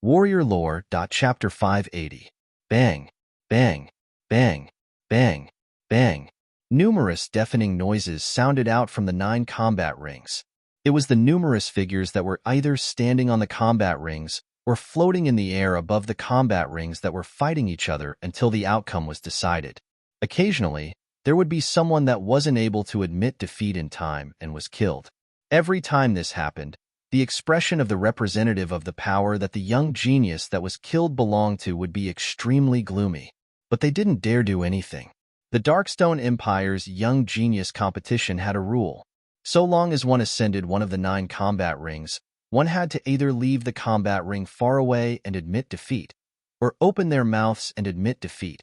Warrior Lore. Chapter 580. Bang, bang, bang, bang, bang. Numerous deafening noises sounded out from the 9 combat rings. It was the numerous figures that were either standing on the combat rings or floating in the air above the combat rings that were fighting each other until the outcome was decided. Occasionally, there would be someone that wasn't able to admit defeat in time and was killed. Every time this happened, the expression of the representative of the power that the young genius that was killed belonged to would be extremely gloomy. But they didn't dare do anything. The Darkstone Empire's young genius competition had a rule. So long as one ascended one of the 9 combat rings, one had to either leave the combat ring far away and admit defeat, or open their mouths and admit defeat.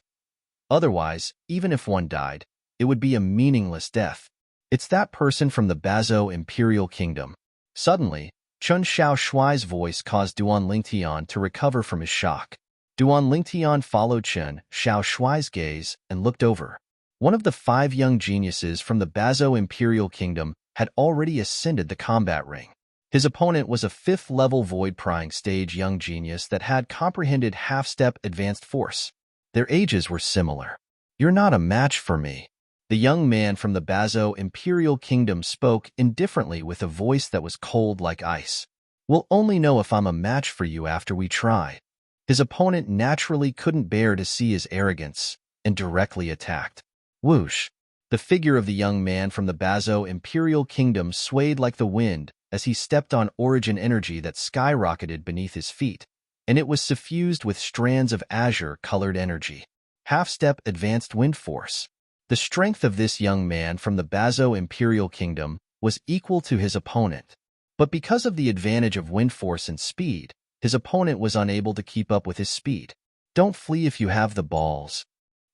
Otherwise, even if one died, it would be a meaningless death. It's that person from the Bazo Imperial Kingdom. Suddenly, Chun Xiao Shuai's voice caused Duan Lingtian to recover from his shock. Duan Lingtian followed Chun Xiao Shuai's gaze and looked over. One of the 5 young geniuses from the Bazo Imperial Kingdom had already ascended the combat ring. His opponent was a 5th-level void-prying stage young genius that had comprehended half-step advanced force. Their ages were similar. "You're not a match for me." The young man from the Bazo Imperial Kingdom spoke indifferently with a voice that was cold like ice. "We'll only know if I'm a match for you after we try." His opponent naturally couldn't bear to see his arrogance and directly attacked. Whoosh! The figure of the young man from the Bazo Imperial Kingdom swayed like the wind as he stepped on origin energy that skyrocketed beneath his feet, and it was suffused with strands of azure-colored energy. Half-step advanced wind force. The strength of this young man from the Bazo Imperial Kingdom was equal to his opponent. But because of the advantage of wind force and speed, his opponent was unable to keep up with his speed. "Don't flee if you have the balls."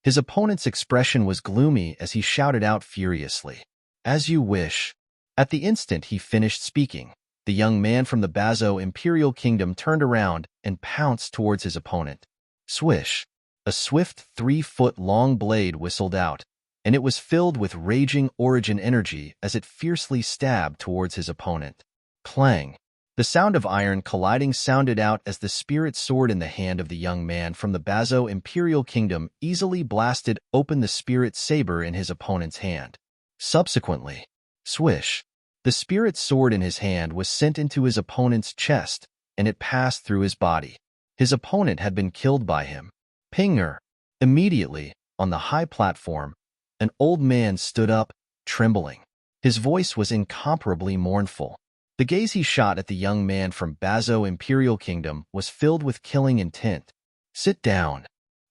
His opponent's expression was gloomy as he shouted out furiously, "As you wish." At the instant he finished speaking, the young man from the Bazo Imperial Kingdom turned around and pounced towards his opponent. Swish! A swift 3-foot-long blade whistled out, and it was filled with raging origin energy as it fiercely stabbed towards his opponent. Clang! The sound of iron colliding sounded out as the spirit sword in the hand of the young man from the Bazo Imperial Kingdom easily blasted open the spirit saber in his opponent's hand. Subsequently, swish! The spirit sword in his hand was sent into his opponent's chest, and it passed through his body. His opponent had been killed by him. Pinger! Immediately, on the high platform, an old man stood up, trembling. His voice was incomparably mournful. The gaze he shot at the young man from Bazo Imperial Kingdom was filled with killing intent. "Sit down."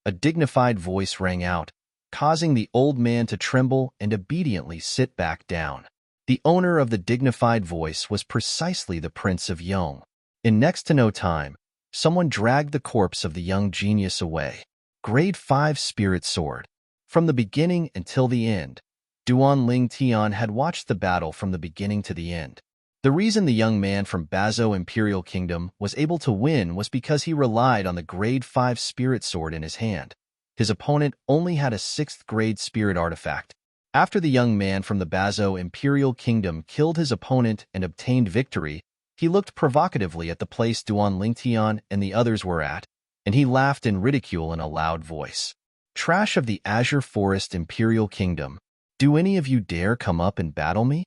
A dignified voice rang out, causing the old man to tremble and obediently sit back down. The owner of the dignified voice was precisely the Prince of Yong. In next to no time, someone dragged the corpse of the young genius away. Grade 5 Spirit Sword. From the beginning until the end, Duan Lingtian had watched the battle from the beginning to the end. The reason the young man from Bazo Imperial Kingdom was able to win was because he relied on the Grade 5 Spirit Sword in his hand. His opponent only had a 6th grade Spirit Artifact. After the young man from the Bazo Imperial Kingdom killed his opponent and obtained victory, he looked provocatively at the place Duan Lingtian and the others were at, and he laughed in ridicule in a loud voice. "Trash of the Azure Forest Imperial Kingdom, do any of you dare come up and battle me?"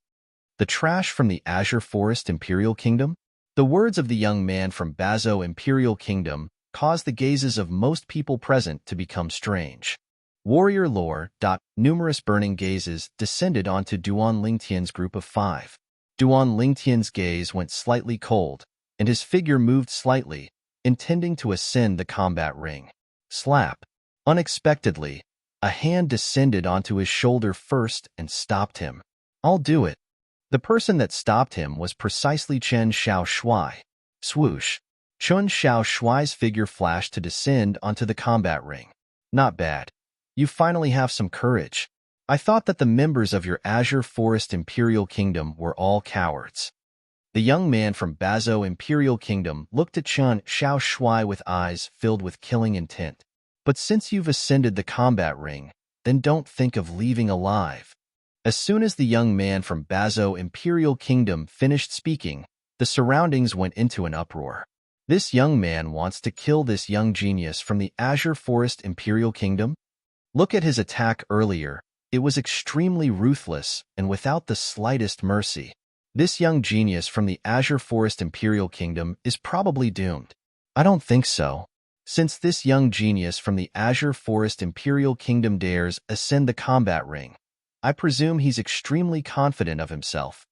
The trash from the Azure Forest Imperial Kingdom? The words of the young man from Bazo Imperial Kingdom caused the gazes of most people present to become strange. Warrior Lore. Numerous burning gazes descended onto Duan Lingtian's group of 5. Duan Lingtian's gaze went slightly cold, and his figure moved slightly, intending to ascend the combat ring. Slap! Unexpectedly, a hand descended onto his shoulder first and stopped him. "I'll do it." The person that stopped him was precisely Chen Xiao Shuai. Swoosh! Chun Xiao Shuai's figure flashed to descend onto the combat ring. "Not bad. You finally have some courage. I thought that the members of your Azure Forest Imperial Kingdom were all cowards." The young man from Bazo Imperial Kingdom looked at Chun Xiao Shuai with eyes filled with killing intent. "But since you've ascended the combat ring, then don't think of leaving alive." As soon as the young man from Bazo Imperial Kingdom finished speaking, the surroundings went into an uproar. This young man wants to kill this young genius from the Azure Forest Imperial Kingdom? Look at his attack earlier. It was extremely ruthless and without the slightest mercy. This young genius from the Azure Forest Imperial Kingdom is probably doomed. I don't think so. Since this young genius from the Azure Forest Imperial Kingdom dares ascend the combat ring, I presume he's extremely confident of himself.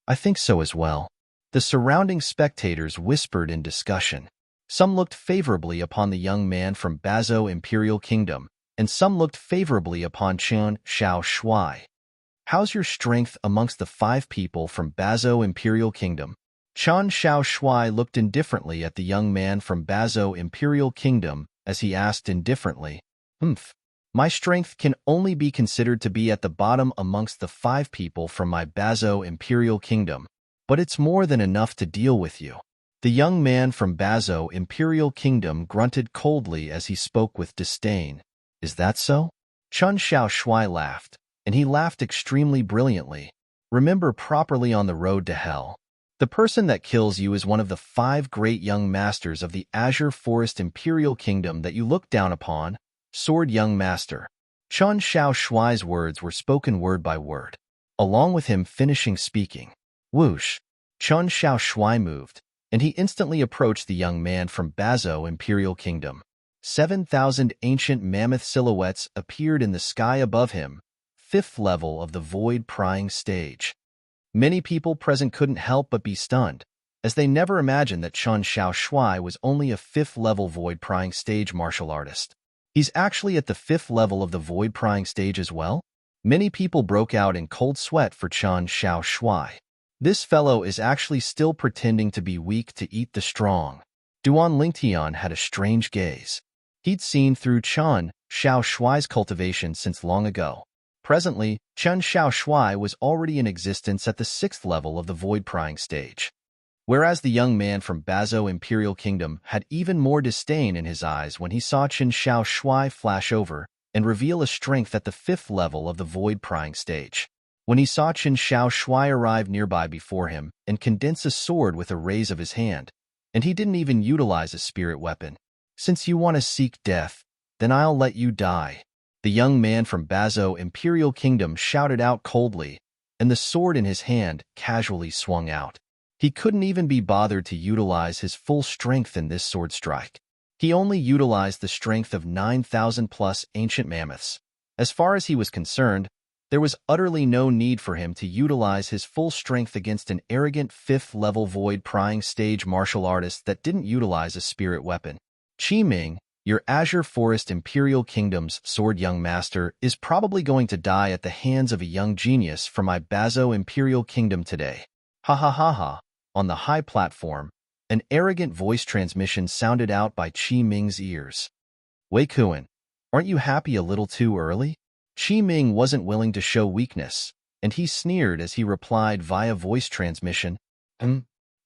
I think so as well. The surrounding spectators whispered in discussion. Some looked favorably upon the young man from Bazo Imperial Kingdom, and some looked favorably upon Chen Xiao Shuai. How's your strength amongst the 5 people from Bazo Imperial Kingdom? Chen Xiao Shuai looked indifferently at the young man from Bazo Imperial Kingdom as he asked indifferently, My strength can only be considered to be at the bottom amongst the 5 people from my Bazo Imperial Kingdom, but it's more than enough to deal with you. The young man from Bazo Imperial Kingdom grunted coldly as he spoke with disdain. Is that so? Chen Xiao Shuai laughed, and he laughed extremely brilliantly. Remember properly on the road to hell. The person that kills you is one of the 5 great young masters of the Azure Forest Imperial Kingdom that you look down upon, Sword Young Master. Chen Xiao Shuai's words were spoken word by word. Along with him finishing speaking, whoosh, Chen Xiao Shuai moved, and he instantly approached the young man from Bazo Imperial Kingdom. 7,000 ancient mammoth silhouettes appeared in the sky above him, 5th level of the void prying stage. Many people present couldn't help but be stunned, as they never imagined that Chen Xiao Shuai was only a 5th level void prying stage martial artist. He's actually at the 5th level of the void prying stage as well? Many people broke out in cold sweat for Chen Xiao Shuai. This fellow is actually still pretending to be weak to eat the strong. Duan Lingtian had a strange gaze. He'd seen through Chen Xiao Shuai's cultivation since long ago. Presently, Chen Xiao Shuai was already in existence at the 6th level of the void prying stage. Whereas the young man from Bazo Imperial Kingdom had even more disdain in his eyes when he saw Chen Xiao Shuai flash over and reveal a strength at the 5th level of the void prying stage. When he saw Chen Xiao Shuai arrive nearby before him and condense a sword with a raise of his hand, and he didn't even utilize a spirit weapon. Since you want to seek death, then I'll let you die. The young man from Bazo Imperial Kingdom shouted out coldly, and the sword in his hand casually swung out. He couldn't even be bothered to utilize his full strength in this sword strike. He only utilized the strength of 9,000 plus ancient mammoths. As far as he was concerned, there was utterly no need for him to utilize his full strength against an arrogant 5th level void prying stage martial artist that didn't utilize a spirit weapon. Qi Ming, your Azure Forest Imperial Kingdom's Sword Young Master, is probably going to die at the hands of a young genius from my Bazo Imperial Kingdom today. Ha ha ha ha. On the high platform, an arrogant voice transmission sounded out by Qi Ming's ears. Wei Kuan, aren't you happy a little too early? Qi Ming wasn't willing to show weakness, and he sneered as he replied via voice transmission,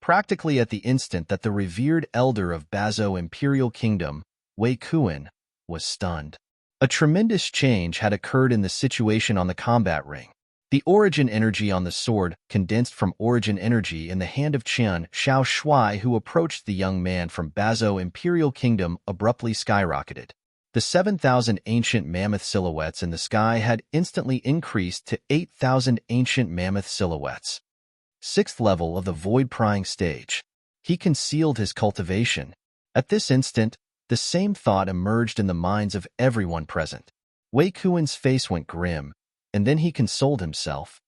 Practically at the instant that the revered elder of Bazo Imperial Kingdom, Wei Kuan, was stunned. A tremendous change had occurred in the situation on the combat ring. The origin energy on the sword condensed from origin energy in the hand of Chen Xiao Shuai, who approached the young man from Bazo Imperial Kingdom, abruptly skyrocketed. The 7,000 ancient mammoth silhouettes in the sky had instantly increased to 8,000 ancient mammoth silhouettes. 6th level of the void prying stage. He concealed his cultivation. At this instant, the same thought emerged in the minds of everyone present. Wei Kuan's face went grim, and then he consoled himself.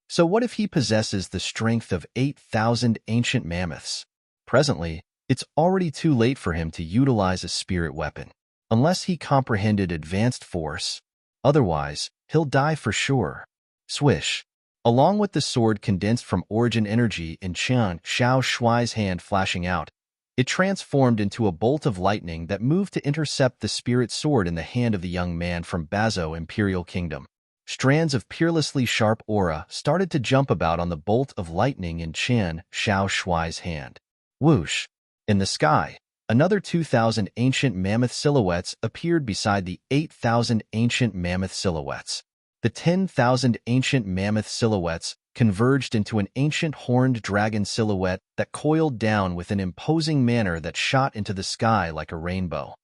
So what if he possesses the strength of 8,000 ancient mammoths? Presently, it's already too late for him to utilize a spirit weapon, unless he comprehended advanced force. Otherwise, he'll die for sure. Swish. Along with the sword condensed from origin energy in Chen Xiao Shuai's hand flashing out, it transformed into a bolt of lightning that moved to intercept the spirit sword in the hand of the young man from Bazo Imperial Kingdom. Strands of peerlessly sharp aura started to jump about on the bolt of lightning in Chen Xiao Shuai's hand. Whoosh! In the sky, another 2,000 ancient mammoth silhouettes appeared beside the 8,000 ancient mammoth silhouettes. The 10,000 ancient mammoth silhouettes converged into an ancient horned dragon silhouette that coiled down with an imposing manner that shot into the sky like a rainbow.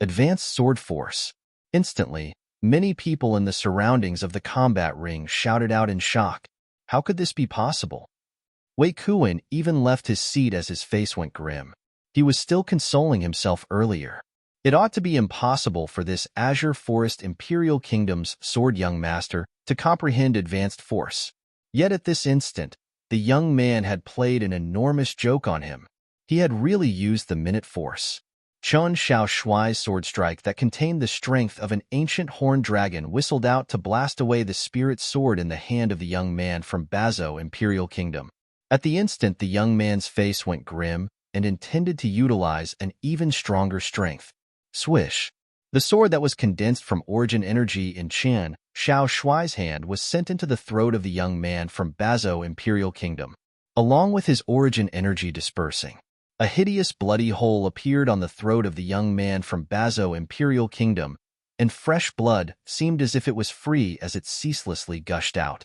Advanced sword force. Instantly, many people in the surroundings of the combat ring shouted out in shock. How could this be possible? Wei Kuan even left his seat as his face went grim. He was still consoling himself earlier. It ought to be impossible for this Azure Forest Imperial Kingdom's sword young master to comprehend advanced force. Yet at this instant, the young man had played an enormous joke on him. He had really used the minute force. Chun Xiao Shuai's sword strike that contained the strength of an ancient horned dragon whistled out to blast away the spirit sword in the hand of the young man from Bazo Imperial Kingdom. At the instant, the young man's face went grim and intended to utilize an even stronger strength. Swish! The sword that was condensed from origin energy in Chen Xiao Shuai's hand was sent into the throat of the young man from Bazo Imperial Kingdom. Along with his origin energy dispersing, a hideous bloody hole appeared on the throat of the young man from Bazo Imperial Kingdom, and fresh blood seemed as if it was free as it ceaselessly gushed out.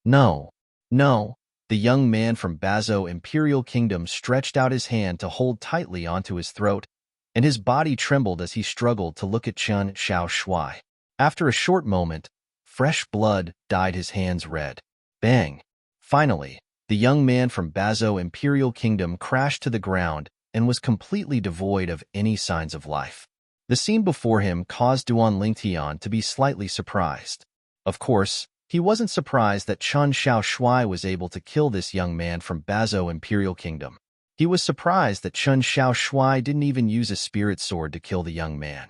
No, no! The young man from Bazo Imperial Kingdom stretched out his hand to hold tightly onto his throat, and his body trembled as he struggled to look at Chun Xiao Shuai. After a short moment, fresh blood dyed his hands red. Bang! Finally, the young man from Bazo Imperial Kingdom crashed to the ground and was completely devoid of any signs of life. The scene before him caused Duan Lingtian to be slightly surprised. Of course, he wasn't surprised that Chun Xiao Shuai was able to kill this young man from Bazo Imperial Kingdom. He was surprised that Chun Xiao Shuai didn't even use a spirit sword to kill the young man.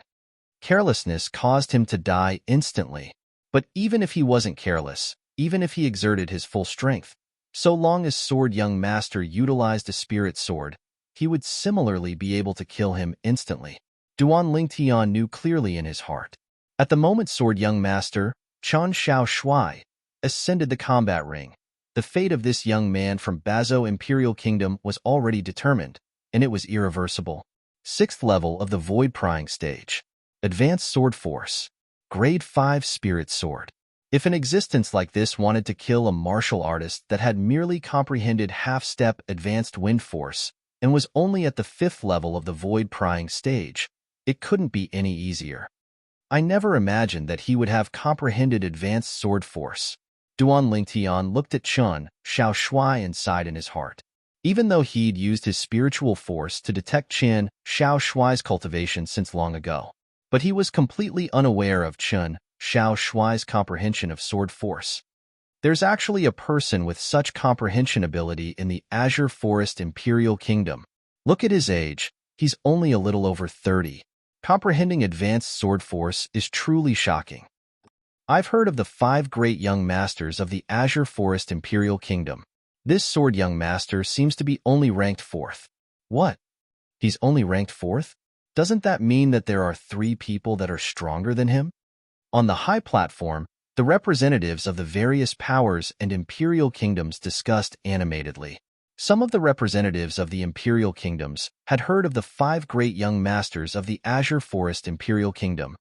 Carelessness caused him to die instantly. But even if he wasn't careless, even if he exerted his full strength, so long as Sword Young Master utilized a spirit sword, he would similarly be able to kill him instantly. Duan Lingtian knew clearly in his heart. At the moment Sword Young Master, Chun Xiao Shuai, ascended the combat ring, the fate of this young man from Bazo Imperial Kingdom was already determined, and it was irreversible. 6th level of the Void Prying stage. Advanced Sword Force. Grade 5 Spirit Sword. If an existence like this wanted to kill a martial artist that had merely comprehended half-step Advanced Wind Force and was only at the 5th level of the Void Prying stage, it couldn't be any easier. I never imagined that he would have comprehended Advanced Sword Force. Duan Lingtian looked at Chun Xiao Shuai and sighed in his heart. Even though he'd used his spiritual force to detect Chun Xiao Shuai's cultivation since long ago, but he was completely unaware of Chun Xiao Shuai's comprehension of sword force. There's actually a person with such comprehension ability in the Azure Forest Imperial Kingdom. Look at his age, he's only a little over 30. Comprehending advanced sword force is truly shocking. I've heard of the 5 great young masters of the Azure Forest Imperial Kingdom. This sword young master seems to be only ranked 4th. What? He's only ranked 4th? Doesn't that mean that there are 3 people that are stronger than him? On the high platform, the representatives of the various powers and imperial kingdoms discussed animatedly. Some of the representatives of the imperial kingdoms had heard of the 5 great young masters of the Azure Forest Imperial Kingdom.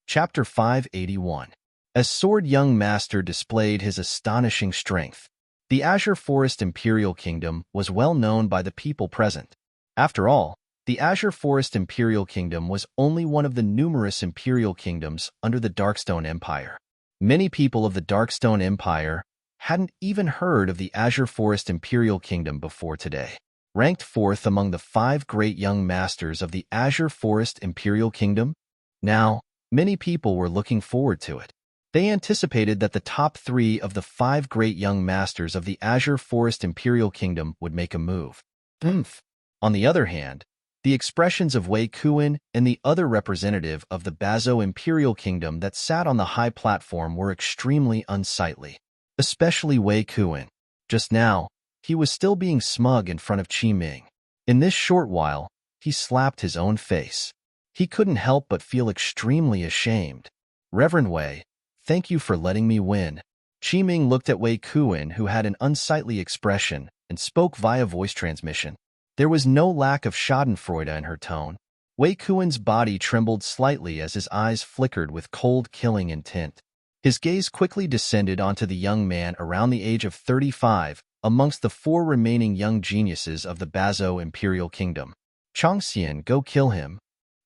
Chapter 581. As Sword Young Master displayed his astonishing strength, the Azure Forest Imperial Kingdom was well known by the people present. After all, the Azure Forest Imperial Kingdom was only one of the numerous imperial kingdoms under the Darkstone Empire. Many people of the Darkstone Empire hadn't even heard of the Azure Forest Imperial Kingdom before today. Ranked 4th among the 5 great young masters of the Azure Forest Imperial Kingdom, now, many people were looking forward to it. They anticipated that the top 3 of the 5 great young masters of the Azure Forest Imperial Kingdom would make a move. On the other hand, the expressions of Wei Kuan and the other representative of the Bazo Imperial Kingdom that sat on the high platform were extremely unsightly. Especially Wei Kuan. Just now, he was still being smug in front of Qi Ming. In this short while, he slapped his own face. He couldn't help but feel extremely ashamed. Reverend Wei, thank you for letting me win. Qi Ming looked at Wei Kuan, who had an unsightly expression, and spoke via voice transmission. There was no lack of schadenfreude in her tone. Wei Kuan's body trembled slightly as his eyes flickered with cold, killing intent. His gaze quickly descended onto the young man around the age of 35, amongst the 4 remaining young geniuses of the Bazo Imperial Kingdom. Changxian, go kill him.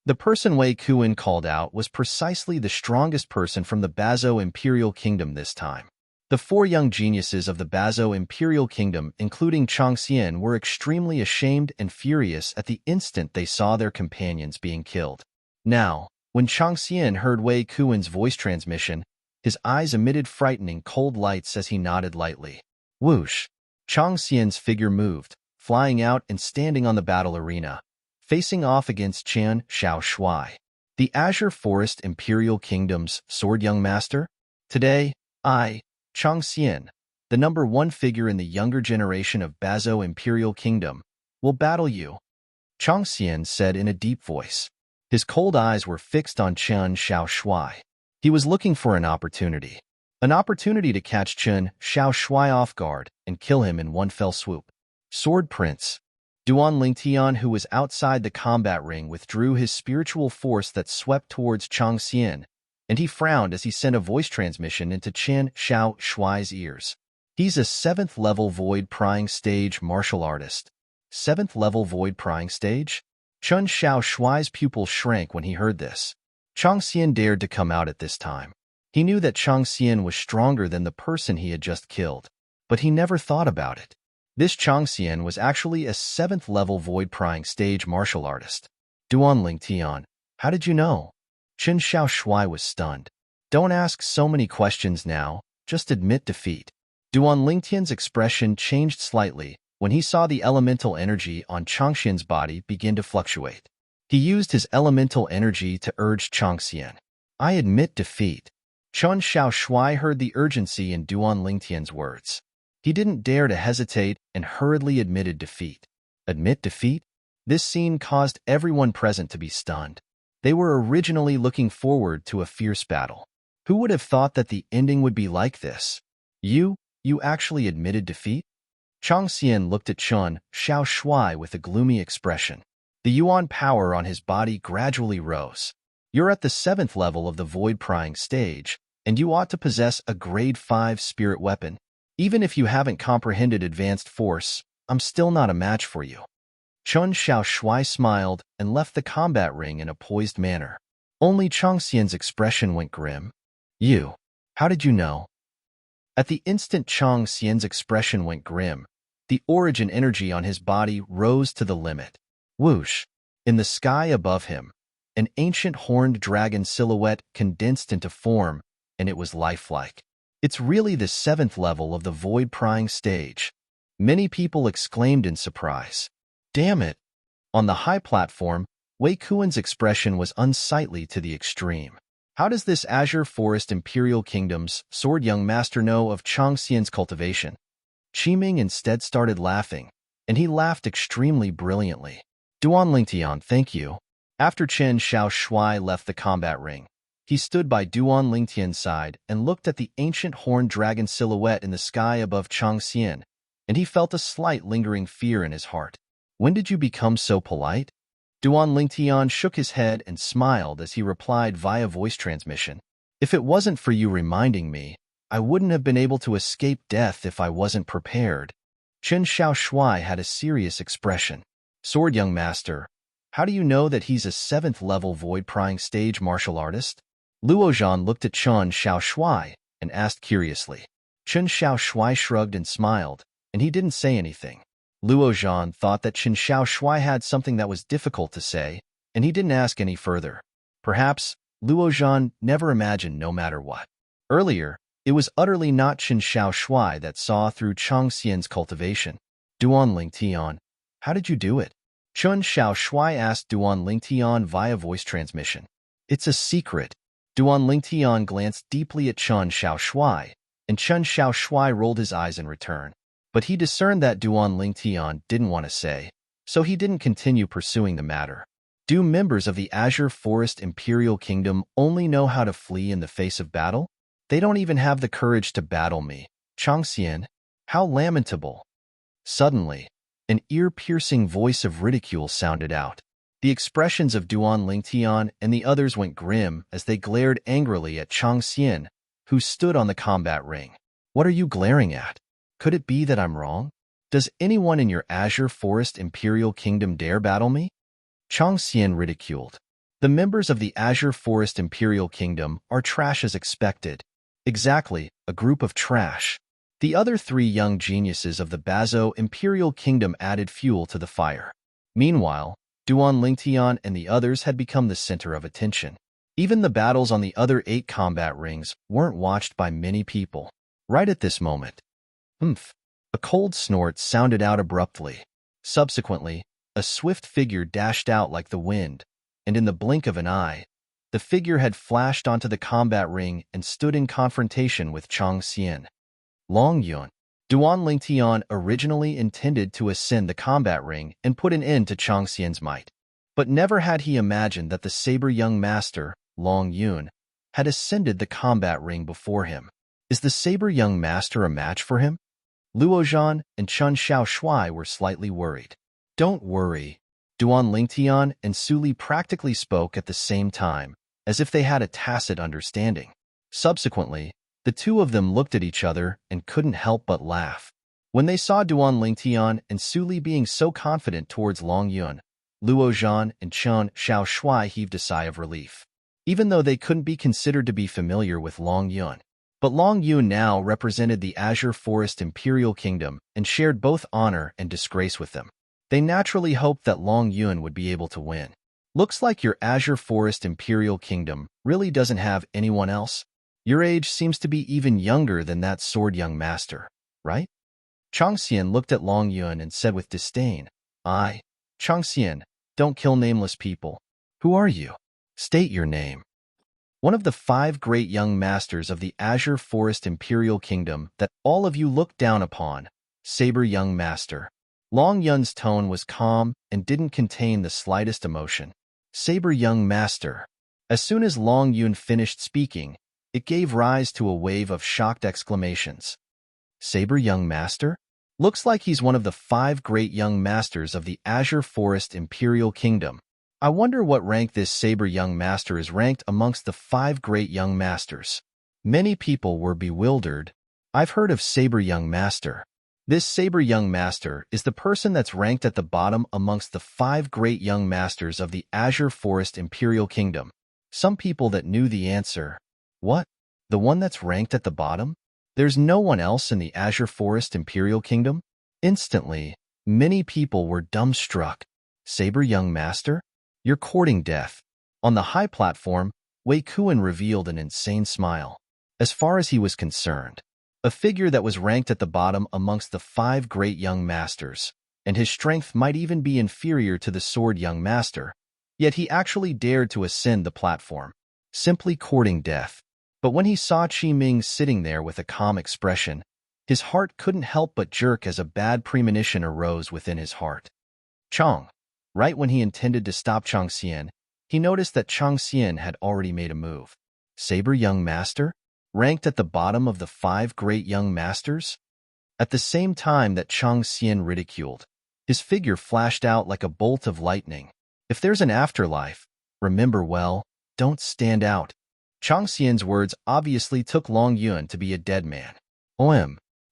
The person Wei Kuan called out was precisely the strongest person from the Bazo Imperial Kingdom this time. The 4 young geniuses of the Bazo Imperial Kingdom, including Changxian, were extremely ashamed and furious at the instant they saw their companions being killed. Now, when Changxian heard Wei Kuan's voice transmission, his eyes emitted frightening cold lights as he nodded lightly. Whoosh! Changxian's figure moved, flying out and standing on the battle arena, facing off against Qian Shaoshuai, the Azure Forest Imperial Kingdom's sword young master. Today, I, Changxian, the number 1 figure in the younger generation of Bazo Imperial Kingdom, will battle you, Changxian said in a deep voice. His cold eyes were fixed on Qian Shaoshuai. He was looking for an opportunity to catch Qian Shaoshuai off guard and kill him in one fell swoop. Sword Prince. Duan Lingtian, who was outside the combat ring, withdrew his spiritual force that swept towards Changxian, and he frowned as he sent a voice transmission into Qian Shaoshuai's ears. He's a 7th level void prying stage martial artist. 7th level void prying stage? Qian Shaoshuai's pupil shrank when he heard this. Changxian dared to come out at this time. He knew that Changxian was stronger than the person he had just killed, but he never thought about it. This Changxian was actually a 7th level void prying stage martial artist. Duan Lingtian, how did you know? Qian Shaoshuai was stunned. Don't ask so many questions now, just admit defeat. Duan Lingtian's expression changed slightly when he saw the elemental energy on Changxian's body begin to fluctuate. He used his elemental energy to urge Changxian. I admit defeat. Qian Shaoshuai heard the urgency in Duan Lingtian's words. He didn't dare to hesitate and hurriedly admitted defeat. Admit defeat? This scene caused everyone present to be stunned. They were originally looking forward to a fierce battle. Who would have thought that the ending would be like this? You actually admitted defeat? Changxian looked at Qian Shaoshuai with a gloomy expression. The yuan power on his body gradually rose. You're at the 7th level of the void prying stage, and you ought to possess a grade 5 spirit weapon. Even if you haven't comprehended advanced force, I'm still not a match for you. Qian Shaoshuai smiled and left the combat ring in a poised manner. Only Changxian's expression went grim. You, how did you know? At the instant Changxian's expression went grim, the origin energy on his body rose to the limit. Whoosh! In the sky above him, an ancient horned dragon silhouette condensed into form, and it was lifelike. It's really the 7th level of the void prying stage. Many people exclaimed in surprise. Damn it! On the high platform, Wei Kuan's expression was unsightly to the extreme. How does this Azure Forest Imperial Kingdom's sword young master know of Changxian's cultivation? Qiming instead started laughing, and he laughed extremely brilliantly. Duan Lingtian, thank you. After Qian Shaoshuai left the combat ring, he stood by Duan Lingtian's side and looked at the ancient horned dragon silhouette in the sky above Changxian, and he felt a slight lingering fear in his heart. When did you become so polite? Duan Lingtian shook his head and smiled as he replied via voice transmission. If it wasn't for you reminding me, I wouldn't have been able to escape death if I wasn't prepared. Qian Shaoshuai had a serious expression. Sword young master, how do you know that he's a 7th level void prying stage martial artist? Luozhan looked at Qian Shaoshuai and asked curiously. Qian Shaoshuai shrugged and smiled, and he didn't say anything. Luozhan thought that Qian Shaoshuai had something that was difficult to say, and he didn't ask any further. Perhaps Luozhan never imagined no matter what. Earlier, it was utterly not Qian Shaoshuai that saw through Changxian's cultivation. Duan Lingtian, how did you do it? Qian Shaoshuai asked Duan Lingtian via voice transmission. It's a secret. Duan Lingtian glanced deeply at Qian Shaoshuai, and Qian Shaoshuai rolled his eyes in return. But he discerned that Duan Lingtian didn't want to say, so he didn't continue pursuing the matter. Do members of the Azure Forest Imperial Kingdom only know how to flee in the face of battle? They don't even have the courage to battle me. Changxian, how lamentable. Suddenly, an ear-piercing voice of ridicule sounded out. The expressions of Duan Lingtian and the others went grim as they glared angrily at Changxian, who stood on the combat ring. What are you glaring at? Could it be that I'm wrong? Does anyone in your Azure Forest Imperial Kingdom dare battle me? Chang Xian ridiculed. The members of the Azure Forest Imperial Kingdom are trash as expected. Exactly, a group of trash. The other three young geniuses of the Bazo Imperial Kingdom added fuel to the fire. Meanwhile, Duan Lingtian and the others had become the center of attention. Even the battles on the other 8 combat rings weren't watched by many people. Right at this moment, humph, a cold snort sounded out abruptly. Subsequently, a swift figure dashed out like the wind, and in the blink of an eye, the figure had flashed onto the combat ring and stood in confrontation with Chang Xian. Long Yun. Duan Lingtian originally intended to ascend the combat ring and put an end to Chang Xian's might. But never had he imagined that the saber young master, Long Yun, had ascended the combat ring before him. Is the saber young master a match for him? Luozhan and Chun Xiao Shuai were slightly worried. Don't worry. Duan Lingtian and Su Li practically spoke at the same time, as if they had a tacit understanding. Subsequently, the two of them looked at each other and couldn't help but laugh. When they saw Duan Lingtian and Su Li being so confident towards Long Yun, Luozhan and Chun Xiao Shuai heaved a sigh of relief. Even though they couldn't be considered to be familiar with Long Yun. But Long Yun now represented the Azure Forest Imperial Kingdom and shared both honor and disgrace with them. They naturally hoped that Long Yun would be able to win. Looks like your Azure Forest Imperial Kingdom really doesn't have anyone else. Your age seems to be even younger than that sword young master, right? Chang Xian looked at Long Yun and said with disdain, Chang Xian, don't kill nameless people. Who are you? State your name. One of the 5 great young masters of the Azure Forest Imperial Kingdom that all of you look down upon, Saber Young Master. Long Yun's tone was calm and didn't contain the slightest emotion. Saber Young Master. As soon as Long Yun finished speaking, it gave rise to a wave of shocked exclamations. Saber Young Master? Looks like he's one of the 5 great young masters of the Azure Forest Imperial Kingdom. I wonder what rank this Saber Young Master is ranked amongst the 5 great young masters. Many people were bewildered. I've heard of Saber Young Master. This Saber Young Master is the person that's ranked at the bottom amongst the 5 great young masters of the Azure Forest Imperial Kingdom. Some people that knew the answer. What? The one that's ranked at the bottom? There's no one else in the Azure Forest Imperial Kingdom? Instantly, many people were dumbstruck. Saber Young Master? You're courting death. On the high platform, Wei Kuan revealed an insane smile. As far as he was concerned, a figure that was ranked at the bottom amongst the 5 great young masters, and his strength might even be inferior to the sword young master, yet he actually dared to ascend the platform, simply courting death. But when he saw Qi Ming sitting there with a calm expression, his heart couldn't help but jerk as a bad premonition arose within his heart. Chang. Right when he intended to stop Chang Xian, he noticed that Chang Xian had already made a move. Saber Young Master? Ranked at the bottom of the 5 great young masters? At the same time that Chang Xian ridiculed, his figure flashed out like a bolt of lightning. If there's an afterlife, remember well, don't stand out. Chang Xian's words obviously took Long Yun to be a dead man.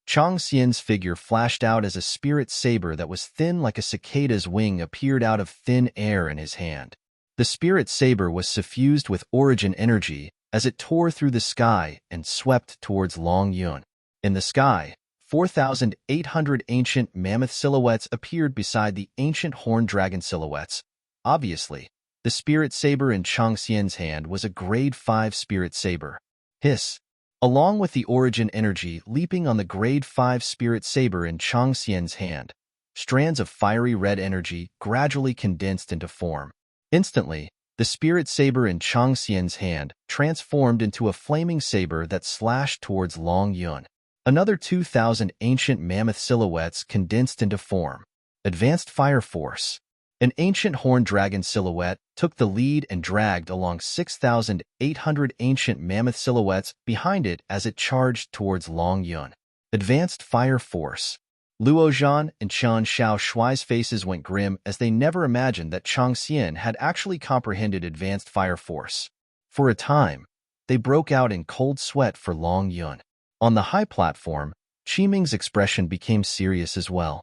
Chang Xian's figure flashed out as a spirit saber that was thin like a cicada's wing appeared out of thin air in his hand. The spirit saber was suffused with origin energy as it tore through the sky and swept towards Long Yun. In the sky, 4,800 ancient mammoth silhouettes appeared beside the ancient horned dragon silhouettes. Obviously, the spirit saber in Chang Xian's hand was a grade 5 spirit saber. Hiss. Along with the origin energy leaping on the grade 5 spirit saber in Chang Xian's hand, strands of fiery red energy gradually condensed into form. Instantly, the spirit saber in Chang Xian's hand transformed into a flaming saber that slashed towards Long Yun. Another 2,000 ancient mammoth silhouettes condensed into form. Advanced Fire Force. An ancient horned dragon silhouette took the lead and dragged along 6,800 ancient mammoth silhouettes behind it as it charged towards Long Yun. Advanced Fire Force. Luozhan and Chun Xiao Shuai's faces went grim as they never imagined that Chang Xian had actually comprehended Advanced Fire Force. For a time, they broke out in cold sweat for Long Yun. On the high platform, Qiming's expression became serious as well.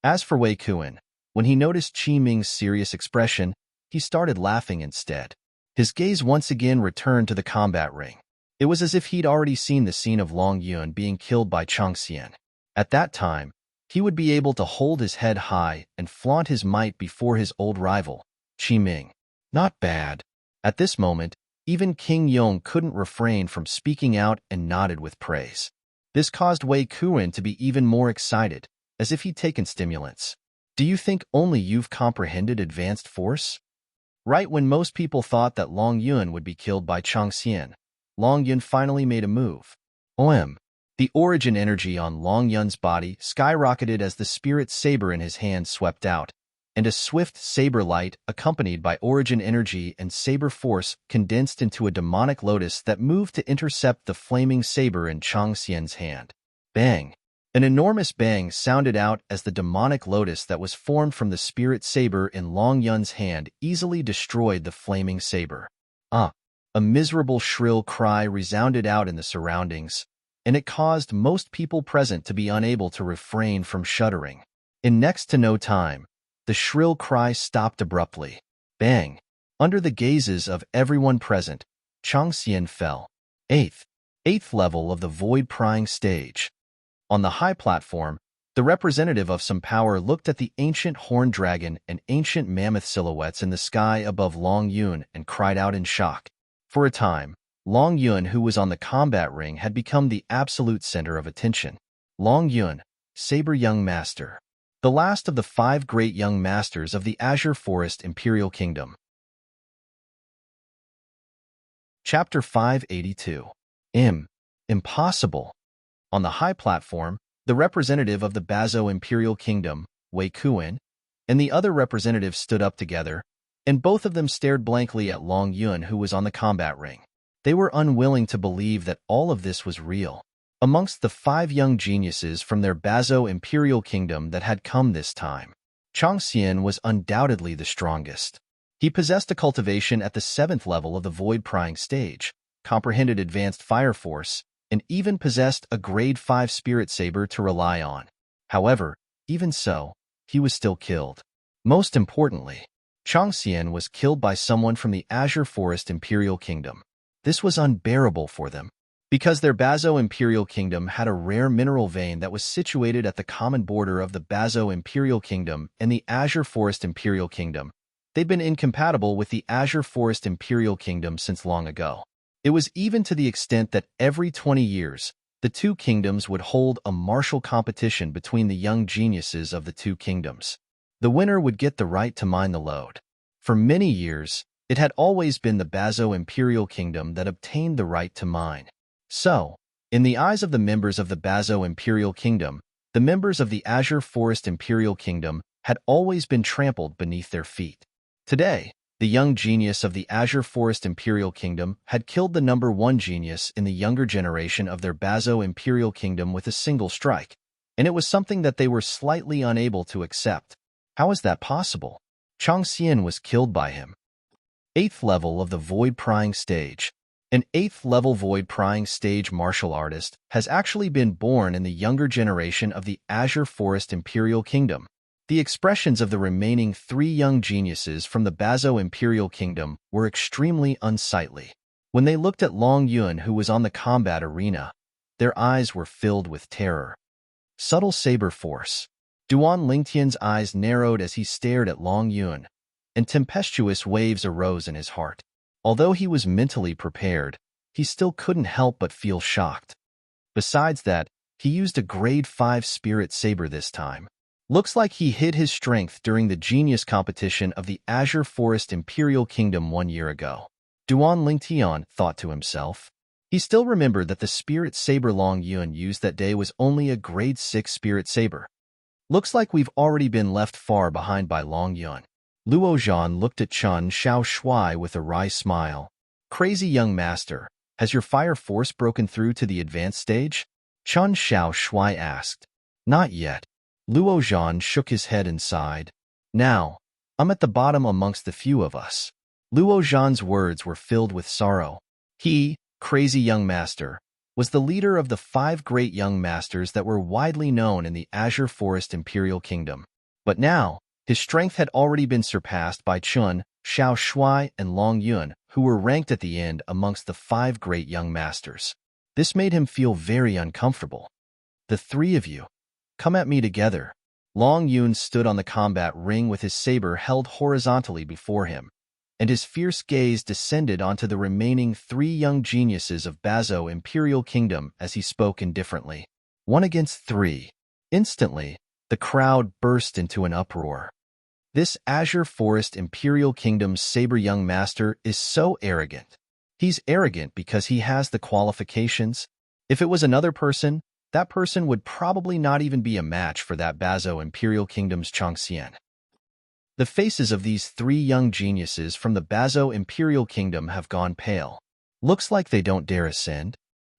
As for Wei Kuan, when he noticed Qiming's serious expression, he started laughing instead. His gaze once again returned to the combat ring. It was as if he'd already seen the scene of Long Yun being killed by Changxian. At that time, he would be able to hold his head high and flaunt his might before his old rival, Qiming. Not bad. At this moment, even King Yong couldn't refrain from speaking out and nodded with praise. This caused Wei Kuan to be even more excited, as if he'd taken stimulants. Do you think only you've comprehended advanced force? Right when most people thought that Long Yun would be killed by Changxian, Long Yun finally made a move. The origin energy on Long Yun's body skyrocketed as the spirit saber in his hand swept out, and a swift saber light, accompanied by origin energy and saber force, condensed into a demonic lotus that moved to intercept the flaming saber in Changxian's hand. Bang! An enormous bang sounded out as the demonic lotus that was formed from the spirit saber in Long Yun's hand easily destroyed the flaming saber. A miserable shrill cry resounded out in the surroundings, and it caused most people present to be unable to refrain from shuddering. In next to no time, the shrill cry stopped abruptly. Bang! Under the gazes of everyone present, Changxian fell. Eighth level of the void prying stage. On the high platform, the representative of some power looked at the ancient horned dragon and ancient mammoth silhouettes in the sky above Long Yun and cried out in shock. For a time, Long Yun, who was on the combat ring, had become the absolute center of attention. Long Yun, Saber Young Master. The last of the 5 great young masters of the Azure Forest Imperial Kingdom. Chapter 582. Impossible. On the high platform, the representative of the Bazo Imperial Kingdom, Wei Kuan, and the other representatives stood up together, and both of them stared blankly at Long Yun, who was on the combat ring. They were unwilling to believe that all of this was real. Amongst the 5 young geniuses from their Bazo Imperial Kingdom that had come this time, Changxian was undoubtedly the strongest. He possessed a cultivation at the 7th level of the void prying stage, comprehended advanced fire force, and even possessed a grade 5 spirit saber to rely on. However, even so, he was still killed. Most importantly, Changxian was killed by someone from the Azure Forest Imperial Kingdom. This was unbearable for them. Because their Bazo Imperial Kingdom had a rare mineral vein that was situated at the common border of the Bazo Imperial Kingdom and the Azure Forest Imperial Kingdom, they'd been incompatible with the Azure Forest Imperial Kingdom since long ago. It was even to the extent that every 20 years, the 2 kingdoms would hold a martial competition between the young geniuses of the 2 kingdoms. The winner would get the right to mine the lode. For many years, it had always been the Bazo Imperial Kingdom that obtained the right to mine. So, in the eyes of the members of the Bazo Imperial Kingdom, the members of the Azure Forest Imperial Kingdom had always been trampled beneath their feet. Today, the young genius of the Azure Forest Imperial Kingdom had killed the number 1 genius in the younger generation of their Bazo Imperial Kingdom with a single strike, and it was something that they were slightly unable to accept. How is that possible? Changxian was killed by him. 8th level of the void prying stage. An 8th level void prying stage martial artist has actually been born in the younger generation of the Azure Forest Imperial Kingdom. The expressions of the remaining 3 young geniuses from the Bazo Imperial Kingdom were extremely unsightly. When they looked at Long Yun, who was on the combat arena, their eyes were filled with terror. Subtle saber force. Duan Lingtian's eyes narrowed as he stared at Long Yun, and tempestuous waves arose in his heart. Although he was mentally prepared, he still couldn't help but feel shocked. Besides that, he used a grade 5 spirit saber this time. Looks like he hid his strength during the genius competition of the Azure Forest Imperial Kingdom 1 year ago. Duan Lingtian thought to himself. He still remembered that the spirit saber Long Yun used that day was only a grade 6 spirit saber. Looks like we've already been left far behind by Long Yun. Luo Zhan looked at Chen Xiao Shui with a wry smile. Crazy young master, has your fire force broken through to the advanced stage? Chen Xiao Shui asked. Not yet. Luo Zhan shook his head and sighed. Now, I'm at the bottom amongst the few of us. Luo Zhan's words were filled with sorrow. He, crazy young master, was the leader of the 5 great young masters that were widely known in the Azure Forest Imperial Kingdom. But now, his strength had already been surpassed by Chun, Xiao Shui, and Long Yun, who were ranked at the end amongst the 5 great young masters. This made him feel very uncomfortable. "The 3 of you, come at me together." Long Yun stood on the combat ring with his saber held horizontally before him, and his fierce gaze descended onto the remaining 3 young geniuses of Bazo Imperial Kingdom as he spoke indifferently. 1 against 3. Instantly, the crowd burst into an uproar. This Azure Forest Imperial Kingdom's saber young master is so arrogant. He's arrogant because he has the qualifications. If it was another person, that person would probably not even be a match for that Bazo Imperial Kingdom's Changxian. The faces of these 3 young geniuses from the Bazo Imperial Kingdom have gone pale. Looks like they don't dare ascend.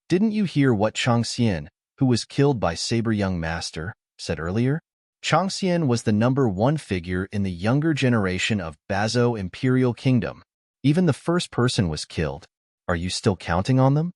Didn't you hear what Changxian, who was killed by Saber Young Master, said earlier? Changxian was the #1 figure in the younger generation of Bazo Imperial Kingdom. Even the first person was killed. Are you still counting on them?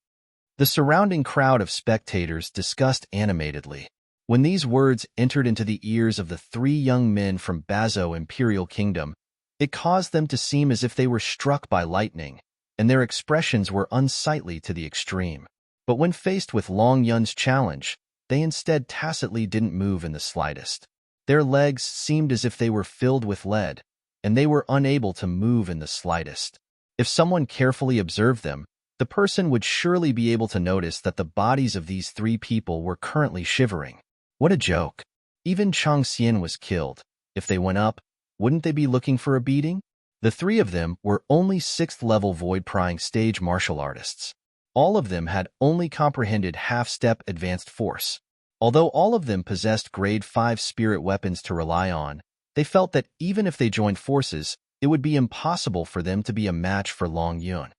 The surrounding crowd of spectators discussed animatedly. When these words entered into the ears of the 3 young men from Bazo Imperial Kingdom, it caused them to seem as if they were struck by lightning, and their expressions were unsightly to the extreme. But when faced with Long Yun's challenge, they instead tacitly didn't move in the slightest. Their legs seemed as if they were filled with lead, and they were unable to move in the slightest. If someone carefully observed them, the person would surely be able to notice that the bodies of these 3 people were currently shivering. What a joke. Even Changxian was killed. If they went up, wouldn't they be looking for a beating? The 3 of them were only 6th-level void-prying stage martial artists. All of them had only comprehended half-step advanced force. Although all of them possessed grade 5 spirit weapons to rely on, they felt that even if they joined forces, it would be impossible for them to be a match for Long Yun.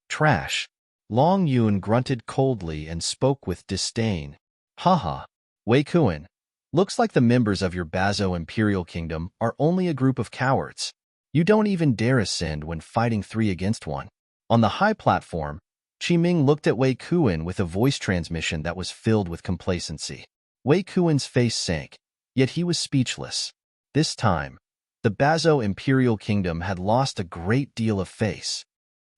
Trash. Long Yun grunted coldly and spoke with disdain. Haha. Wei Kuan, looks like the members of your Bazo Imperial Kingdom are only a group of cowards. You don't even dare ascend when fighting 3 against 1. On the high platform, Qiming looked at Wei Kuan with a voice transmission that was filled with complacency. Wei Kuan's face sank, yet he was speechless. This time, the Bazo Imperial Kingdom had lost a great deal of face.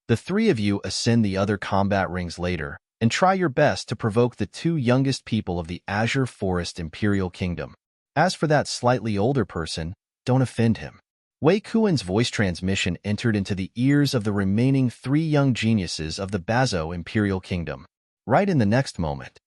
The 3 of you ascend the other combat rings later, and try your best to provoke the 2 youngest people of the Azure Forest Imperial Kingdom. As for that slightly older person, don't offend him. Wei Kuan's voice transmission entered into the ears of the remaining 3 young geniuses of the Bazo Imperial Kingdom. Right in the next moment.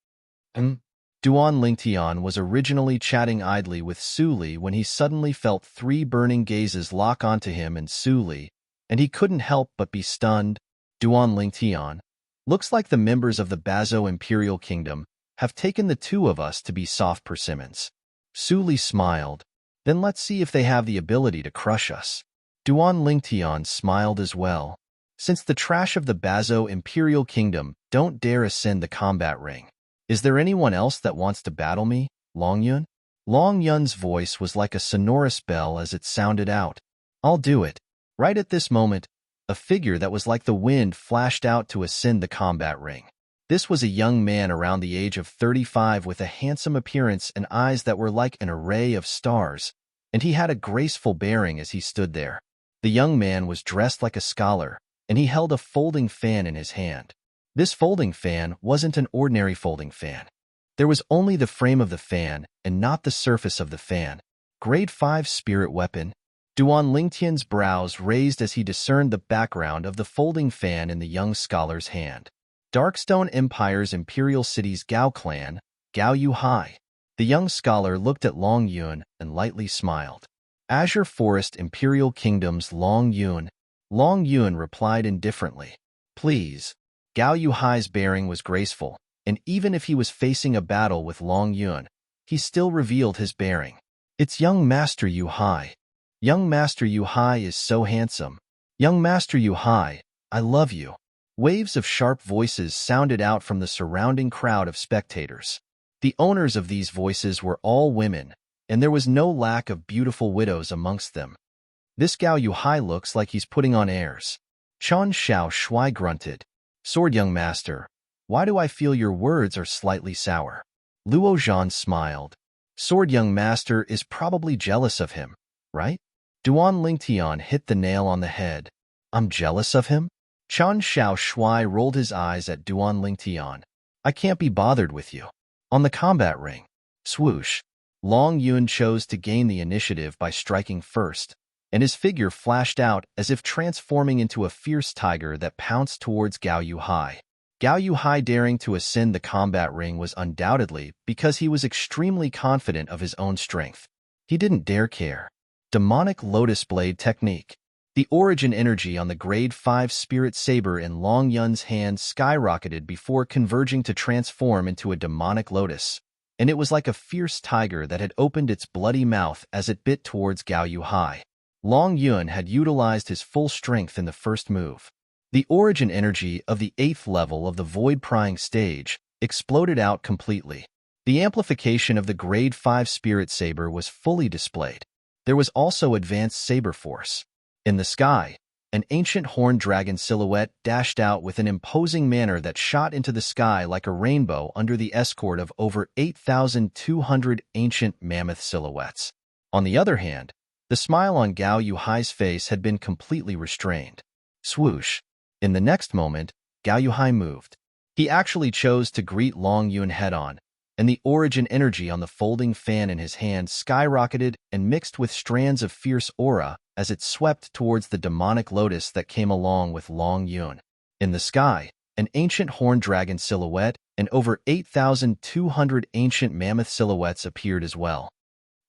Duan Lingtian was originally chatting idly with Su Li when he suddenly felt 3 burning gazes lock onto him and Su Li, and he couldn't help but be stunned. Duan Lingtian, looks like the members of the Bazo Imperial Kingdom have taken the 2 of us to be soft persimmons. Su Li smiled. Then let's see if they have the ability to crush us. Duan Lingtian smiled as well. Since the trash of the Bazo Imperial Kingdom don't dare ascend the combat ring, is there anyone else that wants to battle me, Long Yun? Long Yun's voice was like a sonorous bell as it sounded out. I'll do it. Right at this moment, a figure that was like the wind flashed out to ascend the combat ring. This was a young man around the age of 35 with a handsome appearance and eyes that were like an array of stars, and he had a graceful bearing as he stood there. The young man was dressed like a scholar, and he held a folding fan in his hand. This folding fan wasn't an ordinary folding fan. There was only the frame of the fan and not the surface of the fan. Grade 5 spirit weapon. Duan Lingtian's brows raised as he discerned the background of the folding fan in the young scholar's hand. Darkstone Empire's Imperial City's Gao clan, Gao Yuhai. The young scholar looked at Long Yun and lightly smiled. Azure Forest Imperial Kingdom's Long Yun. Long Yun replied indifferently. Please. Gao Yuhai's bearing was graceful, and even if he was facing a battle with Long Yun, he still revealed his bearing. It's young Master Yuhai. Young Master Yuhai is so handsome. Young Master Yuhai, I love you. Waves of sharp voices sounded out from the surrounding crowd of spectators. The owners of these voices were all women, and there was no lack of beautiful widows amongst them. This Gao Yuhai looks like he's putting on airs. Chun Xiao Shui grunted. Sword Young Master, why do I feel your words are slightly sour? Luo Zhan smiled. Sword Young Master is probably jealous of him, right? Duan Lingtian hit the nail on the head. I'm jealous of him? Chan Xiao Shui rolled his eyes at Duan Lingtian. I can't be bothered with you. On the combat ring. Swoosh. Long Yun chose to gain the initiative by striking first, and his figure flashed out as if transforming into a fierce tiger that pounced towards Gao Yuhai. Gao Yuhai daring to ascend the combat ring was undoubtedly because he was extremely confident of his own strength. He didn't dare care. Demonic Lotus Blade Technique. The origin energy on the Grade 5 Spirit Saber in Long Yun's hand skyrocketed before converging to transform into a demonic lotus, and it was like a fierce tiger that had opened its bloody mouth as it bit towards Gao Yuhai. Long Yun had utilized his full strength in the first move. The origin energy of the 8th level of the Void Prying stage exploded out completely. The amplification of the Grade 5 Spirit Saber was fully displayed. There was also advanced saber force. In the sky, an ancient horned dragon silhouette dashed out with an imposing manner that shot into the sky like a rainbow under the escort of over 8,200 ancient mammoth silhouettes. On the other hand, the smile on Gao Yuhai's face had been completely restrained. Swoosh. In the next moment, Gao Yuhai moved. He actually chose to greet Long Yun head-on, and the origin energy on the folding fan in his hand skyrocketed and mixed with strands of fierce aura as it swept towards the demonic lotus that came along with Long Yun. In the sky, an ancient horned dragon silhouette and over 8,200 ancient mammoth silhouettes appeared as well.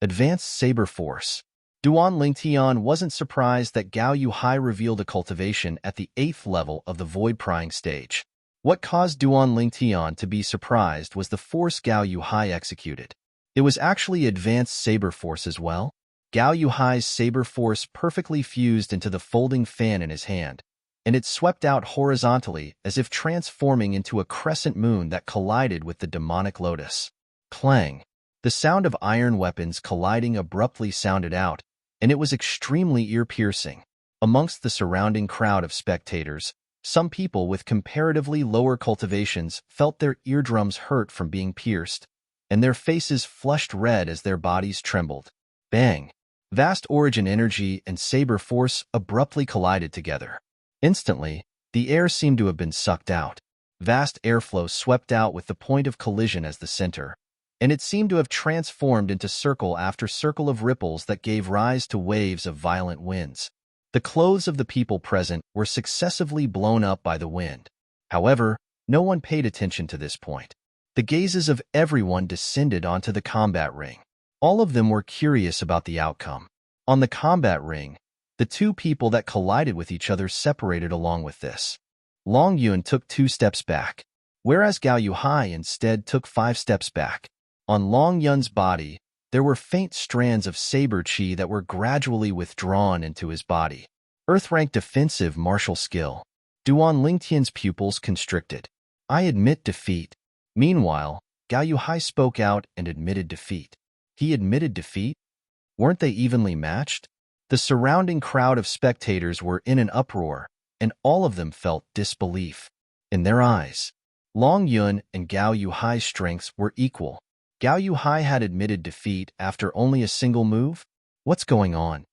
Advanced saber force. Duan Lingtian wasn't surprised that Gao Yuhai revealed a cultivation at the 8th level of the Void Prying stage. What caused Duan Lingtian to be surprised was the force Gao Yuhai executed. It was actually advanced saber force as well. Gao Yuhai's saber force perfectly fused into the folding fan in his hand, and it swept out horizontally as if transforming into a crescent moon that collided with the demonic lotus. Clang! The sound of iron weapons colliding abruptly sounded out, and it was extremely ear-piercing. Amongst the surrounding crowd of spectators, some people with comparatively lower cultivations felt their eardrums hurt from being pierced, and their faces flushed red as their bodies trembled. Bang! Vast origin energy and saber force abruptly collided together. Instantly, the air seemed to have been sucked out. Vast airflow swept out with the point of collision as the center, and it seemed to have transformed into circle after circle of ripples that gave rise to waves of violent winds. The clothes of the people present were successively blown up by the wind. However, no one paid attention to this point. The gazes of everyone descended onto the combat ring. All of them were curious about the outcome. On the combat ring, the two people that collided with each other separated along with this. Long Yun took 2 steps back, whereas Gao Yuhai instead took 5 steps back. On Long Yun's body, there were faint strands of saber chi that were gradually withdrawn into his body. Earth-rank defensive martial skill. Duan Lingtian's pupils constricted. I admit defeat. Meanwhile, Gao Yuhai spoke out and admitted defeat. He admitted defeat? Weren't they evenly matched? The surrounding crowd of spectators were in an uproar, and all of them felt disbelief. In their eyes, Long Yun and Gao Yuhai's strengths were equal. Gao Yuhai had admitted defeat after only a single move? What's going on?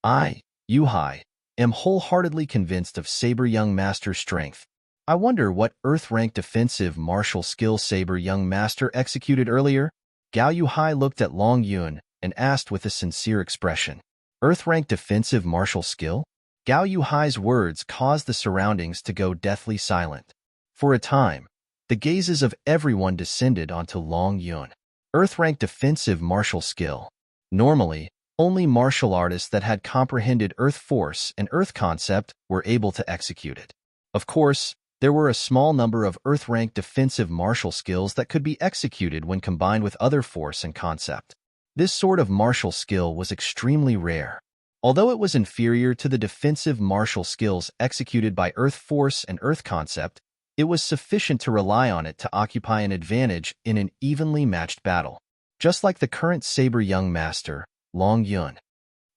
I, Yuhai, am wholeheartedly convinced of Saber Young Master's strength. I wonder what Earth-rank defensive martial skill Saber Young Master executed earlier? Gao Yuhai looked at Long Yun and asked with a sincere expression. Earth-rank defensive martial skill? Gao Yuhai's words caused the surroundings to go deathly silent. For a time, the gazes of everyone descended onto Long Yun. Earth-rank defensive martial skill. Normally, only martial artists that had comprehended Earth force and Earth concept were able to execute it. Of course, there were a small number of Earth-rank defensive martial skills that could be executed when combined with other force and concept. This sort of martial skill was extremely rare. Although it was inferior to the defensive martial skills executed by Earth force and Earth concept, it was sufficient to rely on it to occupy an advantage in an evenly matched battle. Just like the current Saber Young Master, Long Yun.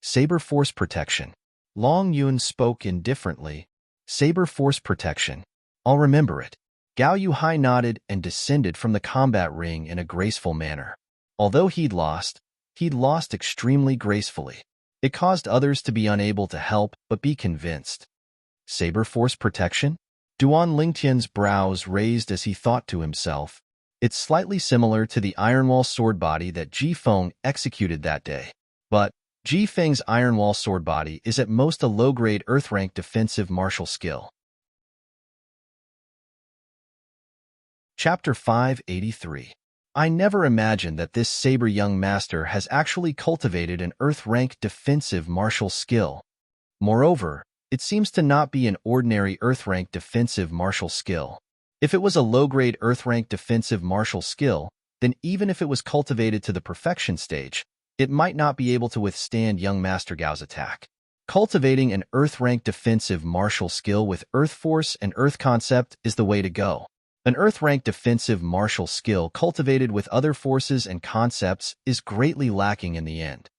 Saber Force Protection. Long Yun spoke indifferently. Saber Force Protection. I'll remember it. Gao Yuhai nodded and descended from the combat ring in a graceful manner. Although he'd lost extremely gracefully. It caused others to be unable to help but be convinced. Saber Force protection? Duan Lingtian's brows raised as he thought to himself. It's slightly similar to the Ironwall sword body that Ji Feng executed that day. But Ji Feng's Ironwall sword body is at most a low-grade Earth-rank defensive martial skill. Chapter 583. I never imagined that this saber young master has actually cultivated an Earth-rank defensive martial skill. Moreover, it seems to not be an ordinary Earth-rank defensive martial skill. If it was a low-grade Earth-rank defensive martial skill, then even if it was cultivated to the perfection stage, it might not be able to withstand young Master Gao's attack. Cultivating an Earth-rank defensive martial skill with Earth Force and Earth Concept is the way to go. An Earth-rank defensive martial skill cultivated with other forces and concepts is greatly lacking in the end.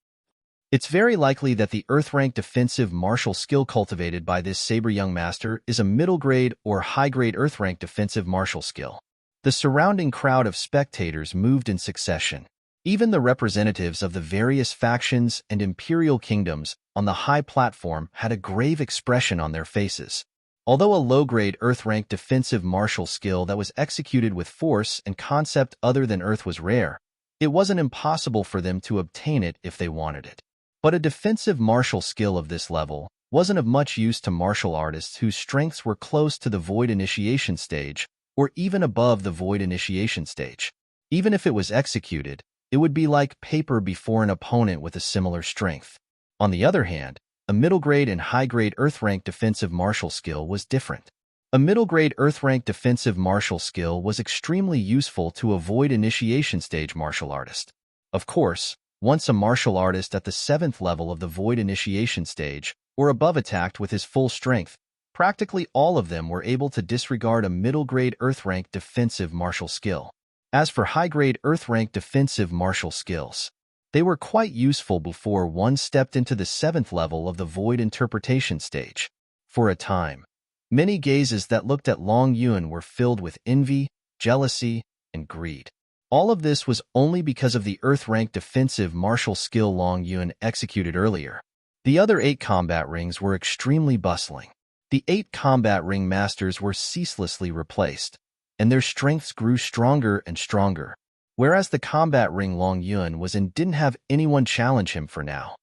It's very likely that the Earth-rank defensive martial skill cultivated by this saber young master is a middle-grade or high-grade Earth-rank defensive martial skill. The surrounding crowd of spectators moved in succession. Even the representatives of the various factions and imperial kingdoms on the high platform had a grave expression on their faces. Although a low-grade Earth-rank defensive martial skill that was executed with force and concept other than Earth was rare, it wasn't impossible for them to obtain it if they wanted it. But a defensive martial skill of this level wasn't of much use to martial artists whose strengths were close to the Void Initiation stage or even above the Void Initiation stage. Even if it was executed, it would be like paper before an opponent with a similar strength. On the other hand, a middle-grade and high-grade Earth-rank defensive martial skill was different. A middle-grade Earth-rank defensive martial skill was extremely useful to a Void Initiation stage martial artist. Of course, once a martial artist at the 7th level of the Void Initiation stage or above attacked with his full strength, practically all of them were able to disregard a middle-grade Earth-rank defensive martial skill. As for high-grade Earth-rank defensive martial skills, they were quite useful before one stepped into the 7th level of the Void Interpretation stage. For a time, many gazes that looked at Long Yun were filled with envy, jealousy, and greed. All of this was only because of the Earth-rank defensive martial skill Long Yun executed earlier. The other 8 combat rings were extremely bustling. The 8 combat ring masters were ceaselessly replaced, and their strengths grew stronger and stronger. Whereas the combat ring Long Yun was in didn't have anyone challenge him for now.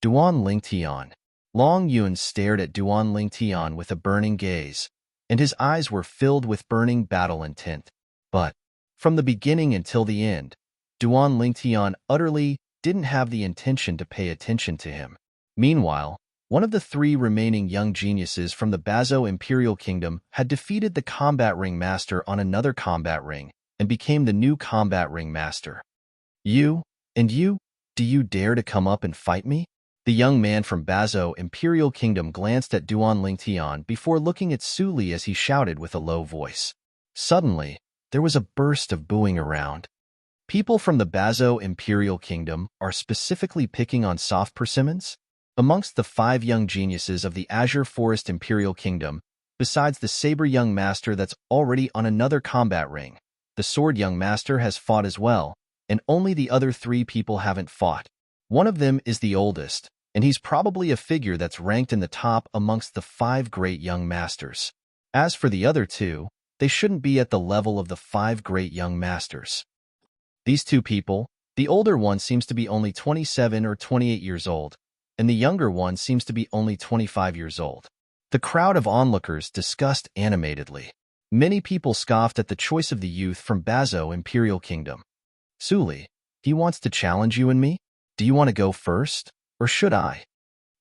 Duan Lingtian. Long Yun stared at Duan Lingtian with a burning gaze, and his eyes were filled with burning battle intent. But, from the beginning until the end, Duan Lingtian utterly didn't have the intention to pay attention to him. Meanwhile, one of the 3 remaining young geniuses from the Bazo Imperial Kingdom had defeated the combat ring master on another combat ring, and became the new combat ring master. You? And you? Do you dare to come up and fight me? The young man from Bazo Imperial Kingdom glanced at Duan Lingtian before looking at Su Li as he shouted with a low voice. Suddenly, there was a burst of booing around. People from the Bazo Imperial Kingdom are specifically picking on soft persimmons? Amongst the 5 young geniuses of the Azure Forest Imperial Kingdom, besides the saber young master that's already on another combat ring, the sword young master has fought as well, and only the other 3 people haven't fought. One of them is the oldest, and he's probably a figure that's ranked in the top amongst the 5 great young masters. As for the other 2, they shouldn't be at the level of the 5 great young masters. These 2 people, the older one seems to be only 27 or 28 years old, and the younger one seems to be only 25 years old. The crowd of onlookers discussed animatedly. Many people scoffed at the choice of the youth from Bazo Imperial Kingdom. Su Li, he wants to challenge you and me? Do you want to go first, or should I?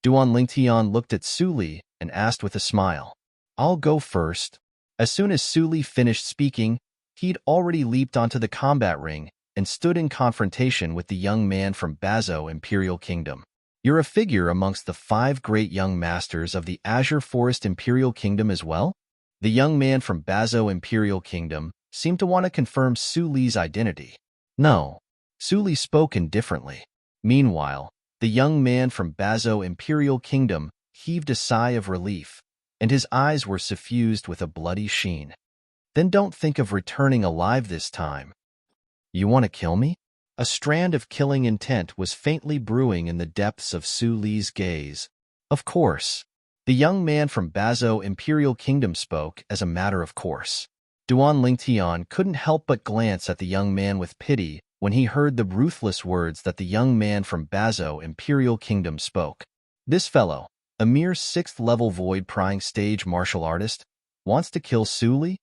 Duan Lingtian looked at Su Li and asked with a smile. I'll go first. As soon as Su Li finished speaking, he'd already leaped onto the combat ring and stood in confrontation with the young man from Bazo Imperial Kingdom. You're a figure amongst the 5 great young masters of the Azure Forest Imperial Kingdom as well? The young man from Bazo Imperial Kingdom seemed to want to confirm Su Li's identity. No. Su Li spoke indifferently. Meanwhile, the young man from Bazo Imperial Kingdom heaved a sigh of relief, and his eyes were suffused with a bloody sheen. Then don't think of returning alive this time. You want to kill me? A strand of killing intent was faintly brewing in the depths of Su Li's gaze. Of course. The young man from Bazo Imperial Kingdom spoke as a matter of course. Duan Lingtian couldn't help but glance at the young man with pity when he heard the ruthless words that the young man from Bazo Imperial Kingdom spoke. This fellow, a mere 6th-level void-prying stage martial artist, wants to kill Su Li?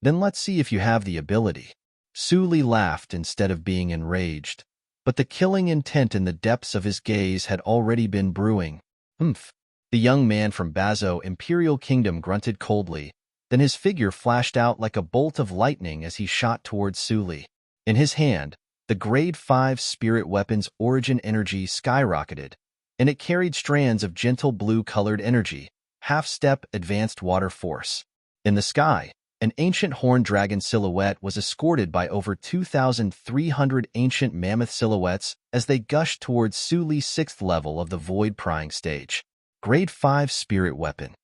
Then let's see if you have the ability. Su Li laughed instead of being enraged, but the killing intent in the depths of his gaze had already been brewing. Humph. The young man from Bazo Imperial Kingdom grunted coldly, then his figure flashed out like a bolt of lightning as he shot towards Su Li. In his hand, the Grade 5 spirit weapon's origin energy skyrocketed, and it carried strands of gentle blue-colored energy, half-step advanced water force. In the sky, an ancient horned dragon silhouette was escorted by over 2,300 ancient mammoth silhouettes as they gushed towards Su Li's 6th level of the void-prying stage. Grade 5 spirit weapon.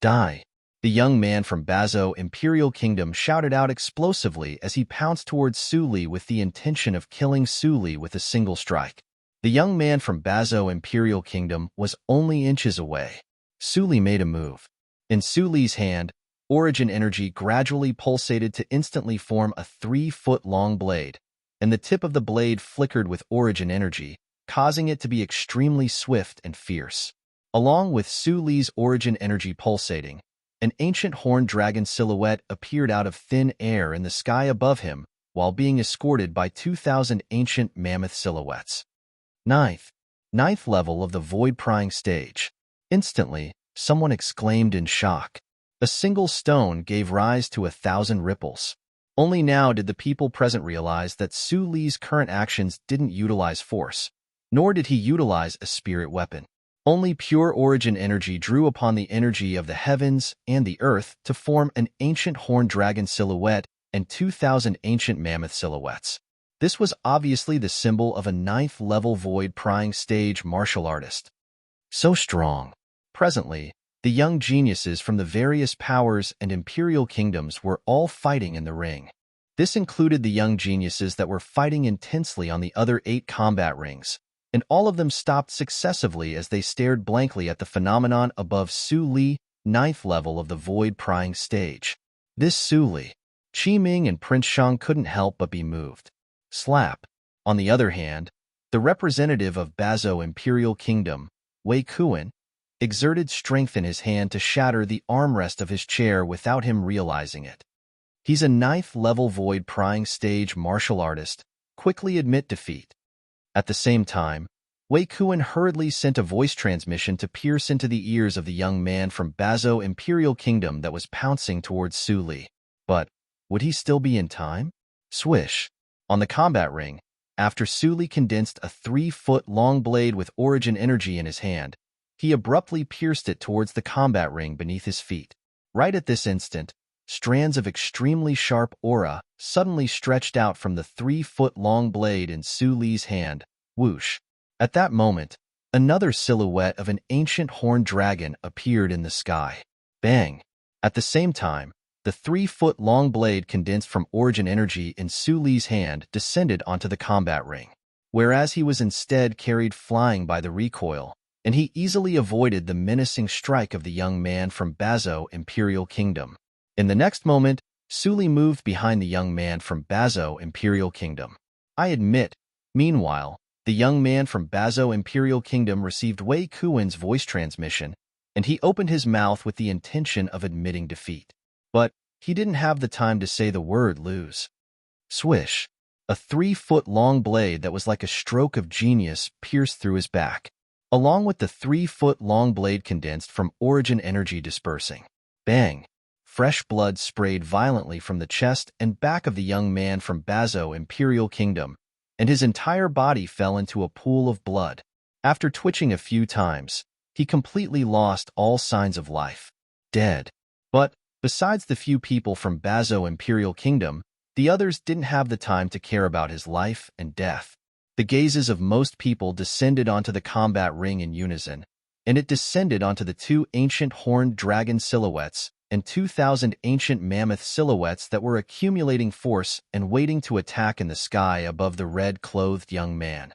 Die. The young man from Bazo Imperial Kingdom shouted out explosively as he pounced towards Su Li with the intention of killing Su Li with a single strike. The young man from Bazo Imperial Kingdom was only inches away. Su Li made a move. In Su Li's hand, origin energy gradually pulsated to instantly form a 3-foot-long blade, and the tip of the blade flickered with origin energy, causing it to be extremely swift and fierce. Along with Su Li's origin energy pulsating, an ancient horned dragon silhouette appeared out of thin air in the sky above him while being escorted by 2,000 ancient mammoth silhouettes. Ninth level of the void-prying stage. Instantly, someone exclaimed in shock. A single stone gave rise to 1,000 ripples. Only now did the people present realize that Su Li's current actions didn't utilize force, nor did he utilize a spirit weapon. Only pure origin energy drew upon the energy of the heavens and the earth to form an ancient horned dragon silhouette and 2,000 ancient mammoth silhouettes. This was obviously the symbol of a 9th-level void-prying stage martial artist. So strong. Presently, the young geniuses from the various powers and imperial kingdoms were all fighting in the ring. This included the young geniuses that were fighting intensely on the other 8 combat rings, and all of them stopped successively as they stared blankly at the phenomenon above Su Li, 9th level of the void-prying stage. This Su Li, Qi Ming and Prince Shang couldn't help but be moved. Slap. On the other hand, the representative of Bazo Imperial Kingdom, Wei Kuan, exerted strength in his hand to shatter the armrest of his chair without him realizing it. He's a 9th-level void-prying stage martial artist. Quickly admit defeat. At the same time, Wei Kuan hurriedly sent a voice transmission to pierce into the ears of the young man from Bazo Imperial Kingdom that was pouncing towards Su Li. But would he still be in time? Swish. On the combat ring, after Su Li condensed a 3-foot-long blade with origin energy in his hand, he abruptly pierced it towards the combat ring beneath his feet. Right at this instant, strands of extremely sharp aura suddenly stretched out from the 3-foot-long blade in Su Li's hand. Whoosh. At that moment, another silhouette of an ancient horned dragon appeared in the sky. Bang. At the same time, the 3-foot-long blade condensed from origin energy in Su Li's hand descended onto the combat ring, whereas he was instead carried flying by the recoil, and he easily avoided the menacing strike of the young man from Bazo Imperial Kingdom. In the next moment, Su Li moved behind the young man from Bazo Imperial Kingdom. I admit, meanwhile, the young man from Bazo Imperial Kingdom received Wei Kuan's voice transmission, and he opened his mouth with the intention of admitting defeat. But he didn't have the time to say the word lose. Swish. A 3-foot-long blade that was like a stroke of genius pierced through his back, along with the 3-foot-long blade condensed from origin energy dispersing. Bang. Fresh blood sprayed violently from the chest and back of the young man from Bazo Imperial Kingdom, and his entire body fell into a pool of blood. After twitching a few times, he completely lost all signs of life. Dead. But besides the few people from Bazo Imperial Kingdom, the others didn't have the time to care about his life and death. The gazes of most people descended onto the combat ring in unison, and it descended onto the 2 ancient horned dragon silhouettes and 2,000 ancient mammoth silhouettes that were accumulating force and waiting to attack in the sky above the red-clothed young man.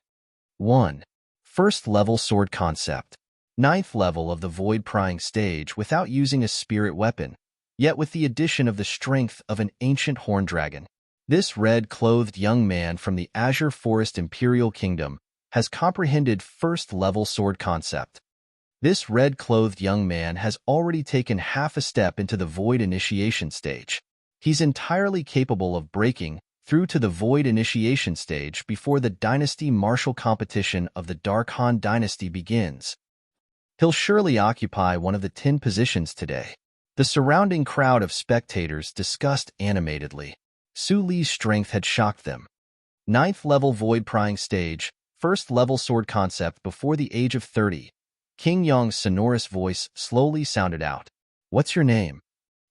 1. First level sword concept. 9th level of the void prying stage without using a spirit weapon, yet with the addition of the strength of an ancient horned dragon. This red-clothed young man from the Azure Forest Imperial Kingdom has comprehended first-level sword concept. This red-clothed young man has already taken half a step into the Void Initiation stage. He's entirely capable of breaking through to the Void Initiation stage before the Dynasty Martial competition of the Dark Han Dynasty begins. He'll surely occupy one of the 10 positions today. The surrounding crowd of spectators discussed animatedly. Su Li's strength had shocked them. 9th level Void Prying stage, first level sword concept before the age of 30. King Yong's sonorous voice slowly sounded out. What's your name?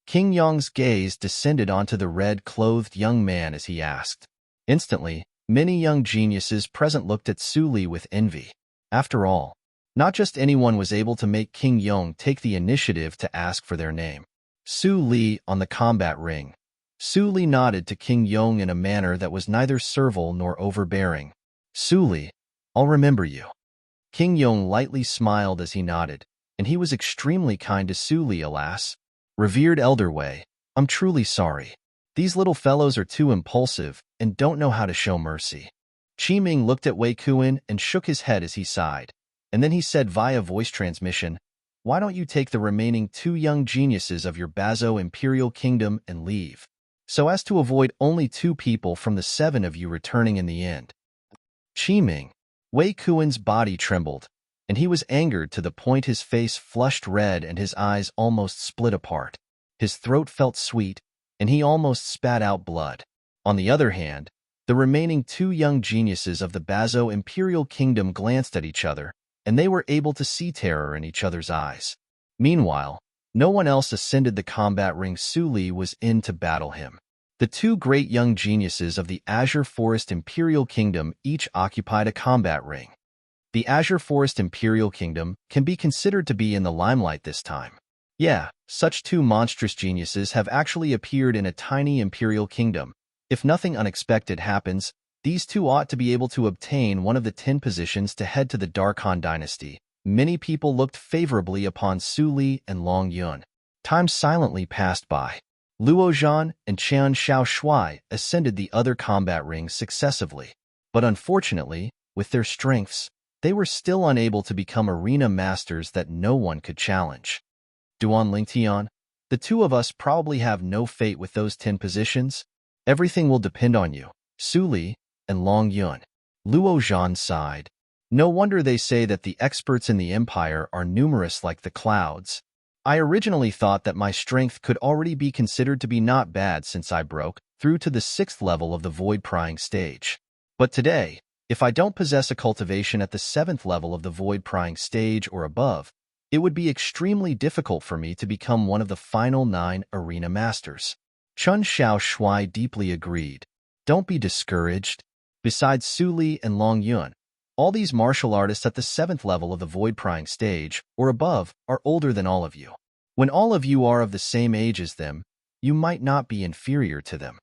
King Yong's gaze descended onto the red-clothed young man as he asked. Instantly, many young geniuses present looked at Su Li with envy. After all, not just anyone was able to make King Yong take the initiative to ask for their name. Su Li on the combat ring. Su Li nodded to King Yong in a manner that was neither servile nor overbearing. Su Li, I'll remember you. King Yong lightly smiled as he nodded, and he was extremely kind to Su Li, alas. Revered Elder Wei, I'm truly sorry. These little fellows are too impulsive and don't know how to show mercy. Qi Ming looked at Wei Kuan and shook his head as he sighed, and then he said via voice transmission, why don't you take the remaining 2 young geniuses of your Bazo Imperial Kingdom and leave, so as to avoid only 2 people from the 7 of you returning in the end. Qi Ming. Wei Kuan's body trembled, and he was angered to the point his face flushed red and his eyes almost split apart. His throat felt sweet, and he almost spat out blood. On the other hand, the remaining 2 young geniuses of the Bazo Imperial Kingdom glanced at each other, and they were able to see terror in each other's eyes. Meanwhile, no one else ascended the combat ring. Su Li was in to battle him. The 2 great young geniuses of the Azure Forest Imperial Kingdom each occupied a combat ring. The Azure Forest Imperial Kingdom can be considered to be in the limelight this time. Yeah, such 2 monstrous geniuses have actually appeared in a tiny Imperial Kingdom. If nothing unexpected happens, these 2 ought to be able to obtain one of the 10 positions to head to the Dark Han Dynasty. Many people looked favorably upon Su Li and Long Yun. Time silently passed by. Luo Zhan and Qian Xiao Shuai ascended the other combat rings successively, but unfortunately, with their strengths, they were still unable to become arena masters that no one could challenge. Duan Lingtian, the 2 of us probably have no fate with those 10 positions. Everything will depend on you, Su Li and Long Yun. Luo Zhan sighed. No wonder they say that the experts in the Empire are numerous like the clouds. I originally thought that my strength could already be considered to be not bad since I broke through to the 6th level of the void prying stage. But today, if I don't possess a cultivation at the 7th level of the void prying stage or above, it would be extremely difficult for me to become one of the final 9 arena masters. Chun Xiao Shuai deeply agreed. Don't be discouraged. Besides Su Li and Long Yun, all these martial artists at the 7th level of the void prying stage or above are older than all of you. When all of you are of the same age as them, you might not be inferior to them.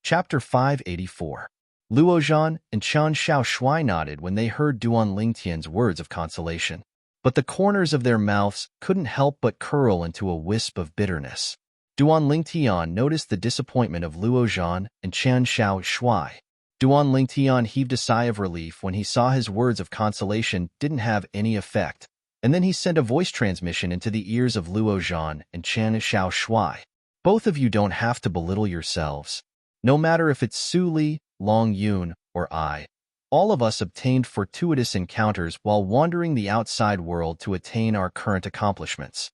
Chapter 584. Luo Zhan and Qian Xiao Shuai nodded when they heard Duan Lingtian's words of consolation, but the corners of their mouths couldn't help but curl into a wisp of bitterness. Duan Lingtian noticed the disappointment of Luo Zhan and Qian Xiao Shuai. Duan Lingtian heaved a sigh of relief when he saw his words of consolation didn't have any effect, and then he sent a voice transmission into the ears of Luo Zhan and Qian Xiao Shuai. Both of you don't have to belittle yourselves. No matter if it's Su Li, Long Yun, or I, all of us obtained fortuitous encounters while wandering the outside world to attain our current accomplishments.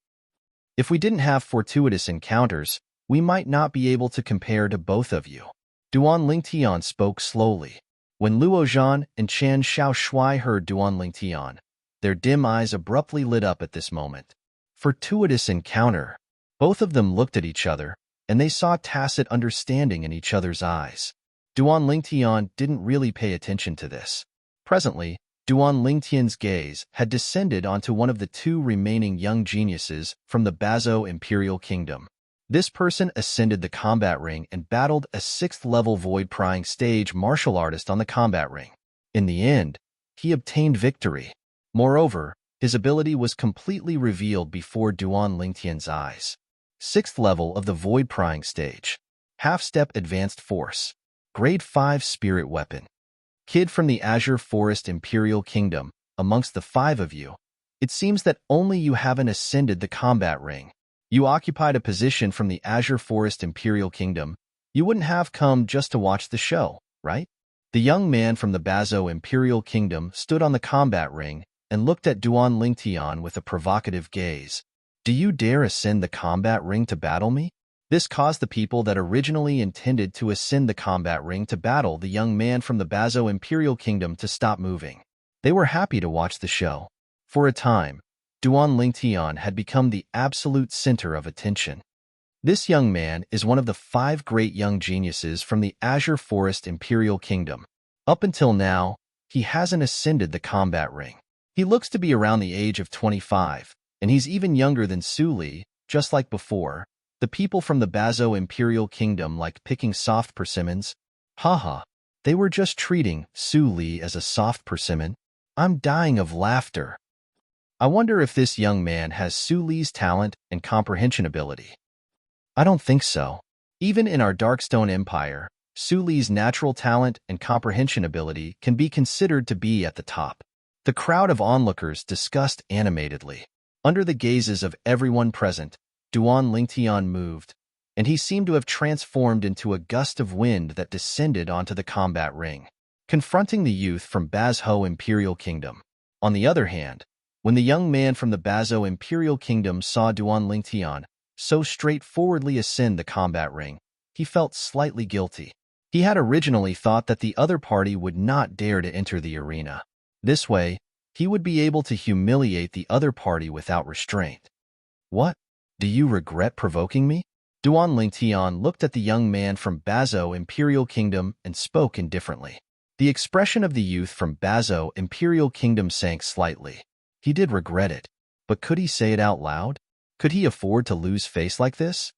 If we didn't have fortuitous encounters, we might not be able to compare to both of you. Duan Lingtian spoke slowly. When Luo Zhan and Qian Xiao Shuai heard Duan Lingtian, their dim eyes abruptly lit up at this moment. Fortuitous encounter. Both of them looked at each other, and they saw tacit understanding in each other's eyes. Duan Lingtian didn't really pay attention to this. Presently, Duan Lingtian's gaze had descended onto one of the two remaining young geniuses from the Bazo Imperial Kingdom. This person ascended the combat ring and battled a 6th-level void-prying stage martial artist on the combat ring. In the end, he obtained victory. Moreover, his ability was completely revealed before Duan Lingtian's eyes. 6th level of the void-prying stage. Half-step advanced force. Grade 5 spirit weapon. Kid from the Azure Forest Imperial Kingdom, amongst the 5 of you, it seems that only you haven't ascended the combat ring. You occupied a position from the Azure Forest Imperial Kingdom. You wouldn't have come just to watch the show, right? The young man from the Bazo Imperial Kingdom stood on the combat ring and looked at Duan Lingtian with a provocative gaze. Do you dare ascend the combat ring to battle me? This caused the people that originally intended to ascend the combat ring to battle the young man from the Bazo Imperial Kingdom to stop moving. They were happy to watch the show. For a time, Duan Lingtian had become the absolute center of attention. This young man is one of the 5 great young geniuses from the Azure Forest Imperial Kingdom. Up until now, he hasn't ascended the combat ring. He looks to be around the age of 25, and he's even younger than Su Li, just like before. The people from the Bazo Imperial Kingdom like picking soft persimmons. Haha, they were just treating Su Li as a soft persimmon. I'm dying of laughter. I wonder if this young man has Su Li's talent and comprehension ability. I don't think so. Even in our Darkstone Empire, Su Li's natural talent and comprehension ability can be considered to be at the top. The crowd of onlookers discussed animatedly. Under the gazes of everyone present, Duan Lingtian moved, and he seemed to have transformed into a gust of wind that descended onto the combat ring, confronting the youth from Bazho Imperial Kingdom. On the other hand, when the young man from the Bazo Imperial Kingdom saw Duan Lingtian so straightforwardly ascend the combat ring, he felt slightly guilty. He had originally thought that the other party would not dare to enter the arena. This way, he would be able to humiliate the other party without restraint. What? Do you regret provoking me? Duan Lingtian looked at the young man from Bazo Imperial Kingdom and spoke indifferently. The expression of the youth from Bazo Imperial Kingdom sank slightly. He did regret it, but could he say it out loud? Could he afford to lose face like this?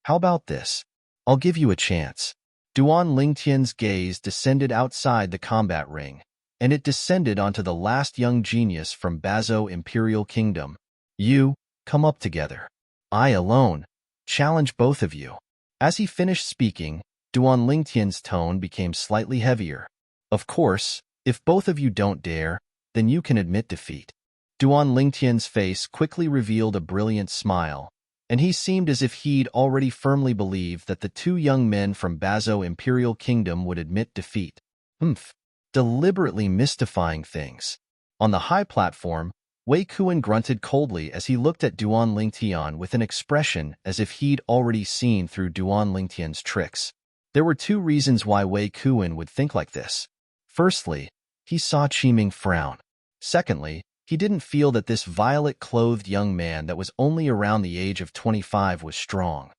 How about this? I'll give you a chance. Duan Lingtian's gaze descended outside the combat ring, and it descended onto the last young genius from Bazo Imperial Kingdom. You, come up together. I alone challenge both of you. As he finished speaking, Duan Lingtian's tone became slightly heavier. Of course, if both of you don't dare, then you can admit defeat. Duan Lingtian's face quickly revealed a brilliant smile, and he seemed as if he'd already firmly believed that the 2 young men from Bazo Imperial Kingdom would admit defeat. Deliberately mystifying things. On the high platform, Wei Kuan grunted coldly as he looked at Duan Lingtian with an expression as if he'd already seen through Duan Lingtian's tricks. There were 2 reasons why Wei Kuan would think like this. Firstly, he saw Qiming frown. Secondly, he didn't feel that this violet-clothed young man that was only around the age of 25 was strong.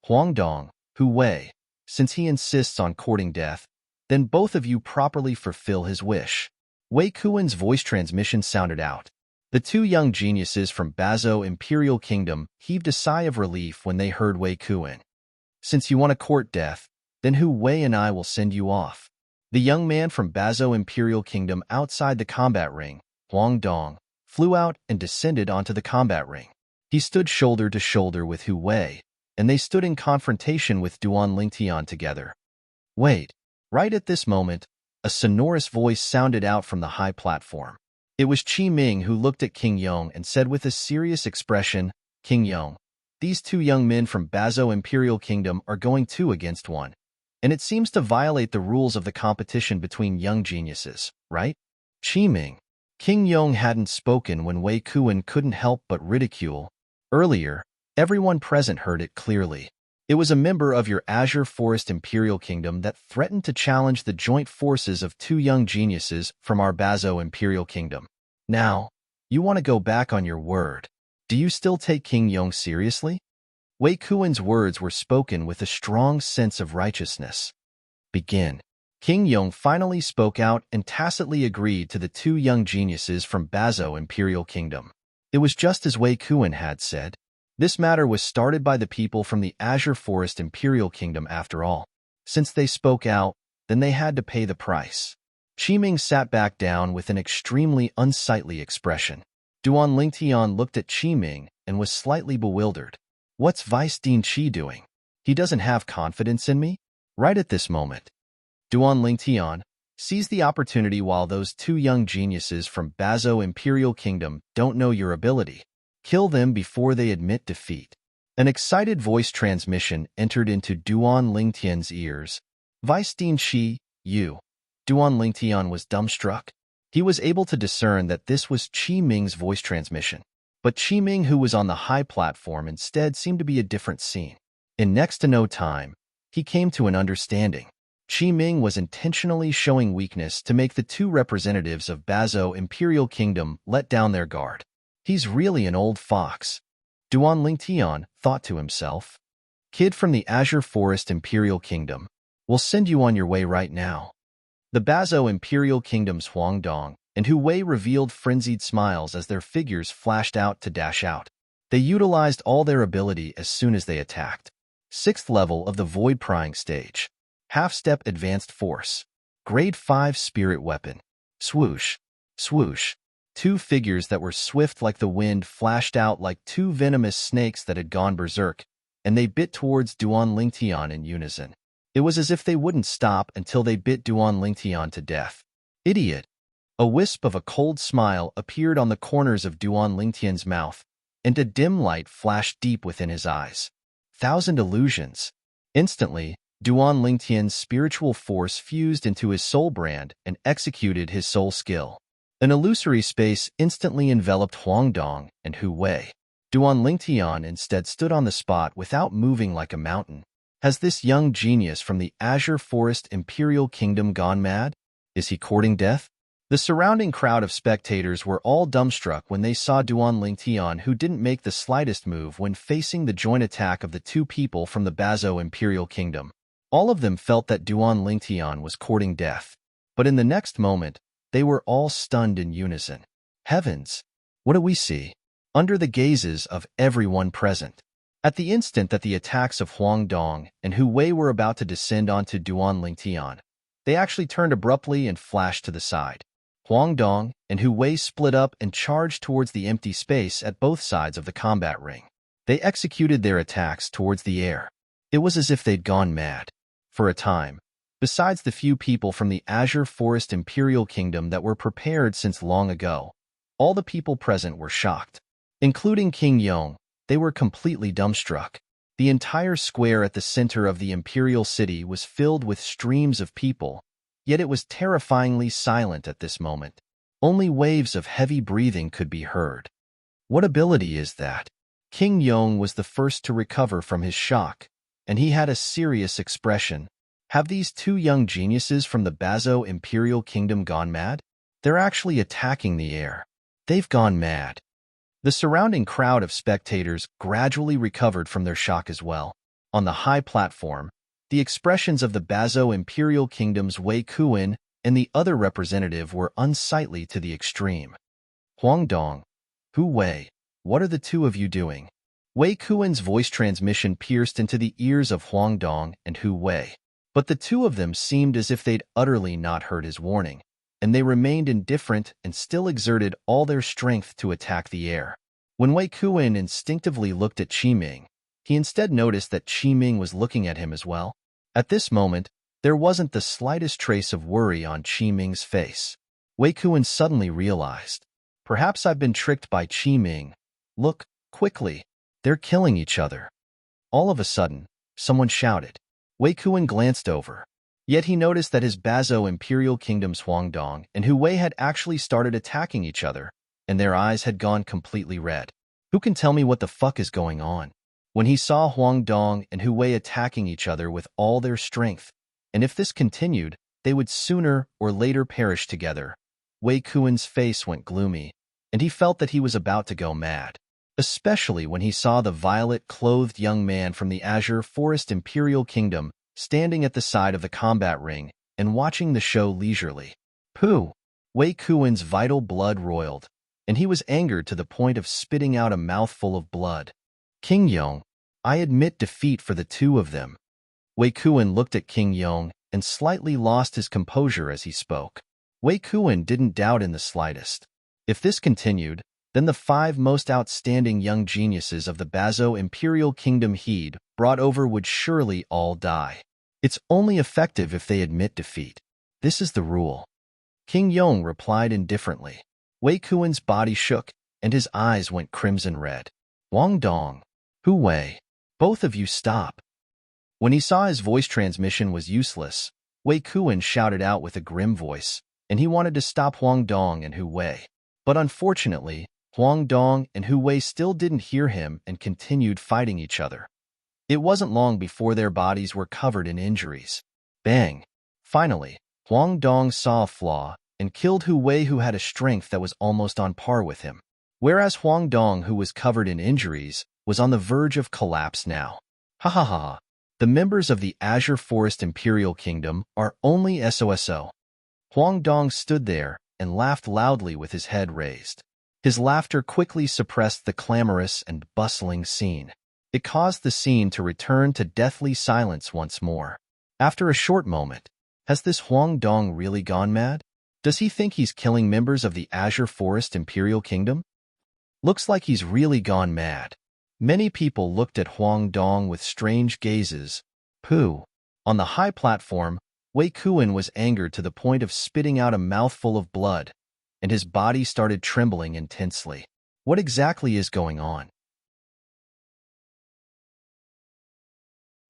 Huangdong, Hu Wei, since he insists on courting death, then both of you properly fulfill his wish. Wei Kuan's voice transmission sounded out. The 2 young geniuses from Bazo Imperial Kingdom heaved a sigh of relief when they heard Wei Kuan. Since you want to court death, then Hu Wei and I will send you off. The young man from Bazo Imperial Kingdom outside the combat ring, Huangdong, flew out and descended onto the combat ring. He stood shoulder to shoulder with Hu Wei, and they stood in confrontation with Duan Lingtian together. Wait. Right at this moment, a sonorous voice sounded out from the high platform. It was Qiming who looked at King Yong and said with a serious expression, King Yong, these 2 young men from Bazo Imperial Kingdom are going 2 against 1, and it seems to violate the rules of the competition between young geniuses, right? Qiming. King Yong hadn't spoken when Wei Kuan couldn't help but ridicule. Earlier, everyone present heard it clearly. It was a member of your Azure Forest Imperial Kingdom that threatened to challenge the joint forces of 2 young geniuses from our Bazo Imperial Kingdom. Now, you want to go back on your word. Do you still take King Yong seriously? Wei Kuan's words were spoken with a strong sense of righteousness. Begin. King Yong finally spoke out and tacitly agreed to the two young geniuses from Bazo Imperial Kingdom. It was just as Wei Kuan had said. This matter was started by the people from the Azure Forest Imperial Kingdom after all. Since they spoke out, then they had to pay the price. Qiming sat back down with an extremely unsightly expression. Duan Lingtian looked at Qiming and was slightly bewildered. What's Vice Dean Qi doing? He doesn't have confidence in me? Right at this moment, Duan Lingtian seized the opportunity while those two young geniuses from Bazo Imperial Kingdom don't know your ability. Kill them before they admit defeat. An excited voice transmission entered into Duan Lingtian's ears. Vice Dean Qi, you. Duan Lingtian was dumbstruck. He was able to discern that this was Qiming's voice transmission. But Qiming, who was on the high platform, instead seemed to be a different scene. In next to no time, he came to an understanding. Qiming was intentionally showing weakness to make the two representatives of Bazo Imperial Kingdom let down their guard. He's really an old fox. Duan Lingtian thought to himself. Kid from the Azure Forest Imperial Kingdom, we'll send you on your way right now. The Bazo Imperial Kingdom's Huangdong and Hu Wei revealed frenzied smiles as their figures flashed out to dash out. They utilized all their ability as soon as they attacked. 6th level of the Void Prying stage. Half-step advanced force. Grade 5 spirit weapon. Swoosh. Swoosh. Two figures that were swift like the wind flashed out like two venomous snakes that had gone berserk, and they bit towards Duan Lingtian in unison. It was as if they wouldn't stop until they bit Duan Lingtian to death. Idiot. A wisp of a cold smile appeared on the corners of Duan Lingtian's mouth, and a dim light flashed deep within his eyes. 1,000 illusions. Instantly, Duan Lingtian's spiritual force fused into his soul brand and executed his soul skill. An illusory space instantly enveloped Huangdong and Hu Wei. Duan Lingtian instead stood on the spot without moving like a mountain. Has this young genius from the Azure Forest Imperial Kingdom gone mad? Is he courting death? The surrounding crowd of spectators were all dumbstruck when they saw Duan Lingtian, who didn't make the slightest move when facing the joint attack of the two people from the Bazo Imperial Kingdom. All of them felt that Duan Lingtian was courting death. But in the next moment, they were all stunned in unison. Heavens! What do we see? Under the gazes of everyone present. At the instant that the attacks of Huangdong and Hu Wei were about to descend onto Duan Lingtian, they actually turned abruptly and flashed to the side. Huangdong and Hu Wei split up and charged towards the empty space at both sides of the combat ring. They executed their attacks towards the air. It was as if they'd gone mad. For a time, besides the few people from the Azure Forest Imperial Kingdom that were prepared since long ago, all the people present were shocked. Including King Yong, they were completely dumbstruck. The entire square at the center of the Imperial City was filled with streams of people, yet it was terrifyingly silent at this moment. Only waves of heavy breathing could be heard. What ability is that? King Yong was the first to recover from his shock, and he had a serious expression. Have these two young geniuses from the Bazo Imperial Kingdom gone mad? They're actually attacking the air. They've gone mad. The surrounding crowd of spectators gradually recovered from their shock as well. On the high platform, the expressions of the Bazo Imperial Kingdom's Wei Kuan and the other representative were unsightly to the extreme. Huangdong, Hu Wei, what are the two of you doing? Wei Kuan's voice transmission pierced into the ears of Huangdong and Hu Wei. But the two of them seemed as if they'd utterly not heard his warning, and they remained indifferent and still exerted all their strength to attack the air. When Wei Kuan instinctively looked at Qiming, he instead noticed that Qiming was looking at him as well. At this moment, there wasn't the slightest trace of worry on Qiming's face. Wei Kuan suddenly realized, perhaps I've been tricked by Qiming. Look, quickly, they're killing each other. All of a sudden, someone shouted. Wei Kuan glanced over. Yet he noticed that his Bazo Imperial Kingdom's Huangdong and Hu Wei had actually started attacking each other, and their eyes had gone completely red. Who can tell me what the fuck is going on? When he saw Huangdong and Hu Wei attacking each other with all their strength, and if this continued, they would sooner or later perish together, Wei Kuan's face went gloomy, and he felt that he was about to go mad. Especially when he saw the violet-clothed young man from the Azure Forest Imperial Kingdom standing at the side of the combat ring and watching the show leisurely. Pooh! Wei Kuan's vital blood roiled, and he was angered to the point of spitting out a mouthful of blood. King Yong, I admit defeat for the two of them. Wei Kuan looked at King Yong and slightly lost his composure as he spoke. Wei Kuan didn't doubt in the slightest. If this continued, then the 5 most outstanding young geniuses of the Bazo Imperial Kingdom he'd brought over would surely all die. It's only effective if they admit defeat. This is the rule. King Yong replied indifferently. Wei Kuan's body shook, and his eyes went crimson red. Wang Dong, Hu Wei, both of you stop. When he saw his voice transmission was useless, Wei Kuan shouted out with a grim voice, and he wanted to stop Huang Dong and Hu Wei. But unfortunately, Huang Dong and Hu Wei still didn't hear him and continued fighting each other. It wasn't long before their bodies were covered in injuries. Bang! Finally, Huang Dong saw a flaw and killed Hu Wei, who had a strength that was almost on par with him. Whereas Huang Dong, who was covered in injuries, was on the verge of collapse now. Ha ha ha! The members of the Azure Forest Imperial Kingdom are only SOSO. Huang Dong stood there and laughed loudly with his head raised. His laughter quickly suppressed the clamorous and bustling scene. It caused the scene to return to deathly silence once more. After a short moment, has this Huang Dong really gone mad? Does he think he's killing members of the Azure Forest Imperial Kingdom? Looks like he's really gone mad. Many people looked at Huang Dong with strange gazes. Pooh! On the high platform, Wei Kuan was angered to the point of spitting out a mouthful of blood, and his body started trembling intensely. What exactly is going on?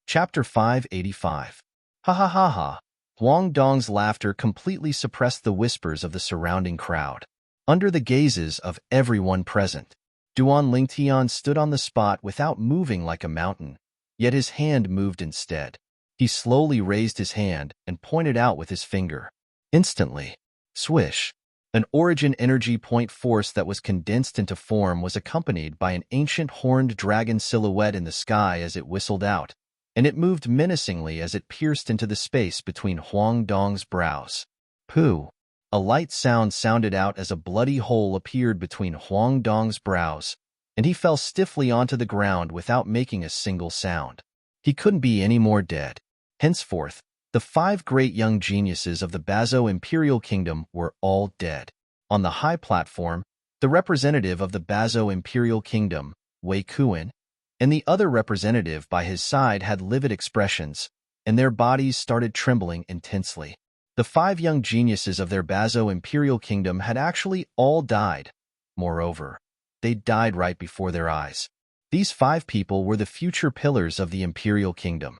Chapter 585. Ha ha ha ha! Huang Dong's laughter completely suppressed the whispers of the surrounding crowd. Under the gazes of everyone present, Duan Lingtian stood on the spot without moving like a mountain, yet his hand moved instead. He slowly raised his hand and pointed out with his finger. Instantly, swish! An origin energy point force that was condensed into form was accompanied by an ancient horned dragon silhouette in the sky as it whistled out, and it moved menacingly as it pierced into the space between Huang Dong's brows. Pooh! A light sound sounded out as a bloody hole appeared between Huang Dong's brows, and he fell stiffly onto the ground without making a single sound. He couldn't be any more dead. Henceforth, the 5 great young geniuses of the Bazo Imperial Kingdom were all dead. On the high platform, the representative of the Bazo Imperial Kingdom, Wei Kuan, and the other representative by his side had livid expressions, and their bodies started trembling intensely. The 5 young geniuses of their Bazo Imperial Kingdom had actually all died. Moreover, they died right before their eyes. These 5 people were the future pillars of the Imperial Kingdom.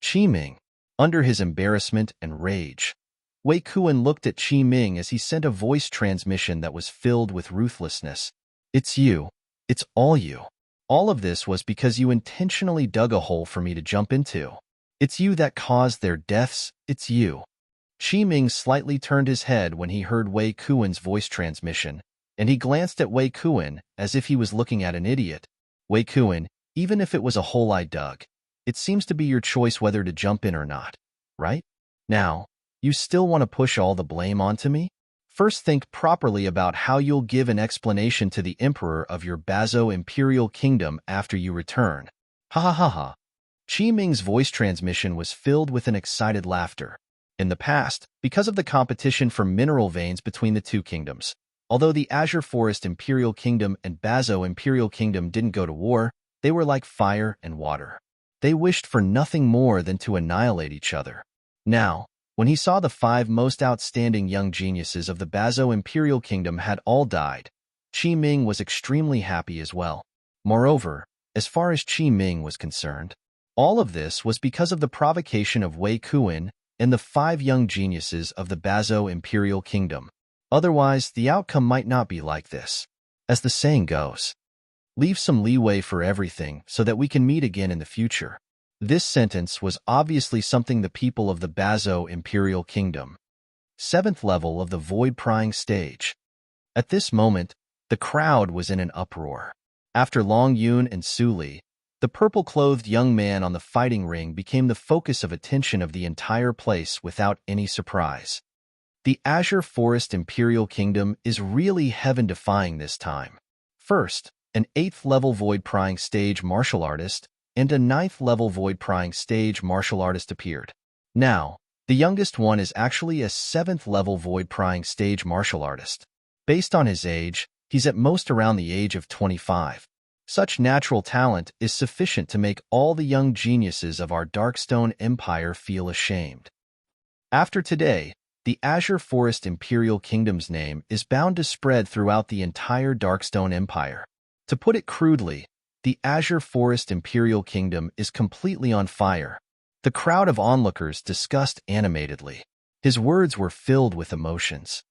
Qi Ming, under his embarrassment and rage, Wei Kuan looked at Qi Ming as he sent a voice transmission that was filled with ruthlessness. It's you. It's all you. All of this was because you intentionally dug a hole for me to jump into. It's you that caused their deaths. It's you. Qi Ming slightly turned his head when he heard Wei Kuan's voice transmission, and he glanced at Wei Kuan as if he was looking at an idiot. Wei Kuan, even if it was a hole I dug, it seems to be your choice whether to jump in or not, right? Now, you still want to push all the blame onto me? First think properly about how you'll give an explanation to the Emperor of your Bazo Imperial Kingdom after you return. Ha ha ha ha. Qi Ming's voice transmission was filled with an excited laughter. In the past, because of the competition for mineral veins between the 2 kingdoms, although the Azure Forest Imperial Kingdom and Bazo Imperial Kingdom didn't go to war, they were like fire and water. They wished for nothing more than to annihilate each other. Now, when he saw the 5 most outstanding young geniuses of the Bazo Imperial Kingdom had all died, Qi Ming was extremely happy as well. Moreover, as far as Qi Ming was concerned, all of this was because of the provocation of Wei Kuan and the 5 young geniuses of the Bazo Imperial Kingdom. Otherwise, the outcome might not be like this. As the saying goes, leave some leeway for everything so that we can meet again in the future. This sentence was obviously something the people of the Bazo Imperial Kingdom. 7th level of the void-prying stage. At this moment, the crowd was in an uproar. After Long Yun and Su Li, The purple-clothed young man on the fighting ring became the focus of attention of the entire place without any surprise. The Azure Forest Imperial Kingdom is really heaven-defying this time. First, an 8th-level void-prying stage martial artist and a 9th-level void-prying stage martial artist appeared. Now, the youngest one is actually a 7th-level void-prying stage martial artist. Based on his age, he's at most around the age of 25. Such natural talent is sufficient to make all the young geniuses of our Darkstone Empire feel ashamed. After today, the Azure Forest Imperial Kingdom's name is bound to spread throughout the entire Darkstone Empire. To put it crudely, the Azure Forest Imperial Kingdom is completely on fire. The crowd of onlookers discussed animatedly. His words were filled with emotions.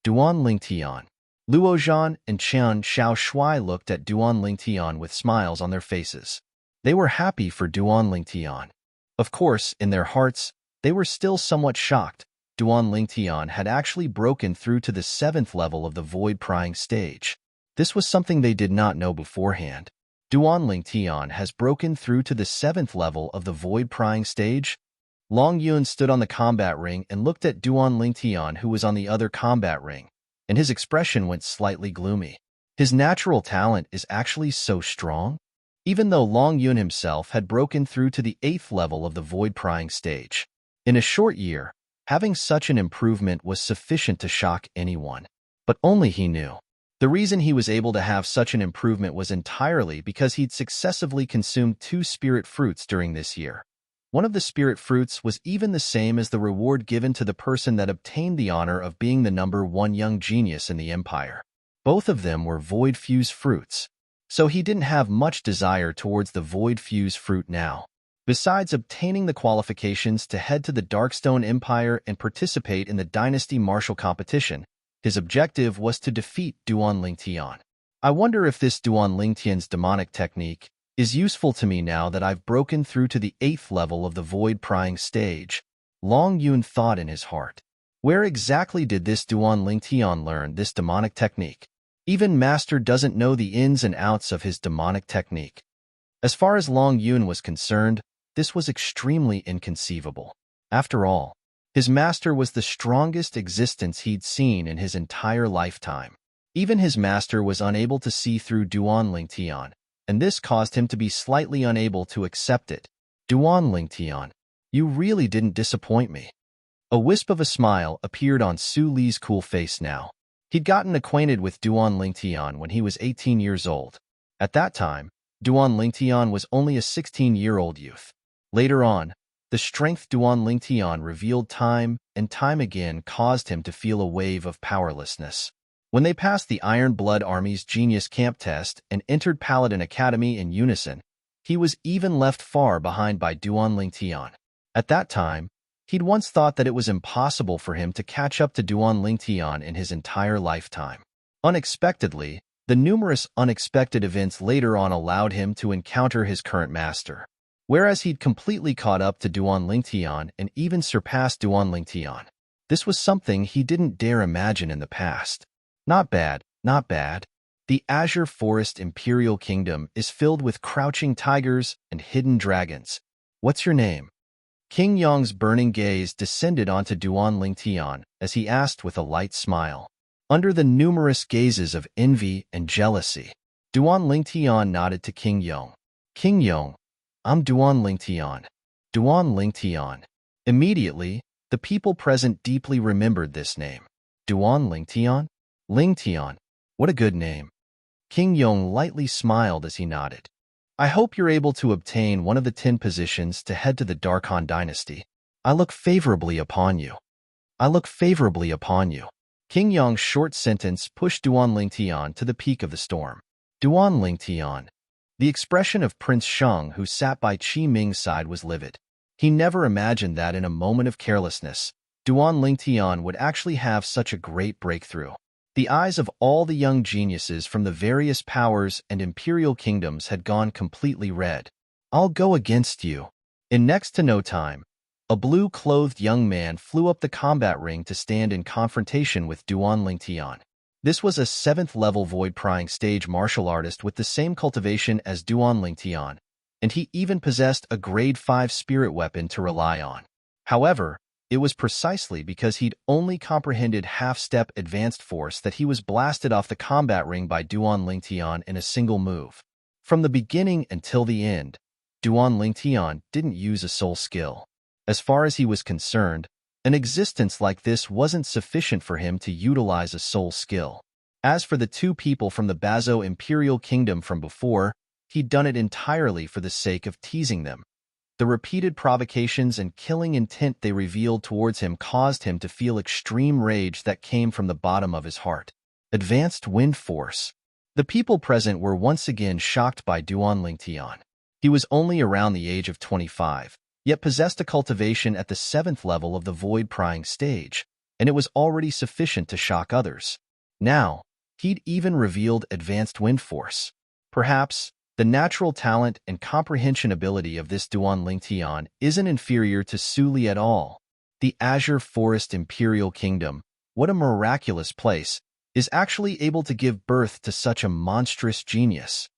Duan Lingtian, Luozhan and Qian Shaoshui looked at Duan Lingtian with smiles on their faces. They were happy for Duan Lingtian. Of course, in their hearts, they were still somewhat shocked. Duan Lingtian had actually broken through to the 7th level of the void-prying stage. This was something they did not know beforehand. Duan Lingtian has broken through to the 7th level of the void-prying stage? Long Yun stood on the combat ring and looked at Duan Lingtian, who was on the other combat ring, and his expression went slightly gloomy. His natural talent is actually so strong? Even though Long Yun himself had broken through to the 8th level of the void-prying stage. In a short year, having such an improvement was sufficient to shock anyone. But only he knew. The reason he was able to have such an improvement was entirely because he'd successively consumed 2 spirit fruits during this year. One of the spirit fruits was even the same as the reward given to the person that obtained the honor of being the #1 young genius in the Empire. Both of them were Void Fuse fruits. So he didn't have much desire towards the Void Fuse fruit now. Besides obtaining the qualifications to head to the Darkstone Empire and participate in the Dynasty Martial Competition, his objective was to defeat Duan Lingtian. I wonder if this Duan Lingtian's demonic technique is useful to me now that I've broken through to the 8th level of the void-prying stage, Long Yun thought in his heart. Where exactly did this Duan Lingtian learn this demonic technique? Even Master doesn't know the ins and outs of his demonic technique. As far as Long Yun was concerned, this was extremely inconceivable. After all, his master was the strongest existence he'd seen in his entire lifetime. Even his master was unable to see through Duan Lingtian, and this caused him to be slightly unable to accept it. Duan Lingtian, you really didn't disappoint me. A wisp of a smile appeared on Su Li's cool face now. He'd gotten acquainted with Duan Lingtian when he was 18 years old. At that time, Duan Lingtian was only a 16-year-old youth. Later on, the strength Duan Lingtian revealed time and time again caused him to feel a wave of powerlessness. When they passed the Iron Blood Army's Genius Camp test and entered Paladin Academy in unison, he was even left far behind by Duan Lingtian. At that time, he'd once thought that it was impossible for him to catch up to Duan Lingtian in his entire lifetime. Unexpectedly, the numerous unexpected events later on allowed him to encounter his current master. Whereas he'd completely caught up to Duan Lingtian and even surpassed Duan Lingtian. This was something he didn't dare imagine in the past. Not bad, not bad. The Azure Forest Imperial Kingdom is filled with crouching tigers and hidden dragons. What's your name? King Yong's burning gaze descended onto Duan Lingtian as he asked with a light smile. Under the numerous gazes of envy and jealousy, Duan Lingtian nodded to King Yong. King Yong, I'm Duan Lingtian. Duan Lingtian. Immediately, the people present deeply remembered this name. Duan Lingtian? Lingtian. What a good name. King Yong lightly smiled as he nodded. I hope you're able to obtain one of the 10 positions to head to the Darkhan dynasty. I look favorably upon you. I look favorably upon you. King Yong's short sentence pushed Duan Lingtian to the peak of the storm. Duan Lingtian. The expression of Prince Sheng, who sat by Qi Ming's side, was livid. He never imagined that in a moment of carelessness, Duan Lingtian would actually have such a great breakthrough. The eyes of all the young geniuses from the various powers and imperial kingdoms had gone completely red. I'll go against you. In next to no time, a blue-clothed young man flew up the combat ring to stand in confrontation with Duan Lingtian. This was a 7th-level void-prying stage martial artist with the same cultivation as Duan Lingtian, and he even possessed a grade 5 spirit weapon to rely on. However, it was precisely because he'd only comprehended half-step advanced force that he was blasted off the combat ring by Duan Lingtian in a single move. From the beginning until the end, Duan Lingtian didn't use a soul skill. As far as he was concerned, an existence like this wasn't sufficient for him to utilize a soul skill. As for the two people from the Bazo Imperial Kingdom from before, he'd done it entirely for the sake of teasing them. The repeated provocations and killing intent they revealed towards him caused him to feel extreme rage that came from the bottom of his heart. Advanced wind force. The people present were once again shocked by Duan Lingtian. He was only around the age of 25, yet possessed a cultivation at the 7th level of the void-prying stage, and it was already sufficient to shock others. Now, he'd even revealed advanced wind force. Perhaps, the natural talent and comprehension ability of this Duan Lingtian isn't inferior to Su Li at all. The Azure Forest Imperial Kingdom, what a miraculous place, is actually able to give birth to such a monstrous genius.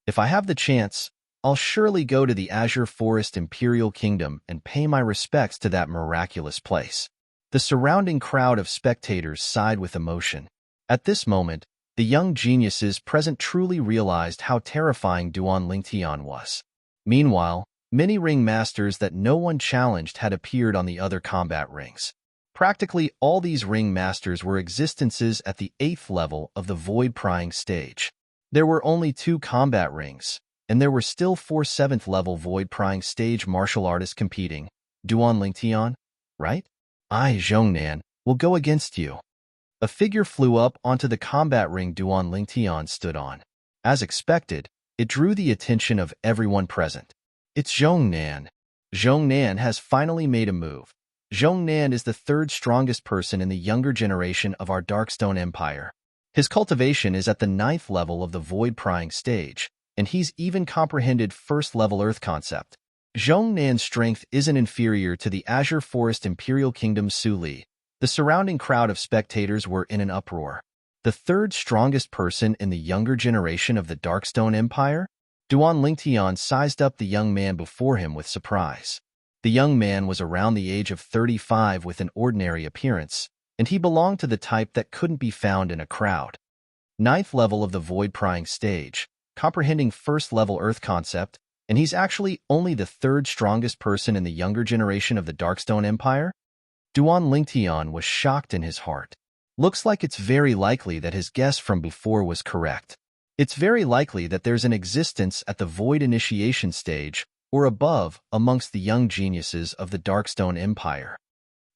If I have the chance, I'll surely go to the Azure Forest Imperial Kingdom and pay my respects to that miraculous place. The surrounding crowd of spectators sighed with emotion. At this moment, the young geniuses present truly realized how terrifying Duan Lingtian was. Meanwhile, many ring masters that no one challenged had appeared on the other combat rings. Practically all these ring masters were existences at the 8th level of the void-prying stage. There were only 2 combat rings, and there were still 4 7th level void-prying stage martial artists competing. Duan Lingtian, right? I, Zhongnan, will go against you. A figure flew up onto the combat ring Duan Lingtian stood on. As expected, it drew the attention of everyone present. It's Zhongnan. Zhongnan has finally made a move. Zhongnan is the 3rd strongest person in the younger generation of our Darkstone Empire. His cultivation is at the 9th level of the void-prying stage, and he's even comprehended 1st level Earth concept. Zhongnan's strength isn't inferior to the Azure Forest Imperial Kingdom's Su Li. The surrounding crowd of spectators were in an uproar. The 3rd strongest person in the younger generation of the Darkstone Empire? Duan Lingtian sized up the young man before him with surprise. The young man was around the age of 35 with an ordinary appearance, and he belonged to the type that couldn't be found in a crowd. 9th level of the void-prying stage, comprehending 1st level Earth concept, and he's actually only the 3rd strongest person in the younger generation of the Darkstone Empire? Duan Lingtian was shocked in his heart. Looks like it's very likely that his guess from before was correct. It's very likely that there's an existence at the void initiation stage or above amongst the young geniuses of the Darkstone Empire.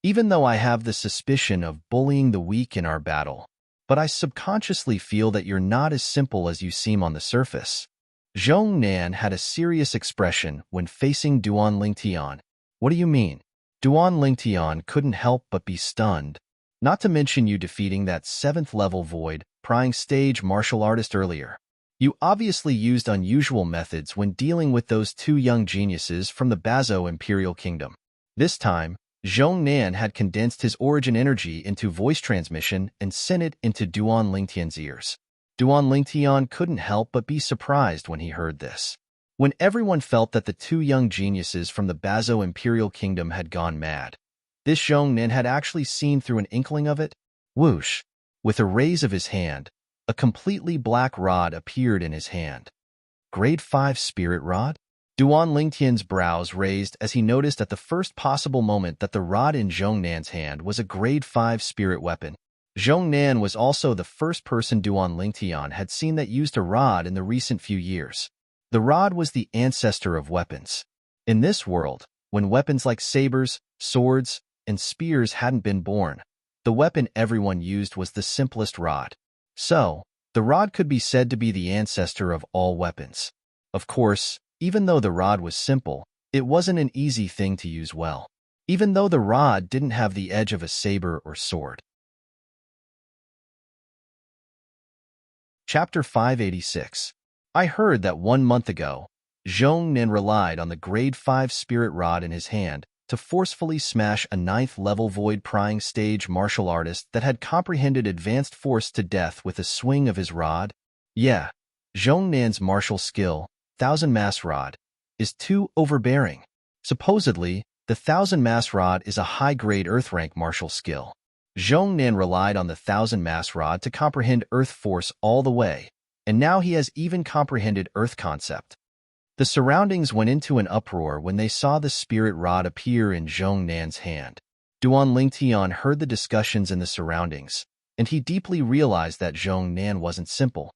Even though I have the suspicion of bullying the weak in our battle, but I subconsciously feel that you're not as simple as you seem on the surface. Zhongnan had a serious expression when facing Duan Lingtian. What do you mean? Duan Lingtian couldn't help but be stunned, not to mention you defeating that 7th level void-prying stage martial artist earlier. You obviously used unusual methods when dealing with those 2 young geniuses from the Bazo Imperial Kingdom. This time, Zhongnan had condensed his origin energy into voice transmission and sent it into Duan Lingtian's ears. Duan Lingtian couldn't help but be surprised when he heard this. When everyone felt that the 2 young geniuses from the Bazo Imperial Kingdom had gone mad, this Zhongnan had actually seen through an inkling of it. Whoosh! With a raise of his hand, a completely black rod appeared in his hand. Grade 5 Spirit Rod? Duan Lingtian's brows raised as he noticed at the first possible moment that the rod in Zhongnan's hand was a Grade 5 spirit weapon. Zhongnan was also the first person Duan Lingtian had seen that used a rod in the recent few years. The rod was the ancestor of weapons. In this world, when weapons like sabers, swords, and spears hadn't been born, the weapon everyone used was the simplest rod. So, the rod could be said to be the ancestor of all weapons. Of course, even though the rod was simple, it wasn't an easy thing to use well. Even though the rod didn't have the edge of a saber or sword. Chapter 586. I heard that 1 month ago, Zhongnan relied on the Grade 5 spirit rod in his hand to forcefully smash a 9th level void-prying stage martial artist that had comprehended advanced force to death with a swing of his rod. Yeah, Zhongnan's martial skill, Thousand Mass Rod, is too overbearing. Supposedly, the Thousand Mass Rod is a high-grade Earth rank martial skill. Zhong Nan relied on the Thousand Mass Rod to comprehend Earth force all the way, and now he has even comprehended Earth concept. The surroundings went into an uproar when they saw the spirit rod appear in Zhong Nan's hand. Duan Lingtian heard the discussions in the surroundings, and he deeply realized that Zhong Nan wasn't simple.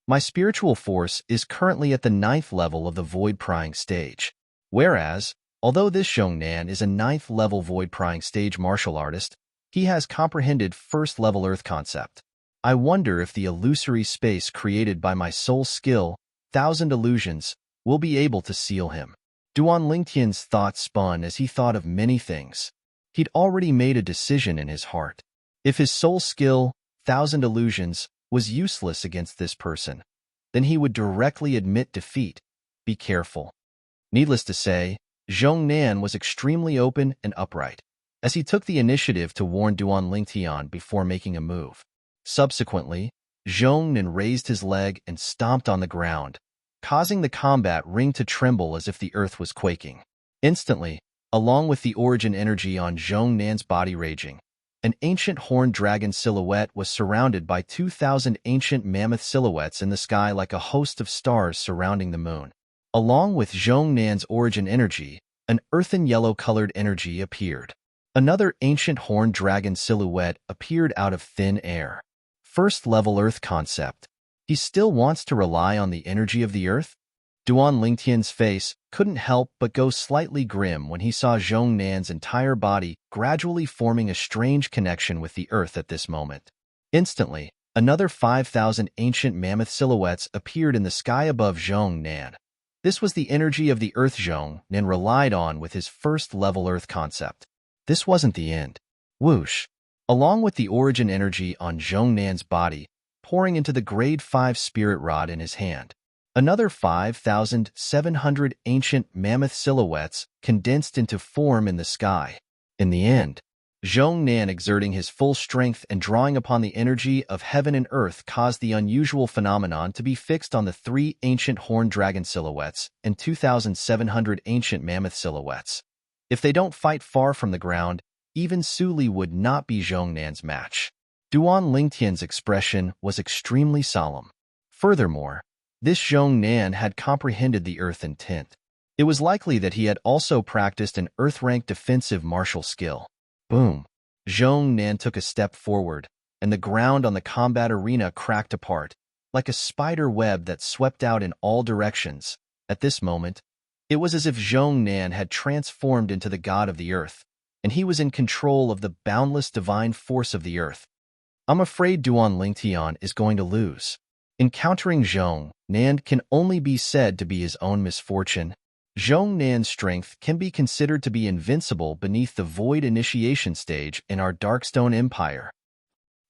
My spiritual force is currently at the 9th level of the void-prying stage, whereas, although this Zhong Nan is a 9th level void-prying stage martial artist, he has comprehended 1st level Earth concept. I wonder if the illusory space created by my soul skill, 1000 illusions, will be able to seal him. Duan Lingtian's thoughts spun as he thought of many things. He'd already made a decision in his heart. If his soul skill, 1000 illusions, was useless against this person, then he would directly admit defeat. Be careful. Needless to say, Zhong Nan was extremely open and upright, as he took the initiative to warn Duan Lingtian before making a move. Subsequently, Zhong Nan raised his leg and stomped on the ground, causing the combat ring to tremble as if the earth was quaking. Instantly, along with the origin energy on Zhong Nan's body raging, an ancient horned dragon silhouette was surrounded by 2,000 ancient mammoth silhouettes in the sky like a host of stars surrounding the moon. Along with Zhong Nan's origin energy, an earthen yellow-colored energy appeared. Another ancient horned dragon silhouette appeared out of thin air. 1st level Earth concept. He still wants to rely on the energy of the Earth? Duan Lingtian's face couldn't help but go slightly grim when he saw Zhong Nan's entire body gradually forming a strange connection with the Earth at this moment. Instantly, another 5,000 ancient mammoth silhouettes appeared in the sky above Zhong Nan. This was the energy of the Earth Zhong Nan relied on with his 1st level Earth concept. This wasn't the end. Whoosh! Along with the origin energy on Zhong Nan's body, pouring into the grade 5 spirit rod in his hand, another 5,700 ancient mammoth silhouettes condensed into form in the sky. In the end, Zhong Nan exerting his full strength and drawing upon the energy of heaven and earth caused the unusual phenomenon to be fixed on the 3 ancient horned dragon silhouettes and 2,700 ancient mammoth silhouettes. If they don't fight far from the ground, even Su Li would not be Zhong Nan's match. Duan Lingtian's expression was extremely solemn. Furthermore, this Zhong Nan had comprehended the Earth intent. It was likely that he had also practiced an Earth-rank defensive martial skill. Boom! Zhong Nan took a step forward, and the ground on the combat arena cracked apart, like a spider web that swept out in all directions. At this moment, it was as if Zhong Nan had transformed into the god of the Earth, and he was in control of the boundless divine force of the Earth. I'm afraid Duan Lingtian is going to lose. Encountering Zhong Nan can only be said to be his own misfortune. Zhong Nan's strength can be considered to be invincible beneath the Void Initiation stage in our Darkstone Empire.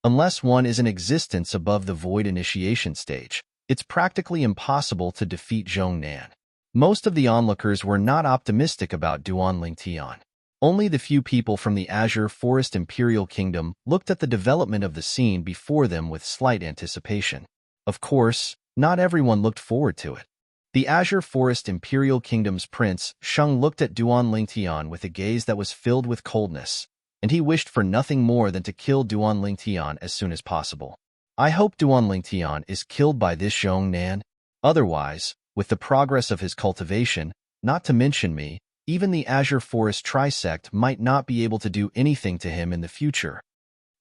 Unless one is in existence above the Void Initiation stage, it's practically impossible to defeat Zhong Nan. Most of the onlookers were not optimistic about Duan Lingtian. Only the few people from the Azure Forest Imperial Kingdom looked at the development of the scene before them with slight anticipation. Of course, not everyone looked forward to it. The Azure Forest Imperial Kingdom's Prince Sheng looked at Duan Lingtian with a gaze that was filled with coldness, and he wished for nothing more than to kill Duan Lingtian as soon as possible. I hope Duan Lingtian is killed by this Zhong Nan. Otherwise, with the progress of his cultivation, not to mention me, even the Azure Forest Trisect might not be able to do anything to him in the future.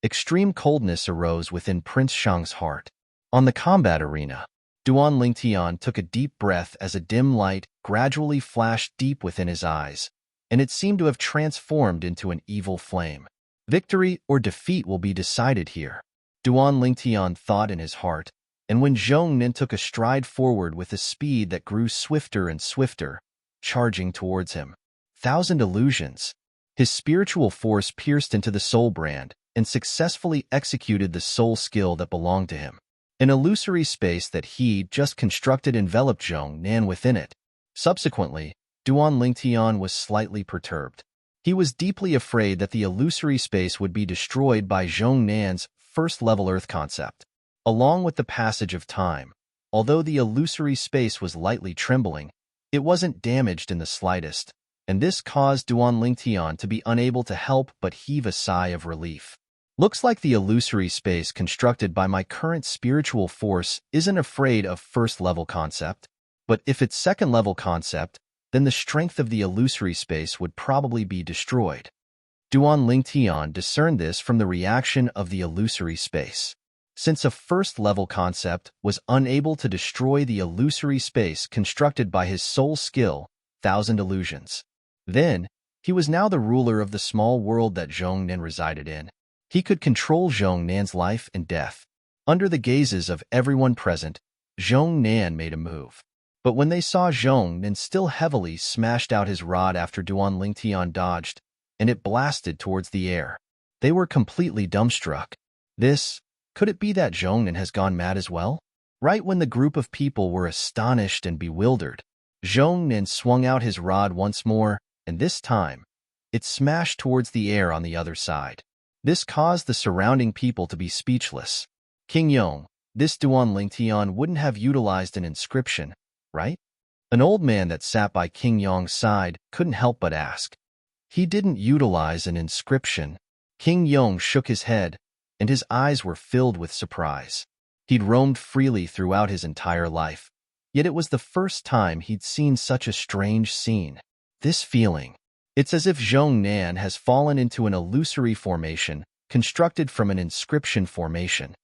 Extreme coldness arose within Prince Shang's heart. On the combat arena, Duan Lingtian took a deep breath as a dim light gradually flashed deep within his eyes, and it seemed to have transformed into an evil flame. Victory or defeat will be decided here, Duan Lingtian thought in his heart, and when Zhong Nan took a stride forward with a speed that grew swifter and swifter, charging towards him. 1,000 illusions. His spiritual force pierced into the soul brand and successfully executed the soul skill that belonged to him. An illusory space that he just constructed enveloped Zhong Nan within it. Subsequently, Duan Lingtian was slightly perturbed. He was deeply afraid that the illusory space would be destroyed by Zhong Nan's 1st level Earth concept. Along with the passage of time, although the illusory space was lightly trembling, It wasn't damaged in the slightest, and this caused Duan Lingtian to be unable to help but heave a sigh of relief. Looks like the illusory space constructed by my current spiritual force isn't afraid of first-level concept, but if it's second-level concept, then the strength of the illusory space would probably be destroyed. Duan Lingtian discerned this from the reaction of the illusory space. Since a first-level concept was unable to destroy the illusory space constructed by his soul skill, Thousand Illusions, then he was now the ruler of the small world that Zhong Nan resided in. He could control Zhong Nan's life and death. Under the gazes of everyone present, Zhong Nan made a move. But when they saw Zhong Nan still heavily smashed out his rod after Duan Lingtian dodged, and it blasted towards the air, they were completely dumbstruck. Could it be that Zhong Nan has gone mad as well? Right when the group of people were astonished and bewildered, Zhong Nan swung out his rod once more, and this time, it smashed towards the air on the other side. This caused the surrounding people to be speechless. King Yong, this Duan Lingtian wouldn't have utilized an inscription, right? An old man that sat by King Yong's side couldn't help but ask. He didn't utilize an inscription. King Yong shook his head, and his eyes were filled with surprise. He'd roamed freely throughout his entire life, yet it was the first time he'd seen such a strange scene. This feeling. It's as if Zhong Nan has fallen into an illusory formation constructed from an inscription formation.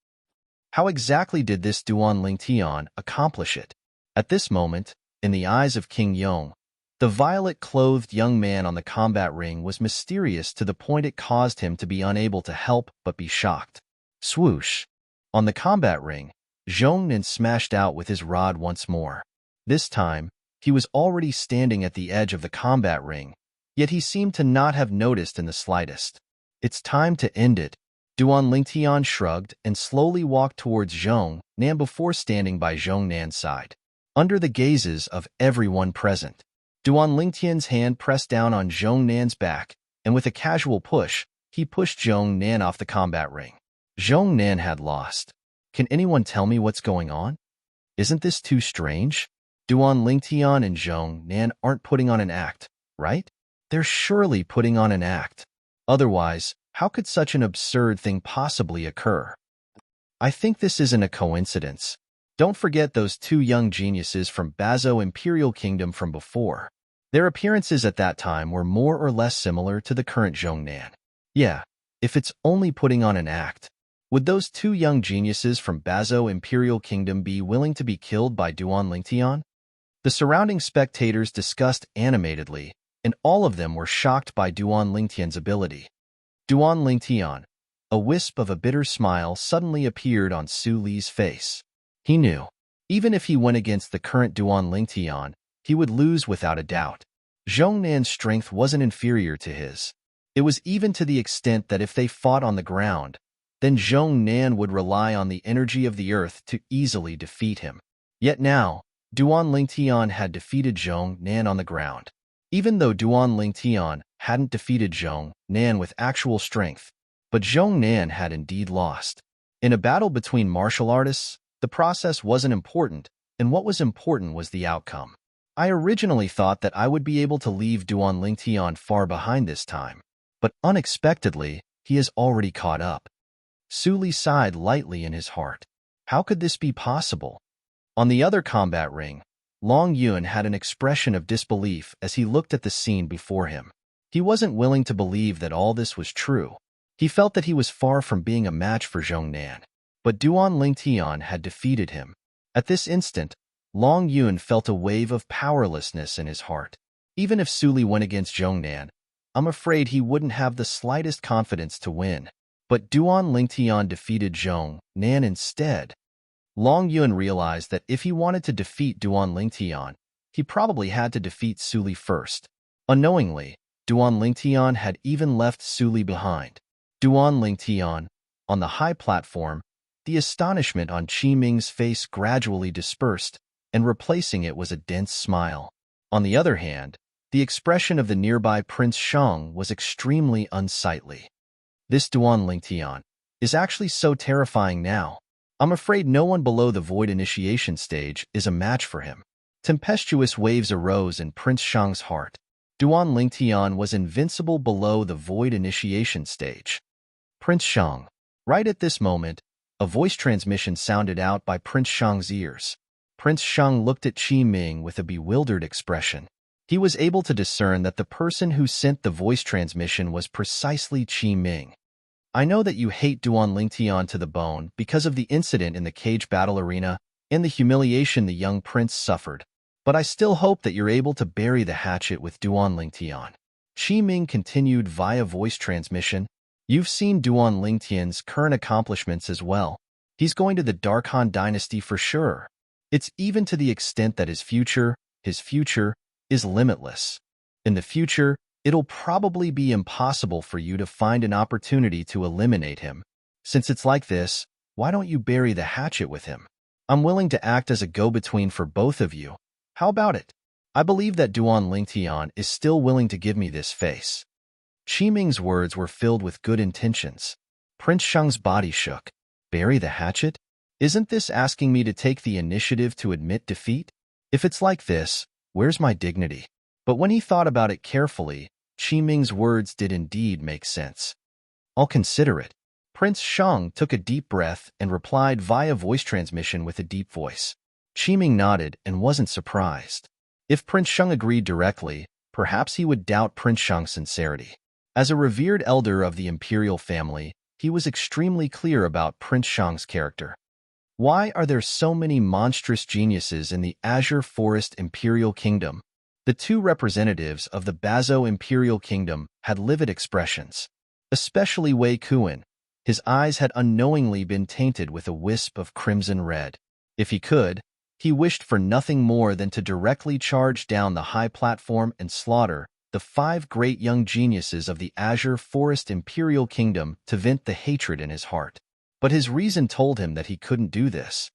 How exactly did this Duan Lingtian accomplish it? At this moment, in the eyes of King Yong, the violet-clothed young man on the combat ring was mysterious to the point it caused him to be unable to help but be shocked. Swoosh! On the combat ring, Zhong Nan smashed out with his rod once more. This time, he was already standing at the edge of the combat ring, yet he seemed to not have noticed in the slightest. It's time to end it. Duan Lingtian shrugged and slowly walked towards Zhong Nan before standing by Zhong Nan's side. Under the gazes of everyone present, Duan Lingtian's hand pressed down on Zhong Nan's back, and with a casual push, he pushed Zhong Nan off the combat ring. Zhong Nan had lost. Can anyone tell me what's going on? Isn't this too strange? Duan Lingtian and Zhong Nan aren't putting on an act, right? They're surely putting on an act. Otherwise, how could such an absurd thing possibly occur? I think this isn't a coincidence. Don't forget those two young geniuses from Bazo Imperial Kingdom from before. Their appearances at that time were more or less similar to the current Zhong Nan. Yeah, if it's only putting on an act, would those two young geniuses from Bazo Imperial Kingdom be willing to be killed by Duan Lingtian? The surrounding spectators discussed animatedly, and all of them were shocked by Duan Lingtian's ability. Duan Lingtian, a wisp of a bitter smile suddenly appeared on Su Li's face. He knew, even if he went against the current Duan Lingtian, he would lose without a doubt. Zhong Nan's strength wasn't inferior to his. It was even to the extent that if they fought on the ground, then Zhong Nan would rely on the energy of the earth to easily defeat him. Yet now, Duan Lingtian had defeated Zhong Nan on the ground. Even though Duan Lingtian hadn't defeated Zhong Nan with actual strength, but Zhong Nan had indeed lost. In a battle between martial artists, the process wasn't important, and what was important was the outcome. I originally thought that I would be able to leave Duan Lingtian far behind this time, but unexpectedly, he has already caught up. Su Li sighed lightly in his heart. How could this be possible? On the other combat ring, Long Yun had an expression of disbelief as he looked at the scene before him. He wasn't willing to believe that all this was true. He felt that he was far from being a match for Zhong Nan. But Duan Lingtian had defeated him. At this instant, Long Yun felt a wave of powerlessness in his heart. Even if Su Li went against Zhong Nan, I'm afraid he wouldn't have the slightest confidence to win. But Duan Lingtian defeated Zhong Nan instead. Long Yun realized that if he wanted to defeat Duan Lingtian, he probably had to defeat Su Li first. Unknowingly, Duan Lingtian had even left Su Li behind. Duan Lingtian, on the high platform, the astonishment on Qi Ming's face gradually dispersed, and replacing it was a dense smile. On the other hand, the expression of the nearby Prince Shang was extremely unsightly. This Duan Lingtian is actually so terrifying now. I'm afraid no one below the Void Initiation stage is a match for him. Tempestuous waves arose in Prince Shang's heart. Duan Lingtian was invincible below the void initiation stage. Prince Shang. Right at this moment, a voice transmission sounded out by Prince Shang's ears. Prince Shang looked at Qi Ming with a bewildered expression. He was able to discern that the person who sent the voice transmission was precisely Qi Ming. I know that you hate Duan Lingtian to the bone because of the incident in the cage battle arena and the humiliation the young prince suffered, but I still hope that you're able to bury the hatchet with Duan Lingtian. Qi Ming continued via voice transmission. You've seen Duan Lingtian's current accomplishments as well. He's going to the Dark Han dynasty for sure. It's even to the extent that his future is limitless. In the future, it'll probably be impossible for you to find an opportunity to eliminate him. Since it's like this, why don't you bury the hatchet with him? I'm willing to act as a go-between for both of you. How about it? I believe that Duan Lingtian is still willing to give me this face. Qi Ming's words were filled with good intentions. Prince Shang's body shook. Bury the hatchet? Isn't this asking me to take the initiative to admit defeat? If it's like this, where's my dignity? But when he thought about it carefully, Qi Ming's words did indeed make sense. I'll consider it. Prince Shang took a deep breath and replied via voice transmission with a deep voice. Qi Ming nodded and wasn't surprised. If Prince Shang agreed directly, perhaps he would doubt Prince Shang's sincerity. As a revered elder of the imperial family, he was extremely clear about Prince Shang's character. Why are there so many monstrous geniuses in the Azure Forest Imperial Kingdom? The two representatives of the Bazo Imperial Kingdom had livid expressions, especially Wei Kuan. His eyes had unknowingly been tainted with a wisp of crimson red. If he could, he wished for nothing more than to directly charge down the high platform and slaughter the 5 great young geniuses of the Azure Forest Imperial Kingdom to vent the hatred in his heart. But his reason told him that he couldn't do this.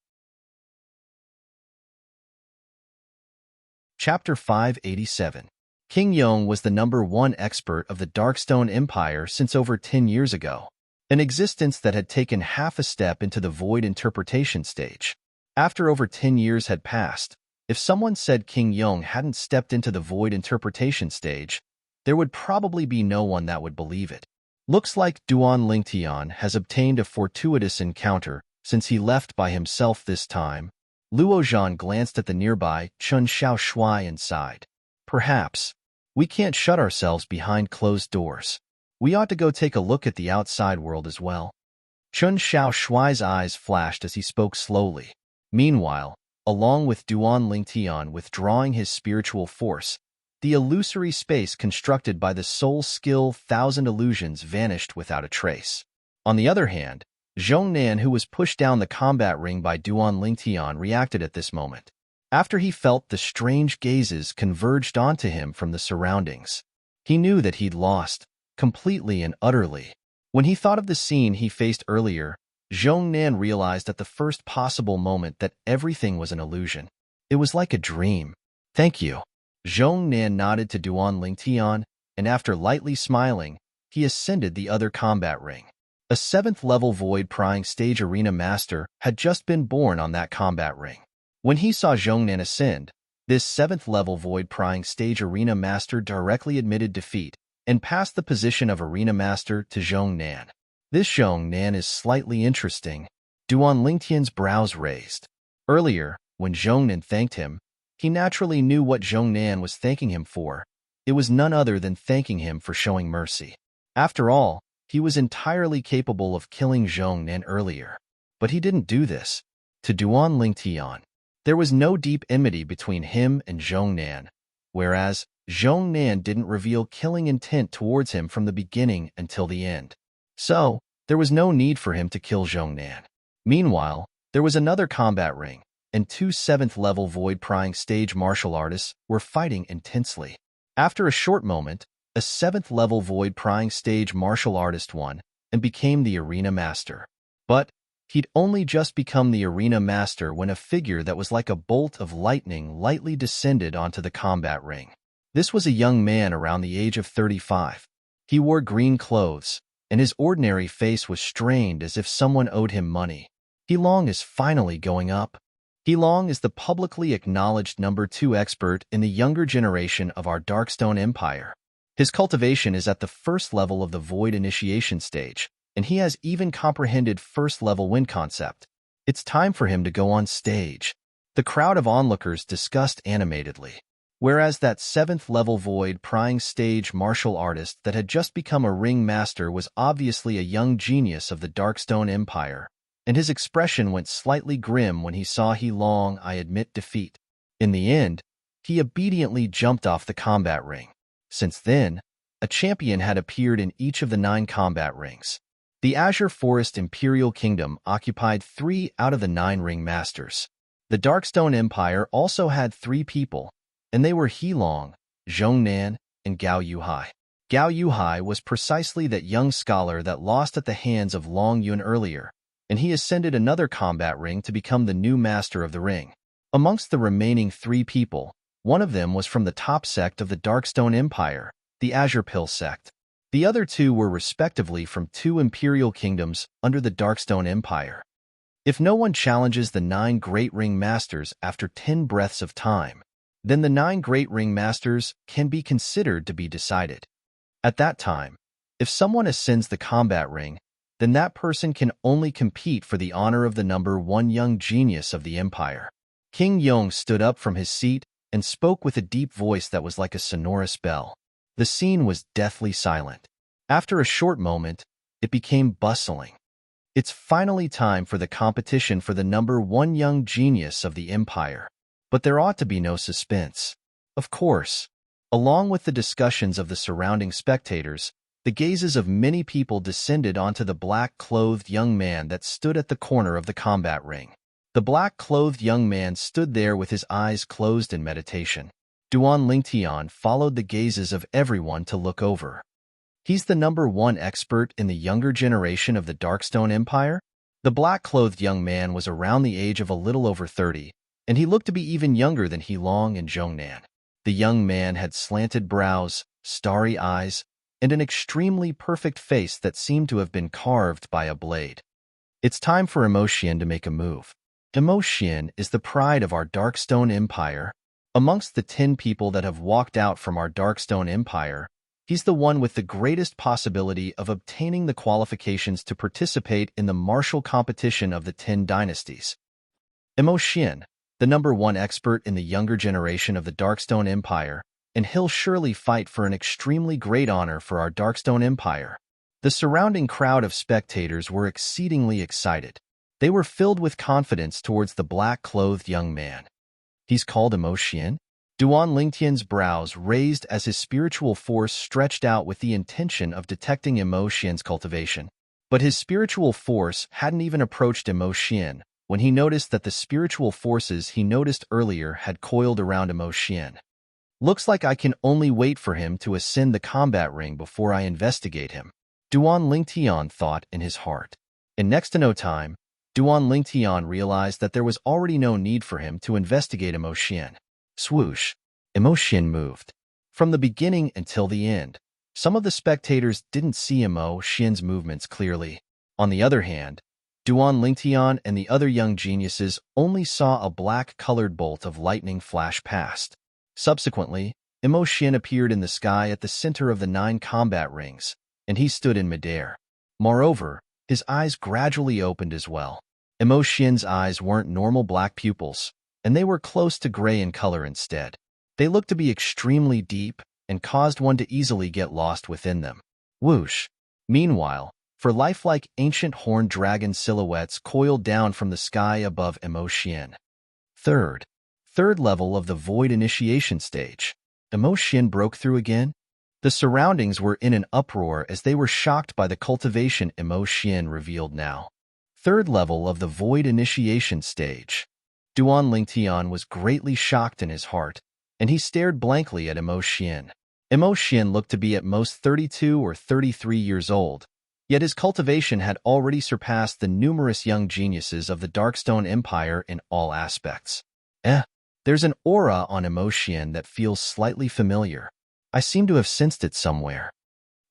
Chapter 587. King Yong was the #1 expert of the Darkstone Empire since over 10 years ago, an existence that had taken half a step into the void interpretation stage. After over 10 years had passed, if someone said King Yong hadn't stepped into the void interpretation stage, there would probably be no one that would believe it. Looks like Duan Lingtian has obtained a fortuitous encounter since he left by himself this time. Luo Zhan glanced at the nearby Chun Xiao Shui and sighed. Perhaps. We can't shut ourselves behind closed doors. We ought to go take a look at the outside world as well. Chun Xiao Shui's eyes flashed as he spoke slowly. Meanwhile, along with Duan Lingtian withdrawing his spiritual force, the illusory space constructed by the soul skill 1,000 illusions vanished without a trace. On the other hand, Zhongnan, who was pushed down the combat ring by Duan Lingtian, reacted at this moment. After he felt the strange gazes converged onto him from the surroundings, he knew that he'd lost, completely and utterly. When he thought of the scene he faced earlier, Zhongnan realized at the first possible moment that everything was an illusion. It was like a dream. Thank you. Zhongnan nodded to Duan Lingtian, and after lightly smiling, he ascended the other combat ring. A 7th-level void-prying stage arena master had just been born on that combat ring. When he saw Zhongnan ascend, this 7th-level void-prying stage arena master directly admitted defeat and passed the position of arena master to Zhongnan. This Zhongnan is slightly interesting. Duan Lingtian's brows raised. Earlier, when Zhongnan thanked him, he naturally knew what Zhongnan was thanking him for. It was none other than thanking him for showing mercy. After all, he was entirely capable of killing Zhongnan earlier. But he didn't do this. To Duan Lingtian, there was no deep enmity between him and Zhongnan, whereas Zhongnan didn't reveal killing intent towards him from the beginning until the end. So, there was no need for him to kill Zhongnan. Meanwhile, there was another combat ring, and 2 7th-level void-prying stage martial artists were fighting intensely. After a short moment, a 7th-level void-prying stage martial artist won and became the arena master. But he'd only just become the arena master when a figure that was like a bolt of lightning lightly descended onto the combat ring. This was a young man around the age of 35. He wore green clothes, and his ordinary face was strained as if someone owed him money. He Long is finally going up. Long is the publicly acknowledged number 2 expert in the younger generation of our Darkstone Empire. His cultivation is at the first level of the Void initiation stage, and he has even comprehended first-level wind concept. It's time for him to go on stage. The crowd of onlookers discussed animatedly. Whereas that 7th-level Void prying stage martial artist that had just become a ring master was obviously a young genius of the Darkstone Empire, and his expression went slightly grim when he saw Long admit defeat. In the end, he obediently jumped off the combat ring. Since then, a champion had appeared in each of the 9 combat rings. The Azure Forest Imperial Kingdom occupied 3 out of the 9 ring masters. The Darkstone Empire also had 3 people, and they were Long, Zhongnan, and Gao Yuhai. Gao Yuhai was precisely that young scholar that lost at the hands of Long Yun earlier, and he ascended another combat ring to become the new master of the ring. Amongst the remaining 3 people, one of them was from the top sect of the Darkstone Empire, the Azure Pill sect. The other 2 were respectively from 2 imperial kingdoms under the Darkstone Empire. If no one challenges the 9 Great Ring Masters after 10 breaths of time, then the 9 Great Ring Masters can be considered to be decided. At that time, if someone ascends the combat ring, then that person can only compete for the honor of the number 1 young genius of the empire. King Yong stood up from his seat and spoke with a deep voice that was like a sonorous bell. The scene was deathly silent. After a short moment, it became bustling. It's finally time for the competition for the number 1 young genius of the empire. But there ought to be no suspense. Of course, along with the discussions of the surrounding spectators, the gazes of many people descended onto the black-clothed young man that stood at the corner of the combat ring. The black-clothed young man stood there with his eyes closed in meditation. Duan Lingtian followed the gazes of everyone to look over. He's the number 1 expert in the younger generation of the Darkstone Empire? The black-clothed young man was around the age of a little over 30, and he looked to be even younger than Long and Zhongnan. The young man had slanted brows, starry eyes, and an extremely perfect face that seemed to have been carved by a blade. It's time for Emotion to make a move. Emotion is the pride of our Darkstone Empire. Amongst the 10 people that have walked out from our Darkstone Empire, he's the one with the greatest possibility of obtaining the qualifications to participate in the martial competition of the 10 dynasties. Emotion, the number 1 expert in the younger generation of the Darkstone Empire, and he'll surely fight for an extremely great honor for our Darkstone Empire. The surrounding crowd of spectators were exceedingly excited. They were filled with confidence towards the black-clothed young man. He's called Emotion? Duan Lingtian's brows raised as his spiritual force stretched out with the intention of detecting Emotion's cultivation. But his spiritual force hadn't even approached Emotion when he noticed that the spiritual forces he noticed earlier had coiled around Emotion. Looks like I can only wait for him to ascend the combat ring before I investigate him, Duan Lingtian thought in his heart. In next to no time, Duan Lingtian realized that there was already no need for him to investigate Emotion. Swoosh. Emotion moved. From the beginning until the end, some of the spectators didn't see Emotion's movements clearly. On the other hand, Duan Lingtian and the other young geniuses only saw a black-colored bolt of lightning flash past. Subsequently, Emotion appeared in the sky at the center of the 9 combat rings, and he stood in midair. Moreover, his eyes gradually opened as well. Emotion's eyes weren't normal black pupils, and they were close to gray in color instead. They looked to be extremely deep and caused one to easily get lost within them. Whoosh! Meanwhile, for lifelike ancient horned dragon silhouettes coiled down from the sky above Emotion. Third level of the Void initiation stage. Emotion broke through again? The surroundings were in an uproar as they were shocked by the cultivation Emotion revealed now. Third level of the Void initiation stage. Duan Lingtian was greatly shocked in his heart, and he stared blankly at Emotion. Emotion looked to be at most 32 or 33 years old, yet his cultivation had already surpassed the numerous young geniuses of the Darkstone Empire in all aspects. There's an aura on Emotion that feels slightly familiar. I seem to have sensed it somewhere.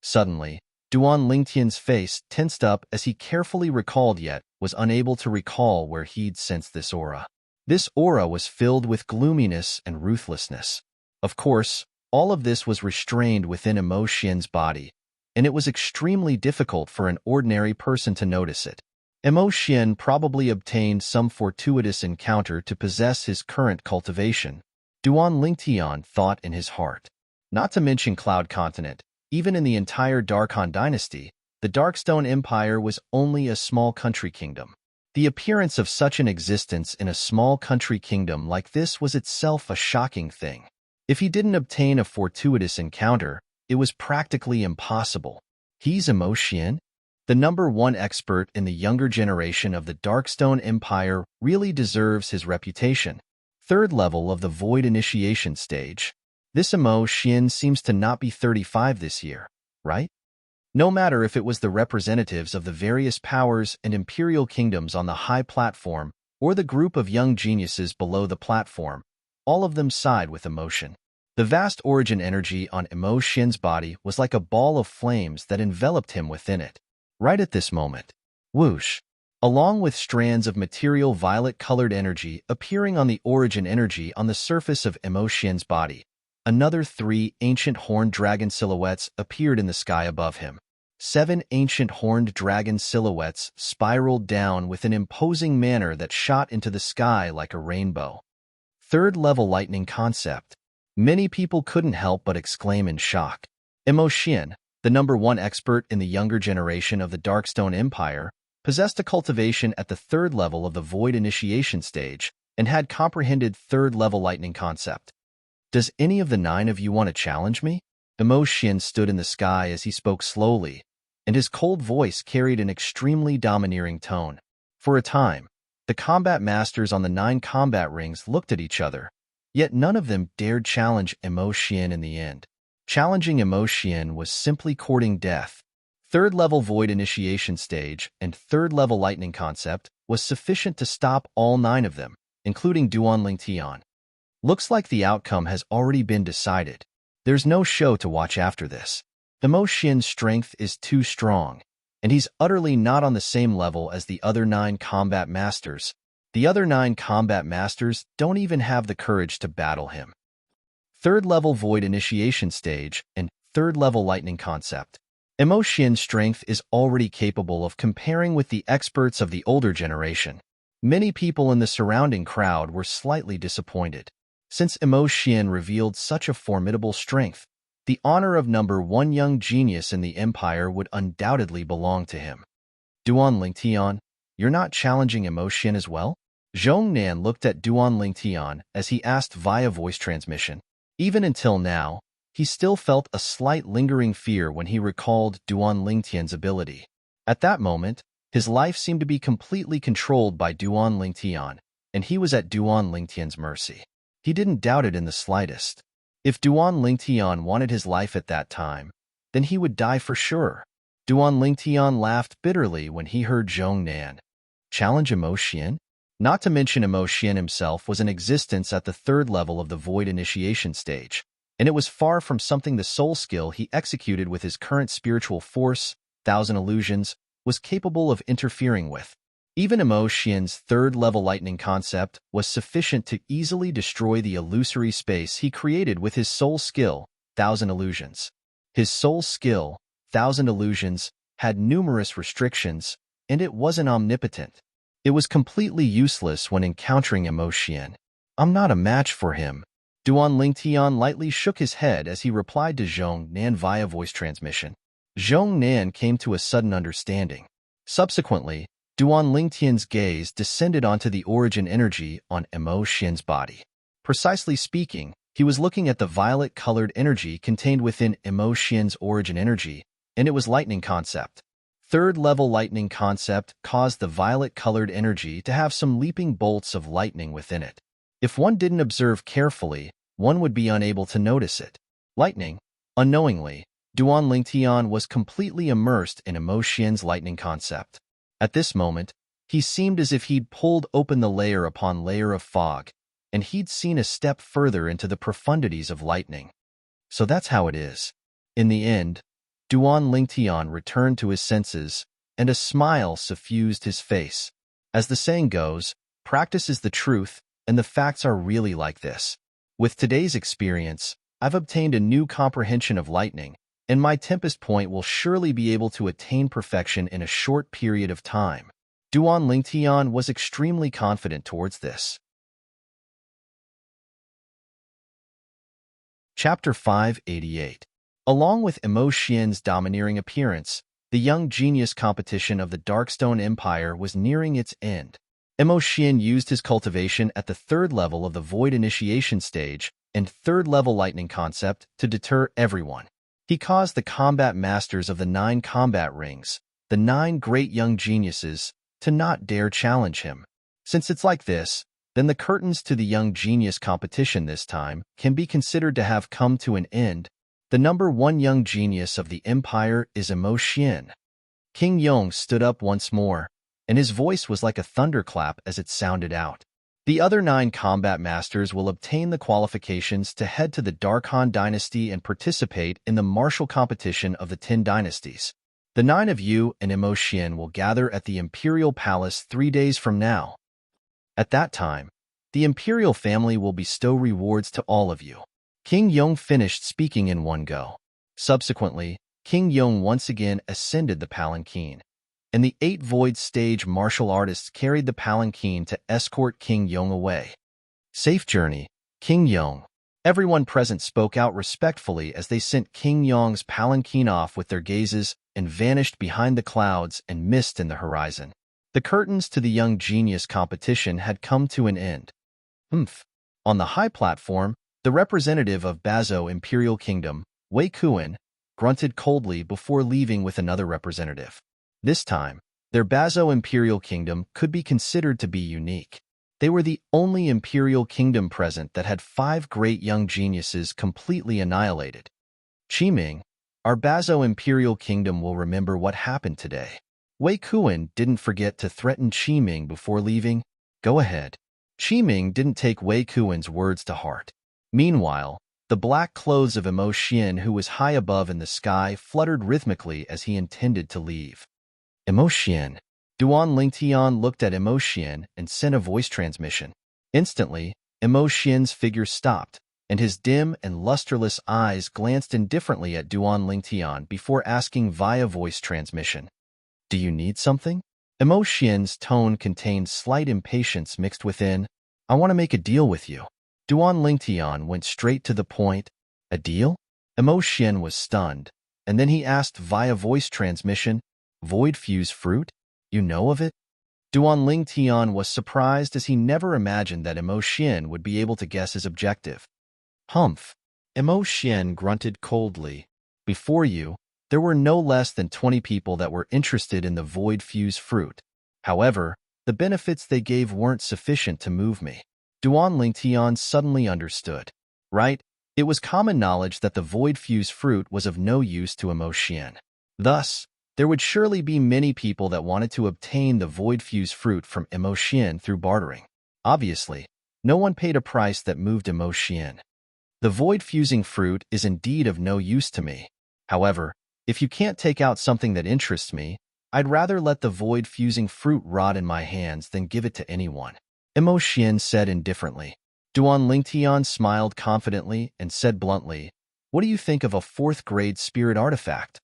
Suddenly, Duan Lingtian's face tensed up as he carefully recalled yet was unable to recall where he'd sensed this aura. This aura was filled with gloominess and ruthlessness. Of course, all of this was restrained within Emo Xian's body, and it was extremely difficult for an ordinary person to notice it. Emo Xian probably obtained some fortuitous encounter to possess his current cultivation, Duan Lingtian thought in his heart. Not to mention Cloud Continent, even in the entire Darkhan dynasty, the Darkstone Empire was only a small country kingdom. The appearance of such an existence in a small country kingdom like this was itself a shocking thing. If he didn't obtain a fortuitous encounter, it was practically impossible. He's Emo Xian? The #1 expert in the younger generation of the Darkstone Empire really deserves his reputation. Third level of the Void Initiation stage. This Emo Xian seems to not be 35 this year, right? No matter if it was the representatives of the various powers and imperial kingdoms on the high platform or the group of young geniuses below the platform, all of them sighed with emotion. The vast origin energy on Emo Xian's body was like a ball of flames that enveloped him within it. Right at this moment, whoosh, along with strands of material violet-colored energy appearing on the origin energy on the surface of Emo Xian's body, another 3 ancient horned dragon silhouettes appeared in the sky above him. 7 ancient horned dragon silhouettes spiraled down with an imposing manner that shot into the sky like a rainbow. Third-level lightning concept. Many people couldn't help but exclaim in shock. Emo Xian, the #1 expert in the younger generation of the Darkstone Empire, possessed a cultivation at the 3rd level of the Void Initiation stage and had comprehended 3rd-level lightning concept. Does any of the 9 of you want to challenge me? Emo Xian stood in the sky as he spoke slowly, and his cold voice carried an extremely domineering tone. For a time, the combat masters on the 9 combat rings looked at each other, yet none of them dared challenge Emo Xian in the end. Challenging Emo Xian was simply courting death. 3rd-level Void Initiation stage and 3rd-level Lightning concept was sufficient to stop all 9 of them, including Duan Lingtian. Looks like the outcome has already been decided. There's no show to watch after this. Emo Xian's strength is too strong, and he's utterly not on the same level as the other 9 combat masters. The other 9 combat masters don't even have the courage to battle him. 3rd-level Void Initiation stage and 3rd-level Lightning concept. Emo Xian's strength is already capable of comparing with the experts of the older generation. Many people in the surrounding crowd were slightly disappointed. Since Emo Xian revealed such a formidable strength, the honor of #1 young genius in the empire would undoubtedly belong to him. Duan Lingtian, you're not challenging Emo Xian as well? Zhong Nan looked at Duan Lingtian as he asked via voice transmission. Even until now, he still felt a slight lingering fear when he recalled Duan Lingtian's ability. At that moment, his life seemed to be completely controlled by Duan Lingtian, and he was at Duan Lingtian's mercy. He didn't doubt it in the slightest. If Duan Lingtian wanted his life at that time, then he would die for sure. Duan Lingtian laughed bitterly when he heard Zhong Nan challenge Emo Xian. Not to mention Emo Xian himself was in existence at the 3rd level of the Void Initiation stage, and it was far from something the soul skill he executed with his current spiritual force, 1,000 illusions, was capable of interfering with. Even Emo Xian's 3rd-level lightning concept was sufficient to easily destroy the illusory space he created with his soul skill, 1,000 illusions. His soul skill, 1,000 illusions, had numerous restrictions, and it wasn't omnipotent. It was completely useless when encountering Emo Xian. I'm not a match for him. Duan Lingtian lightly shook his head as he replied to Zhong Nan via voice transmission. Zhong Nan came to a sudden understanding. Subsequently, Duan Lingtian's gaze descended onto the origin energy on Emo Xian's body. Precisely speaking, he was looking at the violet-colored energy contained within Emo Xian's origin energy, and it was lightning concept. 3rd-level lightning concept caused the violet-colored energy to have some leaping bolts of lightning within it. If one didn't observe carefully, one would be unable to notice it. Lightning. Unknowingly, Duan Lingtian was completely immersed in Emo Xian's lightning concept. At this moment, he seemed as if he'd pulled open the layer upon layer of fog, and he'd seen a step further into the profundities of lightning. So that's how it is. In the end, Duan Lingtian returned to his senses, and a smile suffused his face. As the saying goes, practice is the truth, and the facts are really like this. With today's experience, I've obtained a new comprehension of lightning, and my Tempest Point will surely be able to attain perfection in a short period of time. Duan Lingtian was extremely confident towards this. Chapter 588. Along with Emo Xian's domineering appearance, the young genius competition of the Darkstone Empire was nearing its end. Emo Xian used his cultivation at the third level of the Void Initiation stage and third-level lightning concept to deter everyone. He caused the combat masters of the 9 combat rings, the 9 great young geniuses, to not dare challenge him. Since it's like this, then the curtains to the young genius competition this time can be considered to have come to an end. The number 1 young genius of the empire is Emo Xian. King Yong stood up once more, and his voice was like a thunderclap as it sounded out. The other 9 combat masters will obtain the qualifications to head to the Darkhan dynasty and participate in the martial competition of the 10 dynasties. The 9 of you and Emo Xian will gather at the Imperial Palace 3 days from now. At that time, the Imperial family will bestow rewards to all of you. King Yong finished speaking in one go. Subsequently, King Yong once again ascended the palanquin, and the 8 Void stage martial artists carried the palanquin to escort King Yong away. Safe journey, King Yong. Everyone present spoke out respectfully as they sent King Yong's palanquin off with their gazes and vanished behind the clouds and mist in the horizon. The curtains to the young genius competition had come to an end. On the high platform, the representative of Bazo Imperial Kingdom, Wei Kuan, grunted coldly before leaving with another representative. This time, their Bazo Imperial Kingdom could be considered to be unique. They were the only Imperial Kingdom present that had 5 great young geniuses completely annihilated. Qiming, our Bazo Imperial Kingdom will remember what happened today. Wei Kuan didn't forget to threaten Qiming before leaving. Go ahead. Qiming didn't take Wei Kuan's words to heart. Meanwhile, the black clothes of Emo Xian, who was high above in the sky, fluttered rhythmically as he intended to leave. Emo Xian. Duan Lingtian looked at Emo Xian and sent a voice transmission. Instantly, Emo Xian's figure stopped, and his dim and lusterless eyes glanced indifferently at Duan Lingtian before asking via voice transmission. Do you need something? Emo Xian's tone contained slight impatience mixed within. I want to make a deal with you. Duan Lingtian went straight to the point. A deal? Emo Xian was stunned, and then he asked via voice transmission, Void Fuse Fruit? You know of it? Duan Lingtian was surprised as he never imagined that Emo Xian would be able to guess his objective. Humph. Emo Xian grunted coldly. Before you, there were no less than 20 people that were interested in the Void Fuse Fruit. However, the benefits they gave weren't sufficient to move me. Duan Lingtian suddenly understood. Right? It was common knowledge that the Void Fuse Fruit was of no use to Emo Xian. Thus, there would surely be many people that wanted to obtain the Void Fuse Fruit from Emo Xian through bartering. Obviously, no one paid a price that moved Emo Xian. The Void Fusing Fruit is indeed of no use to me. However, if you can't take out something that interests me, I'd rather let the Void Fusing Fruit rot in my hands than give it to anyone. Emo Xian said indifferently. Duan Lingtian smiled confidently and said bluntly, What do you think of a 4th grade spirit artifact?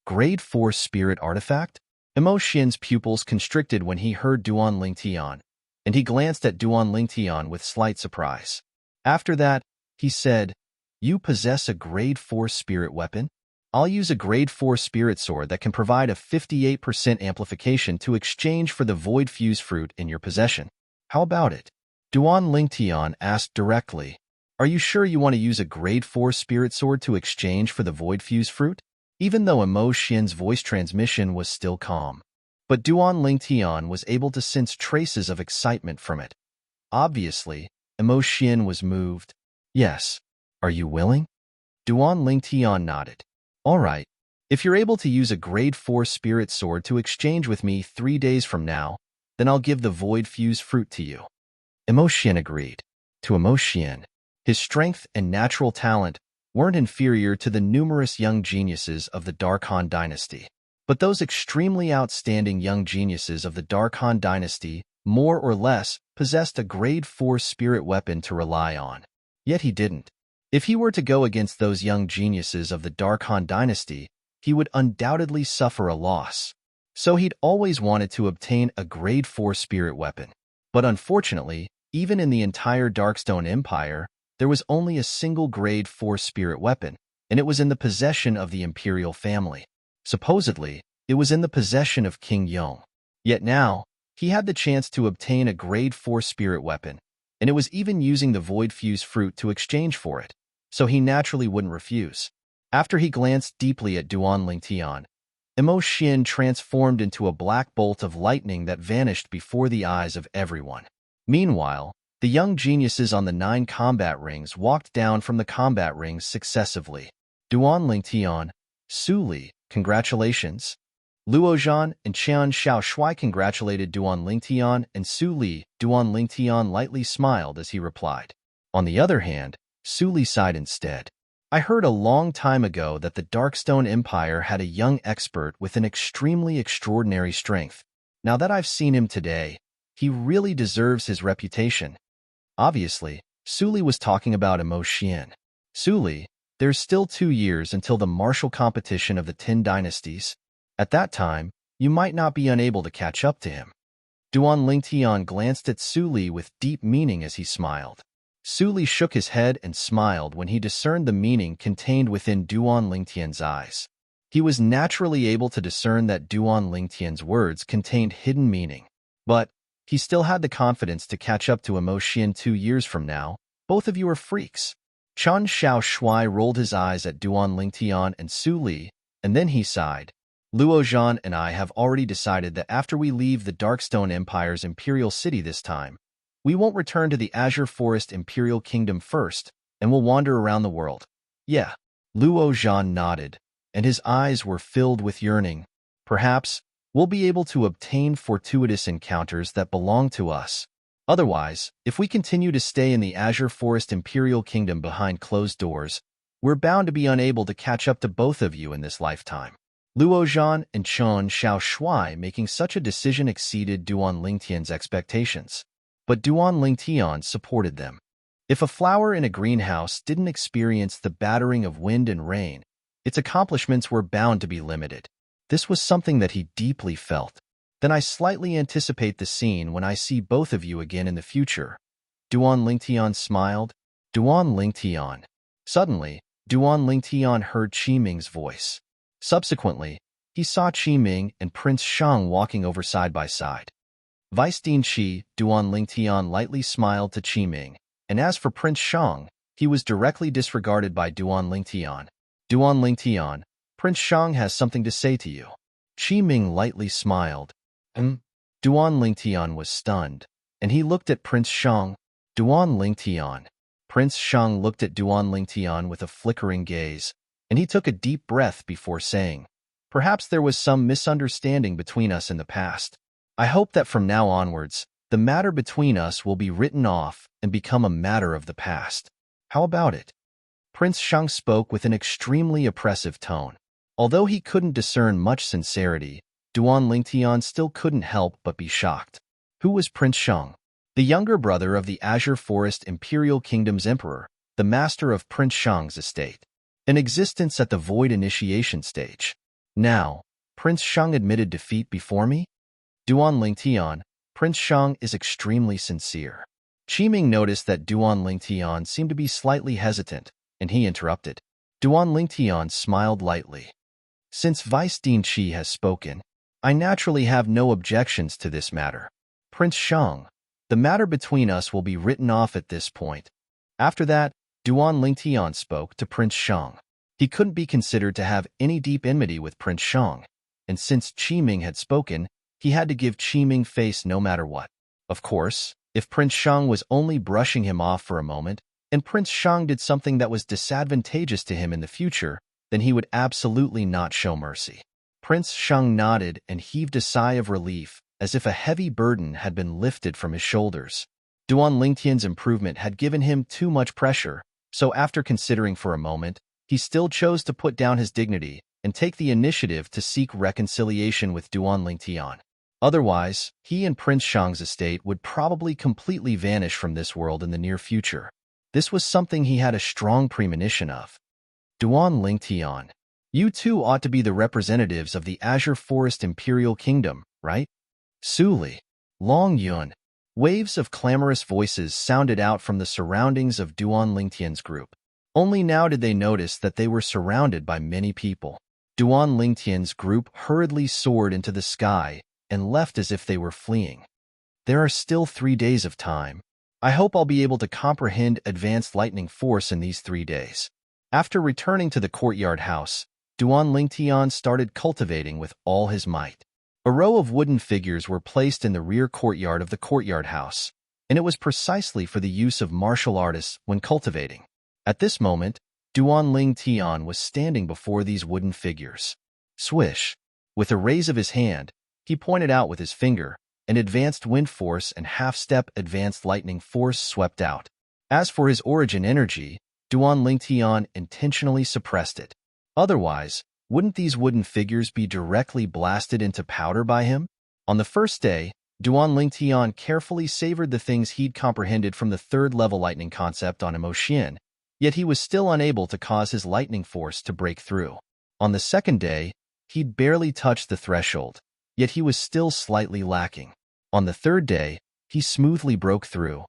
Grade 4 spirit artifact? Emo Xian's pupils constricted when he heard Duan Lingtian, and he glanced at Duan Lingtian with slight surprise. After that, he said, You possess a grade 4 spirit weapon? I'll use a grade 4 spirit sword that can provide a 58% amplification to exchange for the Void Fuse Fruit in your possession. How about it? Duan Lingtian asked directly. Are you sure you want to use a grade 4 spirit sword to exchange for the Void Fuse Fruit? Even though Emo Xian's voice transmission was still calm. But Duan Lingtian was able to sense traces of excitement from it. Obviously, Emo Xian was moved. Yes. Are you willing? Duan Lingtian nodded. All right. If you're able to use a grade 4 spirit sword to exchange with me 3 days from now, then I'll give the Void Fuse Fruit to you. Emo Xian agreed. To Emo Xian, his strength and natural talent weren't inferior to the numerous young geniuses of the Darkhan dynasty. But those extremely outstanding young geniuses of the Darkhan dynasty more or less, possessed a grade 4 spirit weapon to rely on. Yet he didn't. If he were to go against those young geniuses of the Dark Han dynasty, he would undoubtedly suffer a loss. So he'd always wanted to obtain a grade 4 spirit weapon. But unfortunately, even in the entire Darkstone Empire, there was only a single grade 4 spirit weapon, and it was in the possession of the imperial family. Supposedly, it was in the possession of King Yong. Yet now, he had the chance to obtain a grade 4 spirit weapon, and it was even using the Void Fuse fruit to exchange for it, so he naturally wouldn't refuse. After he glanced deeply at Duan Lingtian, Emo Xin transformed into a black bolt of lightning that vanished before the eyes of everyone. Meanwhile, the young geniuses on the 9 combat rings walked down from the combat rings successively. Duan Lingtian, Su Li, congratulations. Luo Zhan and Qian Xiaoshui congratulated Duan Lingtian and Su Li. Duan Lingtian lightly smiled as he replied. On the other hand, Su Li sighed instead. I heard a long time ago that the Darkstone Empire had a young expert with an extremely extraordinary strength. Now that I've seen him today, he really deserves his reputation. Obviously, Su Li was talking about Emo Xian. Su Li, there's still 2 years until the martial competition of the 10 dynasties. At that time, you might not be unable to catch up to him. Duan Lingtian glanced at Su Li with deep meaning as he smiled. Su Li shook his head and smiled when he discerned the meaning contained within Duan Lingtian's eyes. He was naturally able to discern that Duan Lingtian's words contained hidden meaning. But he still had the confidence to catch up to Emo Xian 2 years from now. Both of you are freaks. Qian Xiaoshui rolled his eyes at Duan Lingtian and Su Li, and then he sighed. Luo Zhan and I have already decided that after we leave the Darkstone Empire's Imperial City this time, we won't return to the Azure Forest Imperial Kingdom first, and will wander around the world. Yeah. Luo Zhan nodded, and his eyes were filled with yearning. Perhaps we'll be able to obtain fortuitous encounters that belong to us. Otherwise, if we continue to stay in the Azure Forest Imperial Kingdom behind closed doors, we're bound to be unable to catch up to both of you in this lifetime. Luo Zhan and Qian Xiaoshui making such a decision exceeded Duan Lingtian's expectations. But Duan Lingtian supported them. If a flower in a greenhouse didn't experience the battering of wind and rain, its accomplishments were bound to be limited. This was something that he deeply felt. Then I slightly anticipate the scene when I see both of you again in the future. Duan Lingtian smiled. Duan Lingtian. Suddenly, Duan Lingtian heard Qi Ming's voice. Subsequently, he saw Qi Ming and Prince Shang walking over side by side. Vice Dean Qi, Duan Lingtian lightly smiled to Qi Ming, and as for Prince Shang, he was directly disregarded by Duan Lingtian. Duan Lingtian, Prince Shang has something to say to you. Qi Ming lightly smiled. Duan Lingtian was stunned, and he looked at Prince Shang. Duan Lingtian. Prince Shang looked at Duan Lingtian with a flickering gaze, and he took a deep breath before saying, perhaps there was some misunderstanding between us in the past. I hope that from now onwards, the matter between us will be written off and become a matter of the past. How about it? Prince Shang spoke with an extremely oppressive tone. Although he couldn't discern much sincerity, Duan Lingtian still couldn't help but be shocked. Who was Prince Shang? The younger brother of the Azure Forest Imperial Kingdom's emperor, the master of Prince Shang's estate. An existence at the Void Initiation stage. Now, Prince Shang admitted defeat before me? Duan Lingtian, Prince Shang is extremely sincere. Qi Ming noticed that Duan Lingtian seemed to be slightly hesitant, and he interrupted. Duan Lingtian smiled lightly. Since Vice Dean Qi has spoken, I naturally have no objections to this matter. Prince Shang, the matter between us will be written off at this point. After that, Duan Lingtian spoke to Prince Shang. He couldn't be considered to have any deep enmity with Prince Shang, and since Qi Ming had spoken, he had to give Qi Ming face no matter what. Of course, if Prince Shang was only brushing him off for a moment, and Prince Shang did something that was disadvantageous to him in the future, then he would absolutely not show mercy. Prince Shang nodded and heaved a sigh of relief, as if a heavy burden had been lifted from his shoulders. Duan Lingtian's improvement had given him too much pressure, so after considering for a moment, he still chose to put down his dignity and take the initiative to seek reconciliation with Duan Lingtian. Otherwise, he and Prince Shang's estate would probably completely vanish from this world in the near future. This was something he had a strong premonition of. Duan Lingtian. You two ought to be the representatives of the Azure Forest Imperial Kingdom, right? Suli. Long Yun. Waves of clamorous voices sounded out from the surroundings of Duan Lingtian's group. Only now did they notice that they were surrounded by many people. Duan Lingtian's group hurriedly soared into the sky and left as if they were fleeing. There are still 3 days of time. I hope I'll be able to comprehend advanced lightning force in these 3 days. After returning to the courtyard house, Duan Lingtian started cultivating with all his might. A row of wooden figures were placed in the rear courtyard of the courtyard house, and it was precisely for the use of martial artists when cultivating. At this moment, Duan Lingtian was standing before these wooden figures. Swish! With a raise of his hand, he pointed out with his finger, and advanced wind force and half-step advanced lightning force swept out. As for his origin energy, Duan Lingtian intentionally suppressed it. Otherwise, wouldn't these wooden figures be directly blasted into powder by him? On the first day, Duan Lingtian carefully savored the things he'd comprehended from the third-level lightning concept on Emotian, yet he was still unable to cause his lightning force to break through. On the second day, he'd barely touched the threshold, yet he was still slightly lacking. On the third day, he smoothly broke through.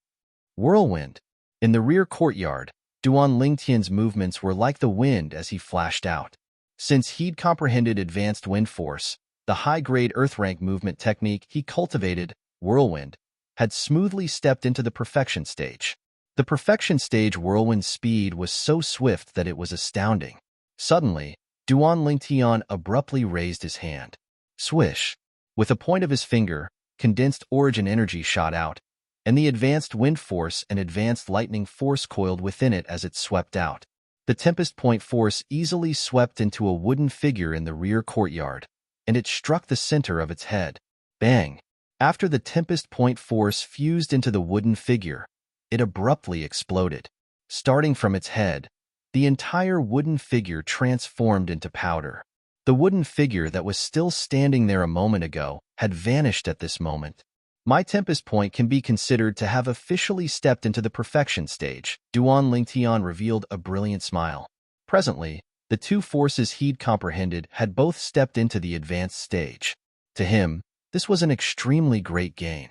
Whirlwind. In the rear courtyard, Duan Lingtian's movements were like the wind as he flashed out. Since he'd comprehended advanced wind force, the high-grade earth-rank movement technique he cultivated, Whirlwind, had smoothly stepped into the perfection stage. The perfection stage whirlwind speed was so swift that it was astounding. Suddenly, Duan Lingtian abruptly raised his hand. Swish! With a point of his finger, condensed origin energy shot out, and the advanced wind force and advanced lightning force coiled within it as it swept out. The tempest point force easily swept into a wooden figure in the rear courtyard, and it struck the center of its head. Bang! After the tempest point force fused into the wooden figure, it abruptly exploded. Starting from its head, the entire wooden figure transformed into powder. The wooden figure that was still standing there a moment ago had vanished at this moment. My Tempest Point can be considered to have officially stepped into the perfection stage. Duan Lingtian revealed a brilliant smile. Presently, the two forces he'd comprehended had both stepped into the advanced stage. To him, this was an extremely great gain.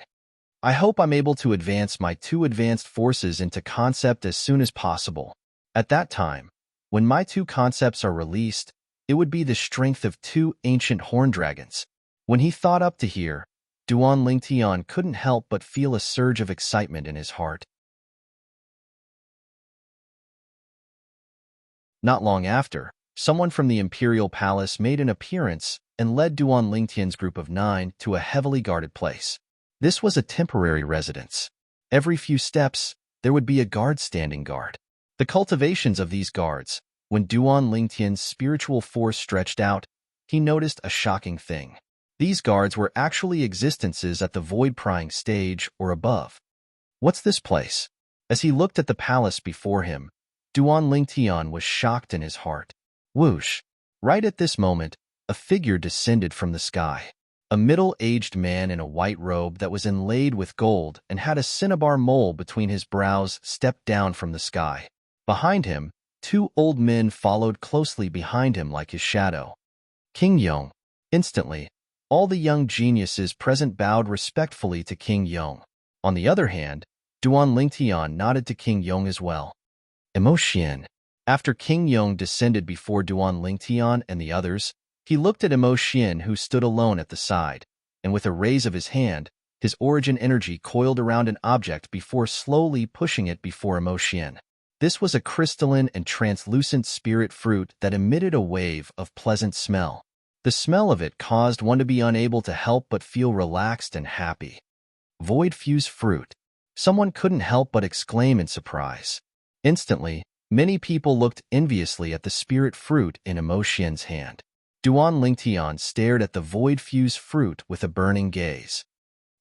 I hope I'm able to advance my two advanced forces into concept as soon as possible. At that time, when my two concepts are released, it would be the strength of 2 ancient horn dragons. When he thought up to here, Duan Lingtian couldn't help but feel a surge of excitement in his heart. Not long after, someone from the Imperial Palace made an appearance and led Duan Lingtian's group of 9 to a heavily guarded place. This was a temporary residence. Every few steps, there would be a guard standing guard. The cultivations of these guards, when Duan Lingtian's spiritual force stretched out, he noticed a shocking thing. These guards were actually existences at the void-prying stage or above. What's this place? As he looked at the palace before him, Duan Lingtian was shocked in his heart. Whoosh! Right at this moment, a figure descended from the sky. A middle-aged man in a white robe that was inlaid with gold and had a cinnabar mole between his brows stepped down from the sky. Behind him, 2 old men followed closely behind him like his shadow. King Yong. Instantly, all the young geniuses present bowed respectfully to King Yong. On the other hand, Duan Lingtian nodded to King Yong as well. Emotian. After King Yong descended before Duan Lingtian and the others, he looked at Emotian who stood alone at the side, and with a raise of his hand, his origin energy coiled around an object before slowly pushing it before Emotian. This was a crystalline and translucent spirit fruit that emitted a wave of pleasant smell. The smell of it caused one to be unable to help but feel relaxed and happy. Void fuse fruit. Someone couldn't help but exclaim in surprise. Instantly, many people looked enviously at the spirit fruit in Emotian's hand. Duan Lingtian stared at the void fuse fruit with a burning gaze.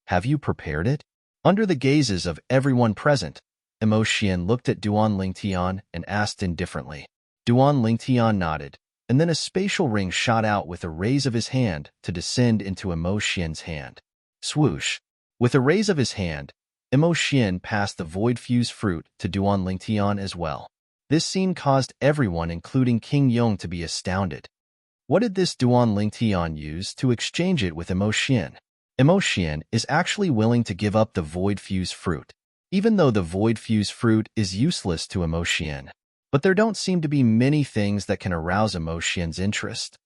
Have you prepared it? Under the gazes of everyone present, Emotian looked at Duan Lingtian and asked indifferently. Duan Lingtian nodded, and then a spatial ring shot out with a raise of his hand to descend into Emotian's hand. Swoosh. With a raise of his hand, Imo Xian passed the void fuse fruit to Duan Lingtian as well. This scene caused everyone, including King Yong, to be astounded. What did this Duan Lingtian use to exchange it with Imo Xian? Imo Xian is actually willing to give up the void fuse fruit, even though the void fuse fruit is useless to Imo Xian. But there don't seem to be many things that can arouse Imo Xian's interest.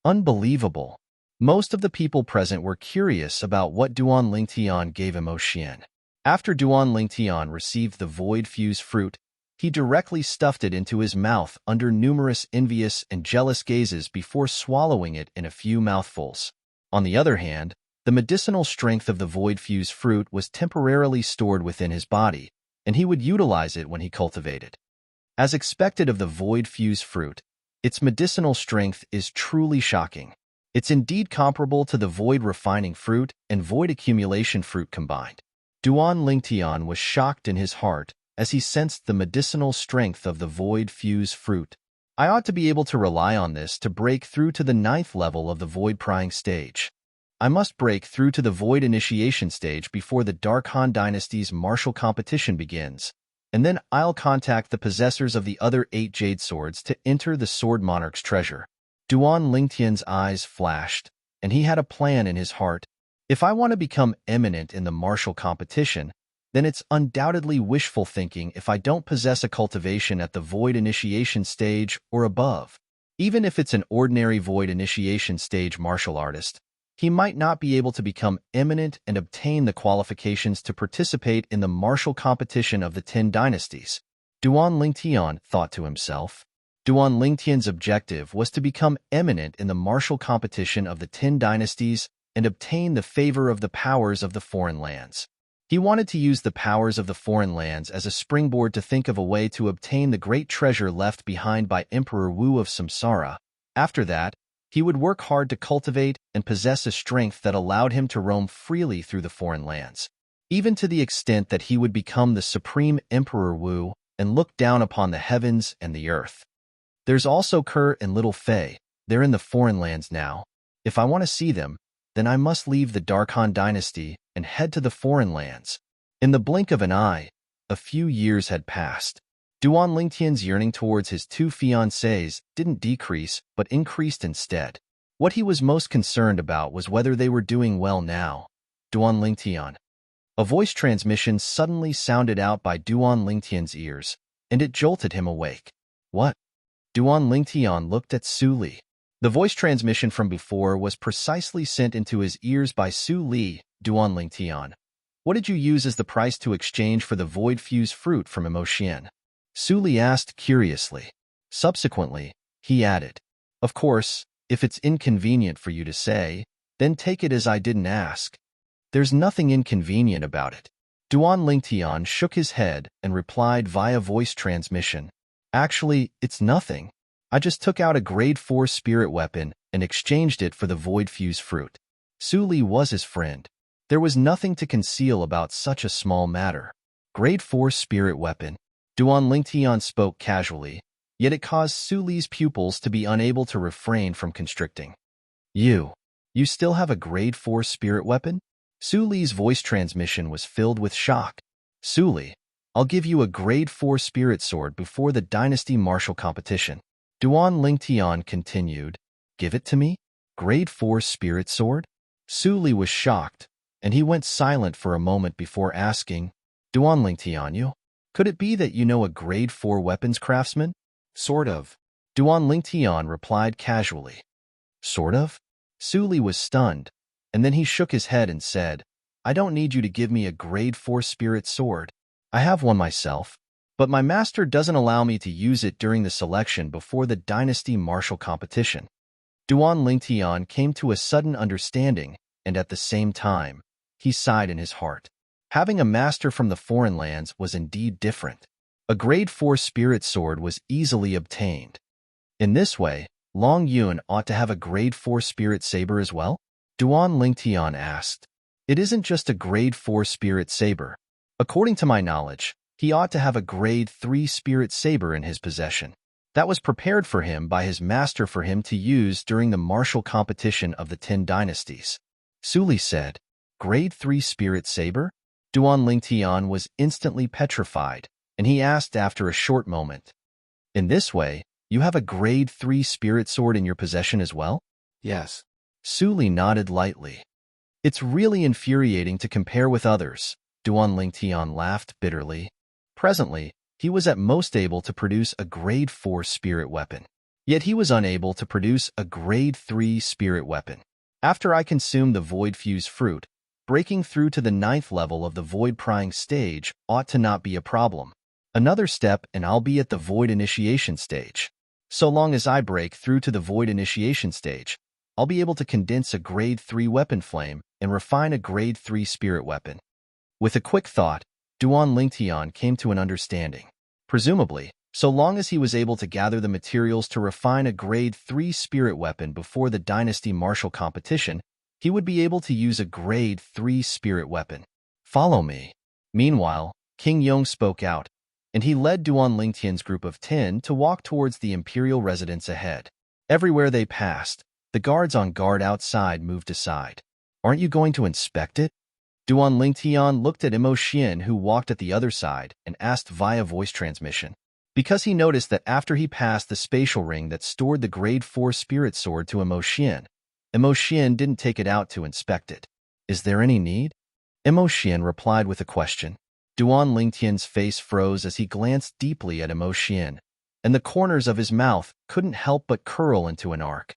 Unbelievable. Most of the people present were curious about what Duan Lingtian gave Imo Xian. After Duan Lingtian received the void fuse fruit, he directly stuffed it into his mouth under numerous envious and jealous gazes before swallowing it in a few mouthfuls. On the other hand, the medicinal strength of the void fuse fruit was temporarily stored within his body, and he would utilize it when he cultivated. As expected of the void fuse fruit, its medicinal strength is truly shocking. It's indeed comparable to the void refining fruit and void accumulation fruit combined. Duan Lingtian was shocked in his heart as he sensed the medicinal strength of the void fuse fruit. I ought to be able to rely on this to break through to the 9th level of the void prying stage. I must break through to the void initiation stage before the Dark Han Dynasty's martial competition begins, and then I'll contact the possessors of the other 8 jade swords to enter the Sword Monarch's treasure. Duan Lingtian's eyes flashed, and he had a plan in his heart. If I want to become eminent in the martial competition, then it's undoubtedly wishful thinking if I don't possess a cultivation at the void initiation stage or above. Even if it's an ordinary void initiation stage martial artist, he might not be able to become eminent and obtain the qualifications to participate in the martial competition of the 10 dynasties. Duan Lingtian thought to himself. Duan Lingtian's objective was to become eminent in the martial competition of the 10 dynasties and obtain the favor of the powers of the foreign lands. He wanted to use the powers of the foreign lands as a springboard to think of a way to obtain the great treasure left behind by Emperor Wu of Samsara. After that, he would work hard to cultivate and possess a strength that allowed him to roam freely through the foreign lands, even to the extent that he would become the supreme Emperor Wu and look down upon the heavens and the earth. There's also Kerr and Little Fei. They're in the foreign lands now. If I want to see them, then I must leave the Dark Han Dynasty and head to the foreign lands. In the blink of an eye, a few years had passed. Duan Lingtian's yearning towards his 2 fiancées didn't decrease, but increased instead. What he was most concerned about was whether they were doing well now. Duan Lingtian. A voice transmission suddenly sounded out by Duan Lingtian's ears, and it jolted him awake. What? Duan Lingtian looked at Su Li. The voice transmission from before was precisely sent into his ears by Su Li. Duan Lingtian. What did you use as the price to exchange for the void fuse fruit from Imo Xian? Su Li asked curiously. Subsequently, he added, Of course, if it's inconvenient for you to say, then take it as I didn't ask. There's nothing inconvenient about it. Duan Lingtian shook his head and replied via voice transmission. Actually, it's nothing. I just took out a grade 4 spirit weapon and exchanged it for the void fuse fruit. Su Li was his friend. There was nothing to conceal about such a small matter. Grade 4 spirit weapon. Duan Lingtian spoke casually, yet it caused Su Li's pupils to be unable to refrain from constricting. You still have a grade 4 spirit weapon? Su Li's voice transmission was filled with shock. Su Li, I'll give you a grade 4 spirit sword before the dynasty martial competition. Duan Lingtian continued, Give it to me? Grade 4 spirit sword? Su Li was shocked, and he went silent for a moment before asking, Duan Lingtian, you? Could it be that you know a grade 4 weapons craftsman? Sort of. Duan Lingtian replied casually. Sort of? Su Li was stunned, and then he shook his head and said, I don't need you to give me a grade 4 spirit sword. I have one myself. But my master doesn't allow me to use it during the selection before the dynasty martial competition. Duan Lingtian came to a sudden understanding, and at the same time, he sighed in his heart. Having a master from the foreign lands was indeed different. A grade 4 spirit sword was easily obtained. In this way, Long Yun ought to have a grade 4 spirit saber as well? Duan Lingtian asked. It isn't just a grade 4 spirit saber. According to my knowledge, he ought to have a grade 3 spirit saber in his possession. That was prepared for him by his master for him to use during the martial competition of the 10 dynasties. Su Li said, Grade 3 Spirit Saber? Duan Lingtian was instantly petrified, and he asked after a short moment. In this way, you have a Grade 3 Spirit Sword in your possession as well? Yes. Suli nodded lightly. It's really infuriating to compare with others. Duan Lingtian laughed bitterly. Presently, he was at most able to produce a Grade 4 spirit weapon. Yet he was unable to produce a Grade 3 spirit weapon. After I consumed the Void Fuse fruit, breaking through to the 9th level of the Void Prying stage ought to not be a problem. Another step and I'll be at the Void Initiation stage. So long as I break through to the Void Initiation stage, I'll be able to condense a Grade 3 weapon flame and refine a Grade 3 spirit weapon. With a quick thought, Duan Lingtian came to an understanding. Presumably, so long as he was able to gather the materials to refine a Grade 3 spirit weapon before the Dynasty Martial competition, he would be able to use a Grade 3 spirit weapon. Follow me. Meanwhile, King Yong spoke out, and he led Duan Lingtian's group of 10 to walk towards the imperial residence ahead. Everywhere they passed, the guards on guard outside moved aside. Aren't you going to inspect it? Duan Lingtian looked at Imo Xian, who walked at the other side, and asked via voice transmission. Because he noticed that after he passed the spatial ring that stored the Grade 4 Spirit Sword to Imo Xian didn't take it out to inspect it. Is there any need? Imo Xian replied with a question. Duan Lingtian's face froze as he glanced deeply at Imo Xian, and the corners of his mouth couldn't help but curl into an arc.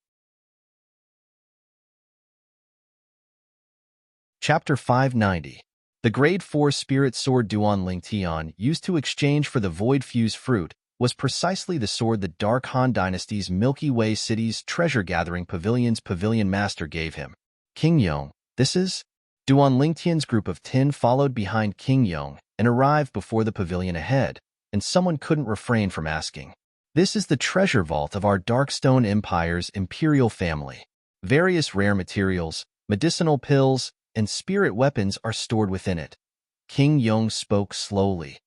Chapter 590. The Grade 4 Spirit Sword Duan Lingtian used to exchange for the Void Fuse fruit was precisely the sword the Dark Han Dynasty's Milky Way City's treasure-gathering pavilion's pavilion master gave him. King Yong, this is? Duan Lingtian's group of 10 followed behind King Yong and arrived before the pavilion ahead, and someone couldn't refrain from asking. This is the treasure vault of our Darkstone Empire's imperial family. Various rare materials, medicinal pills, and spirit weapons are stored within it. King Yong spoke slowly.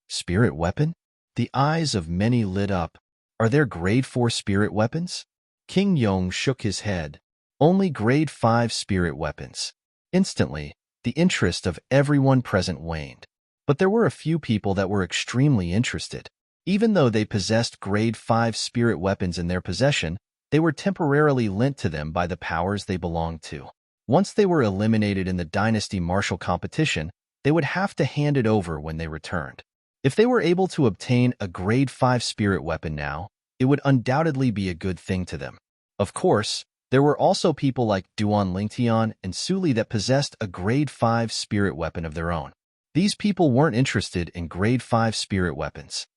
Spirit weapon? The eyes of many lit up. Are there Grade 4 spirit weapons? King Yong shook his head. Only Grade 5 spirit weapons. Instantly, the interest of everyone present waned. But there were a few people that were extremely interested. Even though they possessed Grade 5 spirit weapons in their possession, they were temporarily lent to them by the powers they belonged to. Once they were eliminated in the Dynasty Martial competition, they would have to hand it over when they returned. If they were able to obtain a Grade 5 spirit weapon now, it would undoubtedly be a good thing to them. Of course, there were also people like Duan Lingtian and Suli that possessed a Grade 5 spirit weapon of their own. These people weren't interested in Grade 5 spirit weapons.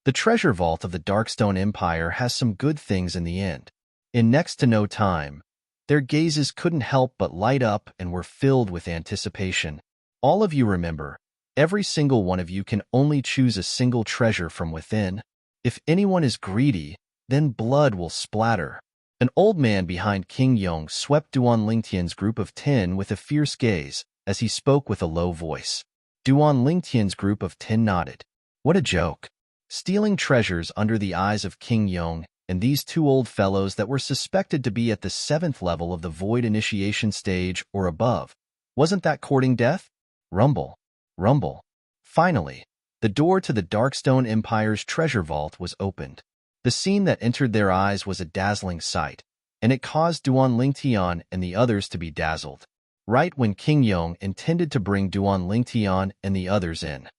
The treasure vault of the Darkstone Empire has some good things in the end. In next to no time, their gazes couldn't help but light up and were filled with anticipation. All of you remember, every single one of you can only choose a single treasure from within. If anyone is greedy, then blood will splatter. An old man behind King Yong swept Duan Lingtian's group of 10 with a fierce gaze as he spoke with a low voice. Duan Lingtian's group of 10 nodded. What a joke. Stealing treasures under the eyes of King Yong and these two old fellows that were suspected to be at the 7th level of the Void Initiation stage or above. Wasn't that courting death? Rumble. Rumble. Finally, the door to the Darkstone Empire's treasure vault was opened. The scene that entered their eyes was a dazzling sight, and it caused Duan Lingtian and the others to be dazzled. Right when King Yong intended to bring Duan Lingtian and the others in.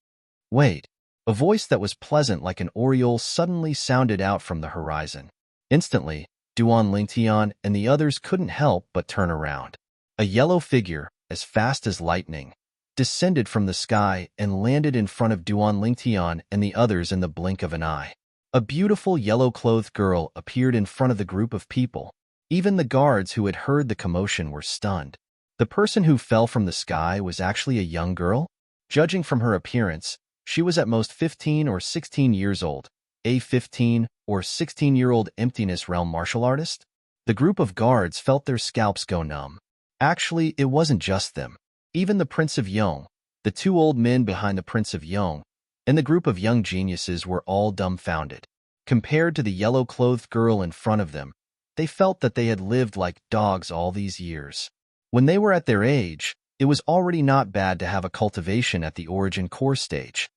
Wait. A voice that was pleasant like an oriole suddenly sounded out from the horizon. Instantly, Duan Lingtian and the others couldn't help but turn around. A yellow figure, as fast as lightning, descended from the sky and landed in front of Duan Lingtian and the others in the blink of an eye. A beautiful yellow-clothed girl appeared in front of the group of people. Even the guards who had heard the commotion were stunned. The person who fell from the sky was actually a young girl. Judging from her appearance, she was at most 15 or 16 years old, a 15 or 16-year-old emptiness realm martial artist. The group of guards felt their scalps go numb. Actually, it wasn't just them. Even the Prince of Yong, the two old men behind the Prince of Yong, and the group of young geniuses were all dumbfounded. Compared to the yellow-clothed girl in front of them, they felt that they had lived like dogs all these years. When they were at their age, It was already not bad to have a cultivation at the origin core stage.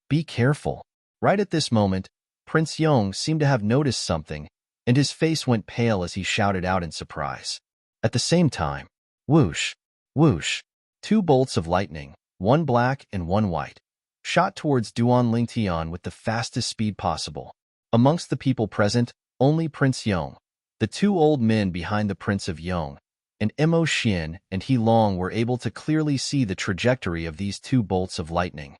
Be careful. Right at this moment, Prince Yong seemed to have noticed something, and his face went pale as he shouted out in surprise. At the same time, whoosh, whoosh, two bolts of lightning, one black and one white, shot towards Duan Lingtian with the fastest speed possible. Amongst the people present, only Prince Yong, the two old men behind the Prince of Yong, and Mo Xian and He Long were able to clearly see the trajectory of these two bolts of lightning.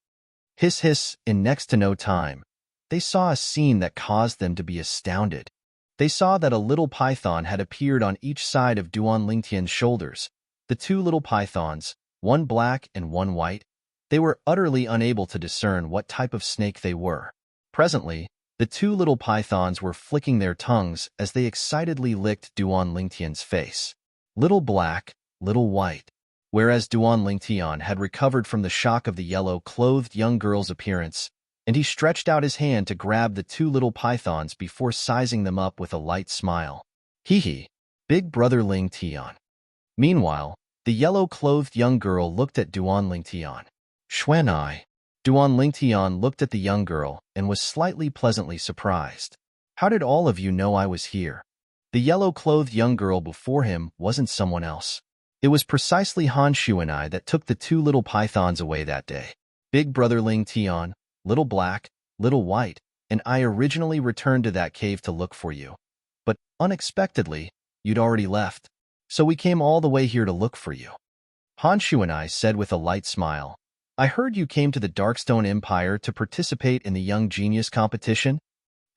Hiss hiss, in next to no time, they saw a scene that caused them to be astounded. They saw that a little python had appeared on each side of Duan Lingtian's shoulders. The two little pythons, one black and one white, they were utterly unable to discern what type of snake they were. Presently, the two little pythons were flicking their tongues as they excitedly licked Duan Lingtian's face. Little black, little white. Whereas Duan Lingtian had recovered from the shock of the yellow-clothed young girl's appearance, and he stretched out his hand to grab the two little pythons before sizing them up with a light smile. Hee hee, big brother Lingtian. Meanwhile, the yellow-clothed young girl looked at Duan Lingtian. Xuanai. Duan Lingtian looked at the young girl and was slightly pleasantly surprised. How did all of you know I was here? The yellow-clothed young girl before him wasn't someone else. It was precisely Han Xuanai that took the two little pythons away that day. Big brother Lingtian, little black, little white, and I originally returned to that cave to look for you. But, unexpectedly, you'd already left. So we came all the way here to look for you. Han Xuanai said with a light smile. I heard you came to the Darkstone Empire to participate in the Young Genius competition.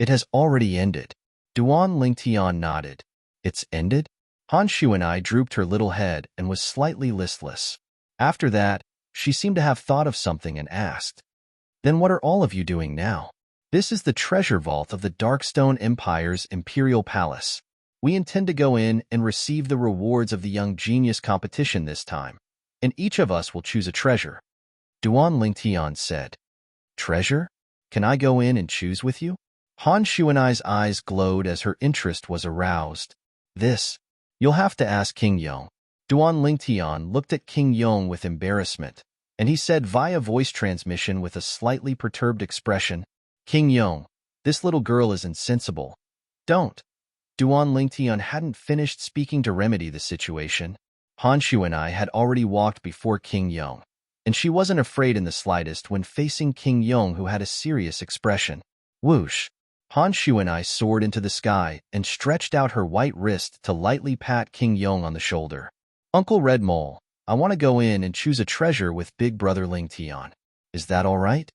It has already ended. Duan Lingtian nodded. It's ended? Han Xuanai drooped her little head and was slightly listless. After that, she seemed to have thought of something and asked, Then what are all of you doing now? This is the treasure vault of the Darkstone Empire's Imperial Palace. We intend to go in and receive the rewards of the Young Genius competition this time, and each of us will choose a treasure. Duan Lingtian said. Treasure? Can I go in and choose with you? Han Xuanai's eyes glowed as her interest was aroused. This, you'll have to ask King Yong. Duan Lingtian looked at King Yong with embarrassment, and he said via voice transmission with a slightly perturbed expression, King Yong, this little girl is insensible. Don't. Duan Lingtian hadn't finished speaking to remedy the situation. Han Xuanai had already walked before King Yong, and she wasn't afraid in the slightest when facing King Yong, who had a serious expression. Whoosh! Han Xuanai soared into the sky and stretched out her white wrist to lightly pat King Yong on the shoulder. Uncle Red Mole, I want to go in and choose a treasure with Big Brother Lingtian. Is that all right?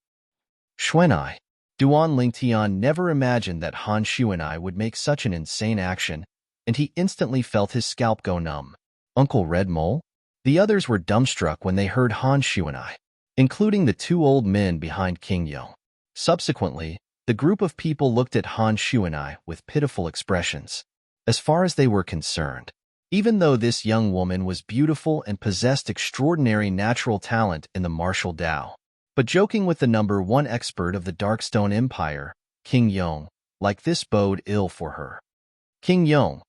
Xuanai. Duan Lingtian never imagined that Han Xuanai would make such an insane action, and he instantly felt his scalp go numb. Uncle Red Mole? The others were dumbstruck when they heard Han Xuanai, including the two old men behind King Yong. Subsequently, the group of people looked at Han Xuanai with pitiful expressions. As far as they were concerned, even though this young woman was beautiful and possessed extraordinary natural talent in the martial Tao, but joking with the number one expert of the Darkstone Empire, King Yong, like this bode ill for her. King Yong.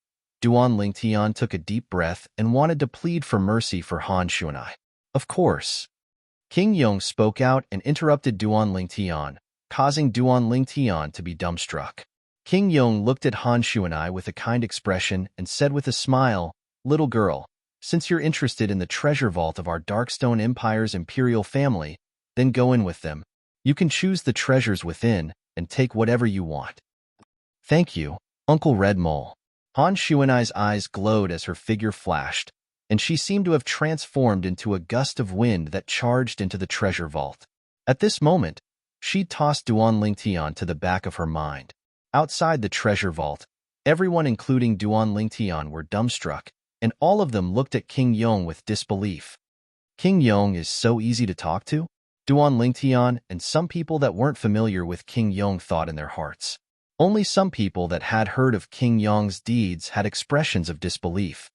Duan Lingtian took a deep breath and wanted to plead for mercy for Han Xuanai. Of course. King Yong spoke out and interrupted Duan Lingtian, causing Duan Lingtian to be dumbstruck. King Yong looked at Han Xuanai with a kind expression and said with a smile, Little girl, since you're interested in the treasure vault of our Darkstone Empire's imperial family, then go in with them. You can choose the treasures within and take whatever you want. Thank you, Uncle Red Mole. Han Xuanai's eyes glowed as her figure flashed, and she seemed to have transformed into a gust of wind that charged into the treasure vault. At this moment, she tossed Duan Lingtian to the back of her mind. Outside the treasure vault, everyone including Duan Lingtian were dumbstruck, and all of them looked at King Yong with disbelief. King Yong is so easy to talk to? Duan Lingtian and some people that weren't familiar with King Yong thought in their hearts. Only some people that had heard of King Yong's deeds had expressions of disbelief.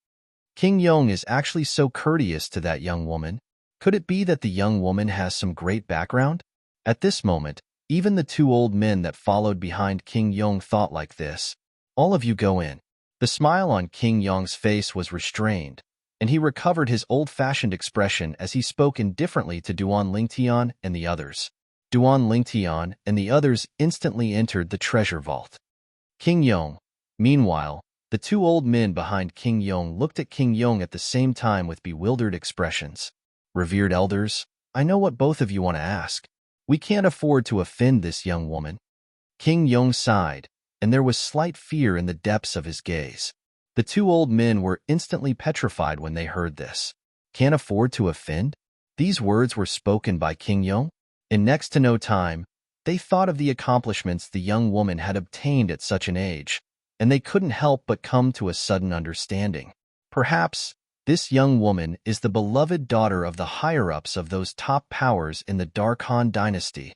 King Yong is actually so courteous to that young woman. Could it be that the young woman has some great background? At this moment, even the two old men that followed behind King Yong thought like this. All of you go in. The smile on King Yong's face was restrained, and he recovered his old-fashioned expression as he spoke indifferently to Duan Lingtian and the others. Duan Lingtian and the others instantly entered the treasure vault. King Yong. Meanwhile, the two old men behind King Yong looked at King Yong at the same time with bewildered expressions. Revered elders, I know what both of you want to ask. We can't afford to offend this young woman. King Yong sighed, and there was slight fear in the depths of his gaze. The two old men were instantly petrified when they heard this. Can't afford to offend? These words were spoken by King Yong. In next to no time, they thought of the accomplishments the young woman had obtained at such an age, and they couldn't help but come to a sudden understanding. Perhaps this young woman is the beloved daughter of the higher-ups of those top powers in the Dark Han dynasty.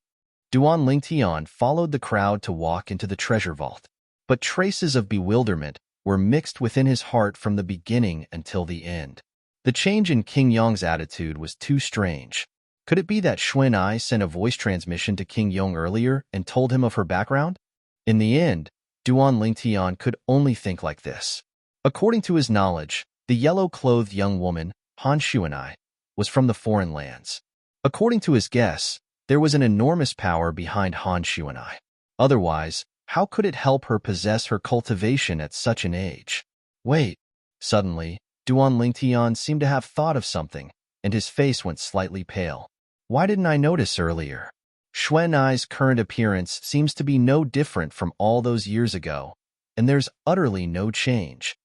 Duan Lingtian followed the crowd to walk into the treasure vault, but traces of bewilderment were mixed within his heart from the beginning until the end. The change in King Yong's attitude was too strange. Could it be that Xuan Ai sent a voice transmission to King Yong earlier and told him of her background? In the end, Duan Lingtian could only think like this. According to his knowledge, the yellow-clothed young woman, Han Xuan Ai, was from the foreign lands. According to his guess, there was an enormous power behind Han Xuan Ai. Otherwise, how could it help her possess her cultivation at such an age? Wait. Suddenly, Duan Lingtian seemed to have thought of something, and his face went slightly pale. Why didn't I notice earlier? Xuan Ai's current appearance seems to be no different from all those years ago, and there's utterly no change.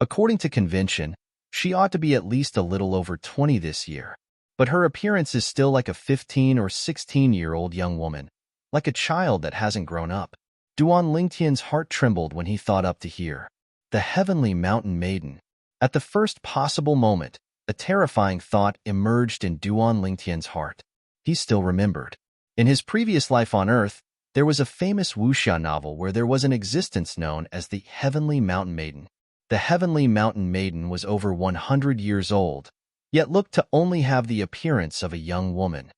According to convention, she ought to be at least a little over 20 this year, but her appearance is still like a 15 or 16-year-old young woman, like a child that hasn't grown up. Duan Lingtian's heart trembled when he thought up to here. The heavenly mountain maiden. At the first possible moment, a terrifying thought emerged in Duan Lingtian's heart. He still remembered. In his previous life on Earth, there was a famous wuxia novel where there was an existence known as the Heavenly Mountain Maiden. The Heavenly Mountain Maiden was over 100 years old, yet looked to only have the appearance of a young woman.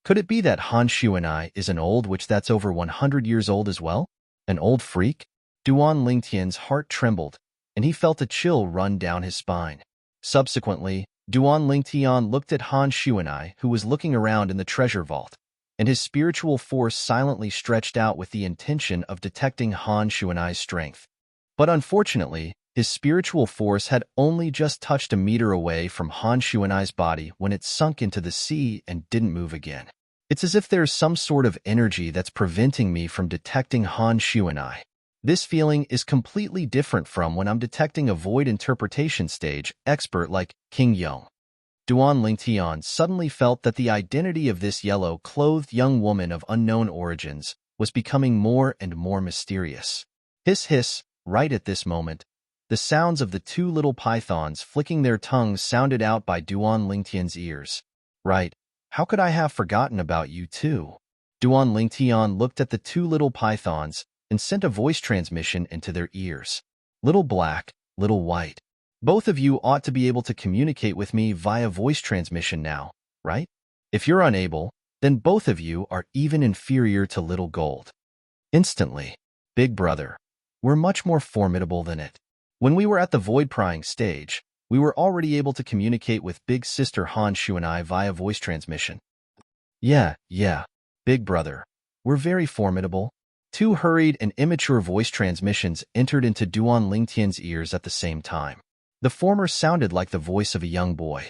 Could it be that Han Xuan Ai is an old witch that's over 100 years old as well? An old freak? Duan Lingtian's heart trembled, and he felt a chill run down his spine. Subsequently, Duan Lingtian looked at Han Xuan Ai, who was looking around in the treasure vault, and his spiritual force silently stretched out with the intention of detecting Han Xuan Ai's strength. But unfortunately, his spiritual force had only just touched a meter away from Han Xuan Ai's body when it sunk into the sea and didn't move again. It's as if there's some sort of energy that's preventing me from detecting Han Xuan Ai. This feeling is completely different from when I'm detecting a void interpretation stage expert like King Yong. Duan Lingtian suddenly felt that the identity of this yellow-clothed young woman of unknown origins was becoming more and more mysterious. Hiss hiss, right at this moment, the sounds of the two little pythons flicking their tongues sounded out by Duan Lingtian's ears. Right, how could I have forgotten about you too? Duan Lingtian looked at the two little pythons and sent a voice transmission into their ears. Little black, little white. Both of you ought to be able to communicate with me via voice transmission now, right? If you're unable, then both of you are even inferior to little gold. Instantly, Big Brother, we're much more formidable than it. When we were at the void-prying stage, we were already able to communicate with Big Sister Han Xuan Ai via voice transmission. Yeah, Big Brother, we're very formidable. Two hurried and immature voice transmissions entered into Duan Lingtian's ears at the same time. The former sounded like the voice of a young boy.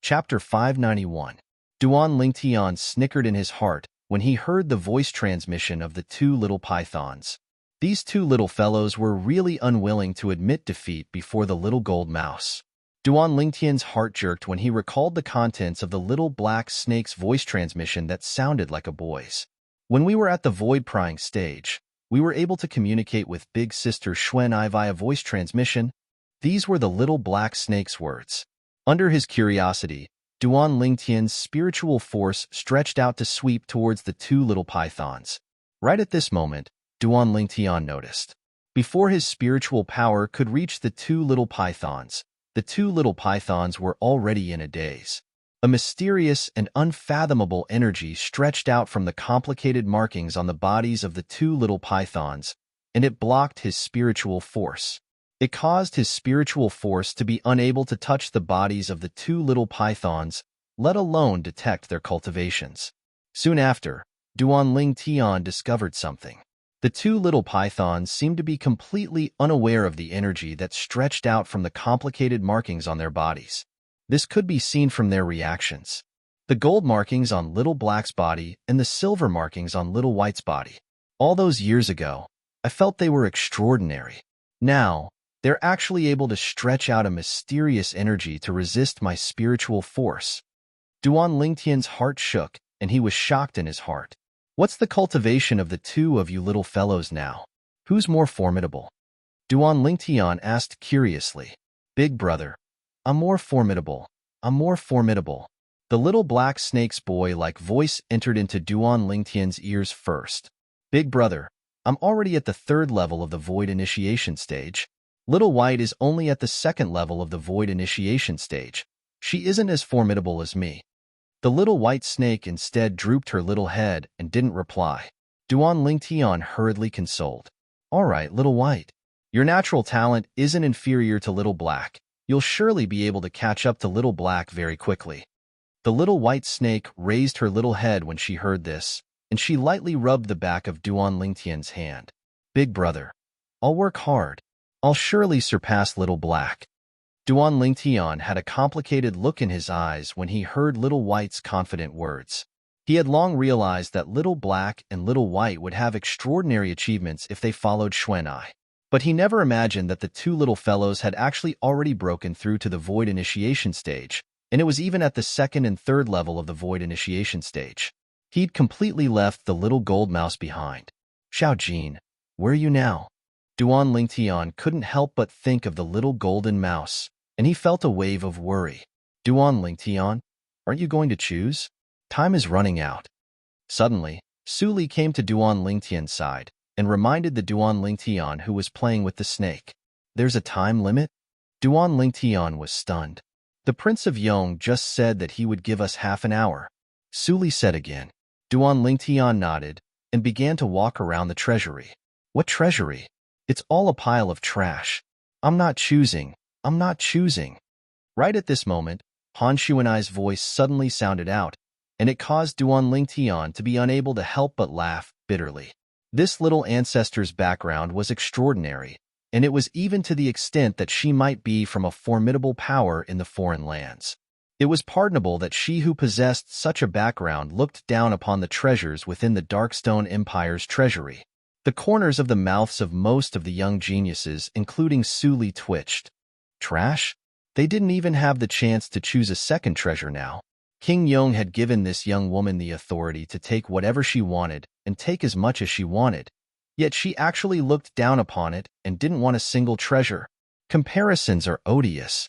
Chapter 591. Duan Lingtian snickered in his heart when he heard the voice transmission of the two little pythons. These two little fellows were really unwilling to admit defeat before the little gold mouse. Duan Lingtian's heart jerked when he recalled the contents of the little black snake's voice transmission that sounded like a boy's. When we were at the void-prying stage, we were able to communicate with Big Sister Xuan Ai via voice transmission. These were the little black snake's words. Under his curiosity, Duan Lingtian's spiritual force stretched out to sweep towards the two little pythons. Right at this moment, Duan Lingtian noticed. Before his spiritual power could reach the two little pythons, the two little pythons were already in a daze. A mysterious and unfathomable energy stretched out from the complicated markings on the bodies of the two little pythons, and it blocked his spiritual force. It caused his spiritual force to be unable to touch the bodies of the two little pythons, let alone detect their cultivations. Soon after, Duanling Tian discovered something. The two little pythons seemed to be completely unaware of the energy that stretched out from the complicated markings on their bodies. This could be seen from their reactions. The gold markings on Little Black's body and the silver markings on Little White's body. All those years ago, I felt they were extraordinary. Now, they're actually able to stretch out a mysterious energy to resist my spiritual force. Duan Lingtian's heart shook, and he was shocked in his heart. What's the cultivation of the two of you little fellows now? Who's more formidable? Duan Lingtian asked curiously. Big brother, I'm more formidable. I'm more formidable. The little black snake's boy-like voice entered into Duan Lingtian's ears first. Big brother, I'm already at the 3rd level of the void initiation stage. Little White is only at the 2nd level of the void initiation stage. She isn't as formidable as me. The little white snake instead drooped her little head and didn't reply. Duan Lingtian hurriedly consoled. All right, Little White. Your natural talent isn't inferior to Little Black. You'll surely be able to catch up to Little Black very quickly. The little white snake raised her little head when she heard this, and she lightly rubbed the back of Duan Lingtian's hand. Big brother, I'll work hard. I'll surely surpass Little Black. Duan Lingtian had a complicated look in his eyes when he heard Little White's confident words. He had long realized that Little Black and Little White would have extraordinary achievements if they followed Xuan'ai. But he never imagined that the two little fellows had actually already broken through to the void initiation stage, and it was even at the 2nd and 3rd level of the void initiation stage. He'd completely left the little gold mouse behind. Xiao Jin, where are you now? Duan Lingtian couldn't help but think of the little golden mouse, and he felt a wave of worry. Duan Lingtian, aren't you going to choose? Time is running out. Suddenly, Su Li came to Duan Lingtian's side and reminded the Duan Lingtian who was playing with the snake. There's a time limit? Duan Lingtian was stunned. The Prince of Yong just said that he would give us half an hour. Su Li said again. Duan Lingtian nodded and began to walk around the treasury. What treasury? It's all a pile of trash. I'm not choosing. I'm not choosing. Right at this moment, Han Xuan'ai's voice suddenly sounded out, and it caused Duan Lingtian to be unable to help but laugh bitterly. This little ancestor's background was extraordinary, and it was even to the extent that she might be from a formidable power in the foreign lands. It was pardonable that she who possessed such a background looked down upon the treasures within the Darkstone Empire's treasury. The corners of the mouths of most of the young geniuses, including Su Li, twitched. Trash? They didn't even have the chance to choose a second treasure now. King Yong had given this young woman the authority to take whatever she wanted and take as much as she wanted, yet she actually looked down upon it and didn't want a single treasure. Comparisons are odious.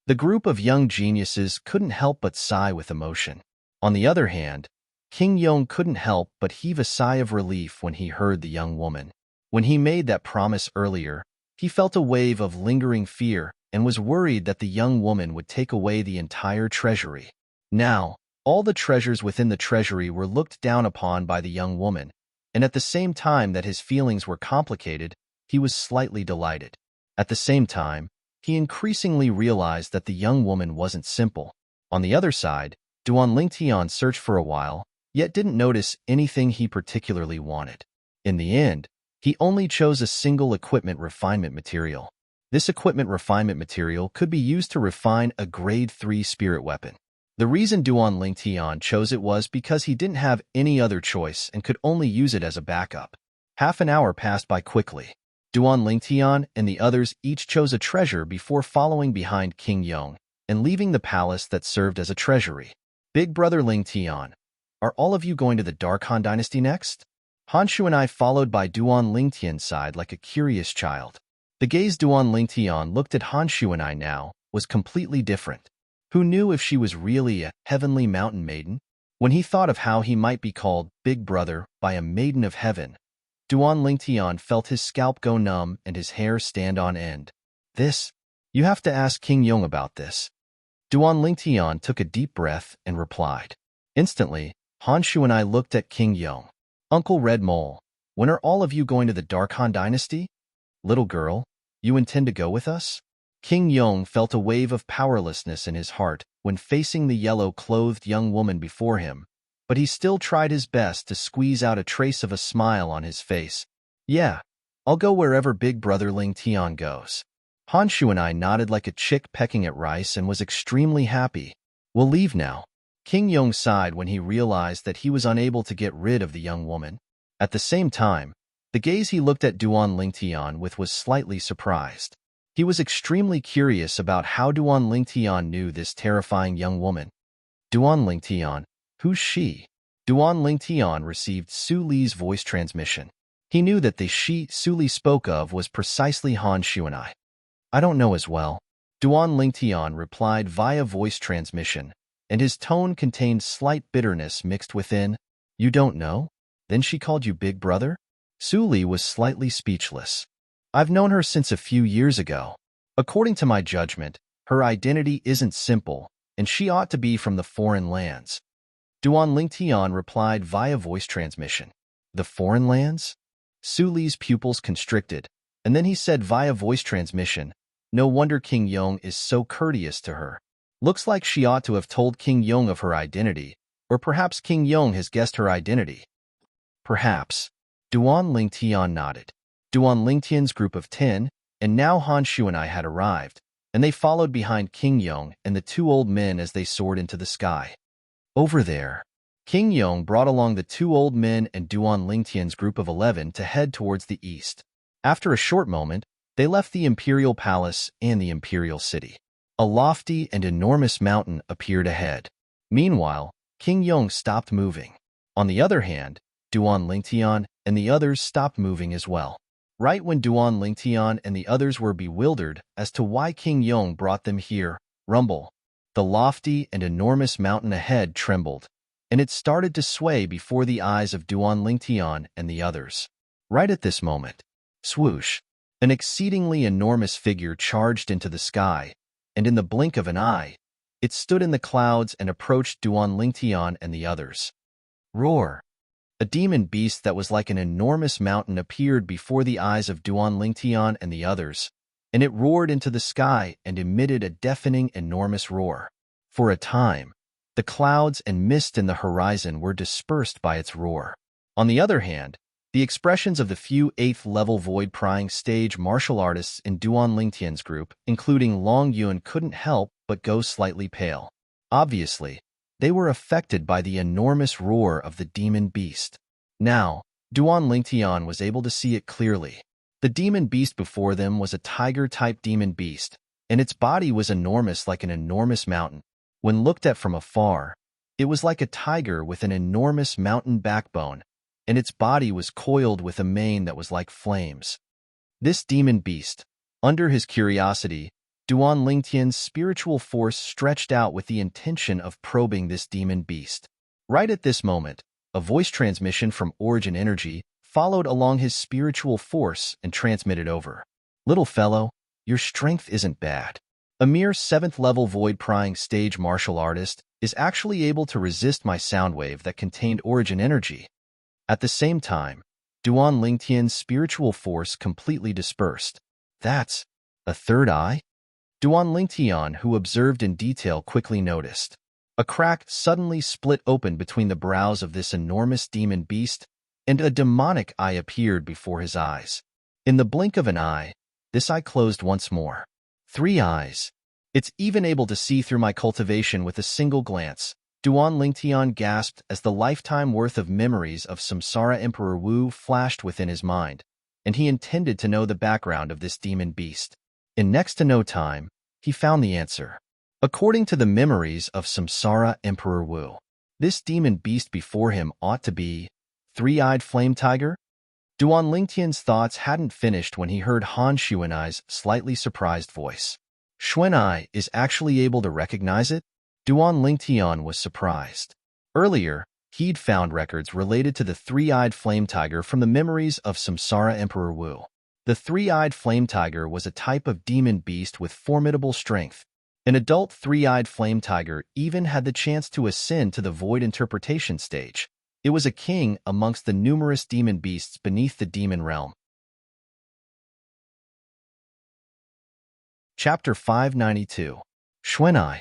The group of young geniuses couldn't help but sigh with emotion. On the other hand, King Yong couldn't help but heave a sigh of relief when he heard the young woman. When he made that promise earlier, he felt a wave of lingering fear and was worried that the young woman would take away the entire treasury. Now, all the treasures within the treasury were looked down upon by the young woman, and at the same time that his feelings were complicated, he was slightly delighted. At the same time, he increasingly realized that the young woman wasn't simple. On the other side, Duan Lingtian searched for a while, yet didn't notice anything he particularly wanted. In the end, he only chose a single equipment refinement material. This equipment refinement material could be used to refine a grade 3 spirit weapon. The reason Duan Lingtian chose it was because he didn't have any other choice and could only use it as a backup. Half an hour passed by quickly. Duan Lingtian and the others each chose a treasure before following behind King Yong and leaving the palace that served as a treasury. Big brother Lingtian, are all of you going to the Dark Han Dynasty next? Han Xuan'ai followed by Duan Lingtian's side like a curious child. The gaze Duan Lingtian looked at Han Xuan'ai now was completely different. Who knew if she was really a heavenly mountain maiden? When he thought of how he might be called Big Brother by a maiden of heaven, Duan Lingtian felt his scalp go numb and his hair stand on end. This? You have to ask King Yong about this. Duan Lingtian took a deep breath and replied. Instantly, Han Xuan'ai looked at King Yong. Uncle Red Mole, When are all of you going to the Dark Han Dynasty? Little girl, you intend to go with us? King Yong felt a wave of powerlessness in his heart when facing the yellow-clothed young woman before him, but he still tried his best to squeeze out a trace of a smile on his face. Yeah, I'll go wherever Big Brother Ling Tian goes. Han Shu and I nodded like a chick pecking at rice and was extremely happy. We'll leave now. King Yong sighed when he realized that he was unable to get rid of the young woman. At the same time, the gaze he looked at Duan Lingtian with was slightly surprised. He was extremely curious about how Duan Lingtian knew this terrifying young woman. Duan Lingtian, who's she? Duan Lingtian received Su Li's voice transmission. He knew that the she Su Li spoke of was precisely Han Shu and I don't know as well. Duan Lingtian replied via voice transmission, and his tone contained slight bitterness mixed within. You don't know? Then she called you Big Brother? Su Li was slightly speechless. I've known her since a few years ago. According to my judgment, her identity isn't simple, and she ought to be from the foreign lands. Duan Lingtian replied via voice transmission. The foreign lands? Su Li's pupils constricted, and then he said via voice transmission, no wonder King Yong is so courteous to her. Looks like she ought to have told King Yong of her identity, or perhaps King Yong has guessed her identity. Perhaps. Duan Lingtian nodded. Duan Lingtian's group of 10, and now Han Shu and I had arrived, and they followed behind King Yong and the two old men as they soared into the sky. Over there. King Yong brought along the two old men and Duan Lingtian's group of 11 to head towards the east. After a short moment, they left the Imperial Palace and the Imperial City. A lofty and enormous mountain appeared ahead. Meanwhile, King Yong stopped moving. On the other hand, Duan Lingtian and the others stopped moving as well. Right when Duan Lingtian and the others were bewildered as to why King Yong brought them here, rumble. The lofty and enormous mountain ahead trembled, and it started to sway before the eyes of Duan Lingtian and the others. Right at this moment, swoosh, an exceedingly enormous figure charged into the sky, and in the blink of an eye, it stood in the clouds and approached Duan Lingtian and the others. Roar! A demon beast that was like an enormous mountain appeared before the eyes of Duan Lingtian and the others, and it roared into the sky and emitted a deafening, enormous roar. For a time, the clouds and mist in the horizon were dispersed by its roar. On the other hand, the expressions of the few 8th-level void-prying stage martial artists in Duan Lingtian's group, including Long Yun, couldn't help but go slightly pale. Obviously, they were affected by the enormous roar of the demon beast. Now, Duan Lingtian was able to see it clearly. The demon beast before them was a tiger-type demon beast, and its body was enormous like an enormous mountain. When looked at from afar, it was like a tiger with an enormous mountain backbone, and its body was coiled with a mane that was like flames. This demon beast, under his curiosity, Duan Lingtian's spiritual force stretched out with the intention of probing this demon beast. Right at this moment, a voice transmission from Origin Energy followed along his spiritual force and transmitted over. Little fellow, your strength isn't bad. A mere 7th-level void-prying stage martial artist is actually able to resist my sound wave that contained Origin Energy. At the same time, Duan Lingtian's spiritual force completely dispersed. That's a third eye? Duan Lingtian, who observed in detail, quickly noticed. A crack suddenly split open between the brows of this enormous demon beast, and a demonic eye appeared before his eyes. In the blink of an eye, this eye closed once more. 3 eyes. It's even able to see through my cultivation with a single glance. Duan Lingtian gasped as the lifetime worth of memories of Samsara Emperor Wu flashed within his mind, and he intended to know the background of this demon beast. In next to no time, he found the answer. According to the memories of Samsara Emperor Wu, this demon beast before him ought to be 3-eyed flame tiger? Duan Lingtian's thoughts hadn't finished when he heard Han Xuanai's slightly surprised voice. Xuanai is actually able to recognize it? Duan Lingtian was surprised. Earlier, he'd found records related to the 3-eyed flame tiger from the memories of Samsara Emperor Wu. The 3-eyed flame tiger was a type of demon beast with formidable strength. An adult 3-eyed flame tiger even had the chance to ascend to the void interpretation stage. It was a king amongst the numerous demon beasts beneath the demon realm. Chapter 592. Xuanai.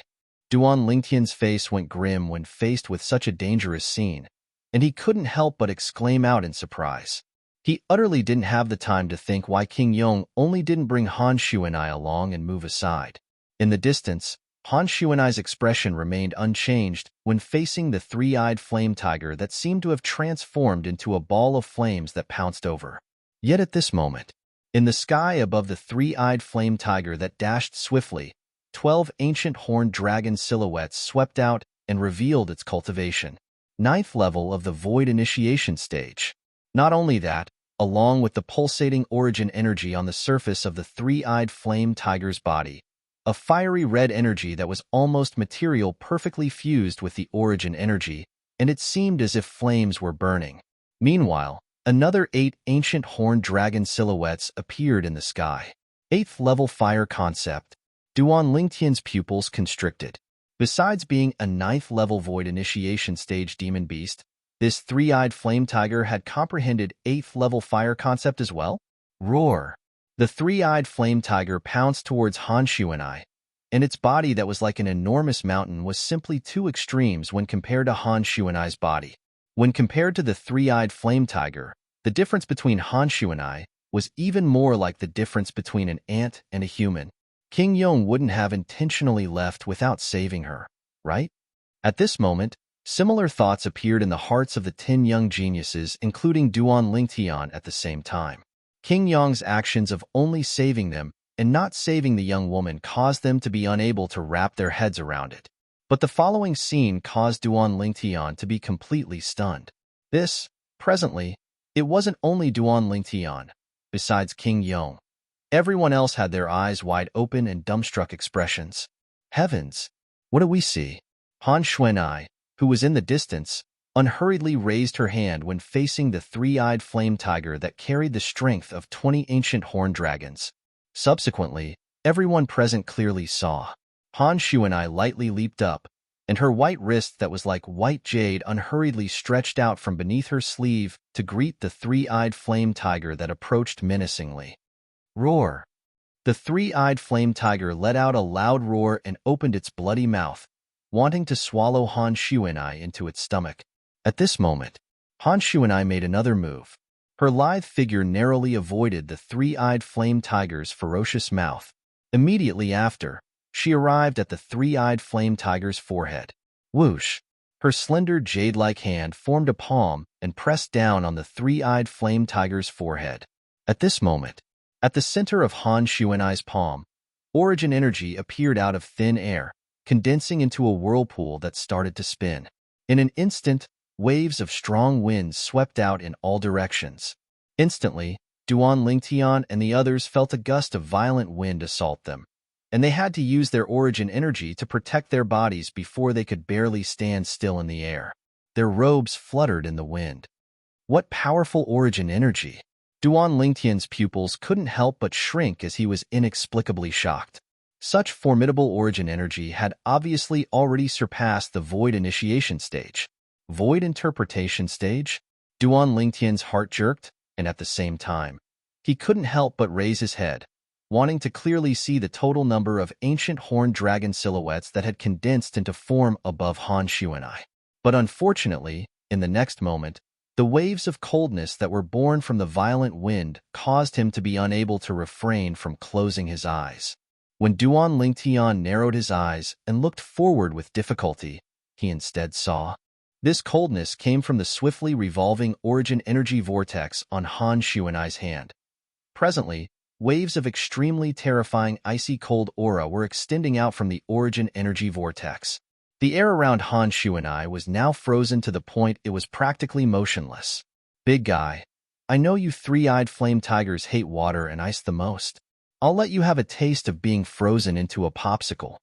Duan Lingtian's face went grim when faced with such a dangerous scene, and he couldn't help but exclaim out in surprise. He utterly didn't have the time to think why King Yong only didn't bring Han Xuanai along and move aside. In the distance, Han Xuanai's expression remained unchanged when facing the three-eyed flame tiger that seemed to have transformed into a ball of flames that pounced over. Yet at this moment, in the sky above the three-eyed flame tiger that dashed swiftly, 12 ancient horned dragon silhouettes swept out and revealed its cultivation. 9th level of the Void Initiation stage. Not only that, along with the pulsating origin energy on the surface of the three-eyed flame tiger's body, a fiery red energy that was almost material perfectly fused with the origin energy, and it seemed as if flames were burning. Meanwhile, another 8 ancient horned dragon silhouettes appeared in the sky. 8th level fire concept. Duan Lingtian's pupils constricted. Besides being a 9th level Void Initiation stage demon beast, this three-eyed flame tiger had comprehended 8th level fire concept as well. Roar! The three-eyed flame tiger pounced towards Han Xuanai, and its body that was like an enormous mountain was simply two extremes when compared to Han Xuanai's body. When compared to the three-eyed flame tiger, the difference between Han Xuanai was even more like the difference between an ant and a human. King Yong wouldn't have intentionally left without saving her, right? At this moment, similar thoughts appeared in the hearts of the 10 young geniuses, including Duan Lingtian at the same time. King Yong's actions of only saving them and not saving the young woman caused them to be unable to wrap their heads around it. But the following scene caused Duan Lingtian to be completely stunned. Presently, it wasn't only Duan Lingtian. Besides King Yong, everyone else had their eyes wide open and dumbstruck expressions. Heavens! What do we see? Han Xuanai, who was in the distance, unhurriedly raised her hand when facing the three-eyed flame tiger that carried the strength of 20 ancient horned dragons. Subsequently, everyone present clearly saw. Han Xuanai lightly leaped up, and her white wrist that was like white jade unhurriedly stretched out from beneath her sleeve to greet the three-eyed flame tiger that approached menacingly. Roar! The three-eyed flame tiger let out a loud roar and opened its bloody mouth, wanting to swallow Han Xuanai into its stomach. At this moment, Han Xuanai made another move. Her lithe figure narrowly avoided the three-eyed flame tiger's ferocious mouth. Immediately after, she arrived at the three-eyed flame tiger's forehead. Whoosh! Her slender jade-like hand formed a palm and pressed down on the three-eyed flame tiger's forehead. At this moment, at the center of Han Xuanai's palm, origin energy appeared out of thin air, condensing into a whirlpool that started to spin. In an instant, waves of strong winds swept out in all directions. Instantly, Duan Lingtian and the others felt a gust of violent wind assault them, and they had to use their origin energy to protect their bodies before they could barely stand still in the air. Their robes fluttered in the wind. What powerful origin energy! Duan Lingtian's pupils couldn't help but shrink as he was inexplicably shocked. Such formidable origin energy had obviously already surpassed the Void Initiation stage. Void Interpretation stage? Duan Lingtian's heart jerked, and at the same time, he couldn't help but raise his head, wanting to clearly see the total number of ancient horned dragon silhouettes that had condensed into form above Han Xuanai. But unfortunately, in the next moment, the waves of coldness that were born from the violent wind caused him to be unable to refrain from closing his eyes. When Duan Lingtian narrowed his eyes and looked forward with difficulty, he instead saw. This coldness came from the swiftly revolving origin energy vortex on Han Xuanai's hand. Presently, waves of extremely terrifying icy cold aura were extending out from the origin energy vortex. The air around Han Xuanai was now frozen to the point it was practically motionless. Big guy, I know you three-eyed flame tigers hate water and ice the most. I'll let you have a taste of being frozen into a popsicle.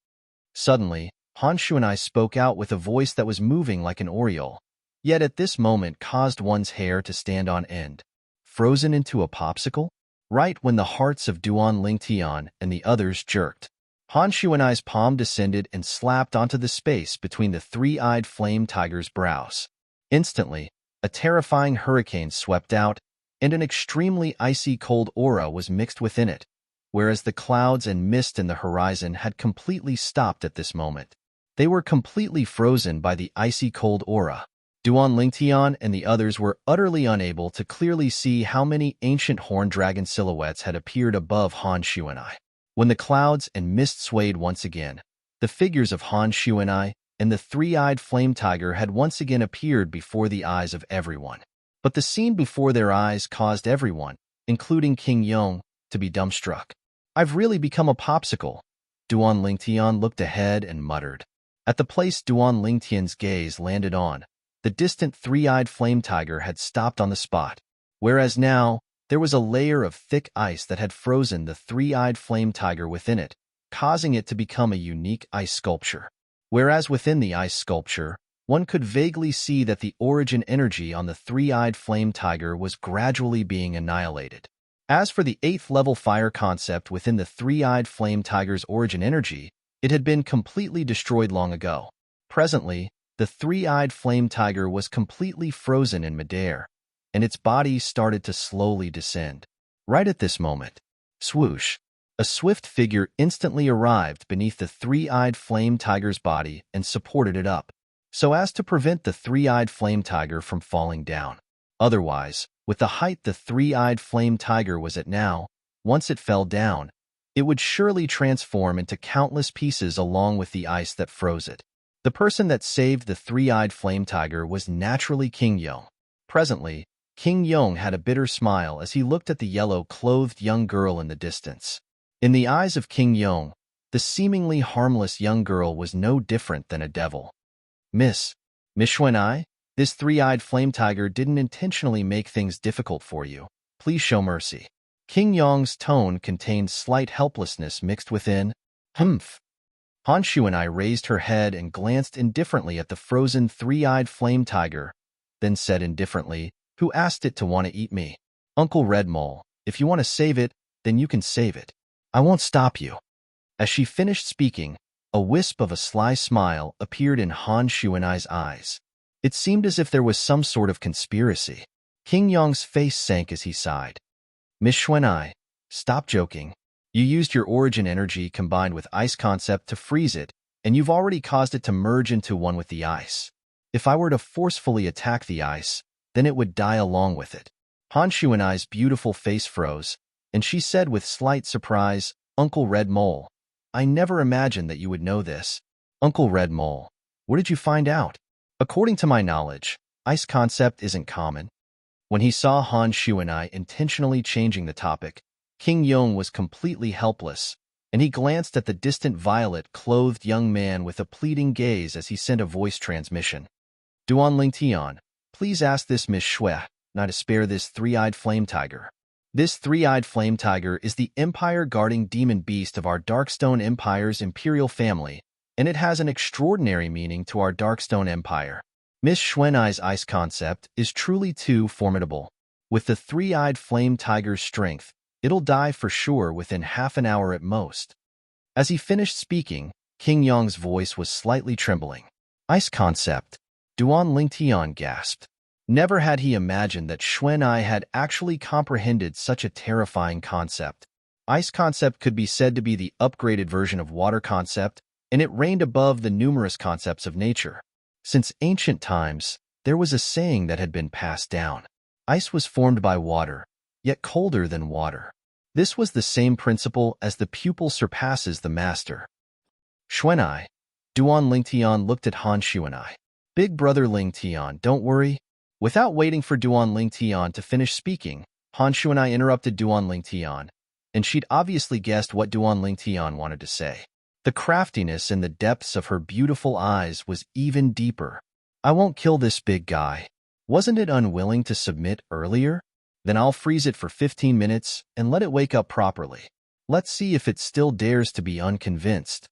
Suddenly, Han Xuanai spoke out with a voice that was moving like an aureole, yet at this moment caused one's hair to stand on end. Frozen into a popsicle? Right when the hearts of Duan Lingtian and the others jerked. Han Xuanai's palm descended and slapped onto the space between the three-eyed flame tiger's brows. Instantly, A terrifying hurricane swept out, and an extremely icy cold aura was mixed within it, whereas the clouds and mist in the horizon had completely stopped at this moment. They were completely frozen by the icy cold aura. Duan Lingtian and the others were utterly unable to clearly see how many ancient horned dragon silhouettes had appeared above Han Shuanai. When the clouds and mist swayed once again, the figures of Han Shuanai and the three-eyed flame tiger had once again appeared before the eyes of everyone. But the scene before their eyes caused everyone, including King Yong, to be dumbstruck. "I've really become a popsicle." Duan Lingtian looked ahead and muttered. At the place Duan Lingtian's gaze landed on, the distant three-eyed flame tiger had stopped on the spot, whereas now there was a layer of thick ice that had frozen the three-eyed flame tiger within it, causing it to become a unique ice sculpture. Whereas within the ice sculpture, one could vaguely see that the origin energy on the three-eyed flame tiger was gradually being annihilated. As for the 8th level fire concept within the three-eyed flame tiger's origin energy, it had been completely destroyed long ago. Presently, the three-eyed flame tiger was completely frozen in midair, and its body started to slowly descend. Right at this moment, swoosh, a swift figure instantly arrived beneath the three-eyed flame tiger's body and supported it up, so as to prevent the three-eyed flame tiger from falling down. Otherwise, with the height the three-eyed flame tiger was at now, once it fell down, it would surely transform into countless pieces along with the ice that froze it. The person that saved the three-eyed flame tiger was naturally King Yong. Presently, King Yong had a bitter smile as he looked at the yellow-clothed young girl in the distance. In the eyes of King Yong, the seemingly harmless young girl was no different than a devil. Miss Xuanai, this three-eyed flame tiger didn't intentionally make things difficult for you. Please show mercy." King Yong's tone contained slight helplessness mixed within, "Humph." Han Shuanai raised her head and glanced indifferently at the frozen three-eyed flame tiger, then said indifferently, "Who asked it to want to eat me? Uncle Red Mole, if you want to save it, then you can save it. I won't stop you." As she finished speaking, a wisp of a sly smile appeared in Han Shuanai's eyes. It seemed as if there was some sort of conspiracy. King Yong's face sank as he sighed. "Miss Xuanai, stop joking. You used your origin energy combined with ice concept to freeze it, and you've already caused it to merge into one with the ice. If I were to forcefully attack the ice, then it would die along with it." Han Shuanai's beautiful face froze, and she said with slight surprise, "Uncle Red Mole, I never imagined that you would know this." "Uncle Red Mole, where did you find out?" "According to my knowledge, ice concept isn't common." When he saw Han Shuanai intentionally changing the topic, King Yong was completely helpless, and he glanced at the distant violet-clothed young man with a pleading gaze as he sent a voice transmission. "Duan Lingtian, please ask this Miss Xue not to spare this three-eyed flame tiger. This three-eyed flame tiger is the empire-guarding demon beast of our Darkstone Empire's imperial family, and it has an extraordinary meaning to our Darkstone Empire. Miss Xuanai's ice concept is truly too formidable. With the three-eyed flame tiger's strength, it'll die for sure within half an hour at most." As he finished speaking, King Yong's voice was slightly trembling. "Ice concept?" Duan Lingtian gasped. Never had he imagined that Xuanai had actually comprehended such a terrifying concept. Ice concept could be said to be the upgraded version of water concept, and it reigned above the numerous concepts of nature. Since ancient times, there was a saying that had been passed down. Ice was formed by water, yet colder than water. This was the same principle as the pupil surpasses the master. "Xuanai," Duan Lingtian looked at Han Shuanai. "Big brother Lingtian, don't worry." Without waiting for Duan Lingtian to finish speaking, Han Shuanai interrupted Duan Lingtian, and she'd obviously guessed what Duan Lingtian wanted to say. The craftiness in the depths of her beautiful eyes was even deeper. "I won't kill this big guy. Wasn't it unwilling to submit earlier? Then I'll freeze it for 15 minutes and let it wake up properly. Let's see if it still dares to be unconvinced."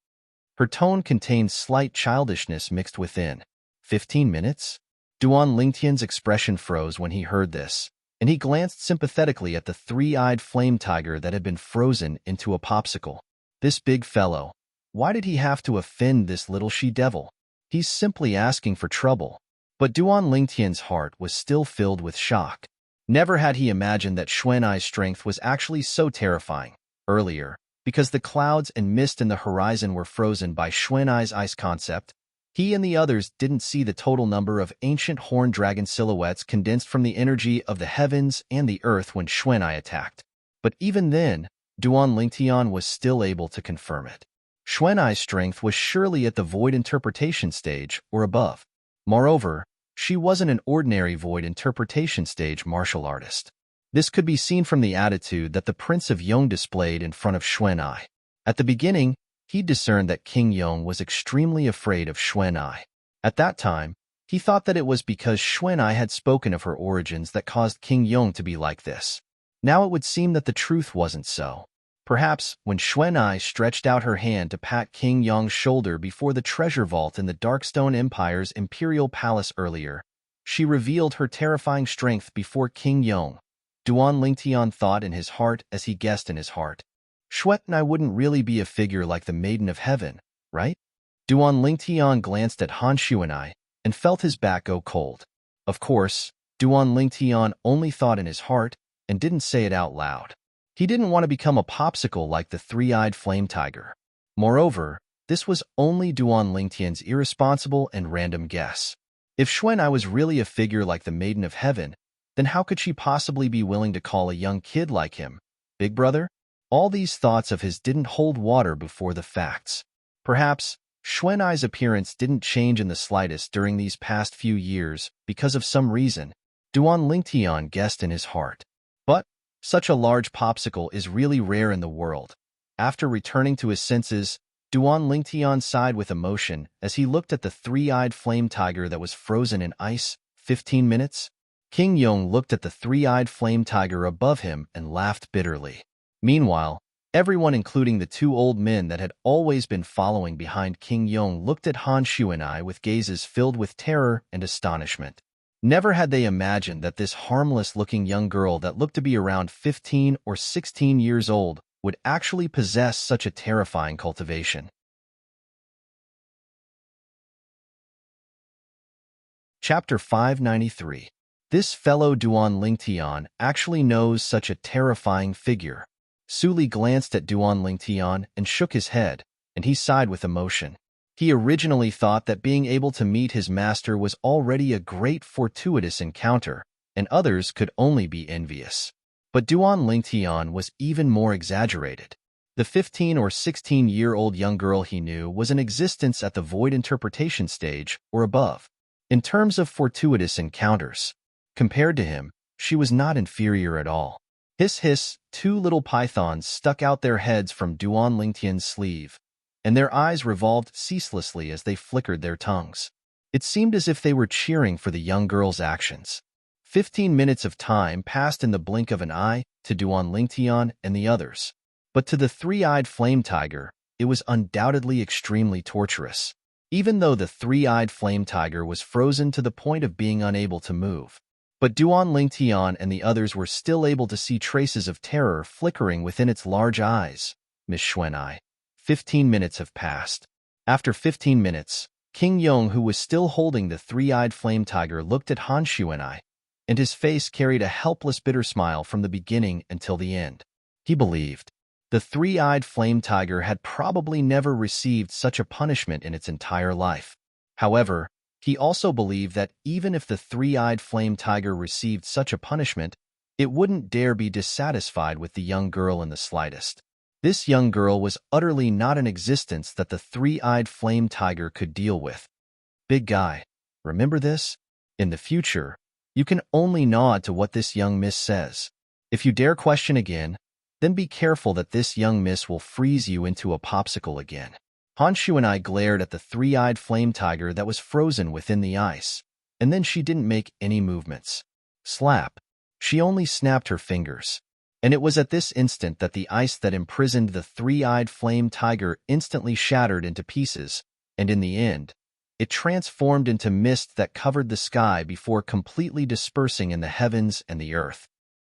Her tone contained slight childishness mixed within. 15 minutes? Duan Lingtian's expression froze when he heard this, and he glanced sympathetically at the three-eyed flame tiger that had been frozen into a popsicle. This big fellow, why did he have to offend this little she-devil? He's simply asking for trouble. But Duan Lingtian's heart was still filled with shock. Never had he imagined that Xuanai's strength was actually so terrifying. Earlier, because the clouds and mist in the horizon were frozen by Xuanai's ice concept, he and the others didn't see the total number of ancient horned dragon silhouettes condensed from the energy of the heavens and the earth when Xuanai attacked. But even then, Duan Lingtian was still able to confirm it. Xuanai's strength was surely at the void interpretation stage or above. Moreover, she wasn't an ordinary void interpretation stage martial artist. This could be seen from the attitude that the Prince of Yong displayed in front of Xuanai. At the beginning, he discerned that King Yong was extremely afraid of Xuanai. At that time, he thought that it was because Xuanai had spoken of her origins that caused King Yong to be like this. Now it would seem that the truth wasn't so. Perhaps when Xuanai stretched out her hand to pat King Yong's shoulder before the treasure vault in the Darkstone Empire's imperial palace earlier, she revealed her terrifying strength before King Yong. Duan Lingtian thought in his heart as he guessed in his heart. Xuanai wouldn't really be a figure like the Maiden of Heaven, right? Duan Lingtian glanced at Han Xuanai and felt his back go cold. Of course, Duan Lingtian only thought in his heart and didn't say it out loud. He didn't want to become a popsicle like the three-eyed flame tiger. Moreover, this was only Duan Lingtian's irresponsible and random guess. If Xuanai was really a figure like the Maiden of Heaven, then how could she possibly be willing to call a young kid like him Big Brother? All these thoughts of his didn't hold water before the facts. Perhaps Xuanai's appearance didn't change in the slightest during these past few years because of some reason, Duan Lingtian guessed in his heart. But such a large popsicle is really rare in the world. After returning to his senses, Duan Lingtian sighed with emotion as he looked at the three-eyed flame tiger that was frozen in ice. 15 minutes? King Yong looked at the three-eyed flame tiger above him and laughed bitterly. Meanwhile, everyone including the two old men that had always been following behind King Yong looked at Han Xuanai with gazes filled with terror and astonishment. Never had they imagined that this harmless-looking young girl that looked to be around 15 or 16 years old would actually possess such a terrifying cultivation. Chapter 593. This fellow Duan Lingtian actually knows such a terrifying figure. Su Li glanced at Duan Lingtian and shook his head, and he sighed with emotion. He originally thought that being able to meet his master was already a great fortuitous encounter, and others could only be envious. But Duan Lingtian was even more exaggerated. The 15 or 16-year-old young girl he knew was in existence at the void interpretation stage or above. In terms of fortuitous encounters, compared to him, she was not inferior at all. Hiss hiss, two little pythons stuck out their heads from Duan Lingtian's sleeve, and their eyes revolved ceaselessly as they flickered their tongues. It seemed as if they were cheering for the young girl's actions. 15 minutes of time passed in the blink of an eye to Duan Lingtian and the others. But to the three-eyed flame tiger, it was undoubtedly extremely torturous, even though the three-eyed flame tiger was frozen to the point of being unable to move. But Duan Lingtian and the others were still able to see traces of terror flickering within its large eyes. Miss Xuanai. 15 minutes have passed. After 15 minutes, King Yong, who was still holding the three-eyed flame tiger, looked at Han Xuanai, and his face carried a helpless bitter smile from the beginning until the end. He believed the three-eyed flame tiger had probably never received such a punishment in its entire life. However, he also believed that even if the three-eyed flame tiger received such a punishment, it wouldn't dare be dissatisfied with the young girl in the slightest. This young girl was utterly not an existence that the three-eyed flame tiger could deal with. Big guy, remember this? In the future, you can only nod to what this young miss says. If you dare question again, then be careful that this young miss will freeze you into a popsicle again. Han Xuanai glared at the three-eyed flame tiger that was frozen within the ice, and then she didn't make any movements. Slap. She only snapped her fingers. And it was at this instant that the ice that imprisoned the three-eyed flame tiger instantly shattered into pieces, and in the end, it transformed into mist that covered the sky before completely dispersing in the heavens and the earth.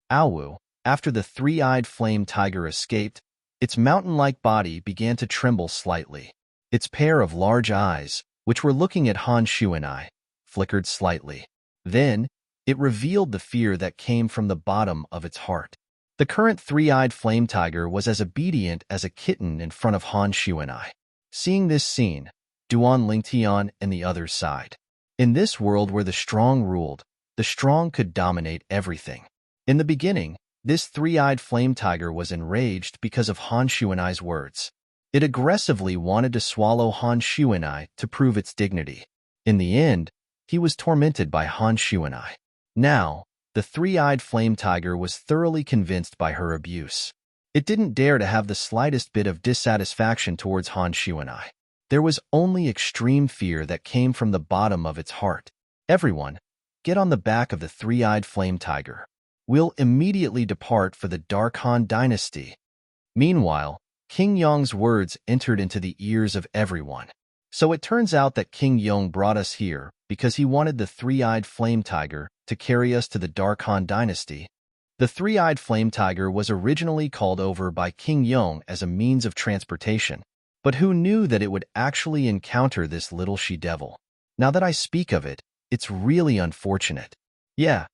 Awu, after the three-eyed flame tiger escaped, its mountain-like body began to tremble slightly. Its pair of large eyes, which were looking at Han Xuanai, flickered slightly. Then, it revealed the fear that came from the bottom of its heart. The current three-eyed flame tiger was as obedient as a kitten in front of Han Xuanai. Seeing this scene, Duan Lingtian and the others sighed. In this world where the strong ruled, the strong could dominate everything. In the beginning, this three-eyed flame tiger was enraged because of Han Xuanai's words. It aggressively wanted to swallow Han Xuanai to prove its dignity. In the end, he was tormented by Han Xuanai. Now, the three-eyed flame tiger was thoroughly convinced by her abuse. It didn't dare to have the slightest bit of dissatisfaction towards Han Xuanai. There was only extreme fear that came from the bottom of its heart. Everyone, get on the back of the three-eyed flame tiger. We'll immediately depart for the Dark Han dynasty. Meanwhile, King Yong's words entered into the ears of everyone. So it turns out that King Yong brought us here because he wanted the three-eyed flame tiger to carry us to the Dark Han dynasty. The three-eyed flame tiger was originally called over by King Yong as a means of transportation, but who knew that it would actually encounter this little she-devil? Now that I speak of it, it's really unfortunate. Yeah,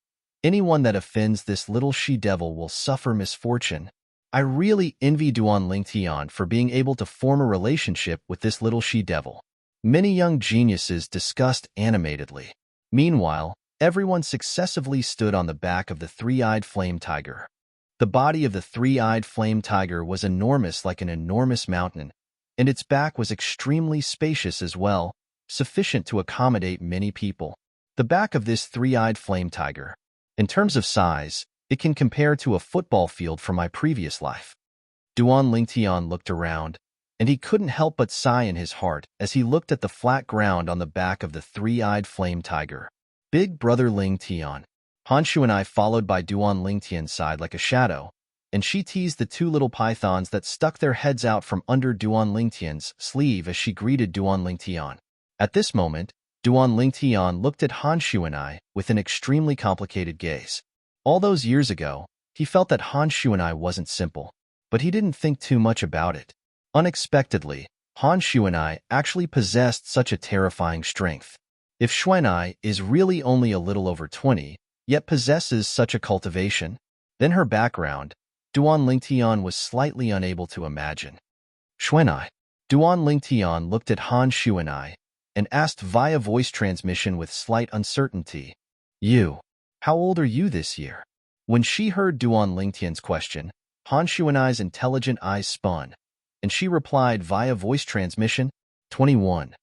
anyone that offends this little she-devil will suffer misfortune. I really envy Duan Lingtian for being able to form a relationship with this little she-devil. Many young geniuses discussed animatedly. Meanwhile, everyone successively stood on the back of the three-eyed flame tiger. The body of the three-eyed flame tiger was enormous like an enormous mountain, and its back was extremely spacious as well, sufficient to accommodate many people. The back of this three-eyed flame tiger, in terms of size, it can compare to a football field from my previous life. Duan Lingtian looked around, and he couldn't help but sigh in his heart as he looked at the flat ground on the back of the three-eyed flame tiger. Big brother Lingtian. Han Xuanai followed by Duan Lingtian sighed like a shadow, and she teased the two little pythons that stuck their heads out from under Duan Lingtian's sleeve as she greeted Duan Lingtian. At this moment, Duan Lingtian looked at Han Xuanai with an extremely complicated gaze. All those years ago, he felt that Han Xuanai wasn't simple, but he didn't think too much about it. Unexpectedly, Han Xuanai actually possessed such a terrifying strength. If Xuanai is really only a little over 20, yet possesses such a cultivation, then her background, Duan Lingtian was slightly unable to imagine. Xuanai. Duan Lingtian looked at Han Xuanai and asked via voice transmission with slight uncertainty, "You, how old are you this year?" When she heard Duan Lingtian's question, Han Xuanai's intelligent eyes spun, and she replied via voice transmission, 21.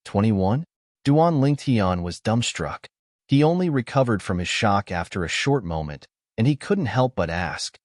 21? Duan Lingtian was dumbstruck. He only recovered from his shock after a short moment, and he couldn't help but ask,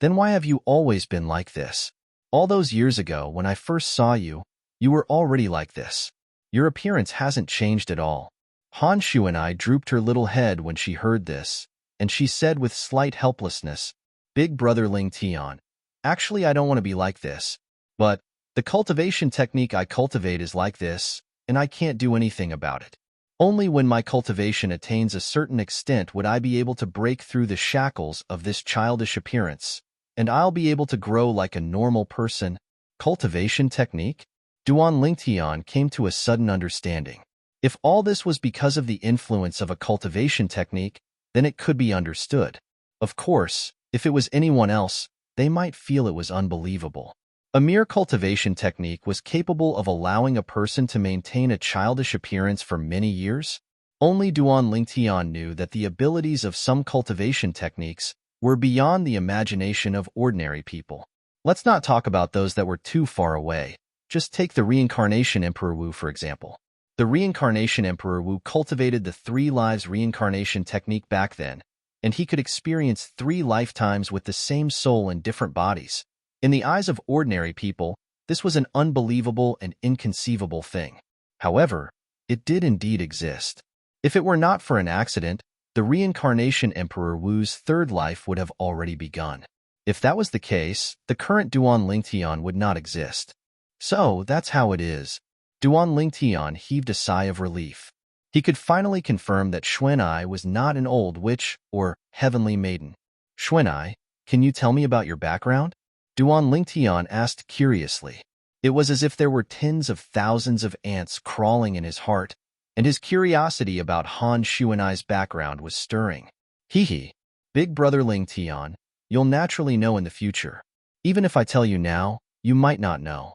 "Then why have you always been like this? All those years ago when I first saw you, you were already like this. Your appearance hasn't changed at all." Han Xuanai drooped her little head when she heard this, and she said with slight helplessness, "Big brother Lingtian, actually I don't want to be like this. But the cultivation technique I cultivate is like this, and I can't do anything about it. Only when my cultivation attains a certain extent would I be able to break through the shackles of this childish appearance, and I'll be able to grow like a normal person." Cultivation technique? Duan Lingtian came to a sudden understanding. If all this was because of the influence of a cultivation technique, then it could be understood. Of course, if it was anyone else, they might feel it was unbelievable. A mere cultivation technique was capable of allowing a person to maintain a childish appearance for many years? Only Duan Lingtian knew that the abilities of some cultivation techniques were beyond the imagination of ordinary people. Let's not talk about those that were too far away. Just take the Reincarnation Emperor Wu, for example. The Reincarnation Emperor Wu cultivated the 3 lives reincarnation technique back then, and he could experience 3 lifetimes with the same soul in different bodies. In the eyes of ordinary people, this was an unbelievable and inconceivable thing. However, it did indeed exist. If it were not for an accident, the Reincarnation Emperor Wu's 3rd life would have already begun. If that was the case, the current Duan Lingtian would not exist. So, that's how it is. Duan Lingtian heaved a sigh of relief. He could finally confirm that Xuanai was not an old witch or heavenly maiden. "Xuanai, can you tell me about your background?" Duan Lingtian asked curiously. It was as if there were tens of thousands of ants crawling in his heart, and his curiosity about Han Shuanai's background was stirring. Hee, big brother Ling Tian, you'll naturally know in the future. Even if I tell you now, you might not know.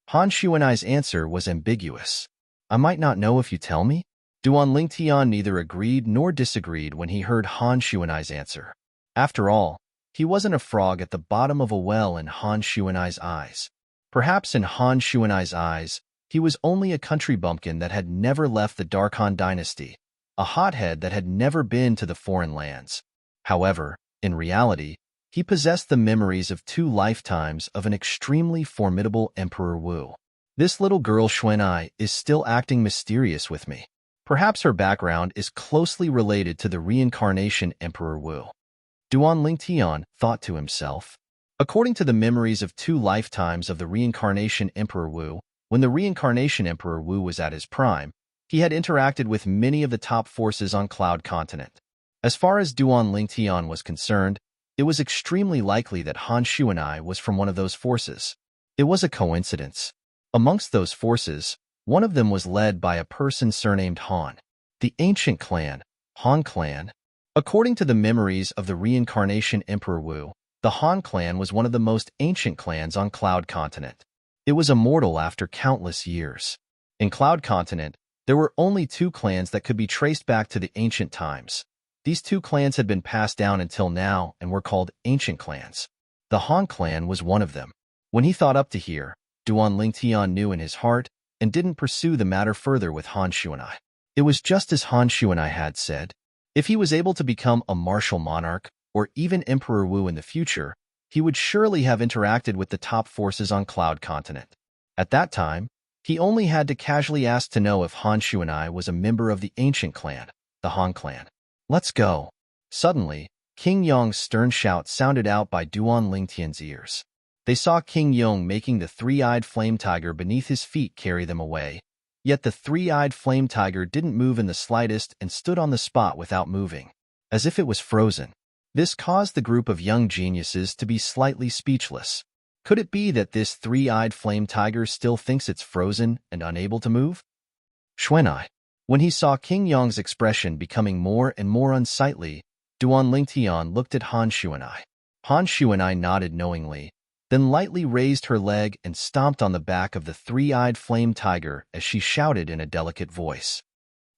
Han Shuanai's answer was ambiguous. I might not know if you tell me? Duan Ling Tian neither agreed nor disagreed when he heard Han Shuanai's answer. After all, he wasn't a frog at the bottom of a well in Han Shuanai's eyes. Perhaps in Han Shuanai's eyes, he was only a country bumpkin that had never left the Dark Han dynasty, a hothead that had never been to the foreign lands. However, in reality, he possessed the memories of 2 lifetimes of an extremely formidable Emperor Wu. This little girl Xuanai is still acting mysterious with me. Perhaps her background is closely related to the reincarnation Emperor Wu. Duan Ling Tian thought to himself. According to the memories of 2 lifetimes of the reincarnation Emperor Wu, when the reincarnation Emperor Wu was at his prime, he had interacted with many of the top forces on Cloud Continent. As far as Duan Ling Tian was concerned, it was extremely likely that Han Shuanai was from one of those forces. It was a coincidence. Amongst those forces, one of them was led by a person surnamed Han. The ancient clan, Han clan. According to the memories of the reincarnation Emperor Wu, the Han clan was one of the most ancient clans on Cloud Continent. It was immortal after countless years. In Cloud Continent, there were only 2 clans that could be traced back to the ancient times. These 2 clans had been passed down until now and were called ancient clans. The Han clan was one of them. When he thought up to here, Duan Ling Tian knew in his heart and didn't pursue the matter further with Han Shuanai. It was just as Han Shuanai had said. If he was able to become a martial monarch, or even Emperor Wu in the future, he would surely have interacted with the top forces on Cloud Continent. At that time, he only had to casually ask to know if Han Shuanai was a member of the ancient clan, the Han clan. Let's go. Suddenly, King Yong's stern shout sounded out by Duan Ling Tian's ears. They saw King Yong making the 3-eyed flame tiger beneath his feet carry them away, yet the 3-eyed flame tiger didn't move in the slightest and stood on the spot without moving, as if it was frozen. This caused the group of young geniuses to be slightly speechless. Could it be that this 3-eyed flame tiger still thinks it's frozen and unable to move? Xuanai. When he saw King Yong's expression becoming more and more unsightly, Duan Ling Tian looked at Han Shuanai. Han Shuanai nodded knowingly, then lightly raised her leg and stomped on the back of the 3-eyed flame tiger as she shouted in a delicate voice.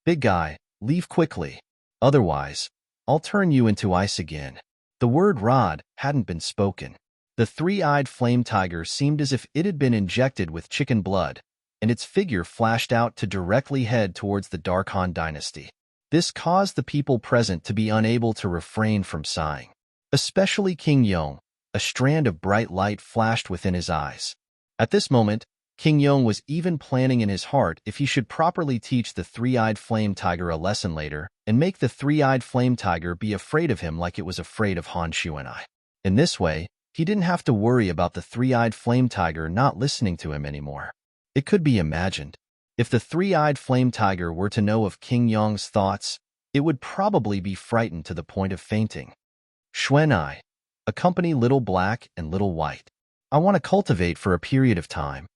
Big guy, leave quickly. Otherwise, I'll turn you into ice again. The word rod hadn't been spoken. The 3-eyed flame tiger seemed as if it had been injected with chicken blood, and its figure flashed out to directly head towards the Dark Han dynasty. This caused the people present to be unable to refrain from sighing. Especially King Yong. A strand of bright light flashed within his eyes. At this moment, King Yong was even planning in his heart if he should properly teach the 3-eyed flame tiger a lesson later and make the 3-eyed flame tiger be afraid of him like it was afraid of Han Shuanai. In this way, he didn't have to worry about the 3-eyed flame tiger not listening to him anymore. It could be imagined. If the 3-eyed flame tiger were to know of King Yong's thoughts, it would probably be frightened to the point of fainting. Xuanai. Accompany Little Black and Little White. I want to cultivate for a period of time.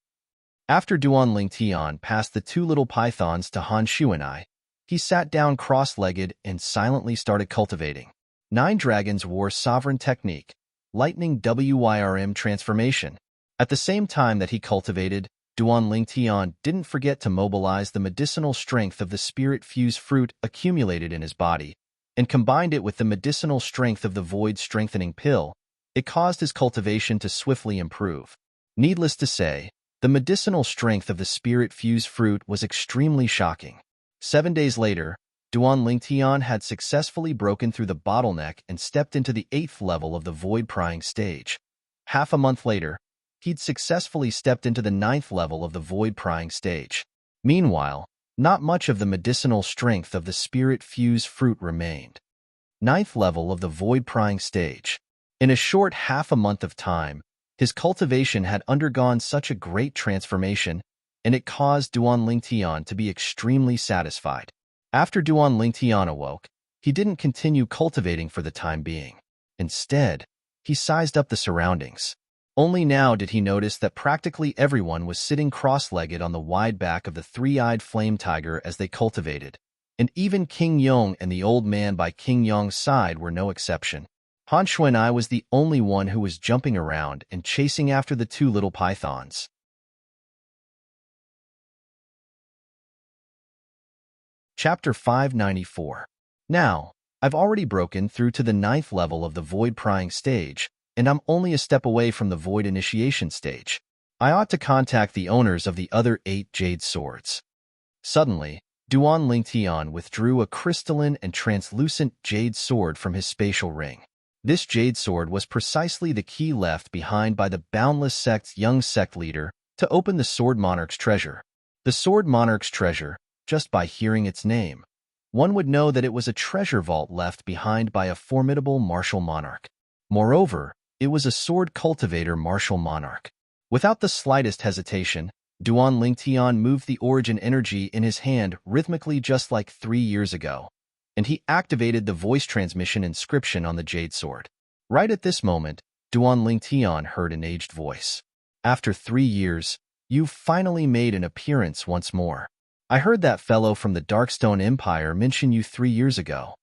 After Duan Ling Tian passed the 2 little pythons to Han Shuanai, he sat down cross-legged and silently started cultivating. 9 dragons wore sovereign technique, lightning WYRM transformation. At the same time that he cultivated, Duan Ling Tian didn't forget to mobilize the medicinal strength of the spirit-fused fruit accumulated in his body, and combined it with the medicinal strength of the void-strengthening pill. It caused his cultivation to swiftly improve. Needless to say, the medicinal strength of the spirit-fused fruit was extremely shocking. 7 days later, Duan Ling Tian had successfully broken through the bottleneck and stepped into the 8th level of the void-prying stage. Half a month later, he'd successfully stepped into the 9th level of the void-prying stage. Meanwhile, not much of the medicinal strength of the spirit-fused fruit remained. 9th level of the void-prying stage. In a short half a month of time, his cultivation had undergone such a great transformation, and it caused Duan Ling Tian to be extremely satisfied. After Duan Ling Tian awoke, he didn't continue cultivating for the time being. Instead, he sized up the surroundings. Only now did he notice that practically everyone was sitting cross-legged on the wide back of the three-eyed flame tiger as they cultivated, and even King Yong and the old man by King Yong's side were no exception. Han Xuan'ai was the only one who was jumping around and chasing after the two little pythons. Chapter 594. Now, I've already broken through to the 9th level of the Void Prying stage, and I'm only a step away from the Void Initiation stage. I ought to contact the owners of the other 8 jade swords. Suddenly, Duan Lingtian withdrew a crystalline and translucent jade sword from his spatial ring. This jade sword was precisely the key left behind by the Boundless Sect's young sect leader to open the Sword Monarch's treasure. The Sword Monarch's treasure, just by hearing its name, one would know that it was a treasure vault left behind by a formidable martial monarch. Moreover, it was a sword cultivator martial monarch. Without the slightest hesitation, Duan Lingtian moved the origin energy in his hand rhythmically just like 3 years ago, and he activated the voice transmission inscription on the jade sword. Right at this moment, Duan Lingtian heard an aged voice. After 3 years, you've finally made an appearance once more. I heard that fellow from the Darkstone Empire mention you 3 years ago.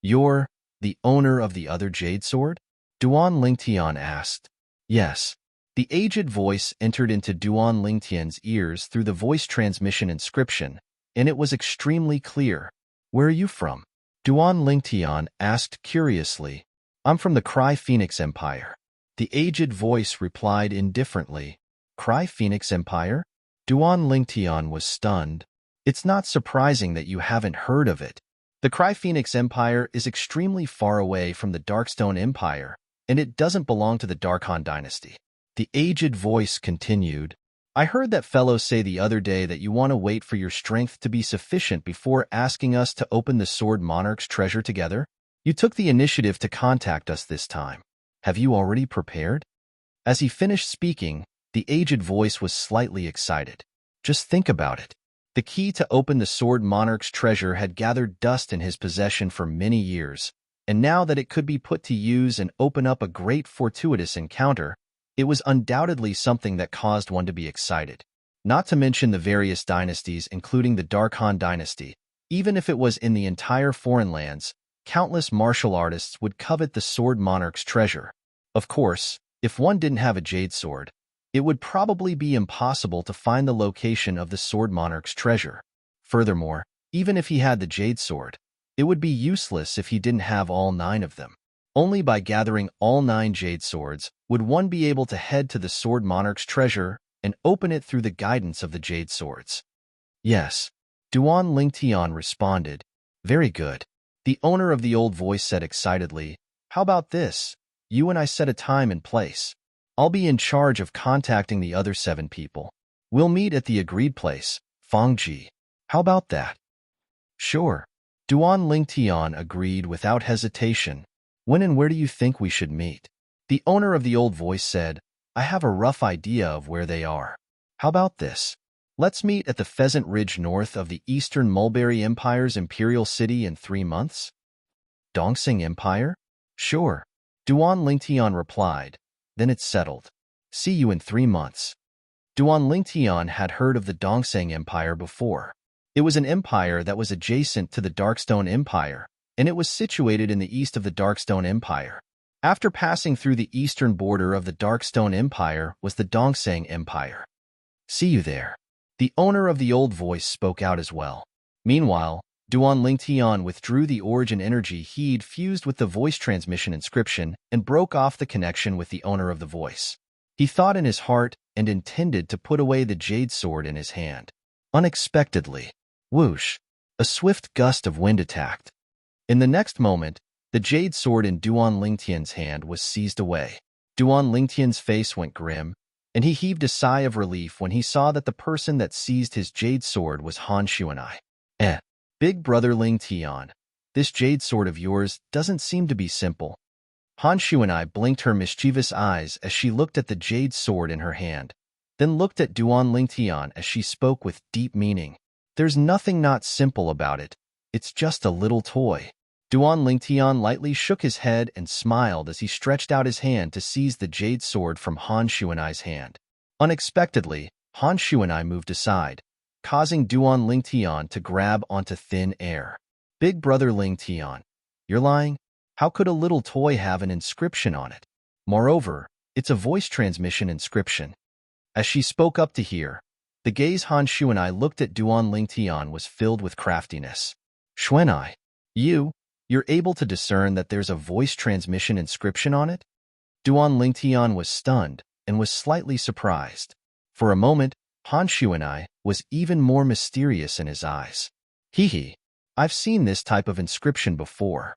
You're the owner of the other jade sword? Duan Lingtian asked. Yes. The aged voice entered into Duan Lingtian's ears through the voice transmission inscription, and it was extremely clear. Where are you from? Duan Lingtian asked curiously. I'm from the Cry Phoenix Empire. The aged voice replied indifferently. Cry Phoenix Empire? Duan Lingtian was stunned. It's not surprising that you haven't heard of it. The Cry Phoenix Empire is extremely far away from the Darkstone Empire, and it doesn't belong to the Darkhan dynasty. The aged voice continued. I heard that fellow say the other day that you want to wait for your strength to be sufficient before asking us to open the Sword Monarch's treasure together. You took the initiative to contact us this time. Have you already prepared? As he finished speaking, the aged voice was slightly excited. Just think about it. The key to open the Sword Monarch's treasure had gathered dust in his possession for many years, and now that it could be put to use and open up a great fortuitous encounter, it was undoubtedly something that caused one to be excited. Not to mention the various dynasties, including the Darkhan dynasty. Even if it was in the entire foreign lands, countless martial artists would covet the Sword Monarch's treasure. Of course, if one didn't have a jade sword, it would probably be impossible to find the location of the Sword Monarch's treasure. Furthermore, even if he had the jade sword, it would be useless if he didn't have all 9 of them. Only by gathering all 9 jade swords would one be able to head to the Sword Monarch's treasure and open it through the guidance of the jade swords. Yes, Duan Lingtian responded. Very good. The owner of the old voice said excitedly, how about this? You and I set a time and place. I'll be in charge of contacting the other 7 people. We'll meet at the agreed place, Fangji. How about that? Sure. Duan Lingtian agreed without hesitation. When and where do you think we should meet? The owner of the old voice said, I have a rough idea of where they are. How about this? Let's meet at the Pheasant Ridge north of the Eastern Mulberry Empire's imperial city in 3 months? Dongseng Empire? Sure. Duan Lingtian replied. Then it's settled. See you in 3 months. Duan Lingtian had heard of the Dongseng Empire before. It was an empire that was adjacent to the Darkstone Empire, and it was situated in the east of the Darkstone Empire. After passing through the eastern border of the Darkstone Empire was the Dongseng Empire. See you there. The owner of the old voice spoke out as well. Meanwhile, Duan Lingtian withdrew the origin energy he'd fused with the voice transmission inscription and broke off the connection with the owner of the voice. He thought in his heart and intended to put away the jade sword in his hand. Unexpectedly, whoosh, a swift gust of wind attacked. In the next moment, the jade sword in Duan Lingtian's hand was seized away. Duan Lingtian's face went grim, and he heaved a sigh of relief when he saw that the person that seized his jade sword was Han Xuan'ai. Big brother Lingtian, this jade sword of yours doesn't seem to be simple. Han Xuan'ai blinked her mischievous eyes as she looked at the jade sword in her hand, then looked at Duan Lingtian as she spoke with deep meaning. There's nothing not simple about it. It's just a little toy. Duan Lingtian lightly shook his head and smiled as he stretched out his hand to seize the jade sword from Han Shuanai's hand. Unexpectedly, Han Shuanai moved aside, causing Duan Lingtian to grab onto thin air. Big brother Lingtian, you're lying? How could a little toy have an inscription on it? Moreover, it's a voice transmission inscription. As she spoke up to hear, the gaze Han Shuanai looked at Duan Lingtian was filled with craftiness. Shuanai, you're able to discern that there's a voice transmission inscription on it? Duan Lingtian was stunned and was slightly surprised. For a moment, Han Shuanai was even more mysterious in his eyes. Hee, I've seen this type of inscription before.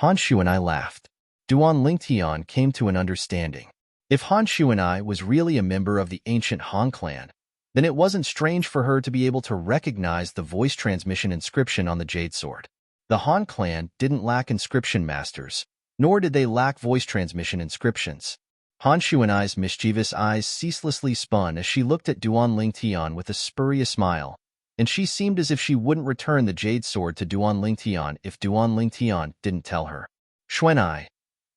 Han Shuanai laughed. Duan Lingtian came to an understanding. If Han Shuanai was really a member of the ancient Han clan, then it wasn't strange for her to be able to recognize the voice transmission inscription on the jade sword. The Han clan didn't lack inscription masters, nor did they lack voice transmission inscriptions. Han Shuanai's mischievous eyes ceaselessly spun as she looked at Duan Lingtian with a spurious smile, and she seemed as if she wouldn't return the jade sword to Duan Lingtian if Duan Lingtian didn't tell her. Shuanai.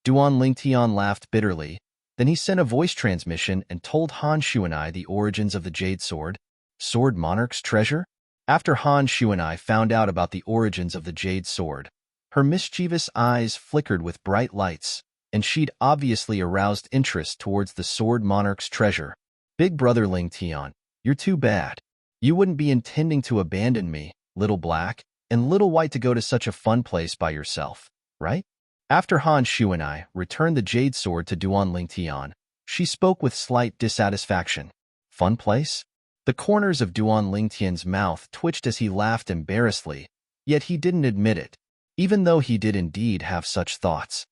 Duan Lingtian laughed bitterly. Then he sent a voice transmission and told Han Shuanai the origins of the jade sword. Sword Monarch's treasure? After Han Shuanai found out about the origins of the jade sword, her mischievous eyes flickered with bright lights, and she'd obviously aroused interest towards the Sword Monarch's treasure. Big brother Lingtian, you're too bad. You wouldn't be intending to abandon me, Little Black, and Little White to go to such a fun place by yourself, right? After Han Shuanai returned the jade sword to Duan Lingtian, she spoke with slight dissatisfaction. Fun place? The corners of Duan Lingtian's mouth twitched as he laughed embarrassedly, yet he didn't admit it, even though he did indeed have such thoughts.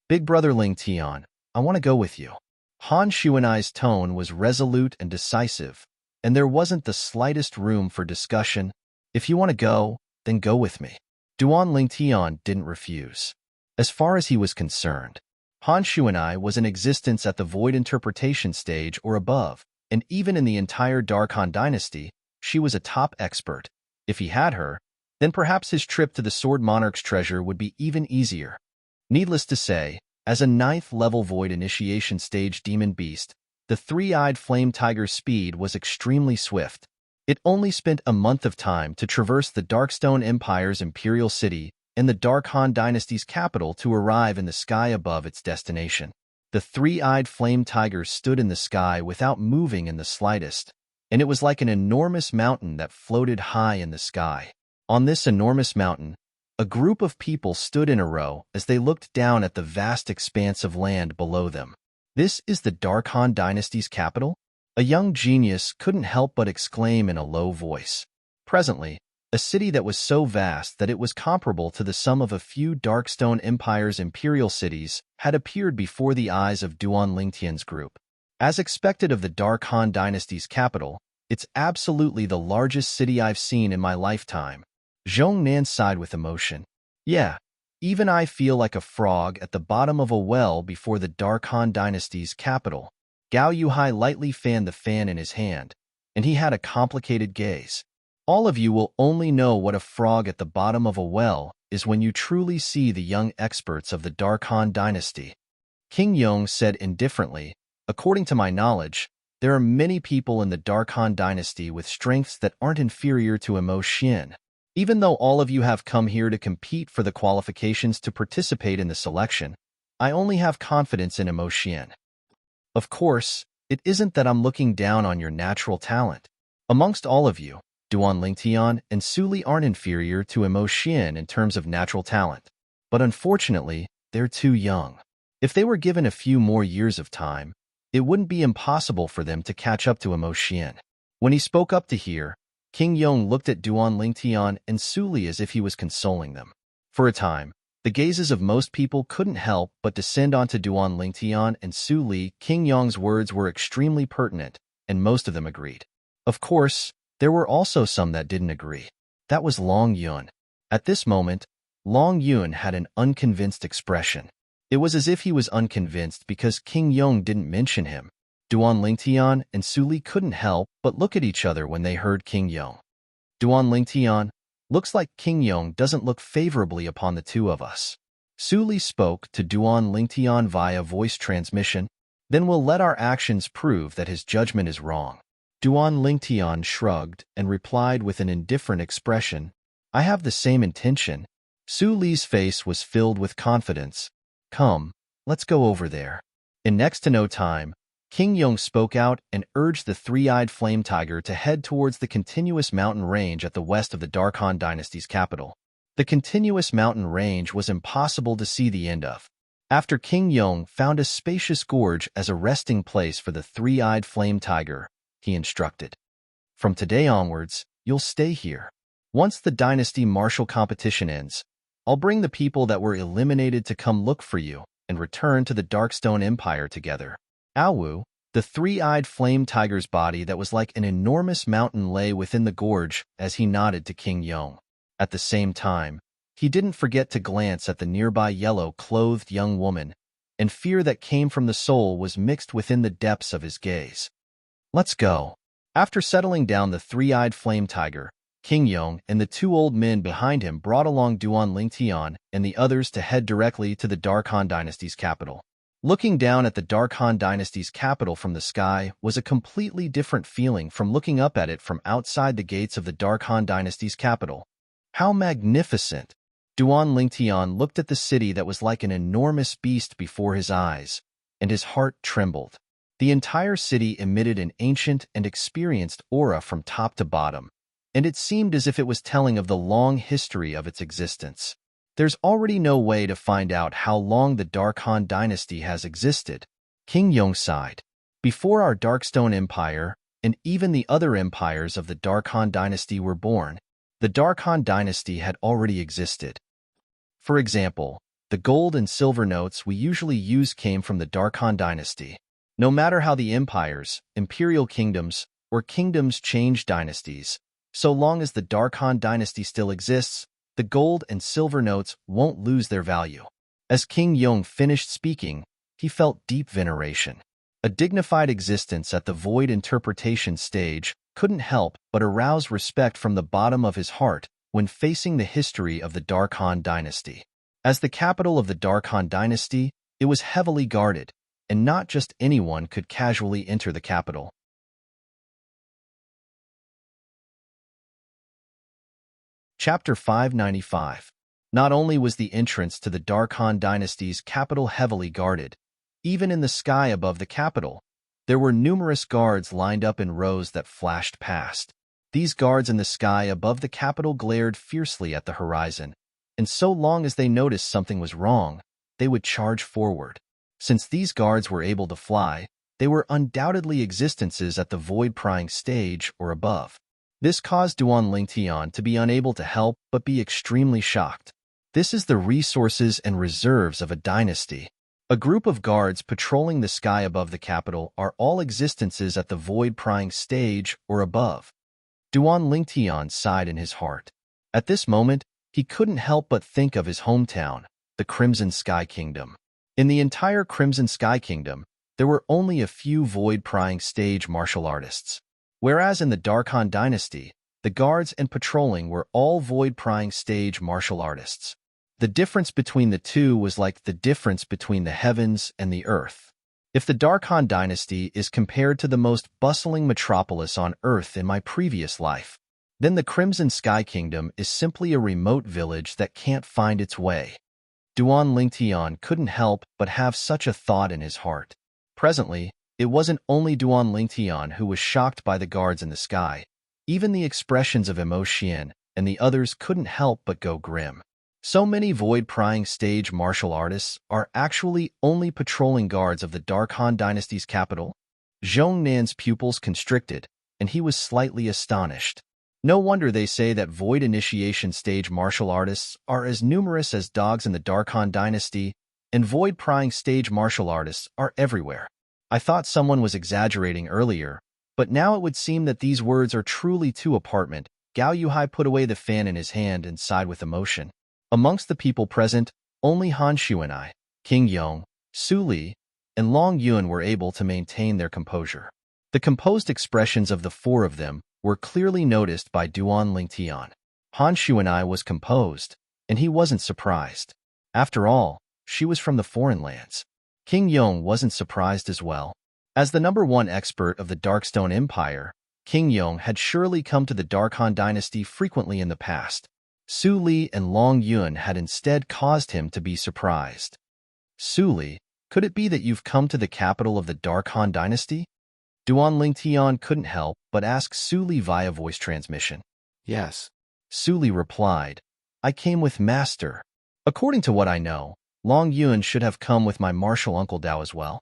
Big brother Lingtian, I want to go with you. Han Shuanai's tone was resolute and decisive, and there wasn't the slightest room for discussion. If you want to go, then go with me. Duan Lingtian didn't refuse. As far as he was concerned, Han Shuanai was in existence at the Void Interpretation stage or above, and even in the entire Dark Han dynasty, she was a top expert. If he had her, then perhaps his trip to the Sword Monarch's treasure would be even easier. Needless to say, as a 9th-level Void Initiation stage demon beast, the three-eyed flame tiger's speed was extremely swift. It only spent a month of time to traverse the Darkstone Empire's imperial city and the Dark Han dynasty's capital to arrive in the sky above its destination. The three-eyed flame tiger stood in the sky without moving in the slightest, and it was like an enormous mountain that floated high in the sky. On this enormous mountain, a group of people stood in a row as they looked down at the vast expanse of land below them. This is the Dark Han dynasty's capital? A young genius couldn't help but exclaim in a low voice. Presently, a city that was so vast that it was comparable to the sum of a few Darkstone Empire's imperial cities had appeared before the eyes of Duan Lingtian's group. As expected of the Dark Han dynasty's capital, it's absolutely the largest city I've seen in my lifetime. Zhong Nan sighed with emotion. Yeah, even I feel like a frog at the bottom of a well before the Dark Han dynasty's capital. Gao Yuhai lightly fanned the fan in his hand, and he had a complicated gaze. All of you will only know what a frog at the bottom of a well is when you truly see the young experts of the Dark Han dynasty. King Yong said indifferently, according to my knowledge, there are many people in the Dark Han dynasty with strengths that aren't inferior to Emo Xian. Even though all of you have come here to compete for the qualifications to participate in the selection, I only have confidence in Emo Xian. Of course, it isn't that I'm looking down on your natural talent. Amongst all of you, Duan Lingtian and Suli aren't inferior to Emo Xian in terms of natural talent. But unfortunately, they're too young. If they were given a few more years of time, it wouldn't be impossible for them to catch up to Emo Xian. When he spoke up to hear, King Yong looked at Duan Lingtian and Suli as if he was consoling them. For a time, the gazes of most people couldn't help but descend onto Duan Lingtian and Suli. King Yong's words were extremely pertinent, and most of them agreed. Of course, there were also some that didn't agree. That was Long Yun. At this moment, Long Yun had an unconvinced expression. It was as if he was unconvinced because King Yong didn't mention him. Duan Lingtian and Suli couldn't help but look at each other when they heard King Yong. Duan Lingtian, Looks like King Yong doesn't look favorably upon the two of us. Su Li spoke to Duan Lingtian via voice transmission. Then we'll let our actions prove that his judgment is wrong. Duan Lingtian shrugged and replied with an indifferent expression, I have the same intention. Su Li's face was filled with confidence. Come, let's go over there. In next to no time, King Yong spoke out and urged the three-eyed flame tiger to head towards the continuous mountain range at the west of the Dark Han dynasty's capital. The continuous mountain range was impossible to see the end of. After King Yong found a spacious gorge as a resting place for the three-eyed flame tiger, he instructed. From today onwards, you'll stay here. Once the dynasty martial competition ends, I'll bring the people that were eliminated to come look for you and return to the Darkstone Empire together. Awu, the three-eyed flame tiger's body that was like an enormous mountain lay within the gorge as he nodded to King Yong. At the same time, he didn't forget to glance at the nearby yellow-clothed young woman, and fear that came from the soul was mixed within the depths of his gaze. Let's go. After settling down the three-eyed flame tiger, King Yong and the two old men behind him brought along Duan Lingtian and the others to head directly to the Dark Han dynasty's capital. Looking down at the Dark Han dynasty's capital from the sky was a completely different feeling from looking up at it from outside the gates of the Dark Han dynasty's capital. How magnificent! Duan Lingtian looked at the city that was like an enormous beast before his eyes, and his heart trembled. The entire city emitted an ancient and experienced aura from top to bottom, and it seemed as if it was telling of the long history of its existence. There's already no way to find out how long the Dark Han dynasty has existed. King Yong sighed. Before our Darkstone Empire, and even the other empires of the Dark Han dynasty were born, the Dark Han dynasty had already existed. For example, the gold and silver notes we usually use came from the Dark Han dynasty. No matter how the empires, imperial kingdoms, or kingdoms change dynasties, so long as the Dark Han dynasty still exists, the gold and silver notes won't lose their value. As King Yong finished speaking, he felt deep veneration. A dignified existence at the void interpretation stage couldn't help but arouse respect from the bottom of his heart when facing the history of the Dark Han dynasty. As the capital of the Dark Han dynasty, it was heavily guarded, and not just anyone could casually enter the capital. Chapter 595. Not only was the entrance to the Dark Han dynasty's capital heavily guarded, even in the sky above the capital, there were numerous guards lined up in rows that flashed past. These guards in the sky above the capital glared fiercely at the horizon, and so long as they noticed something was wrong, they would charge forward. Since these guards were able to fly, they were undoubtedly existences at the void-prying stage or above. This caused Duan Lingtian to be unable to help but be extremely shocked. This is the resources and reserves of a dynasty. A group of guards patrolling the sky above the capital are all existences at the void-prying stage or above. Duan Lingtian sighed in his heart. At this moment, he couldn't help but think of his hometown, the Crimson Sky Kingdom. In the entire Crimson Sky Kingdom, there were only a few void-prying stage martial artists. Whereas in the Dark Han dynasty, the guards and patrolling were all void-prying stage martial artists. The difference between the two was like the difference between the heavens and the earth. If the Dark Han dynasty is compared to the most bustling metropolis on earth in my previous life, then the Crimson Sky Kingdom is simply a remote village that can't find its way. Duan Lingtian couldn't help but have such a thought in his heart. Presently, it wasn't only Duan Lingtian who was shocked by the guards in the sky. Even the expressions of Emotion and the others couldn't help but go grim. So many void-prying stage martial artists are actually only patrolling guards of the Dark Han dynasty's capital? Zhong Nan's pupils constricted, and he was slightly astonished. No wonder they say that void initiation stage martial artists are as numerous as dogs in the Dark Han dynasty, and void-prying stage martial artists are everywhere. I thought someone was exaggerating earlier, but now it would seem that these words are truly too apparent. Gao Yuhai put away the fan in his hand and sighed with emotion. Amongst the people present, only Han Shu and I, King Yong, Su Li, and Long Yun were able to maintain their composure. The composed expressions of the four of them were clearly noticed by Duan Lingtian. Han Shuanai was composed, and he wasn't surprised. After all, she was from the foreign lands. King Yong wasn't surprised as well. As the #1 expert of the Darkstone Empire, King Yong had surely come to the Dark Han dynasty frequently in the past. Su Li and Long Yun had instead caused him to be surprised. Su Li, could it be that you've come to the capital of the Dark Han dynasty? Duan Lingtian couldn't help but ask Su Li via voice transmission. Yes. Su Li replied, I came with Master. According to what I know, Long Yun should have come with my martial uncle Dao as well.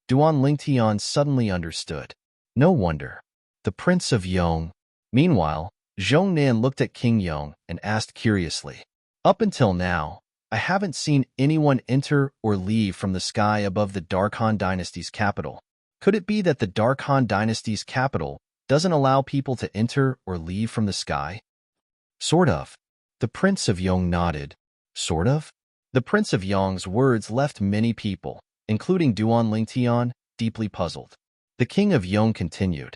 Duan Lingtian suddenly understood. No wonder. The Prince of Yong. Meanwhile, Zhongnan looked at King Yong and asked curiously, Up until now, I haven't seen anyone enter or leave from the sky above the Dark Han dynasty's capital. Could it be that the Dark Han dynasty's capital doesn't allow people to enter or leave from the sky? Sort of. The Prince of Yong nodded. Sort of? The Prince of Yong's words left many people, including Duan Lingtian, deeply puzzled. The King of Yong continued.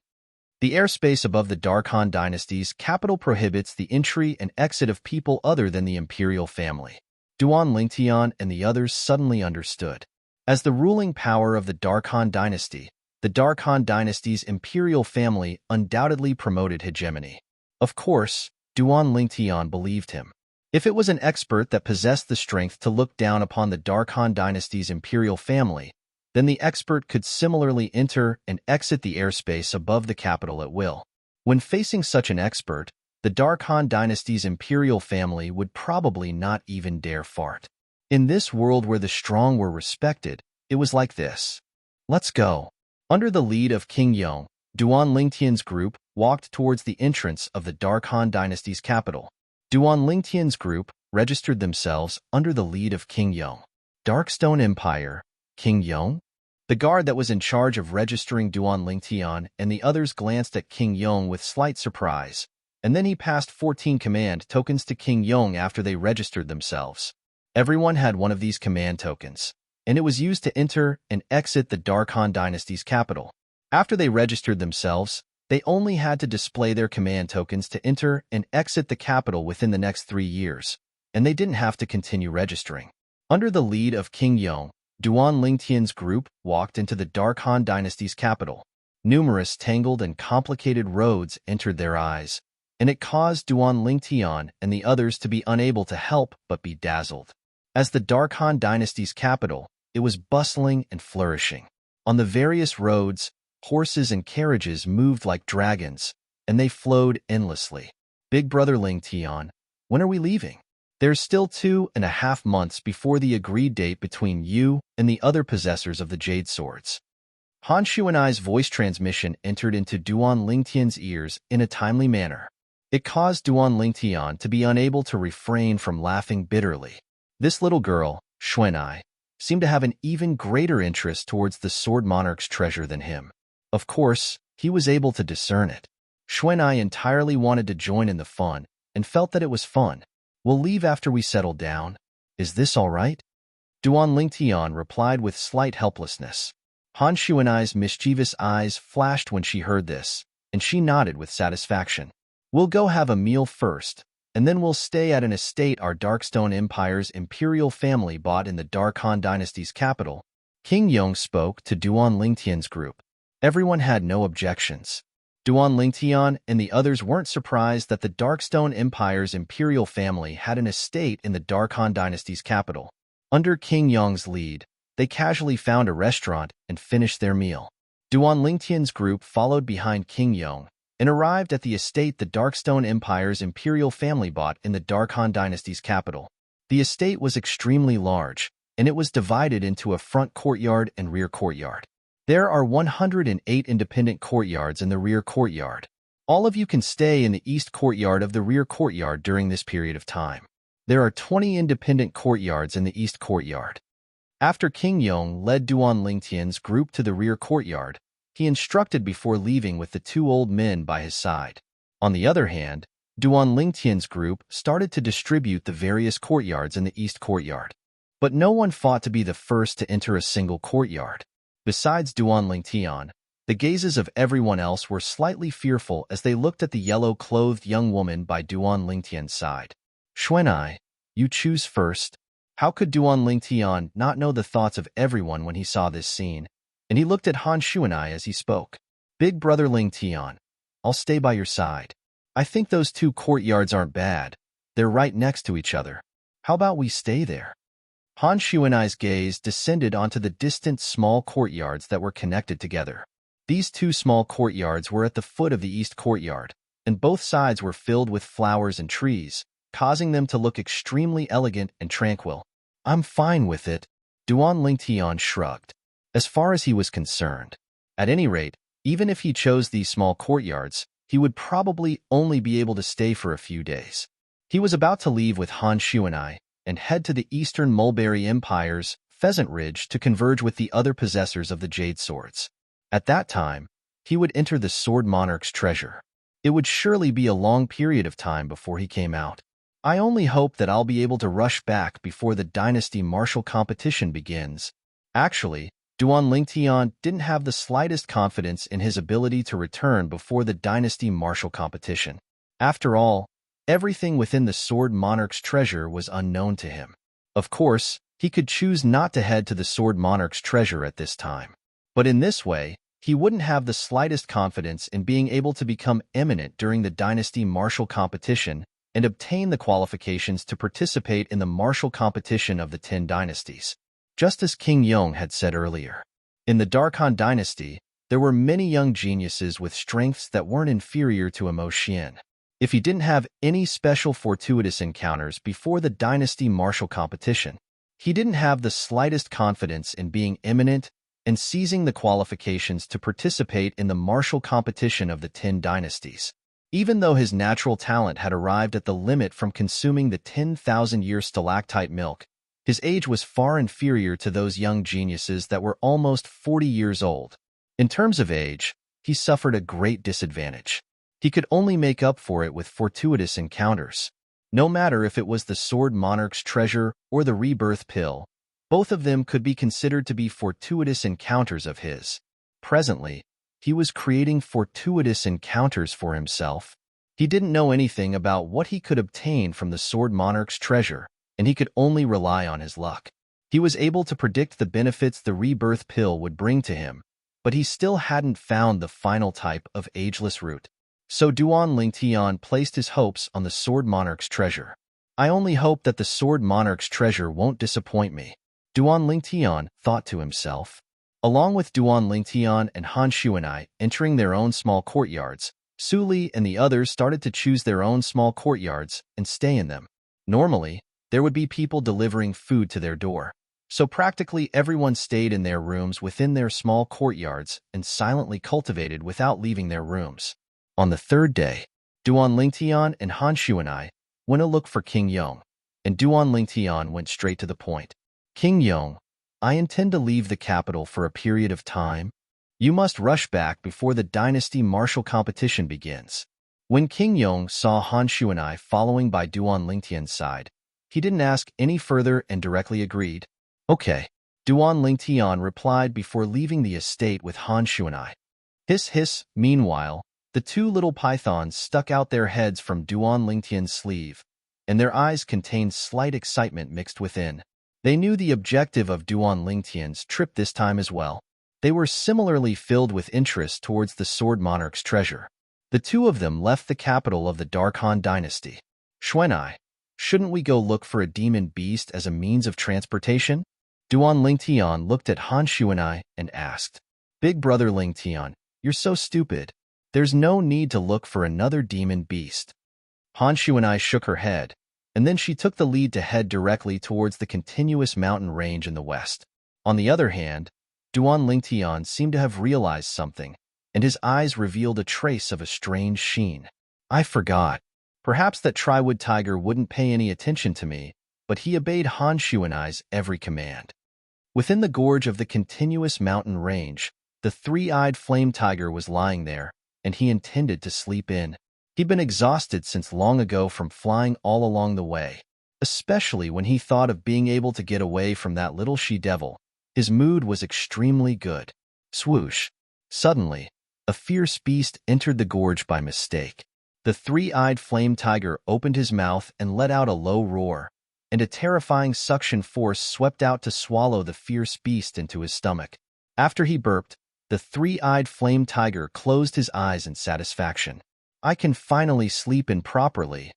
The airspace above the Dark Han dynasty's capital prohibits the entry and exit of people other than the imperial family. Duan Lingtian and the others suddenly understood. As the ruling power of the Dark Han dynasty, the Dark Han dynasty's imperial family undoubtedly promoted hegemony. Of course, Duan Lingtian believed him. If it was an expert that possessed the strength to look down upon the Dark Han dynasty's imperial family, then the expert could similarly enter and exit the airspace above the capital at will. When facing such an expert, the Dark Han dynasty's imperial family would probably not even dare fart. In this world where the strong were respected, it was like this. Let's go. Under the lead of King Yong, Duan Lingtian's group walked towards the entrance of the Dark Han dynasty's capital. Duan Lingtian's group registered themselves under the lead of King Yong. Darkstone Empire, King Yong? The guard that was in charge of registering Duan Lingtian and the others glanced at King Yong with slight surprise, and then he passed 14 command tokens to King Yong after they registered themselves. Everyone had one of these command tokens, and it was used to enter and exit the Dark Han dynasty's capital. After they registered themselves, they only had to display their command tokens to enter and exit the capital within the next 3 years, and they didn't have to continue registering. Under the lead of King Yong, Duan Lingtian's group walked into the Dark Han dynasty's capital. Numerous tangled and complicated roads entered their eyes, and it caused Duan Lingtian and the others to be unable to help but be dazzled. As the Dark Han dynasty's capital, it was bustling and flourishing. On the various roads, horses and carriages moved like dragons, and they flowed endlessly. Big Brother Lingtian, when are we leaving? There's still 2.5 months before the agreed date between you and the other possessors of the Jade Swords. Han Shuanai's voice transmission entered into Duan Lingtian's ears in a timely manner. It caused Duan Lingtian to be unable to refrain from laughing bitterly. This little girl, Shuanai, seemed to have an even greater interest towards the Sword Monarch's treasure than him. Of course, he was able to discern it. Shuanai entirely wanted to join in the fun and felt that it was fun. We'll leave after we settle down. Is this all right? Duan Lingtian replied with slight helplessness. Han Shuanai's mischievous eyes flashed when she heard this, and she nodded with satisfaction. We'll go have a meal first, and then we'll stay at an estate our Darkstone Empire's imperial family bought in the Dark Han dynasty's capital. King Yong spoke to Duan Lingtian's group. Everyone had no objections. Duan Lingtian and the others weren't surprised that the Darkstone Empire's imperial family had an estate in the Dark Han dynasty's capital. Under King Yong's lead, they casually found a restaurant and finished their meal. Duan Lingtian's group followed behind King Yong and arrived at the estate the Darkstone Empire's imperial family bought in the Dark Han dynasty's capital. The estate was extremely large, and it was divided into a front courtyard and rear courtyard. There are 108 independent courtyards in the rear courtyard. All of you can stay in the east courtyard of the rear courtyard during this period of time. There are 20 independent courtyards in the east courtyard. After King Yong led Duan Lingtian's group to the rear courtyard, he instructed before leaving with the 2 old men by his side. On the other hand, Duan Lingtian's group started to distribute the various courtyards in the east courtyard. But no one fought to be the first to enter a single courtyard. Besides Duan Lingtian, The gazes of everyone else were slightly fearful as they looked at the yellow-clothed young woman by Duan Lingtian's side. Xuanai, you choose first. How could Duan Lingtian not know the thoughts of everyone when he saw this scene? And he looked at Han Xuanai as he spoke. Big brother Lingtian, I'll stay by your side. I think those two courtyards aren't bad. They're right next to each other. How about we stay there? Han Xuanai's gaze descended onto the distant small courtyards that were connected together. These two small courtyards were at the foot of the east courtyard, and both sides were filled with flowers and trees, causing them to look extremely elegant and tranquil. I'm fine with it, Duan Lingtian shrugged. As far as he was concerned. At any rate, even if he chose these small courtyards, he would probably only be able to stay for a few days. He was about to leave with Han Xuanai and head to the Eastern Mulberry Empire's Pheasant Ridge to converge with the other possessors of the Jade Swords. At that time, he would enter the Sword Monarch's treasure. It would surely be a long period of time before he came out. I only hope that I'll be able to rush back before the Dynasty Martial competition begins. Actually, Duan Lingtian didn't have the slightest confidence in his ability to return before the Dynasty Martial competition. After all, everything within the Sword Monarch's treasure was unknown to him. Of course, he could choose not to head to the Sword Monarch's treasure at this time. But in this way, he wouldn't have the slightest confidence in being able to become eminent during the Dynasty Martial competition and obtain the qualifications to participate in the martial competition of the 10 dynasties. Just as King Yong had said earlier, in the Darkhan dynasty, there were many young geniuses with strengths that weren't inferior to Imo Xian. If he didn't have any special fortuitous encounters before the Dynasty Martial competition, he didn't have the slightest confidence in being eminent and seizing the qualifications to participate in the martial competition of the 10 dynasties. Even though his natural talent had arrived at the limit from consuming the 10,000-year stalactite milk, his age was far inferior to those young geniuses that were almost 40 years old. In terms of age, he suffered a great disadvantage. He could only make up for it with fortuitous encounters. No matter if it was the Sword Monarch's treasure or the rebirth pill, both of them could be considered to be fortuitous encounters of his. Presently, he was creating fortuitous encounters for himself. He didn't know anything about what he could obtain from the Sword Monarch's treasure, and he could only rely on his luck. He was able to predict the benefits the rebirth pill would bring to him, but he still hadn't found the final type of ageless root. So Duan Lingtian placed his hopes on the Sword Monarch's treasure. I only hope that the Sword Monarch's treasure won't disappoint me, Duan Lingtian thought to himself. Along with Duan Lingtian and Han Xuanai entering their own small courtyards, Su Li and the others started to choose their own small courtyards and stay in them. Normally, there would be people delivering food to their door, so practically everyone stayed in their rooms within their small courtyards and silently cultivated without leaving their rooms. On the third day, Duan Lingtian and Han Xuanai went to look for King Yong, and Duan Lingtian went straight to the point. King Yong, I intend to leave the capital for a period of time. You must rush back before the Dynasty Martial competition begins. When King Yong saw Han Xuanai following by Duan Lingtian's side, he didn't ask any further and directly agreed. Okay, Duan Lingtian replied before leaving the estate with Han Xuanai. Hiss hiss, meanwhile, the two little pythons stuck out their heads from Duan Lingtian's sleeve, and their eyes contained slight excitement mixed within. They knew the objective of Duan Lingtian's trip this time as well. They were similarly filled with interest towards the Sword Monarch's treasure. The two of them left the capital of the Darkhan dynasty. Xuanai, shouldn't we go look for a demon beast as a means of transportation? Duan Lingtian looked at Han Xuanai and asked. Big brother Lingtian, you're so stupid. There's no need to look for another demon beast. Han Xuanai shook her head, and then she took the lead to head directly towards the continuous mountain range in the west. On the other hand, Duan Lingtian seemed to have realized something, and his eyes revealed a trace of a strange sheen. I forgot. Perhaps that Triwood Tiger wouldn't pay any attention to me, but he obeyed Han Xuanai's every command. Within the gorge of the continuous mountain range, the three-eyed flame tiger was lying there, and he intended to sleep in. He'd been exhausted since long ago from flying all along the way. Especially when he thought of being able to get away from that little she-devil, his mood was extremely good. Swoosh! Suddenly, a fierce beast entered the gorge by mistake. The three-eyed flame tiger opened his mouth and let out a low roar, and a terrifying suction force swept out to swallow the fierce beast into his stomach. After he burped, the three-eyed flame tiger closed his eyes in satisfaction. I can finally sleep in properly.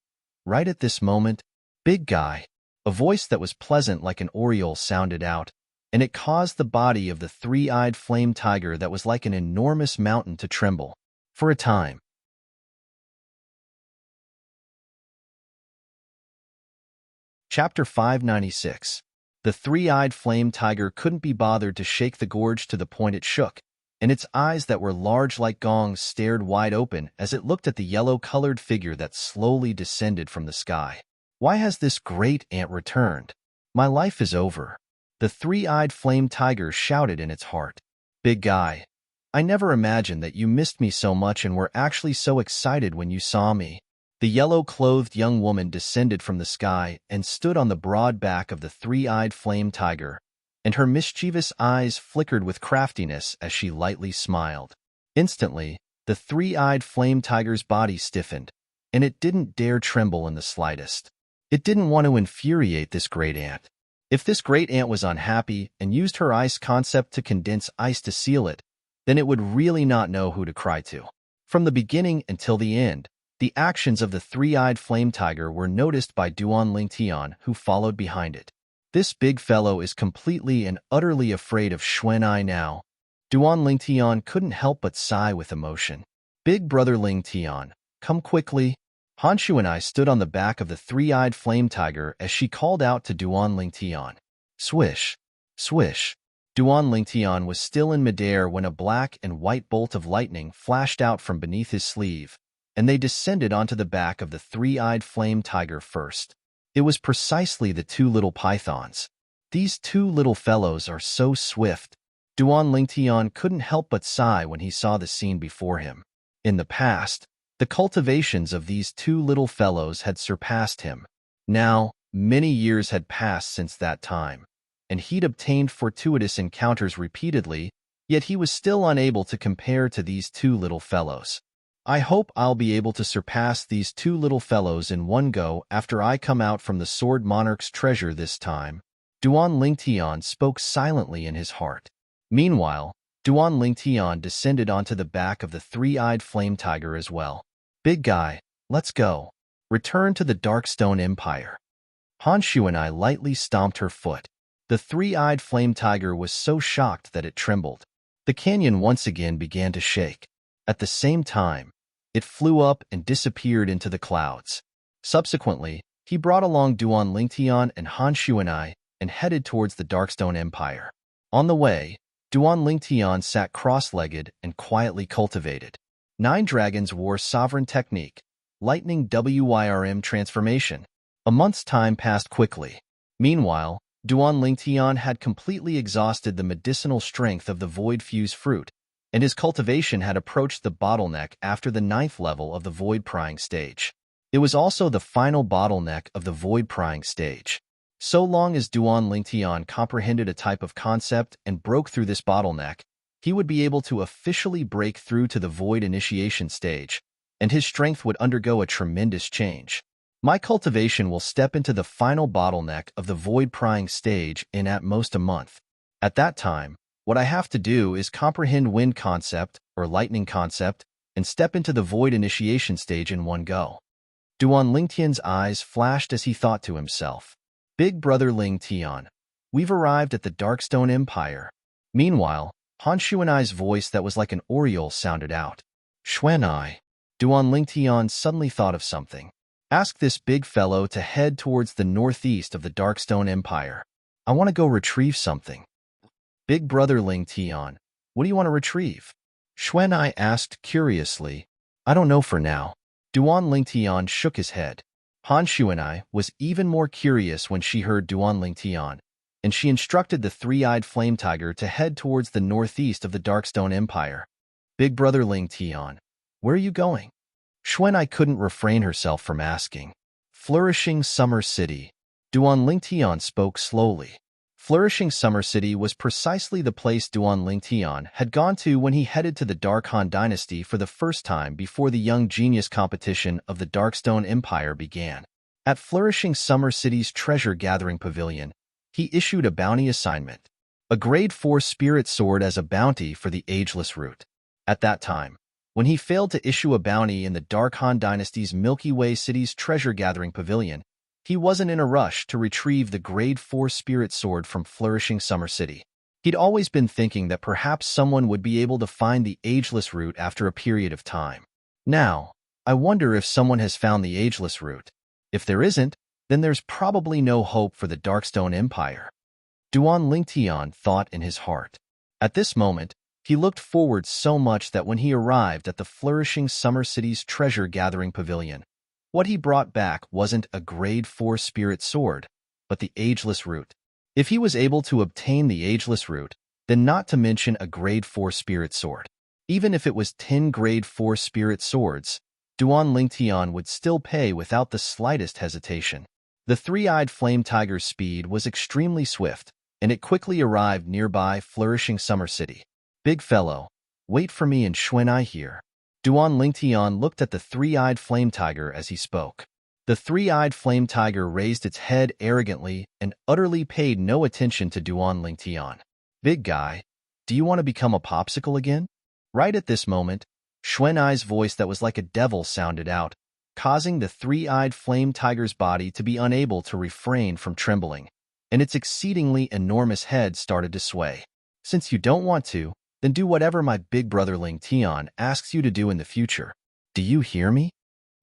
Right at this moment, big guy, a voice that was pleasant like an oriole sounded out, and it caused the body of the three-eyed flame tiger that was like an enormous mountain to tremble. For a time. Chapter 596. The three-eyed flame tiger couldn't be bothered to shake the gorge to the point it shook, and its eyes that were large like gongs stared wide open as it looked at the yellow-colored figure that slowly descended from the sky. Why has this great ant returned? My life is over. The three-eyed flame tiger shouted in its heart. Big guy, I never imagined that you missed me so much and were actually so excited when you saw me. The yellow-clothed young woman descended from the sky and stood on the broad back of the three-eyed flame tiger, and her mischievous eyes flickered with craftiness as she lightly smiled. Instantly, the three-eyed flame tiger's body stiffened, and it didn't dare tremble in the slightest. It didn't want to infuriate this great ant. If this great ant was unhappy and used her ice concept to condense ice to seal it, then it would really not know who to cry to. From the beginning until the end, the actions of the three-eyed flame tiger were noticed by Duan Lingtian, who followed behind it. This big fellow is completely and utterly afraid of Xuanai now. Duan Lingtian couldn't help but sigh with emotion. Big brother Lingtian, come quickly. Hanshu and I stood on the back of the three-eyed flame tiger as she called out to Duan Lingtian. Swish, swish. Duan Lingtian was still in midair when a black and white bolt of lightning flashed out from beneath his sleeve, and they descended onto the back of the three-eyed flame tiger first. It was precisely the two little pythons. These two little fellows are so swift. Duan Lingtian couldn't help but sigh when he saw the scene before him. In the past, the cultivations of these two little fellows had surpassed him. Now, many years had passed since that time, and he'd obtained fortuitous encounters repeatedly, yet he was still unable to compare to these two little fellows. I hope I'll be able to surpass these two little fellows in one go after I come out from the Sword Monarch's treasure this time. Duan Lingtian spoke silently in his heart. Meanwhile, Duan Lingtian descended onto the back of the three-eyed flame tiger as well. Big guy, let's go. Return to the Darkstone Empire. Hanshu and I lightly stomped her foot. The three-eyed flame tiger was so shocked that it trembled. The canyon once again began to shake. At the same time, it flew up and disappeared into the clouds. Subsequently, he brought along Duan Lingtian and Hanshu and I and headed towards the Darkstone Empire. On the way, Duan Lingtian sat cross-legged and quietly cultivated. 9 dragons wore sovereign technique, lightning WYRM transformation. A month's time passed quickly. Meanwhile, Duan Lingtian had completely exhausted the medicinal strength of the Void Fuse fruit, and his cultivation had approached the bottleneck after the 9th level of the Void Prying stage. It was also the final bottleneck of the Void Prying stage. So long as Duan Lingtian comprehended a type of concept and broke through this bottleneck, he would be able to officially break through to the Void Initiation stage, and his strength would undergo a tremendous change. My cultivation will step into the final bottleneck of the Void Prying stage in at most a month. At that time, what I have to do is comprehend wind concept or lightning concept and step into the Void Initiation stage in one go. Duan Lingtian's eyes flashed as he thought to himself. Big brother Lingtian, we've arrived at the Darkstone Empire. Meanwhile, Hanshu and I's voice that was like an oriole sounded out. Xuanai. Duan Lingtian suddenly thought of something. Ask this big fellow to head towards the northeast of the Darkstone Empire. I want to go retrieve something. Big brother Lingtian, what do you want to retrieve? Xuanai asked curiously. I don't know for now. Duan Lingtian shook his head. Hanshu and I was even more curious when she heard Duan Lingtian, and she instructed the three-eyed flame tiger to head towards the northeast of the Darkstone Empire. Big brother Lingtian, where are you going? Xuanai couldn't refrain herself from asking. Flourishing Summer City. Duan Lingtian spoke slowly. Flourishing Summer City was precisely the place Duan Lingtian had gone to when he headed to the Dark Han Dynasty for the first time before the Young Genius competition of the Darkstone Empire began. At Flourishing Summer City's treasure-gathering pavilion, he issued a bounty assignment, a Grade 4 Spirit Sword as a bounty for the Ageless Root. At that time, when he failed to issue a bounty in the Dark Han Dynasty's Milky Way City's treasure-gathering pavilion, he wasn't in a rush to retrieve the Grade 4 Spirit Sword from Flourishing Summer City. He'd always been thinking that perhaps someone would be able to find the Ageless Root after a period of time. Now, I wonder if someone has found the Ageless Root. If there isn't, then there's probably no hope for the Darkstone Empire. Duan Lingtian thought in his heart. At this moment, he looked forward so much that when he arrived at the Flourishing Summer City's treasure-gathering pavilion, what he brought back wasn't a Grade 4 Spirit Sword, but the Ageless Root. If he was able to obtain the Ageless Root, then not to mention a Grade 4 Spirit Sword. Even if it was 10 Grade 4 Spirit Swords, Duan Lingtian would still pay without the slightest hesitation. The three-eyed flame tiger's speed was extremely swift, and it quickly arrived nearby Flourishing Summer City. "Big fellow, wait for me in Xuanai here." Duan Lingtian looked at the three-eyed flame tiger as he spoke. The three-eyed flame tiger raised its head arrogantly and utterly paid no attention to Duan Lingtian. "Big guy, do you want to become a popsicle again?" Right at this moment, Xuanai's voice that was like a devil sounded out, causing the three-eyed flame tiger's body to be unable to refrain from trembling, and its exceedingly enormous head started to sway. "Since you don't want to, then do whatever my big brother Lingtian asks you to do in the future. Do you hear me?"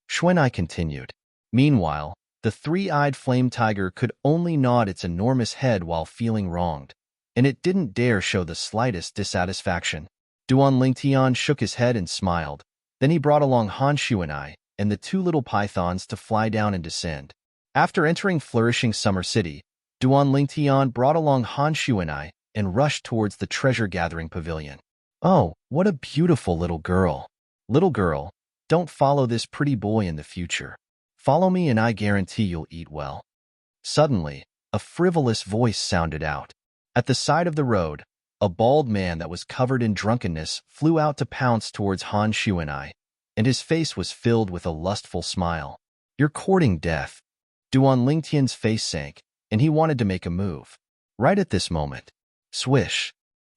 Xuanai continued. Meanwhile, the three-eyed flame tiger could only nod its enormous head while feeling wronged, and it didn't dare show the slightest dissatisfaction. Duan Lingtian shook his head and smiled. Then he brought along Han Xuanai and the two little pythons to fly down and descend. After entering Flourishing Summer City, Duan Lingtian brought along Han Xuanai and rushed towards the treasure-gathering pavilion. "Oh, what a beautiful little girl. Little girl, don't follow this pretty boy in the future. Follow me and I guarantee you'll eat well." Suddenly, a frivolous voice sounded out. At the side of the road, a bald man that was covered in drunkenness flew out to pounce towards Han Xuanai, and his face was filled with a lustful smile. "You're courting death." Duan Lingtian's face sank, and he wanted to make a move. Right at this moment, swish!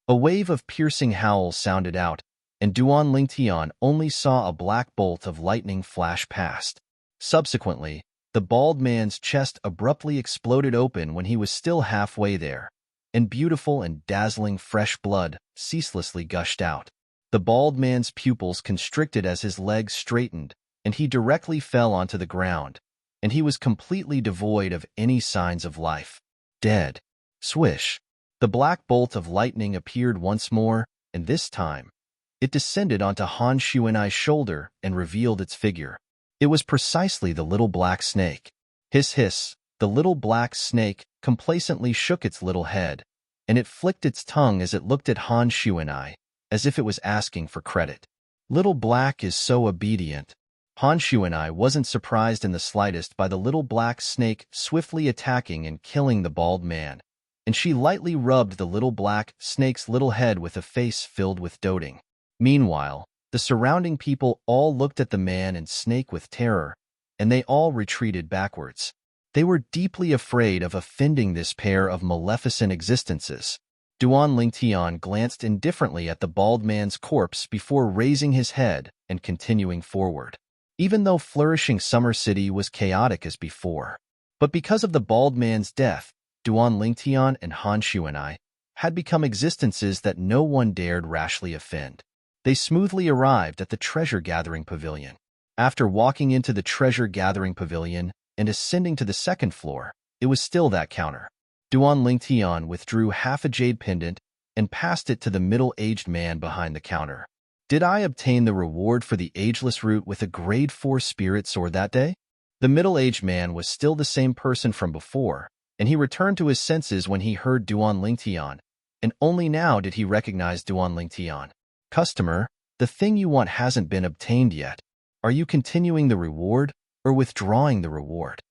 A wave of piercing howls sounded out, and Duan Lingtian only saw a black bolt of lightning flash past. Subsequently, the bald man's chest abruptly exploded open when he was still halfway there, and beautiful and dazzling fresh blood ceaselessly gushed out. The bald man's pupils constricted as his legs straightened, and he directly fell onto the ground, and he was completely devoid of any signs of life. Dead. Swish! The black bolt of lightning appeared once more, and this time, it descended onto Han Xuanai's shoulder and revealed its figure. It was precisely the little black snake. Hiss hiss, the little black snake complacently shook its little head, and it flicked its tongue as it looked at Han Xuanai, as if it was asking for credit. Little Black is so obedient. Han Xuanai wasn't surprised in the slightest by the little black snake swiftly attacking and killing the bald man, and she lightly rubbed the little black snake's little head with a face filled with doting. Meanwhile, the surrounding people all looked at the man and snake with terror, and they all retreated backwards. They were deeply afraid of offending this pair of maleficent existences. Duan Lingtian glanced indifferently at the bald man's corpse before raising his head and continuing forward. Even though Flourishing Summer City was chaotic as before, but because of the bald man's death, Duan Lingtian and Han Xuanai had become existences that no one dared rashly offend. They smoothly arrived at the treasure-gathering pavilion. After walking into the treasure-gathering pavilion and ascending to the second floor, it was still that counter. Duan Lingtian withdrew half a jade pendant and passed it to the middle-aged man behind the counter. "Did I obtain the reward for the Ageless Root with a Grade 4 Spirit Sword that day?" The middle-aged man was still the same person from before, and he returned to his senses when he heard Duan Lingtian, and only now did he recognize Duan Lingtian. "Customer, the thing you want hasn't been obtained yet. Are you continuing the reward or withdrawing the reward?"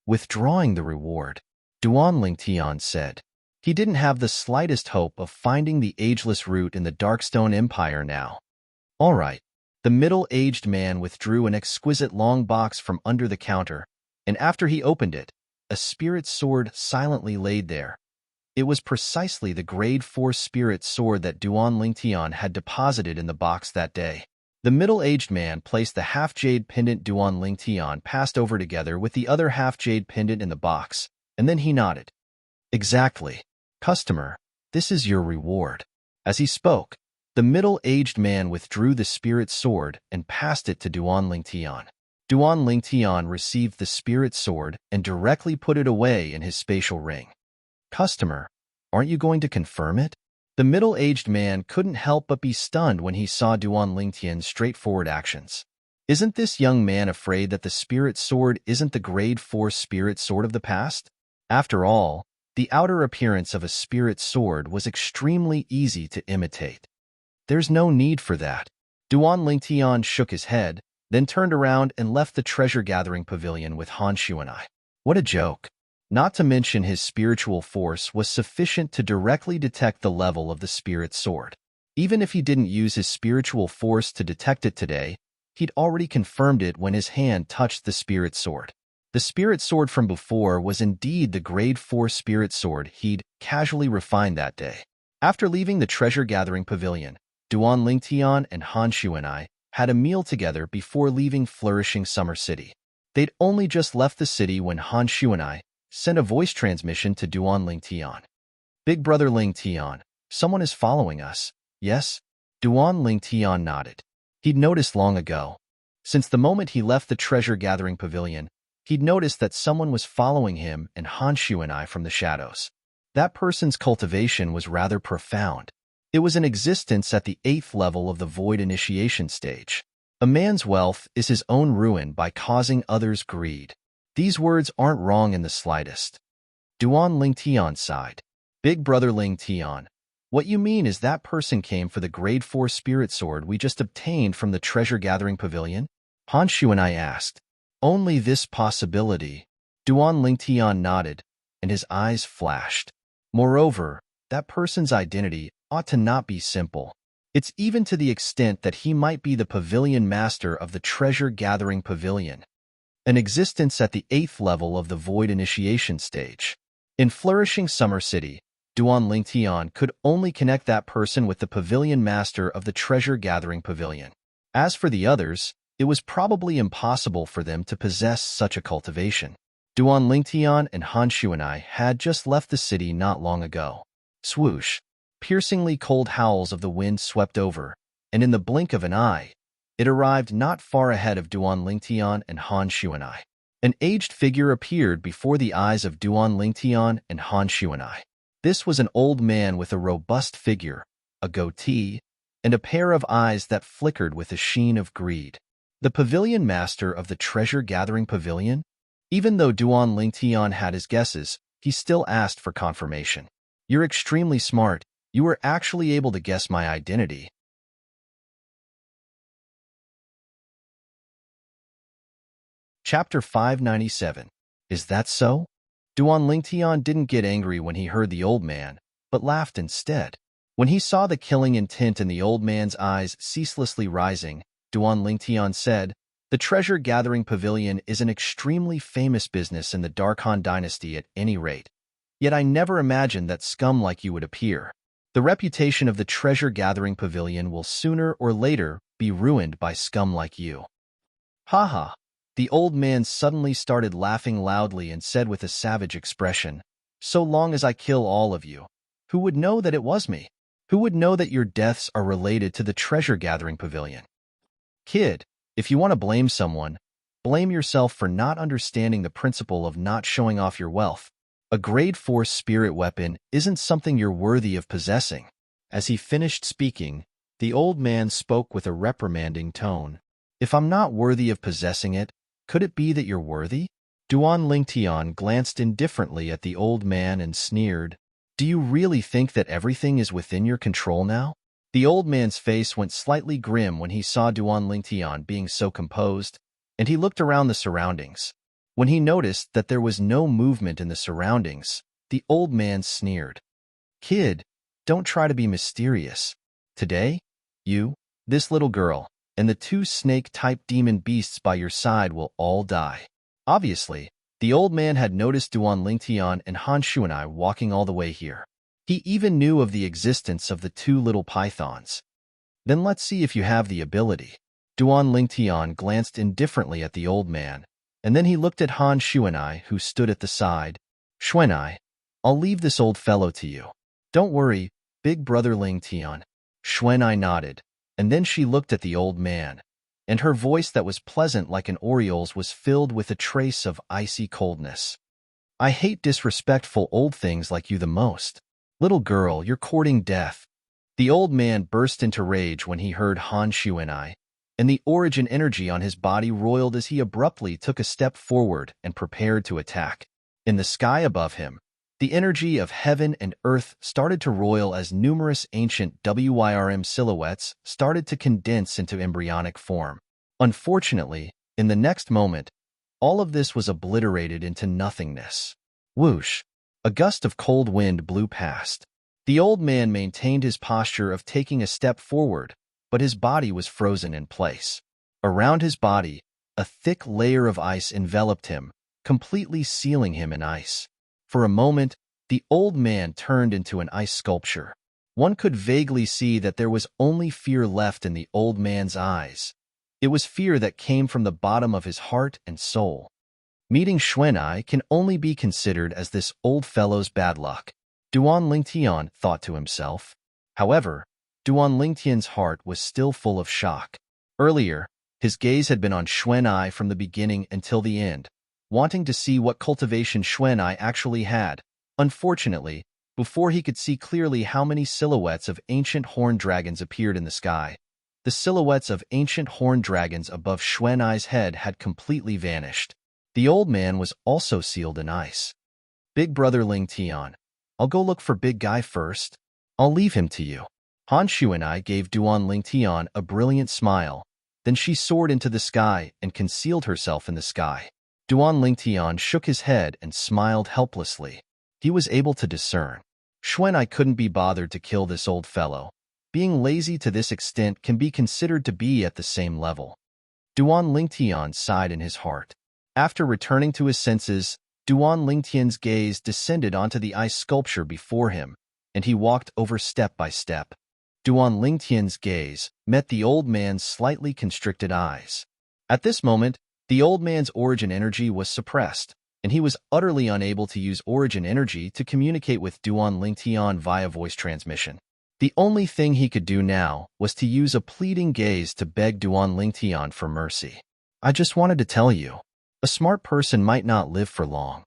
"Withdrawing the reward," Duan Lingtian said. He didn't have the slightest hope of finding the ageless root in the Darkstone Empire now. All right. The middle-aged man withdrew an exquisite long box from under the counter, and after he opened it, a spirit sword silently laid there. It was precisely the Grade 4 spirit sword that Duan Lingtian had deposited in the box that day. The middle-aged man placed the half-jade pendant Duan Lingtian passed over together with the other half-jade pendant in the box, and then he nodded. Exactly. Customer, this is your reward. As he spoke, the middle-aged man withdrew the spirit sword and passed it to Duan Lingtian. Duan Lingtian received the spirit sword and directly put it away in his spatial ring. Customer, aren't you going to confirm it? The middle-aged man couldn't help but be stunned when he saw Duan Lingtian's straightforward actions. Isn't this young man afraid that the spirit sword isn't the Grade 4 spirit sword of the past? After all, the outer appearance of a spirit sword was extremely easy to imitate. There's no need for that. Duan Lingtian shook his head, then turned around and left the treasure-gathering pavilion with Han Xuanai. What a joke. Not to mention his spiritual force was sufficient to directly detect the level of the spirit sword. Even if he didn't use his spiritual force to detect it today, he'd already confirmed it when his hand touched the spirit sword. The spirit sword from before was indeed the Grade 4 spirit sword he'd casually refined that day. After leaving the treasure-gathering pavilion, Duan Lingtian and Han Xuanai had a meal together before leaving flourishing Summer City. They'd only just left the city when Han Xuanai sent a voice transmission to Duan Lingtian. Big brother Lingtian, someone is following us, yes? Duan Lingtian nodded. He'd noticed long ago. Since the moment he left the treasure-gathering pavilion, he'd noticed that someone was following him and Han Xuanai from the shadows. That person's cultivation was rather profound. It was in existence at the 8th level of the Void Initiation stage. A man's wealth is his own ruin by causing others greed. These words aren't wrong in the slightest. Duan Lingtian sighed. Big brother Lingtian, what you mean is that person came for the Grade 4 spirit sword we just obtained from the treasure-gathering pavilion? Han Xuanai asked. Only this possibility. Duan Lingtian nodded, and his eyes flashed. Moreover, that person's identity ought to not be simple. It's even to the extent that he might be the pavilion master of the treasure-gathering pavilion, an existence at the 8th level of the Void Initiation stage. In flourishing Summer City, Duan Lingtian could only connect that person with the pavilion master of the treasure-gathering pavilion. As for the others, it was probably impossible for them to possess such a cultivation. Duan Lingtian and Han Xuanai had just left the city not long ago. Swoosh! Piercingly cold howls of the wind swept over, and in the blink of an eye, it arrived not far ahead of Duan Lingtian and Han Xuanai. An aged figure appeared before the eyes of Duan Lingtian and Han Xuanai. This was an old man with a robust figure, a goatee, and a pair of eyes that flickered with a sheen of greed. The pavilion master of the treasure-gathering pavilion? Even though Duan Lingtian had his guesses, he still asked for confirmation. You're extremely smart. You were actually able to guess my identity. Chapter 597. Is that so? Duan Lingtian didn't get angry when he heard the old man, but laughed instead. When he saw the killing intent in the old man's eyes ceaselessly rising, Duan Lingtian said, The treasure-gathering pavilion is an extremely famous business in the Darkhan dynasty at any rate. Yet I never imagined that scum like you would appear. The reputation of the treasure-gathering pavilion will sooner or later be ruined by scum like you. Ha ha! The old man suddenly started laughing loudly and said with a savage expression, So long as I kill all of you, who would know that it was me? Who would know that your deaths are related to the treasure-gathering pavilion? Kid, if you want to blame someone, blame yourself for not understanding the principle of not showing off your wealth. A Grade 4 spirit weapon isn't something you're worthy of possessing. As he finished speaking, the old man spoke with a reprimanding tone. If I'm not worthy of possessing it, could it be that you're worthy? Duan Lingtian glanced indifferently at the old man and sneered. Do you really think that everything is within your control now? The old man's face went slightly grim when he saw Duan Lingtian being so composed, and he looked around the surroundings. When he noticed that there was no movement in the surroundings, the old man sneered. Kid, don't try to be mysterious. Today, you, this little girl, and the two snake-type demon beasts by your side will all die. Obviously, the old man had noticed Duan Lingtian and Han Shuanai walking all the way here. He even knew of the existence of the two little pythons. Then let's see if you have the ability. Duan Lingtian glanced indifferently at the old man, and then he looked at Han Shuanai, who stood at the side. Shuanai, I'll leave this old fellow to you. Don't worry, big brother Lingtian. Shuanai nodded, and then she looked at the old man, and her voice that was pleasant like an oriole's was filled with a trace of icy coldness. I hate disrespectful old things like you the most. Little girl, you're courting death. The old man burst into rage when he heard Han Shuanai, and the origin energy on his body roiled as he abruptly took a step forward and prepared to attack. In the sky above him, the energy of heaven and earth started to roil as numerous ancient WIRM silhouettes started to condense into embryonic form. Unfortunately, in the next moment, all of this was obliterated into nothingness. Whoosh! A gust of cold wind blew past. The old man maintained his posture of taking a step forward, but his body was frozen in place. Around his body, a thick layer of ice enveloped him, completely sealing him in ice. For a moment, the old man turned into an ice sculpture. One could vaguely see that there was only fear left in the old man's eyes. It was fear that came from the bottom of his heart and soul. Meeting Shuanai can only be considered as this old fellow's bad luck, Duan Lingtian thought to himself. However, Duan Lingtian's heart was still full of shock. Earlier, his gaze had been on Shuanai from the beginning until the end, wanting to see what cultivation Shuanai actually had. Unfortunately, before he could see clearly how many silhouettes of ancient horned dragons appeared in the sky, the silhouettes of ancient horned dragons above Shuanai's head had completely vanished. The old man was also sealed in ice. Big brother Lingtian, I'll go look for big guy first. I'll leave him to you. Han Shuanai gave Duan Lingtian a brilliant smile. Then she soared into the sky and concealed herself in the sky. Duan Lingtian shook his head and smiled helplessly. He was able to discern. Shuanai couldn't be bothered to kill this old fellow. Being lazy to this extent can be considered to be at the same level. Duan Lingtian sighed in his heart. After returning to his senses, Duan Lingtian's gaze descended onto the ice sculpture before him, and he walked over step by step. Duan Lingtian's gaze met the old man's slightly constricted eyes. At this moment, the old man's origin energy was suppressed, and he was utterly unable to use origin energy to communicate with Duan Lingtian via voice transmission. The only thing he could do now was to use a pleading gaze to beg Duan Lingtian for mercy. I just wanted to tell you, a smart person might not live for long.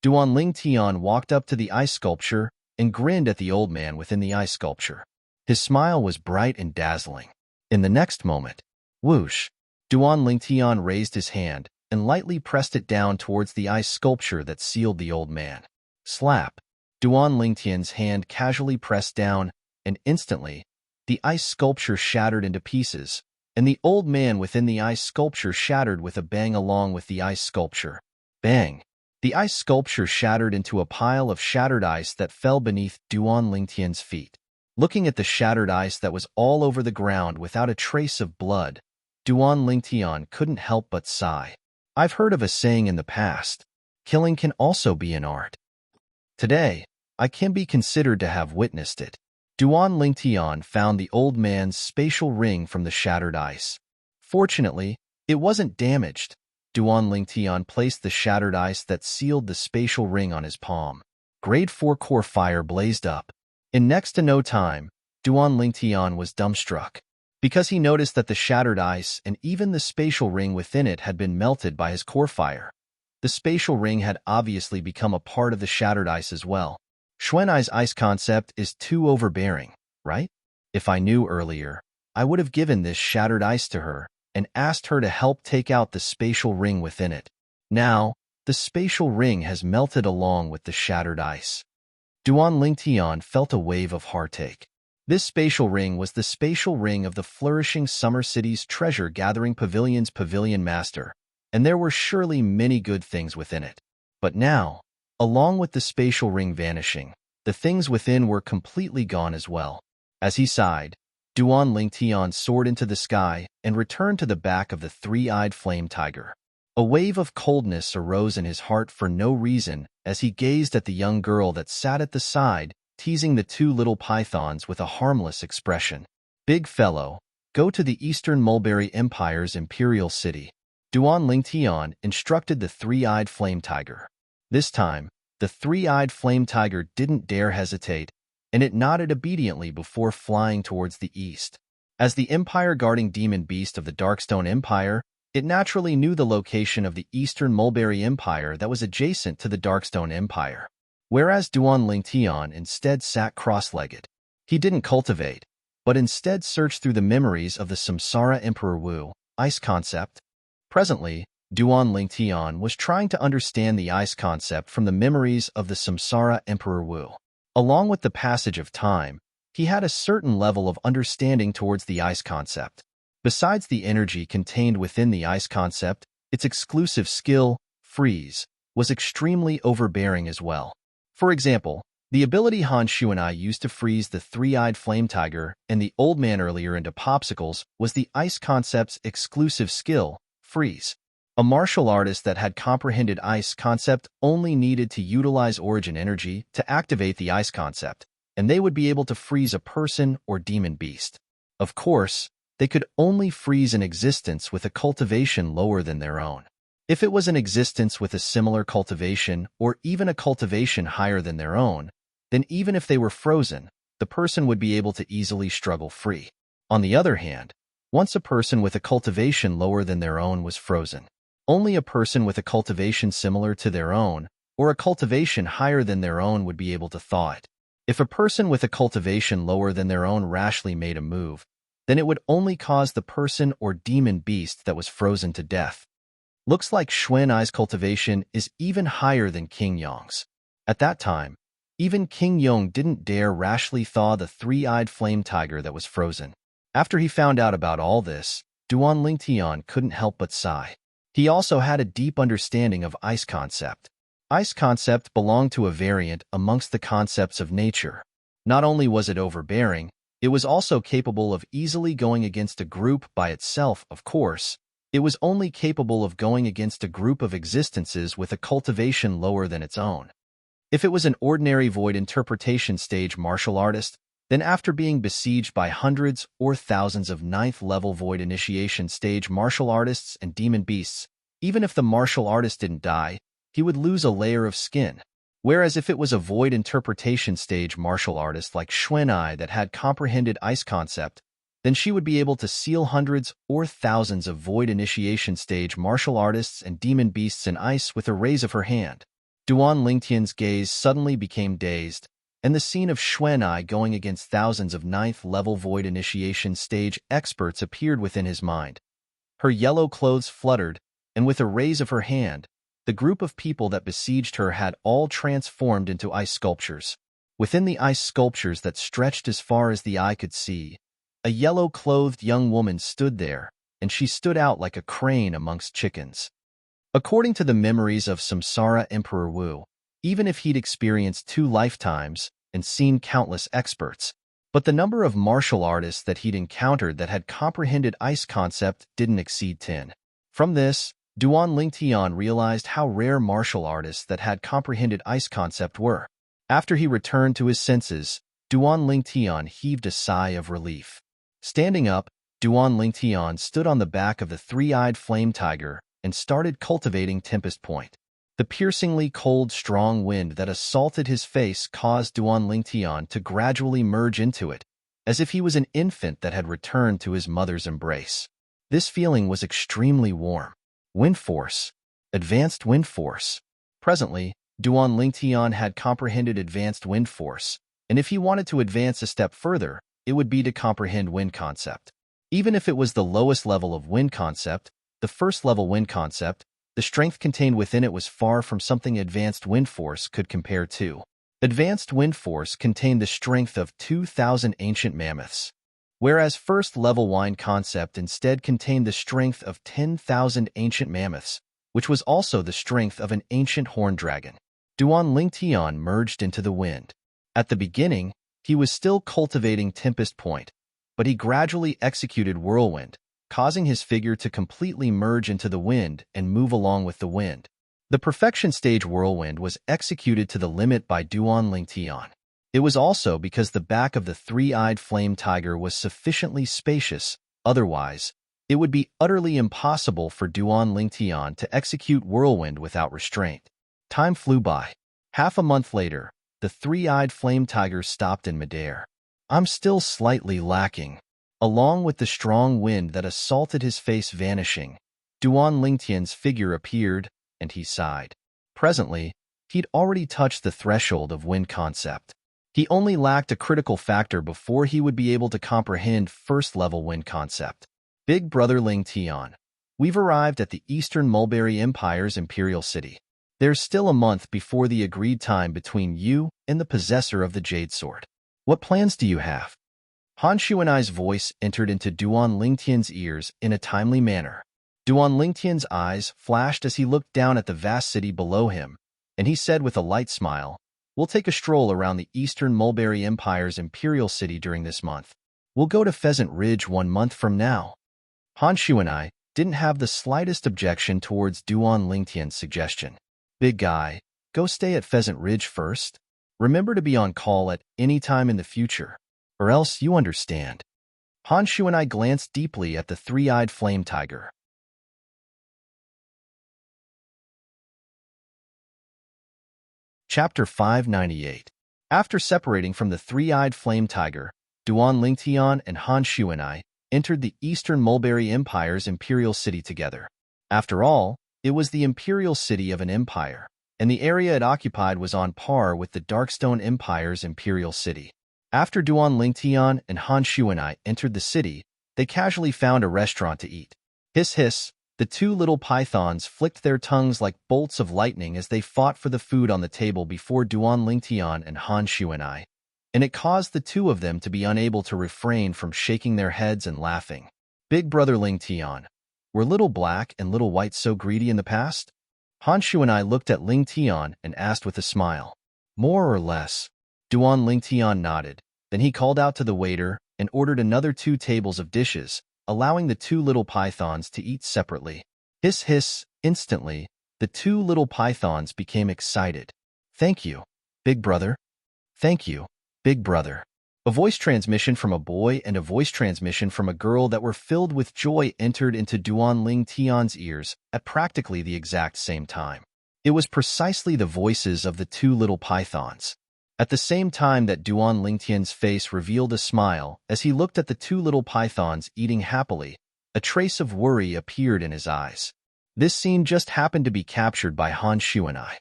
Duan Lingtian walked up to the ice sculpture and grinned at the old man within the ice sculpture. His smile was bright and dazzling. In the next moment, whoosh, Duan Lingtian raised his hand and lightly pressed it down towards the ice sculpture that sealed the old man. Slap! Duan Lingtian's hand casually pressed down, and instantly, the ice sculpture shattered into pieces, and the old man within the ice sculpture shattered with a bang along with the ice sculpture. Bang! The ice sculpture shattered into a pile of shattered ice that fell beneath Duan Lingtian's feet. Looking at the shattered ice that was all over the ground without a trace of blood, Duan Lingtian couldn't help but sigh. I've heard of a saying in the past, killing can also be an art. Today, I can be considered to have witnessed it. Duan Lingtian found the old man's spatial ring from the shattered ice. Fortunately, it wasn't damaged. Duan Lingtian placed the shattered ice that sealed the spatial ring on his palm. Grade 4 core fire blazed up. In next to no time, Duan Lingtian was dumbstruck, because he noticed that the shattered ice and even the spatial ring within it had been melted by his core fire. The spatial ring had obviously become a part of the shattered ice as well. Shuanai's ice concept is too overbearing, right? If I knew earlier, I would have given this shattered ice to her and asked her to help take out the spatial ring within it. Now, the spatial ring has melted along with the shattered ice. Duan Lingtian felt a wave of heartache. This spatial ring was the spatial ring of the flourishing Summer City's treasure-gathering pavilion's pavilion master, and there were surely many good things within it. But now, along with the spatial ring vanishing, the things within were completely gone as well. As he sighed, Duan Lingtian soared into the sky and returned to the back of the three-eyed flame tiger. A wave of coldness arose in his heart for no reason as he gazed at the young girl that sat at the side, teasing the two little pythons with a harmless expression. "Big fellow, go to the Eastern Mulberry Empire's imperial city," Duan Lingtian instructed the three-eyed flame tiger. This time, the three-eyed flame tiger didn't dare hesitate, and it nodded obediently before flying towards the east. As the empire-guarding demon beast of the Darkstone Empire, it naturally knew the location of the Eastern Mulberry Empire that was adjacent to the Darkstone Empire. Whereas Duan Lingtian instead sat cross-legged. He didn't cultivate, but instead searched through the memories of the Samsara Emperor Wu, ice concept. Presently, Duan Lingtian was trying to understand the ice concept from the memories of the Samsara Emperor Wu. Along with the passage of time, he had a certain level of understanding towards the ice concept. Besides the energy contained within the ice concept, its exclusive skill, freeze, was extremely overbearing as well. For example, the ability Han Shu and I used to freeze the three-eyed flame tiger and the old man earlier into popsicles was the ice concept's exclusive skill, freeze. A martial artist that had comprehended ice concept only needed to utilize origin energy to activate the ice concept, and they would be able to freeze a person or demon beast. Of course, they could only freeze an existence with a cultivation lower than their own. If it was an existence with a similar cultivation or even a cultivation higher than their own, then even if they were frozen, the person would be able to easily struggle free. On the other hand, once a person with a cultivation lower than their own was frozen, only a person with a cultivation similar to their own or a cultivation higher than their own would be able to thaw it. If a person with a cultivation lower than their own rashly made a move, then it would only cause the person or demon beast that was frozen to death. Looks like Xuan Ai's cultivation is even higher than King Yong's. At that time, even King Yong didn't dare rashly thaw the three-eyed flame tiger that was frozen. After he found out about all this, Duan Lingtian couldn't help but sigh. He also had a deep understanding of ice concept. Ice concept belonged to a variant amongst the concepts of nature. Not only was it overbearing, it was also capable of easily going against a group by itself, of course. It was only capable of going against a group of existences with a cultivation lower than its own. If it was an ordinary void interpretation stage martial artist, then after being besieged by hundreds or thousands of 9th-level void initiation stage martial artists and demon beasts, even if the martial artist didn't die, he would lose a layer of skin. Whereas if it was a void interpretation stage martial artist like Xuan Ai that had comprehended ice concept, then she would be able to seal hundreds or thousands of void initiation stage martial artists and demon beasts in ice with a raise of her hand. Duan Lingtian's gaze suddenly became dazed, and the scene of Xuan Ai going against thousands of 9th-level void initiation stage experts appeared within his mind. Her yellow clothes fluttered, and with a raise of her hand, the group of people that besieged her had all transformed into ice sculptures. Within the ice sculptures that stretched as far as the eye could see, a yellow-clothed young woman stood there, and she stood out like a crane amongst chickens. According to the memories of Samsara Emperor Wu, even if he'd experienced 2 lifetimes and seen countless experts, but the number of martial artists that he'd encountered that had comprehended ice concept didn't exceed 10. From this, Duan Lingtian realized how rare martial artists that had comprehended ice concept were. After he returned to his senses, Duan Lingtian heaved a sigh of relief. Standing up, Duan Lingtian stood on the back of the three-eyed flame tiger and started cultivating Tempest Point. The piercingly cold, strong wind that assaulted his face caused Duan Lingtian to gradually merge into it, as if he was an infant that had returned to his mother's embrace. This feeling was extremely warm. Wind force. Advanced wind force. Presently, Duan Lingtian had comprehended advanced wind force, and if he wanted to advance a step further, it would be to comprehend wind concept. Even if it was the lowest level of wind concept, the first level wind concept, the strength contained within it was far from something advanced wind force could compare to. Advanced wind force contained the strength of 2,000 ancient mammoths, whereas first level wind concept instead contained the strength of 10,000 ancient mammoths, which was also the strength of an ancient horned dragon. Duan Lingtian merged into the wind. At the beginning, he was still cultivating Tempest Point, but he gradually executed Whirlwind, causing his figure to completely merge into the wind and move along with the wind. The perfection stage Whirlwind was executed to the limit by Duan Lingtian. It was also because the back of the three-eyed flame tiger was sufficiently spacious, otherwise, it would be utterly impossible for Duan Lingtian to execute Whirlwind without restraint. Time flew by. Half a month later, the three-eyed flame tiger stopped in midair. I'm still slightly lacking. Along with the strong wind that assaulted his face vanishing, Duan Lingtian's figure appeared, and he sighed. Presently, he'd already touched the threshold of wind concept. He only lacked a critical factor before he would be able to comprehend first-level wind concept. Big Brother Lingtian, we've arrived at the Eastern Mulberry Empire's imperial city. There's still a month before the agreed time between you and the possessor of the Jade Sword. What plans do you have? Han Shuanai's voice entered into Duan Lingtian's ears in a timely manner. Duan Lingtian's eyes flashed as he looked down at the vast city below him, and he said with a light smile, "We'll take a stroll around the Eastern Mulberry Empire's imperial city during this month. We'll go to Pheasant Ridge 1 month from now." Han Shuanai didn't have the slightest objection towards Duan Lingtian's suggestion. "Big guy, go stay at Pheasant Ridge first. Remember to be on call at any time in the future, or else you understand." Han Shuanai glanced deeply at the three-eyed flame tiger. Chapter 598. After separating from the three-eyed flame tiger, Duan Lingtian and Han Shuanai entered the Eastern Mulberry Empire's imperial city together. After all, it was the imperial city of an empire, and the area it occupied was on par with the Darkstone Empire's imperial city. After Duan Lingtian and Han Shuanai entered the city, they casually found a restaurant to eat. Hiss hiss, the two little pythons flicked their tongues like bolts of lightning as they fought for the food on the table before Duan Lingtian and Han Shuanai, and it caused the two of them to be unable to refrain from shaking their heads and laughing. Big Brother Lingtian, were Little Black and Little White so greedy in the past? Han Shuanai looked at Lingtian and asked with a smile. More or less. Duan Lingtian nodded. Then he called out to the waiter and ordered another 2 tables of dishes, allowing the 2 little pythons to eat separately. Hiss hiss, instantly, the 2 little pythons became excited. Thank you, Big Brother. Thank you, Big Brother. A voice transmission from a boy and a voice transmission from a girl that were filled with joy entered into Duan Lingtian's ears at practically the exact same time. It was precisely the voices of the 2 little pythons. At the same time that Duan Lingtian's face revealed a smile as he looked at the 2 little pythons eating happily, a trace of worry appeared in his eyes. This scene just happened to be captured by Han Shuanai.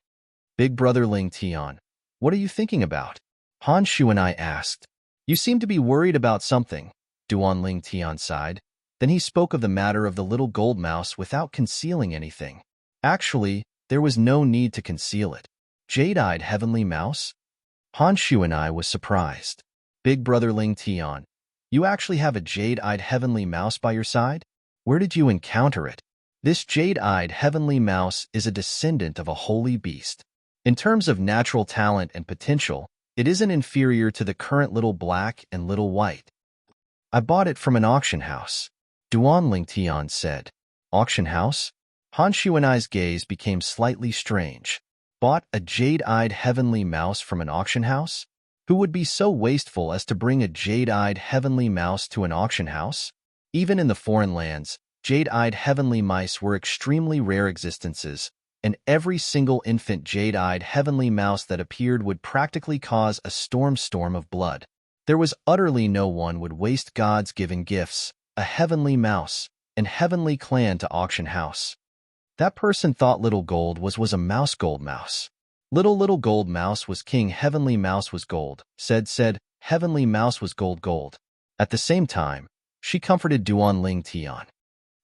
Big Brother Lingtian, what are you thinking about? Han Shuanai asked. You seem to be worried about something, Duan Lingtian sighed. Then he spoke of the matter of the little gold mouse without concealing anything. Actually, there was no need to conceal it. Jade-eyed heavenly mouse? Han Shuanai was surprised. Big Brother Lingtian, you actually have a jade-eyed heavenly mouse by your side? Where did you encounter it? This jade-eyed heavenly mouse is a descendant of a holy beast. In terms of natural talent and potential, it isn't inferior to the current Little Black and Little White. I bought it from an auction house, Duan Lingtian said. Auction house? Han Shuanai's gaze became slightly strange. Bought a jade-eyed heavenly mouse from an auction house? Who would be so wasteful as to bring a jade-eyed heavenly mouse to an auction house? Even in the foreign lands, jade-eyed heavenly mice were extremely rare existences, and every single infant jade-eyed heavenly mouse that appeared would practically cause a storm of blood. There was utterly no one would waste God's given gifts, a heavenly mouse, and heavenly clan to auction house. That person thought Little Gold was a mouse gold mouse. Little gold mouse was king, heavenly mouse was gold, said heavenly mouse was gold. At the same time, she comforted Duan Lingtian.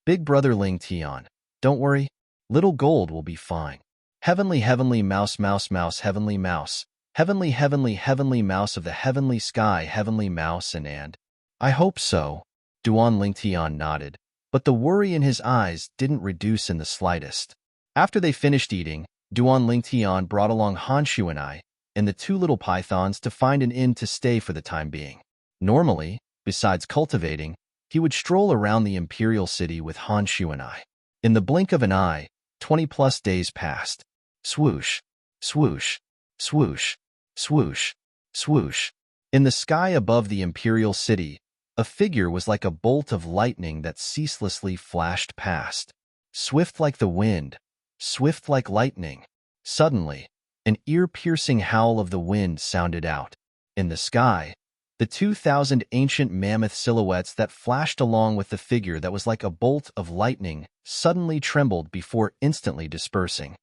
Big Brother Lingtian, don't worry, Little Gold will be fine. Heavenly mouse heavenly mouse, heavenly mouse of the heavenly sky, heavenly mouse and I hope so. Duan Lingtian nodded, but the worry in his eyes didn't reduce in the slightest. After they finished eating, Duan Lingtian brought along Han Shuanai, and the two little pythons to find an inn to stay for the time being. Normally, besides cultivating, he would stroll around the imperial city with Han Shu and I. In the blink of an eye, 20-plus days passed. Swoosh, swoosh, swoosh, swoosh, swoosh. In the sky above the imperial city, a figure was like a bolt of lightning that ceaselessly flashed past. Swift like the wind, swift like lightning. Suddenly, an ear-piercing howl of the wind sounded out. In the sky, the 2,000 ancient mammoth silhouettes that flashed along with the figure that was like a bolt of lightning suddenly trembled before instantly dispersing.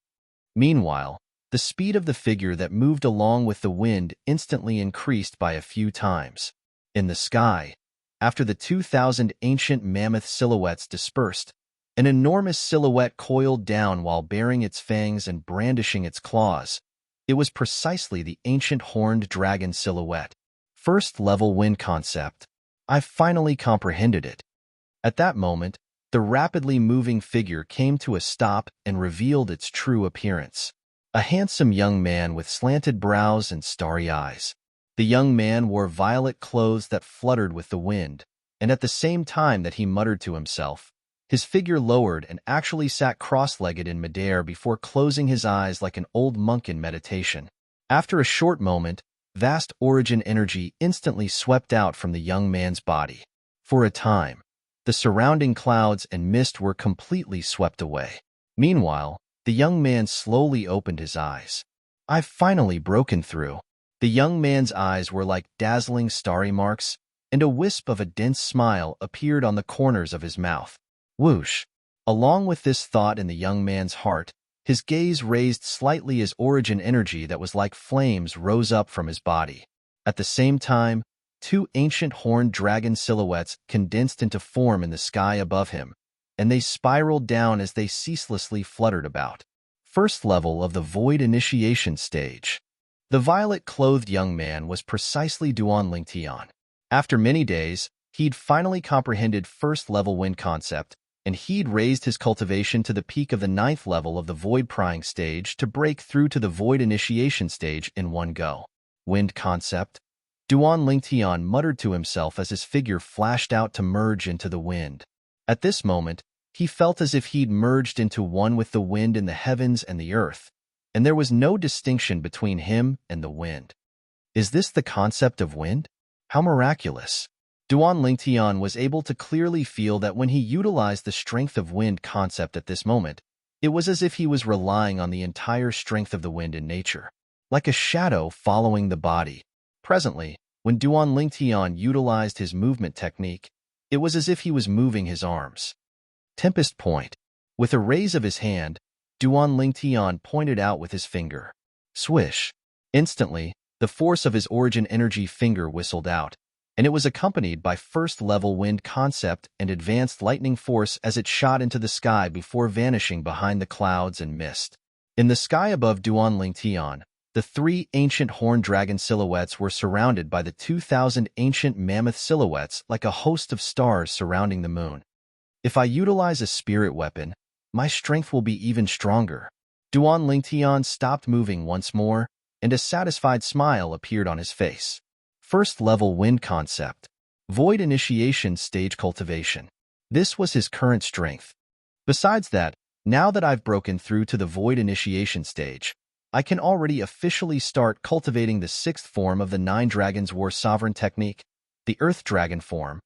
Meanwhile, the speed of the figure that moved along with the wind instantly increased by a few times. In the sky, after the 2,000 ancient mammoth silhouettes dispersed, an enormous silhouette coiled down while baring its fangs and brandishing its claws. It was precisely the ancient horned dragon silhouette. First-level wind concept. I finally comprehended it. At that moment, the rapidly moving figure came to a stop and revealed its true appearance. A handsome young man with slanted brows and starry eyes. The young man wore violet clothes that fluttered with the wind, and at the same time that he muttered to himself, his figure lowered and actually sat cross-legged in midair before closing his eyes like an old monk in meditation. After a short moment, vast origin energy instantly swept out from the young man's body. For a time, the surrounding clouds and mist were completely swept away. Meanwhile, the young man slowly opened his eyes. I've finally broken through. The young man's eyes were like dazzling starry marks, and a wisp of a dense smile appeared on the corners of his mouth. Whoosh! Along with this thought in the young man's heart, his gaze raised slightly as origin energy that was like flames rose up from his body. At the same time, two ancient horned dragon silhouettes condensed into form in the sky above him, and they spiraled down as they ceaselessly fluttered about. First level of the Void Initiation stage. The violet-clothed young man was precisely Duan Lingtian. After many days, he'd finally comprehended first-level wind concept, and he'd raised his cultivation to the peak of the 9th level of the Void Prying stage to break through to the Void Initiation stage in one go. Wind concept. Duan Lingtian muttered to himself as his figure flashed out to merge into the wind. At this moment, he felt as if he'd merged into one with the wind in the heavens and the earth, and there was no distinction between him and the wind. Is this the concept of wind? How miraculous! Duan Lingtian was able to clearly feel that when he utilized the strength of wind concept at this moment, it was as if he was relying on the entire strength of the wind in nature, like a shadow following the body. Presently, when Duan Lingtian utilized his movement technique, it was as if he was moving his arms. Tempest Point. With a raise of his hand, Duan Lingtian pointed out with his finger. Swish. Instantly, the force of his origin energy finger whistled out, and it was accompanied by first-level wind concept and advanced lightning force as it shot into the sky before vanishing behind the clouds and mist. In the sky above Duan Lingtian, the three ancient horned dragon silhouettes were surrounded by the 2,000 ancient mammoth silhouettes like a host of stars surrounding the moon. If I utilize a spirit weapon, my strength will be even stronger. Duan Lingtian stopped moving once more, and a satisfied smile appeared on his face. First-level wind concept. Void Initiation stage cultivation. This was his current strength. Besides that, now that I've broken through to the Void Initiation stage, I can already officially start cultivating the 6th form of the 9 Dragons War Sovereign technique, the Earth Dragon form.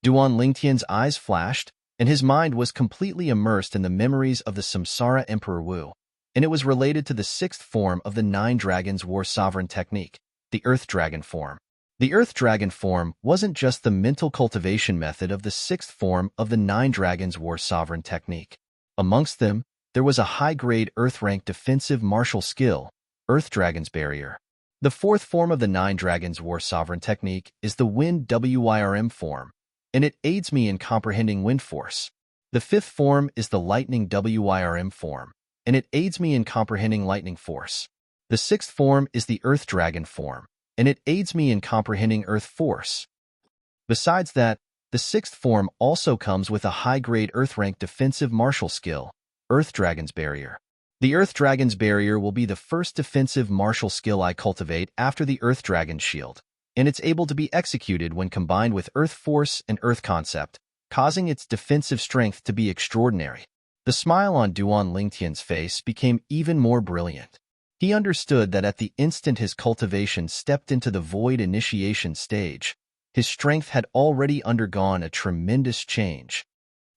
Duan Lingtian's eyes flashed, and his mind was completely immersed in the memories of the Samsara Emperor Wu, and it was related to the 6th form of the 9 Dragons War Sovereign technique, the Earth Dragon form. The Earth Dragon form wasn't just the mental cultivation method of the 6th form of the 9 Dragons War Sovereign technique. Amongst them, there was a high-grade Earth-rank defensive martial skill, Earth Dragon's Barrier. The 4th form of the 9 Dragons War Sovereign technique is the Wind WIRM form, and it aids me in comprehending wind force. The 5th form is the Lightning WIRM form, and it aids me in comprehending lightning force. The 6th form is the Earth Dragon form, and it aids me in comprehending earth force. Besides that, the 6th form also comes with a high-grade Earth-rank defensive martial skill, Earth Dragon's Barrier. The Earth Dragon's Barrier will be the first defensive martial skill I cultivate after the Earth Dragon's Shield, and it's able to be executed when combined with Earth Force and Earth Concept, causing its defensive strength to be extraordinary. The smile on Duan Lingtian's face became even more brilliant. He understood that at the instant his cultivation stepped into the void initiation stage, his strength had already undergone a tremendous change.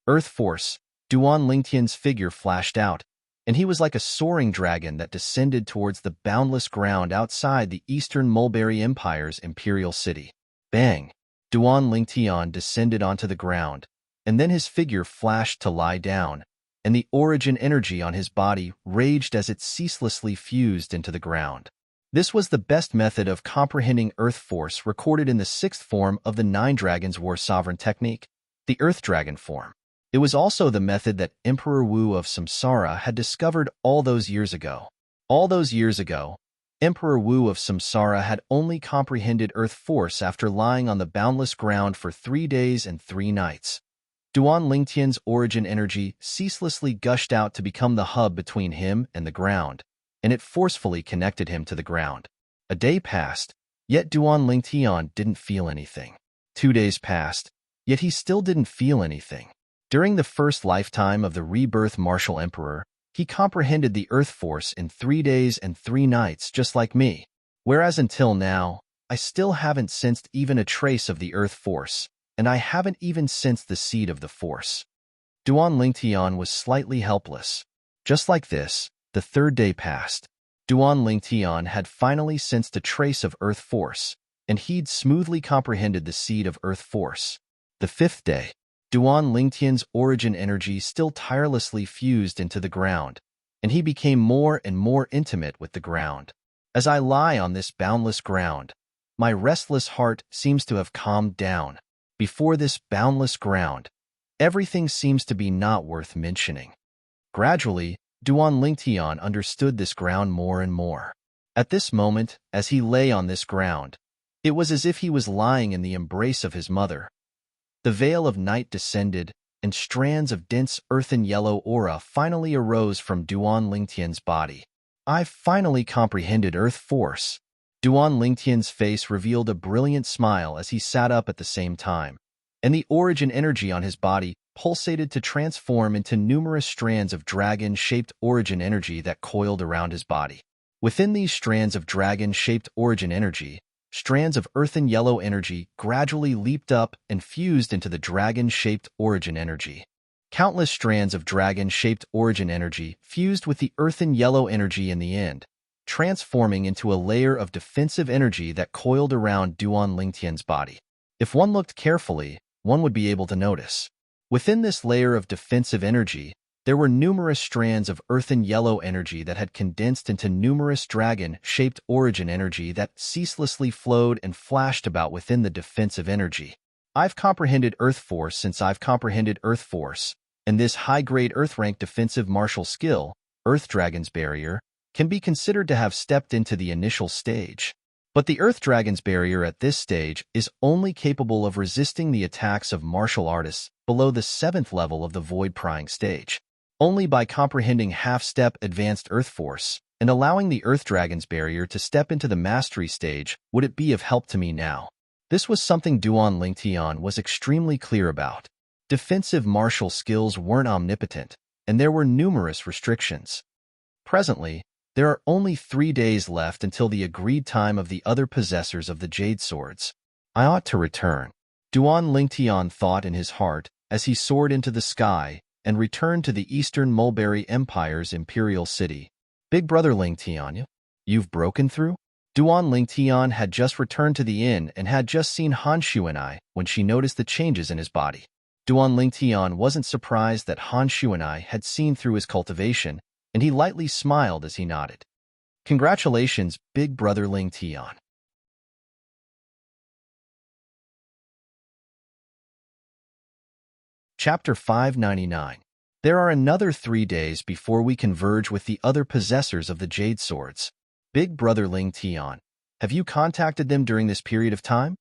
Earth Force, Duan Lingtian's figure flashed out, and he was like a soaring dragon that descended towards the boundless ground outside the Eastern Mulberry Empire's imperial city. Bang! Duan Lingtian descended onto the ground, and then his figure flashed to lie down, and the origin energy on his body raged as it ceaselessly fused into the ground. This was the best method of comprehending Earth Force recorded in the sixth form of the Nine Dragons War Sovereign technique, the Earth Dragon form. It was also the method that Emperor Wu of Samsara had discovered all those years ago. All those years ago, Emperor Wu of Samsara had only comprehended Earth Force after lying on the boundless ground for 3 days and 3 nights. Duan Lingtian's origin energy ceaselessly gushed out to become the hub between him and the ground, and it forcefully connected him to the ground. A day passed, yet Duan Lingtian didn't feel anything. 2 days passed, yet he still didn't feel anything. During the first lifetime of the rebirth martial emperor, he comprehended the Earth Force in 3 days and 3 nights just like me, whereas until now, I still haven't sensed even a trace of the Earth Force, and I haven't even sensed the seed of the Force. Duan Lingtian was slightly helpless. Just like this, the 3rd day passed. Duan Lingtian had finally sensed a trace of Earth Force, and he'd smoothly comprehended the seed of Earth Force. The 5th day, Duan Lingtian's origin energy still tirelessly fused into the ground, and he became more and more intimate with the ground. As I lie on this boundless ground, my restless heart seems to have calmed down. Before this boundless ground, everything seems to be not worth mentioning. Gradually, Duan Lingtian understood this ground more and more. At this moment, as he lay on this ground, it was as if he was lying in the embrace of his mother. The veil of night descended, and strands of dense earthen yellow aura finally arose from Duan Lingtian's body. I've finally comprehended Earth Force. Duan Lingtian's face revealed a brilliant smile as he sat up at the same time, and the origin energy on his body pulsated to transform into numerous strands of dragon-shaped origin energy that coiled around his body. Within these strands of dragon-shaped origin energy, strands of earthen yellow energy gradually leaped up and fused into the dragon-shaped origin energy. Countless strands of dragon-shaped origin energy fused with the earthen yellow energy in the end, transforming into a layer of defensive energy that coiled around Duan Lingtian's body. If one looked carefully, one would be able to notice. Within this layer of defensive energy, there were numerous strands of earthen yellow energy that had condensed into numerous dragon-shaped origin energy that ceaselessly flowed and flashed about within the defensive energy. I've comprehended Earth Force since I've comprehended Earth Force, and this high-grade Earth-rank defensive martial skill, Earth Dragon's Barrier, can be considered to have stepped into the initial stage. But the Earth Dragon's Barrier at this stage is only capable of resisting the attacks of martial artists below the 7th level of the Void Prying stage. Only by comprehending half-step advanced Earth Force and allowing the Earth Dragon's Barrier to step into the mastery stage would it be of help to me now. This was something Duan Lingtian was extremely clear about. Defensive martial skills weren't omnipotent, and there were numerous restrictions. Presently, there are only 3 days left until the agreed time of the other possessors of the Jade Swords. I ought to return. Duan Lingtian thought in his heart as he soared into the sky and returned to the Eastern Mulberry Empire's imperial city. Big brother Lingtian, you've broken through? Duan Lingtian had just returned to the inn and had just seen Han Shuanai when she noticed the changes in his body. Duan Lingtian wasn't surprised that Han Shuanai had seen through his cultivation, and he lightly smiled as he nodded. Congratulations, big brother Lingtian. Chapter 599. There are another 3 days before we converge with the other possessors of the Jade Swords. Big brother Lingtian, have you contacted them during this period of time?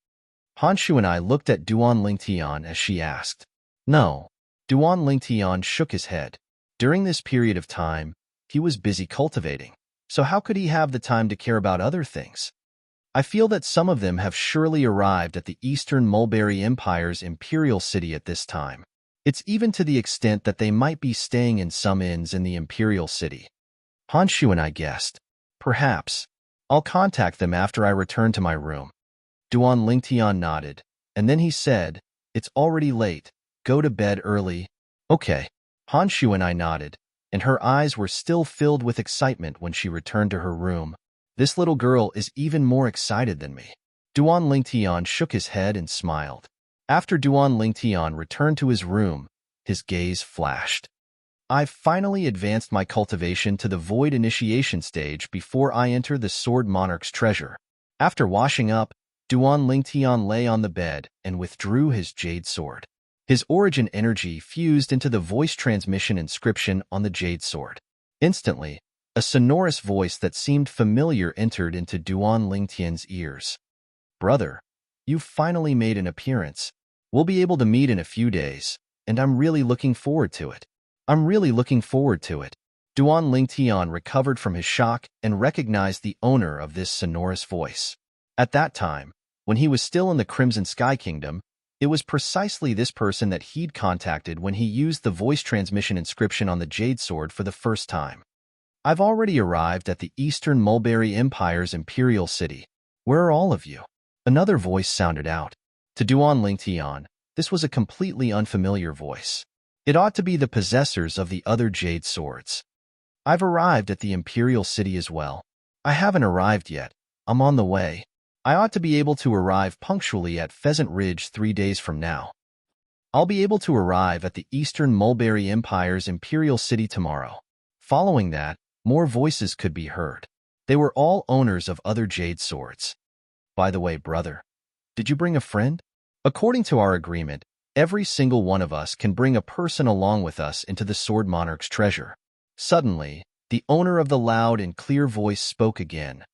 Han Shuanai looked at Duan Lingtian as she asked. No. Duan Lingtian shook his head. During this period of time, he was busy cultivating. So how could he have the time to care about other things? I feel that some of them have surely arrived at the Eastern Mulberry Empire's imperial city at this time. It's even to the extent that they might be staying in some inns in the imperial city. Honshu and I guessed. Perhaps. I'll contact them after I return to my room. Duan Lingtian nodded, and then he said, "It's already late. Go to bed early." Okay. Honshu and I nodded, and her eyes were still filled with excitement when she returned to her room. This little girl is even more excited than me. Duan Lingtian shook his head and smiled. After Duan Lingtian returned to his room, his gaze flashed. I've finally advanced my cultivation to the Void Initiation stage before I enter the Sword Monarch's treasure. After washing up, Duan Lingtian lay on the bed and withdrew his jade sword. His origin energy fused into the voice transmission inscription on the jade sword. Instantly, a sonorous voice that seemed familiar entered into Duan Lingtian's ears. "Brother, you've finally made an appearance. We'll be able to meet in a few days, and I'm really looking forward to it." Duan Lingtian recovered from his shock and recognized the owner of this sonorous voice. At that time, when he was still in the Crimson Sky Kingdom, it was precisely this person that he'd contacted when he used the voice transmission inscription on the Jade Sword for the first time. "I've already arrived at the Eastern Mulberry Empire's imperial city. Where are all of you?" Another voice sounded out. To Duan Lingtian, this was a completely unfamiliar voice. It ought to be the possessors of the other jade swords. "I've arrived at the imperial city as well." "I haven't arrived yet. I'm on the way. I ought to be able to arrive punctually at Pheasant Ridge 3 days from now. I'll be able to arrive at the Eastern Mulberry Empire's imperial city tomorrow." Following that, more voices could be heard. They were all owners of other jade swords. "By the way, brother, did you bring a friend? According to our agreement, every single one of us can bring a person along with us into the Sword Monarch's treasure." Suddenly, the owner of the loud and clear voice spoke again,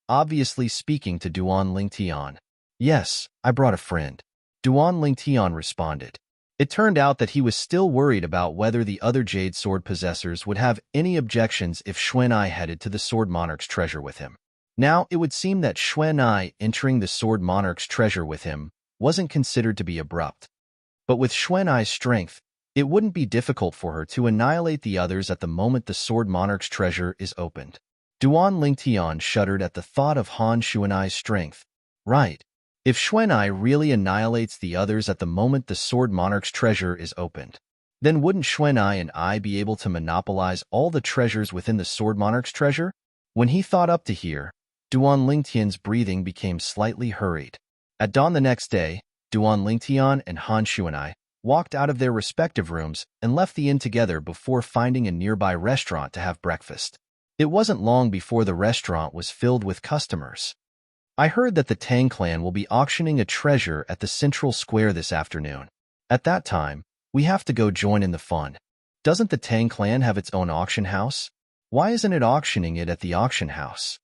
obviously speaking to Duan Lingtian. "Yes, I brought a friend," Duan Lingtian responded. It turned out that he was still worried about whether the other jade sword possessors would have any objections if Xuanai headed to the Sword Monarch's treasure with him. Now, it would seem that Xuanai entering the Sword Monarch's treasure with him wasn't considered to be abrupt. But with Xuanai's strength, it wouldn't be difficult for her to annihilate the others at the moment the Sword Monarch's treasure is opened. Duan Lingtian shuddered at the thought of Han Xuanai's strength. Right. If Xuanai really annihilates the others at the moment the Sword Monarch's treasure is opened, then wouldn't Xuanai and I be able to monopolize all the treasures within the Sword Monarch's treasure? When he thought up to here, Duan Lingtian's breathing became slightly hurried. At dawn the next day, Duan Lingtian and Han Xuanai walked out of their respective rooms and left the inn together before finding a nearby restaurant to have breakfast. It wasn't long before the restaurant was filled with customers. "I heard that the Tang clan will be auctioning a treasure at the central square this afternoon. At that time, we have to go join in the fun. Doesn't the Tang clan have its own auction house? Why isn't it auctioning it at the auction house?"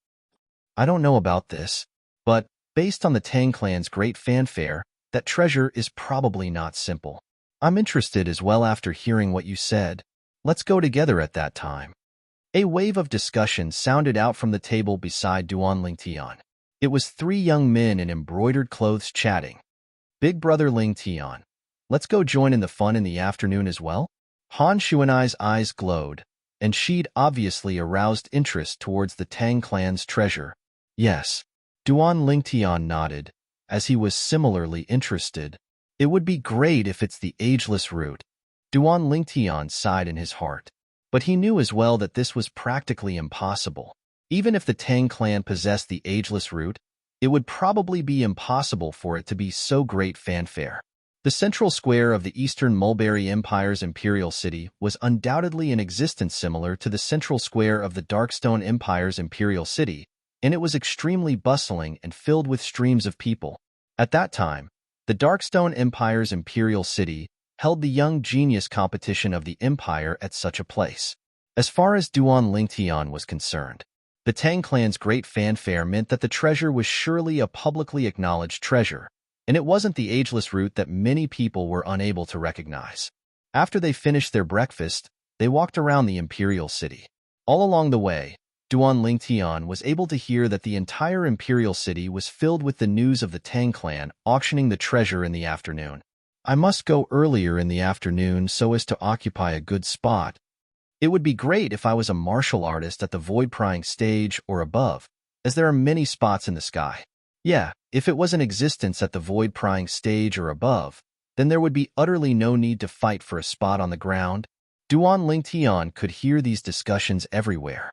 "I don't know about this, but based on the Tang clan's great fanfare, that treasure is probably not simple. I'm interested as well after hearing what you said. Let's go together at that time." A wave of discussion sounded out from the table beside Duan Lingtian. It was 3 young men in embroidered clothes chatting. "Big brother Lingtian, let's go join in the fun in the afternoon as well?" Han Xuanai's eyes glowed, and she'd obviously aroused interest towards the Tang clan's treasure. "Yes." Duan Lingtian nodded, as he was similarly interested. "It would be great if it's the ageless root." Duan Lingtian sighed in his heart. But he knew as well that this was practically impossible. Even if the Tang clan possessed the ageless root, it would probably be impossible for it to be so great fanfare. The central square of the Eastern Mulberry Empire's imperial city was undoubtedly in existence similar to the central square of the Darkstone Empire's imperial city, and it was extremely bustling and filled with streams of people. At that time, the Darkstone Empire's imperial city held the Young Genius competition of the empire at such a place. As far as Duan Lingtian was concerned, the Tang clan's great fanfare meant that the treasure was surely a publicly acknowledged treasure, and it wasn't the ageless root that many people were unable to recognize. After they finished their breakfast, they walked around the imperial city. All along the way, Duan Lingtian was able to hear that the entire imperial city was filled with the news of the Tang clan auctioning the treasure in the afternoon. I must go earlier in the afternoon so as to occupy a good spot. It would be great if I was a martial artist at the void-prying stage or above, as there are many spots in the sky. Yeah, if it was in existence at the void-prying stage or above, then there would be utterly no need to fight for a spot on the ground. Duan Lingtian could hear these discussions everywhere.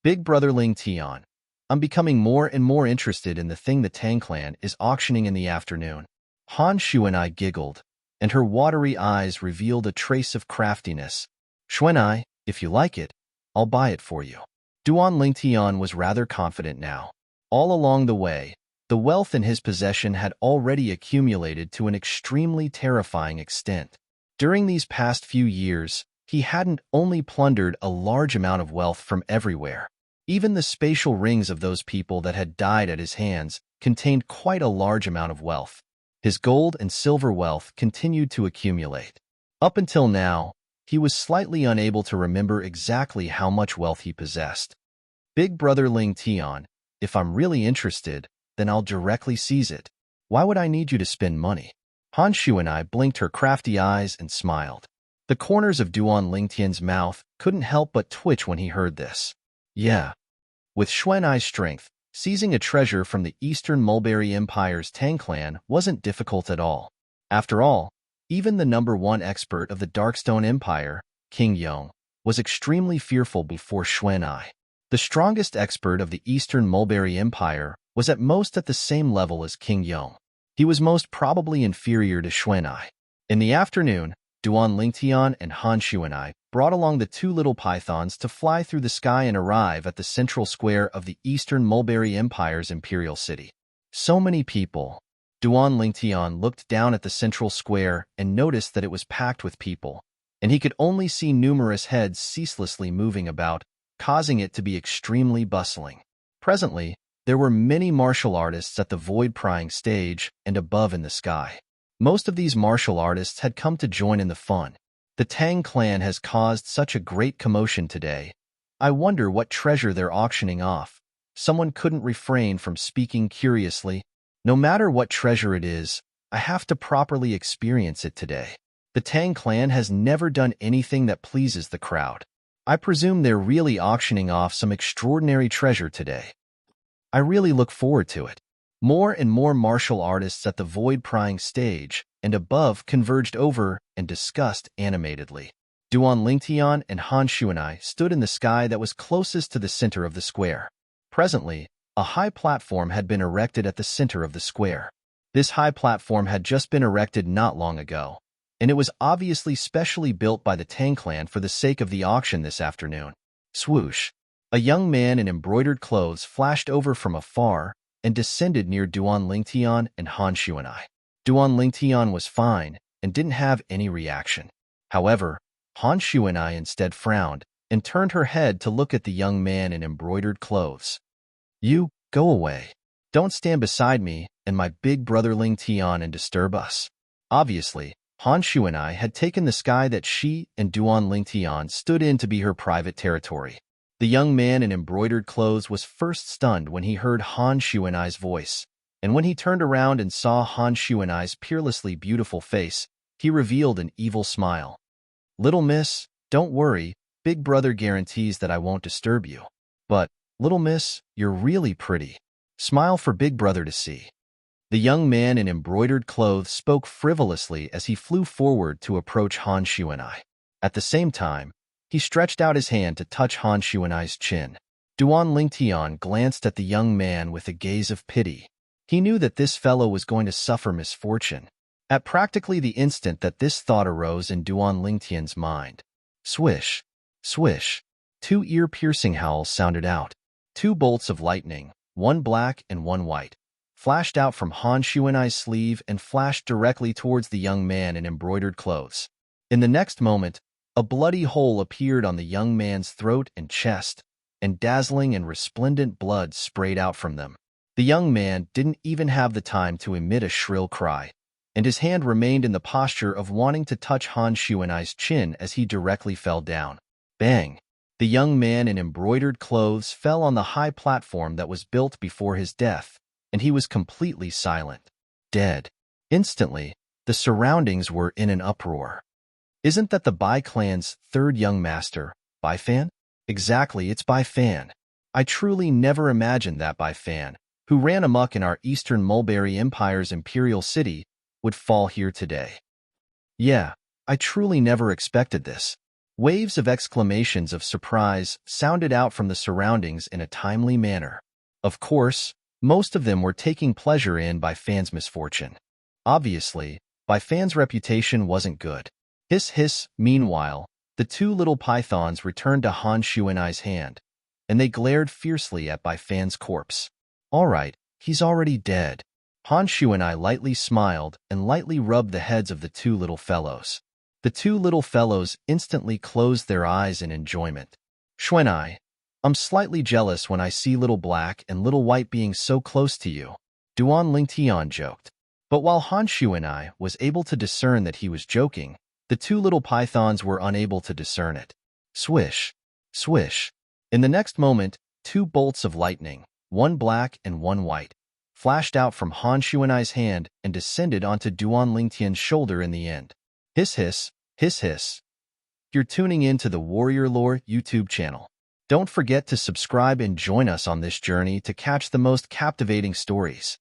Big Brother Lingtian, I'm becoming more and more interested in the thing the Tang clan is auctioning in the afternoon. Han Shuanai giggled, and her watery eyes revealed a trace of craftiness. Shuanai, if you like it, I'll buy it for you. Duan Lingtian was rather confident now. All along the way, the wealth in his possession had already accumulated to an extremely terrifying extent. During these past few years, he hadn't only plundered a large amount of wealth from everywhere. Even the spatial rings of those people that had died at his hands contained quite a large amount of wealth. His gold and silver wealth continued to accumulate. Up until now, he was slightly unable to remember exactly how much wealth he possessed. Big Brother Lingtian, if I'm really interested, then I'll directly seize it. Why would I need you to spend money? Han Shuanai blinked her crafty eyes and smiled. The corners of Duan Lingtian's mouth couldn't help but twitch when he heard this. Yeah. With Shuanai's strength, seizing a treasure from the Eastern Mulberry Empire's Tang clan wasn't difficult at all. After all, even the #1 expert of the Darkstone Empire, King Yong, was extremely fearful before Shuanai. The strongest expert of the Eastern Mulberry Empire was at most at the same level as King Yong. He was most probably inferior to Shuanai. In the afternoon, Duan Lingtian and Han Shuanai brought along the two little pythons to fly through the sky and arrive at the central square of the Eastern Mulberry Empire's imperial city. So many people. Duan Lingtian looked down at the central square and noticed that it was packed with people, and he could only see numerous heads ceaselessly moving about, causing it to be extremely bustling. Presently, there were many martial artists at the void-prying stage and above in the sky. Most of these martial artists had come to join in the fun. The Tang clan has caused such a great commotion today. I wonder what treasure they're auctioning off. Someone couldn't refrain from speaking curiously. No matter what treasure it is, I have to properly experience it today. The Tang clan has never done anything that pleases the crowd. I presume they're really auctioning off some extraordinary treasure today. I really look forward to it. More and more martial artists at the void-prying stage and above converged over and discussed animatedly. Duan Lingtian and Han Shuanai stood in the sky that was closest to the center of the square. Presently, a high platform had been erected at the center of the square. This high platform had just been erected not long ago, and it was obviously specially built by the Tang clan for the sake of the auction this afternoon. Swoosh! A young man in embroidered clothes flashed over from afar and descended near Duan Lingtian and Han Shuanai. Duan Lingtian was fine and didn't have any reaction. However, Han Shuanai instead frowned and turned her head to look at the young man in embroidered clothes. You, go away. Don't stand beside me and my big brother Lingtian and disturb us. Obviously, Han Shuanai had taken the sky that she and Duan Lingtian stood in to be her private territory. The young man in embroidered clothes was first stunned when he heard Han Shuanai's voice, and when he turned around and saw Han Shuanai's peerlessly beautiful face, he revealed an evil smile. Little miss, don't worry, big brother guarantees that I won't disturb you. But, little miss, you're really pretty. Smile for big brother to see. The young man in embroidered clothes spoke frivolously as he flew forward to approach Han Shuanai. At the same time, he stretched out his hand to touch Han Shuanai's chin. Duan Lingtian glanced at the young man with a gaze of pity. He knew that this fellow was going to suffer misfortune. At practically the instant that this thought arose in Duan Lingtian's mind. Swish! Swish! Two ear-piercing howls sounded out. Two bolts of lightning, one black and one white, flashed out from Han Shuanai's sleeve and flashed directly towards the young man in embroidered clothes. In the next moment, a bloody hole appeared on the young man's throat and chest, and dazzling and resplendent blood sprayed out from them. The young man didn't even have the time to emit a shrill cry, and his hand remained in the posture of wanting to touch Han Shuanai's chin as he directly fell down. Bang! The young man in embroidered clothes fell on the high platform that was built before his death, and he was completely silent. Dead. Instantly, the surroundings were in an uproar. Isn't that the Bai clan's third young master, Bai Fan? Exactly, it's Bai Fan. I truly never imagined that Bai Fan, who ran amok in our Eastern Mulberry Empire's imperial city, would fall here today. Yeah, I truly never expected this. Waves of exclamations of surprise sounded out from the surroundings in a timely manner. Of course, most of them were taking pleasure in Bai Fan's misfortune. Obviously, Bai Fan's reputation wasn't good. Hiss hiss, meanwhile, the two little pythons returned to Han Shuanai's hand, and they glared fiercely at Bai Fan's corpse. All right, he's already dead. Han Shuanai lightly smiled and lightly rubbed the heads of the two little fellows. The two little fellows instantly closed their eyes in enjoyment. Shuanai, I'm slightly jealous when I see Little Black and Little White being so close to you, Duan Lingtian joked. But while Han Shuanai was able to discern that he was joking, the two little pythons were unable to discern it. Swish, swish. In the next moment, two bolts of lightning, one black and one white, flashed out from Han Shuanai's hand and descended onto Duan Lingtian's shoulder in the end. Hiss hiss, hiss hiss. You're tuning in to the Warrior Lore YouTube channel. Don't forget to subscribe and join us on this journey to catch the most captivating stories.